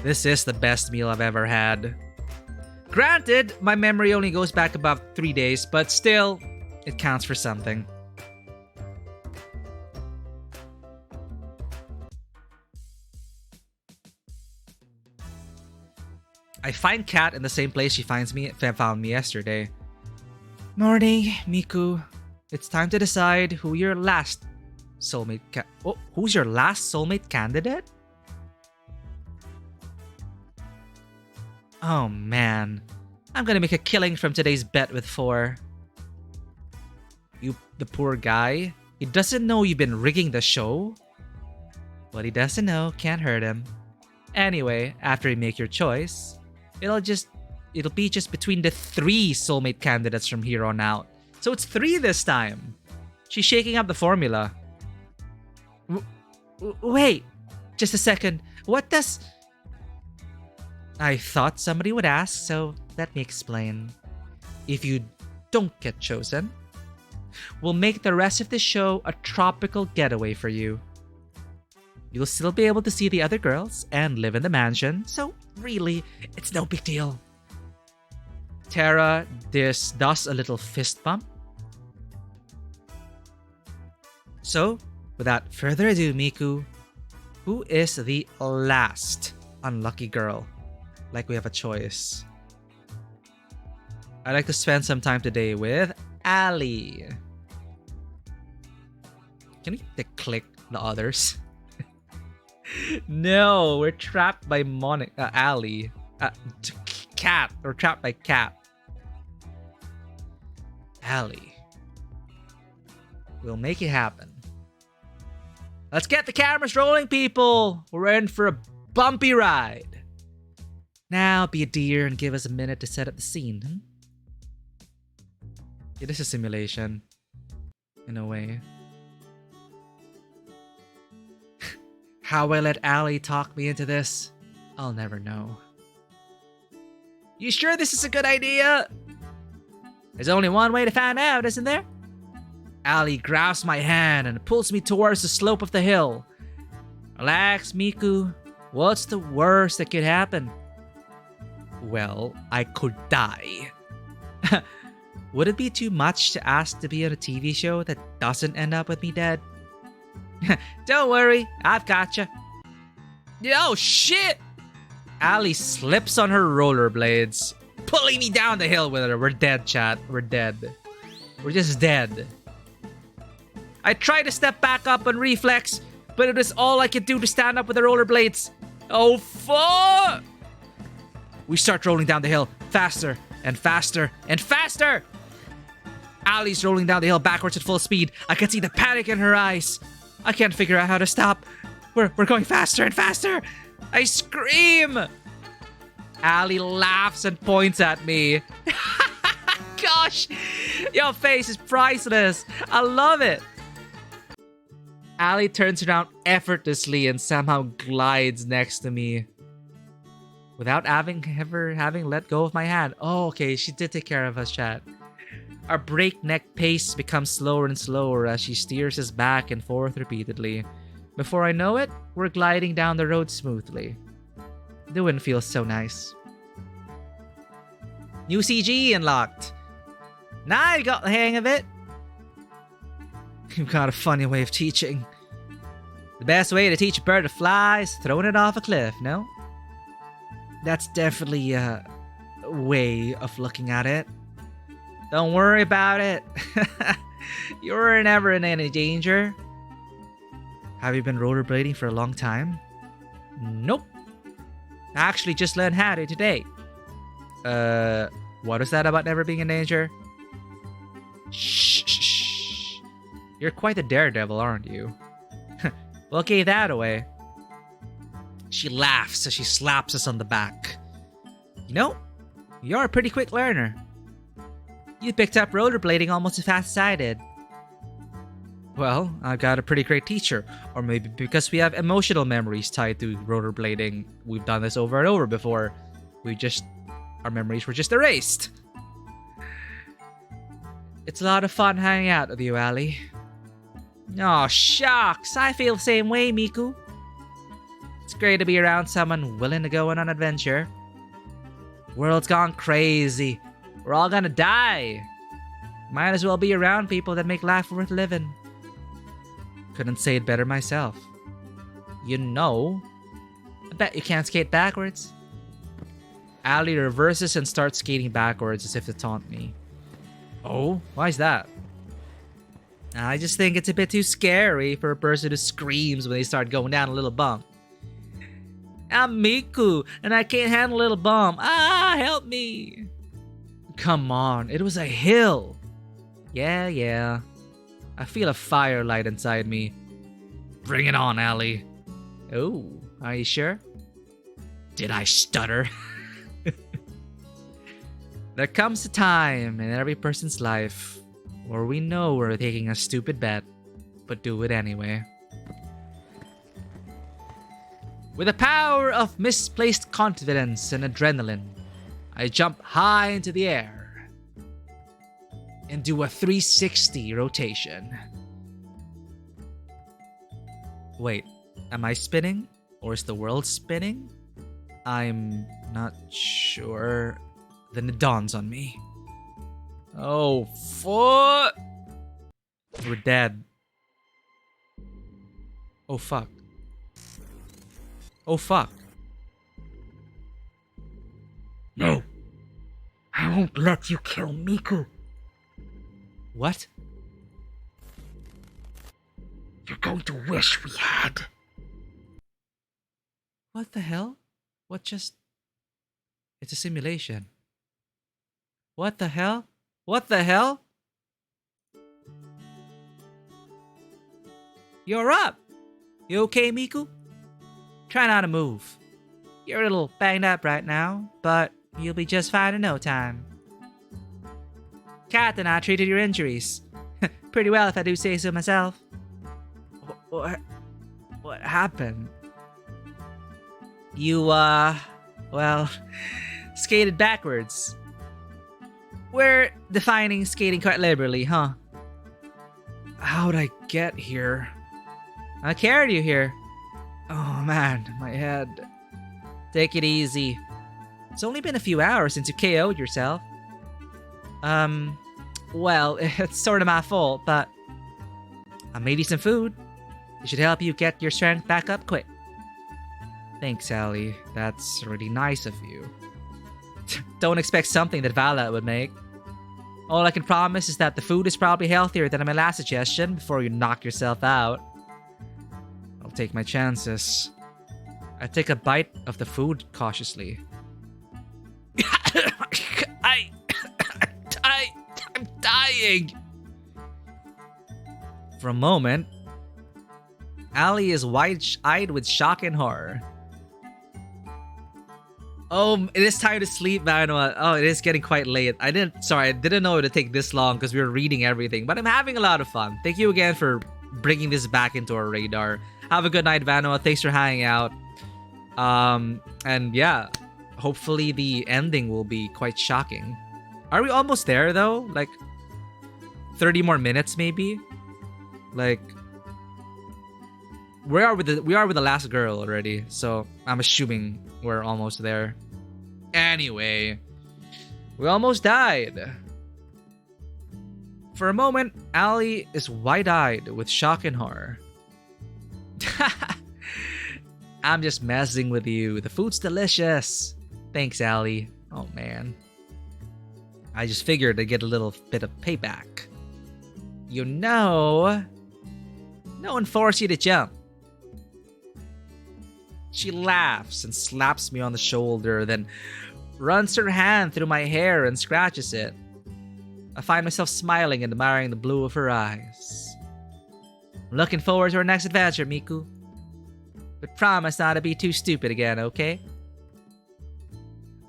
this is the best meal I've ever had. Granted, my memory only goes back about 3 days, but still, it counts for something. I find Kat in the same place she found me yesterday. Morning, Miku. It's time to decide who your last soulmate who's your last soulmate candidate? Oh man, I'm gonna make a killing from today's bet with 4. You, the poor guy. He doesn't know you've been rigging the show. What he doesn't know can't hurt him. Anyway, after you make your choice, it'll be just between the 3 soulmate candidates from here on out. So it's 3 this time. She's shaking up the formula. Wait, just a second. What does... I thought somebody would ask, so let me explain. If you don't get chosen, we'll make the rest of the show a tropical getaway for you. You'll still be able to see the other girls and live in the mansion, so really, it's no big deal. Tara does a little fist bump. So, without further ado, Miku, who is the last unlucky girl? Like we have a choice. I'd like to spend some time today with Ali. Can we click the others? No, we're trapped by Ali. Cat. We're trapped by Cat. Ali. We'll make it happen. Let's get the cameras rolling, people. We're in for a bumpy ride. Now be a dear and give us a minute to set up the scene. It is a simulation. In a way. How I let Ali talk me into this, I'll never know. You sure this is a good idea? There's only one way to find out, isn't there? Ali grabs my hand and pulls me towards the slope of the hill. Relax, Miku. What's the worst that could happen? Well, I could die. Would it be too much to ask to be on a TV show that doesn't end up with me dead? Don't worry, I've gotcha. Oh shit! Ali slips on her rollerblades, pulling me down the hill with her. We're dead, chat. We're dead. We're just dead. I tried to step back up on reflex, but it was all I could do to stand up with the rollerblades. Oh fuck! We start rolling down the hill, faster and faster and faster! Ali's rolling down the hill backwards at full speed. I can see the panic in her eyes. I can't figure out how to stop. We're going faster and faster. I scream. Ali laughs and points at me. Gosh, your face is priceless. I love it. Ali turns around effortlessly and somehow glides next to me without ever having let go of my hand. Oh, okay, she did take care of us, chat. Our breakneck pace becomes slower and slower as she steers us back and forth repeatedly. Before I know it, we're gliding down the road smoothly. The wind feels so nice. New CG unlocked. Now I got the hang of it. You've got a funny way of teaching. The best way to teach a bird to fly is throwing it off a cliff, no? That's definitely a way of looking at it. Don't worry about it. You're never in any danger. Have you been rollerblading for a long time? Nope. I actually just learned how to today. What is that about never being in danger? Shh. You're quite a daredevil, aren't you? What gave that away? She laughs as she slaps us on the back. You know, you're a pretty quick learner. You picked up rollerblading almost as fast as I did. Well, I got a pretty great teacher. Or maybe because we have emotional memories tied to rollerblading. We've done this over and over before. Our memories were just erased. It's a lot of fun hanging out with you, Ali. Aw, shucks. I feel the same way, Miku. It's great to be around someone willing to go on an adventure. World's gone crazy. We're all gonna die. Might as well be around people that make life worth living. Couldn't say it better myself. You know, I bet you can't skate backwards. Ali reverses and starts skating backwards as if to taunt me. Oh, why is that? I just think it's a bit too scary for a person who screams when they start going down a little bump. I'm Miku, and I can't handle a little bump. Ah, help me. Come on, it was a hill. Yeah. I feel a fire light inside me. Bring it on, Ali. Oh, are you sure? Did I stutter? There comes a time in every person's life where we know we're taking a stupid bet, but do it anyway. With the power of misplaced confidence and adrenaline, I jump high into the air and do a 360 rotation. Wait, am I spinning? Or is the world spinning? I'm not sure. Then it dawns on me. Oh, fuck! We're dead. Oh, fuck. Oh, fuck. No. I won't let you kill Miku. What? You're going to wish we had. What the hell? What just... It's a simulation. What the hell? What the hell? You're up! You okay, Miku? Try not to move. You're a little banged up right now, but you'll be just fine in no time. Kat and I treated your injuries. Pretty well, if I do say so myself. What happened? You, well, skated backwards. We're defining skating quite liberally, huh? How'd I get here? I carried you here. Oh man, my head. Take it easy. It's only been a few hours since you KO'd yourself. Well, it's sort of my fault, but I made you some food. It should help you get your strength back up quick. Thanks, Allie. That's really nice of you. Don't expect something that Vala would make. All I can promise is that the food is probably healthier than my last suggestion before you knock yourself out. I'll take my chances. I take a bite of the food cautiously. I'm dying! For a moment, Allie is wide-eyed with shock and horror. Oh, it is time to sleep, Manuel. Oh, it is getting quite late. I didn't know it would take this long because we were reading everything, but I'm having a lot of fun. Thank you again for bringing this back into our radar. Have a good night, Vanuatu. Thanks for hanging out. And yeah, hopefully the ending will be quite shocking. Are we almost there though? Like 30 more minutes maybe? Like we are with the last girl already, so I'm assuming we're almost there. Anyway, we almost died. For a moment, Allie is wide-eyed with shock and horror. I'm just messing with you. The food's delicious. Thanks, Allie. Oh man. I just figured I'd get a little bit of payback. You know, no one forced you to jump. She laughs and slaps me on the shoulder, then runs her hand through my hair and scratches it. I find myself smiling and admiring the blue of her eyes. I'm looking forward to our next adventure, Miku. But promise not to be too stupid again, okay?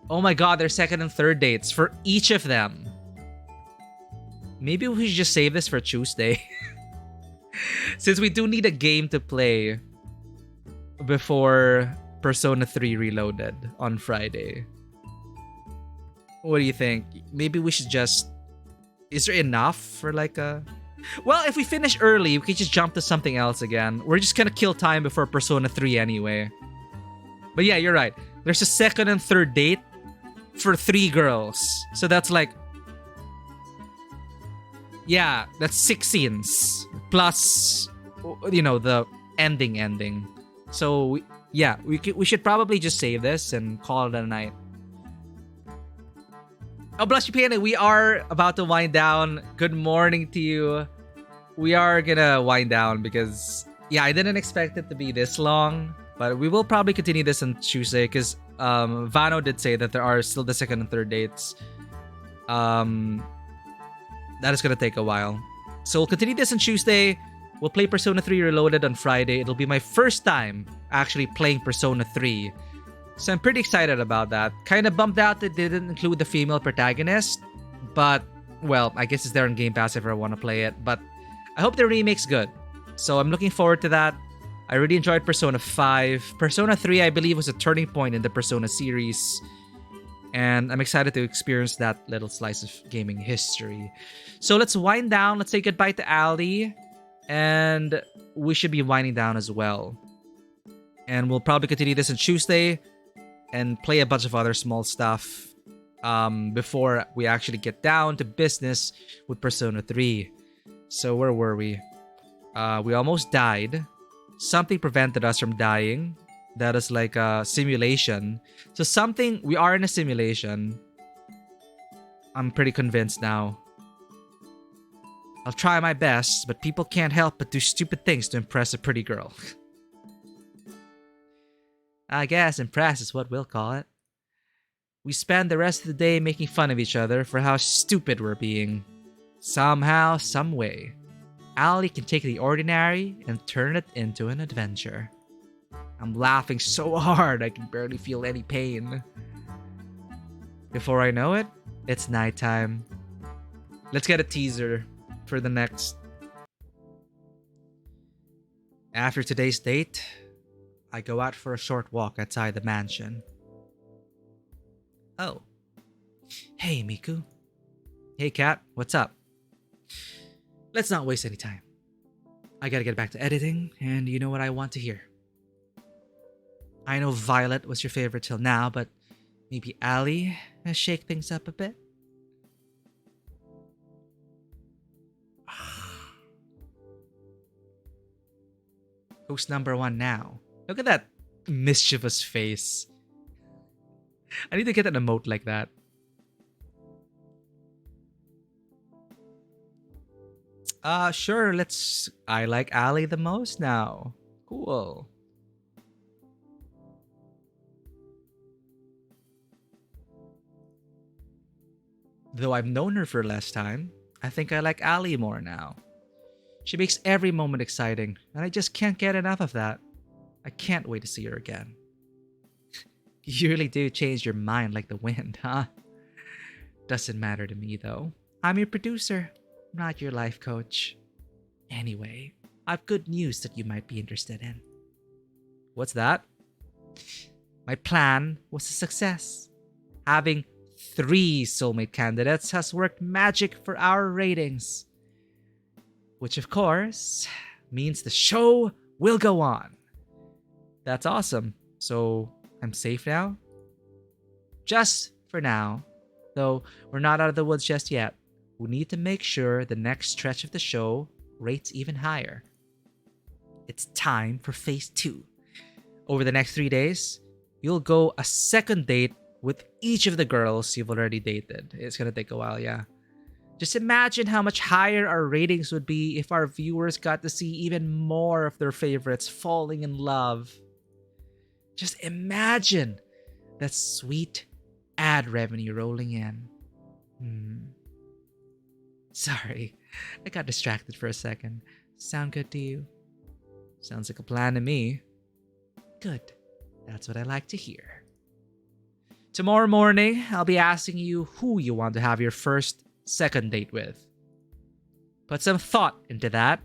Oh my god, there's second and third dates for each of them. Maybe we should just save this for Tuesday. Since we do need a game to play before Persona 3 Reloaded on Friday. What do you think? Maybe we should just... Is there enough for like a... Well, if we finish early, we can just jump to something else again. We're just gonna kill time before Persona 3 anyway. But yeah, you're right. There's a second and third date for 3 girls. So that's like... Yeah, that's 6 scenes. Plus, you know, the ending. So, we should probably just save this and call it a night. Oh, Blush Piano, we are about to wind down. Good morning to you. We are gonna wind down because, yeah, I didn't expect it to be this long. But we will probably continue this on Tuesday because Vano did say that there are still the second and third dates. That is gonna take a while. So we'll continue this on Tuesday. We'll play Persona 3 Reloaded on Friday. It'll be my first time actually playing Persona 3. So I'm pretty excited about that. Kind of bummed out that they didn't include the female protagonist. But, well, I guess it's there on Game Pass if I want to play it. But I hope the remake's good. So I'm looking forward to that. I really enjoyed Persona 5. Persona 3, I believe, was a turning point in the Persona series. And I'm excited to experience that little slice of gaming history. So let's wind down. Let's say goodbye to Ali. And we should be winding down as well. And we'll probably continue this on Tuesday and play a bunch of other small stuff before we actually get down to business with Persona 3. So where were we? We almost died. Something prevented us from dying. That is like a simulation. So we are in a simulation. I'm pretty convinced now. I'll try my best, but people can't help but do stupid things to impress a pretty girl. I guess impress is what we'll call it. We spend the rest of the day making fun of each other for how stupid we're being. Somehow, some way, Ali can take the ordinary and turn it into an adventure. I'm laughing so hard I can barely feel any pain. Before I know it, it's nighttime. Let's get a teaser for the next. After today's date, I go out for a short walk outside the mansion. Oh. Hey, Miku. Hey, Kat. What's up? Let's not waste any time. I gotta get back to editing, and you know what I want to hear. I know Violet was your favorite till now, but maybe Ali has shake things up a bit? Who's number one now? Look at that mischievous face. I need to get an emote like that. Sure, I like Ali the most now. Cool. Though I've known her for less time, I think I like Ali more now. She makes every moment exciting, and I just can't get enough of that. I can't wait to see her again. You really do change your mind like the wind, huh? Doesn't matter to me, though. I'm your producer, not your life coach. Anyway, I've good news that you might be interested in. What's that? My plan was a success. Having 3 soulmate candidates has worked magic for our ratings. Which, of course, means the show will go on. That's awesome. So, I'm safe now? Just for now. Though, we're not out of the woods just yet. We need to make sure the next stretch of the show rates even higher. It's time for phase 2. Over the next 3 days, you'll go a second date with each of the girls you've already dated. It's gonna take a while, yeah. Just imagine how much higher our ratings would be if our viewers got to see even more of their favorites falling in love. Just imagine that sweet ad revenue rolling in. Sorry, I got distracted for a second. Sound good to you? Sounds like a plan to me. Good. That's what I like to hear. Tomorrow morning, I'll be asking you who you want to have your second date with. Put some thought into that.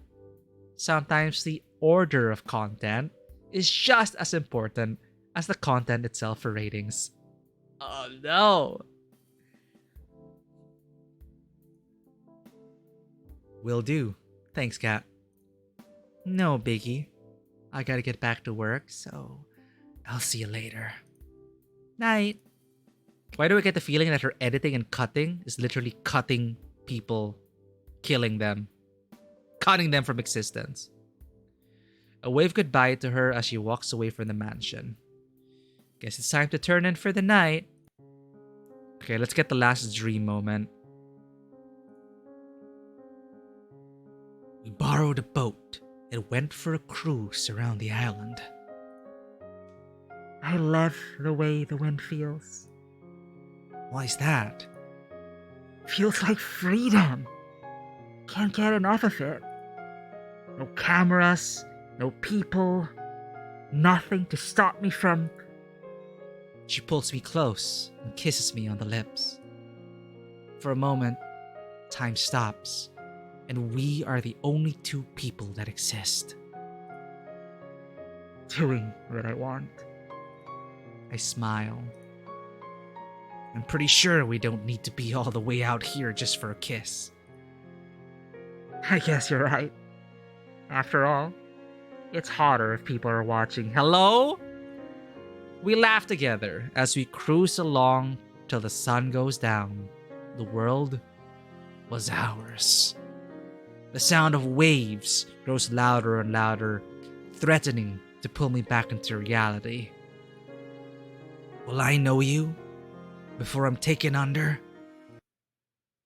Sometimes the order of content is just as important as the content itself for ratings. Oh no! Will do. Thanks, Kat. No biggie. I gotta get back to work, so I'll see you later. Night. Why do I get the feeling that her editing and cutting is literally cutting people, killing them, cutting them from existence? I wave goodbye to her as she walks away from the mansion. Guess it's time to turn in for the night. Okay, let's get the last dream moment. We borrowed a boat and went for a cruise around the island. I love the way the wind feels. Why's that? Feels like freedom. Can't get enough of it. No cameras, no people, nothing to stop me from... She pulls me close and kisses me on the lips. For a moment, time stops, and we are the only 2 people that exist. doing what I want. I smile. I'm pretty sure we don't need to be all the way out here just for a kiss. I guess you're right. After all, it's hotter if people are watching. Hello? We laugh together as we cruise along till the sun goes down. The world was ours. The sound of waves grows louder and louder, threatening to pull me back into reality. Will I know you before I'm taken under?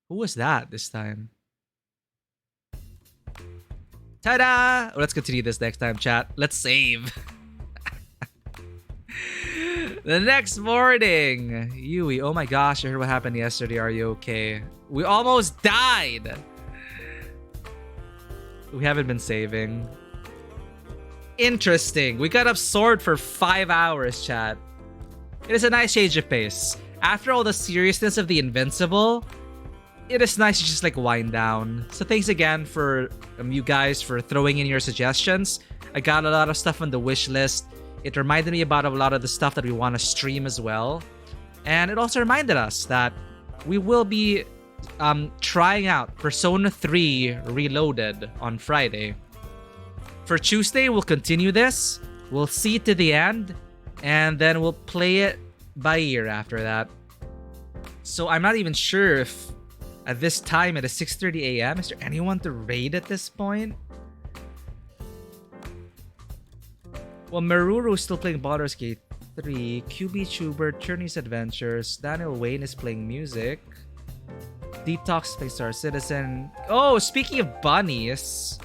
Who was that this time? Ta-da! Let's continue this next time, chat. Let's save. The next morning, Yui, oh my gosh, I heard what happened yesterday. Are you okay? We almost died. We haven't been saving. Interesting. We got absorbed for 5 hours, chat. It is a nice change of pace. After all the seriousness of the Invincible, it is nice to just like wind down. So thanks again for you guys for throwing in your suggestions. I got a lot of stuff on the wish list. It reminded me about a lot of the stuff that we want to stream as well. And it also reminded us that we will be trying out Persona 3 Reloaded on Friday. For Tuesday, we'll continue this. We'll see it to the end. And then we'll play it by ear after that. So I'm not even sure if at this time at 6:30 a.m. is there anyone to raid at this point? Well, Maruru is still playing Baldur's Gate 3. QB Tuber, Journey's Adventures. Daniel Wayne is playing music. Detox is playing Star Citizen. Oh, speaking of bunnies.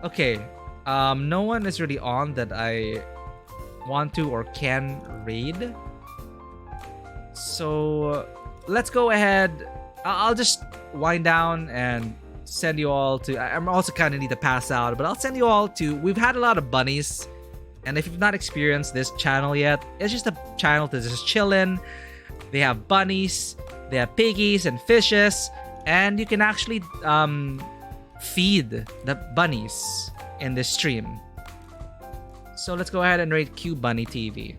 Okay. No one is really on that I want to or can raid. So let's go ahead. I'll just wind down and send you all to... I'm also kind of need to pass out, but I'll send you all to... We've had a lot of bunnies, and if you've not experienced this channel yet, it's just a channel to just chill in. They have bunnies, they have piggies and fishes, and you can actually feed the bunnies in this stream. So let's go ahead and rate Q Bunny TV.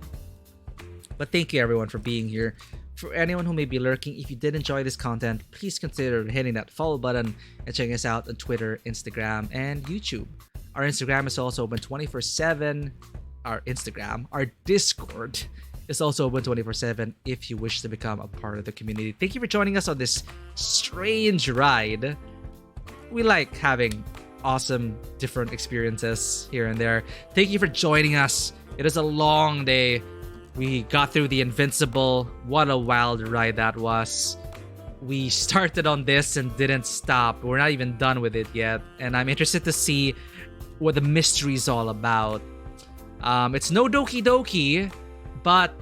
But thank you everyone for being here. For anyone who may be lurking, if you did enjoy this content, please consider hitting that follow button and checking us out on Twitter, Instagram, and YouTube. Our Instagram is also open 24/7. Our Discord is also open 24/7 if you wish to become a part of the community. Thank you for joining us on this strange ride. We like having awesome different experiences here and there. Thank you for joining us. It is a long day. We got through the Invincible. What a wild ride that was. We started on this and didn't stop. We're not even done with it yet. And I'm interested to see what the mystery is all about. It's no Doki Doki, but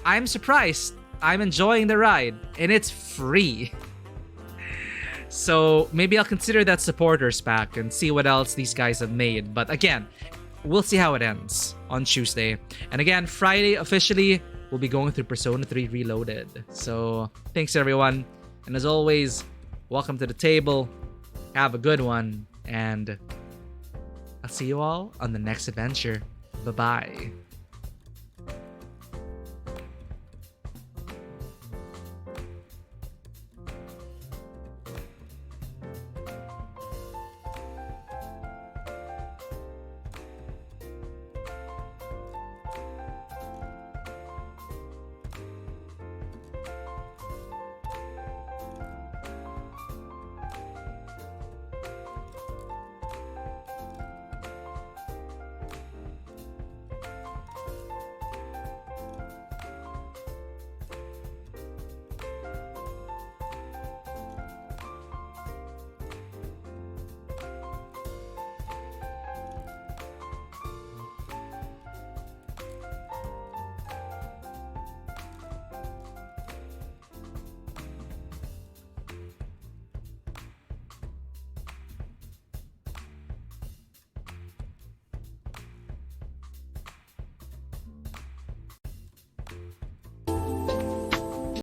I'm surprised. I'm enjoying the ride. And it's free. So maybe I'll consider that supporters pack and see what else these guys have made. But again, we'll see how it ends on Tuesday. And again, Friday officially, we'll be going through Persona 3 Reloaded. So thanks everyone. And as always, welcome to the table. Have a good one. And I'll see you all on the next adventure. Bye-bye.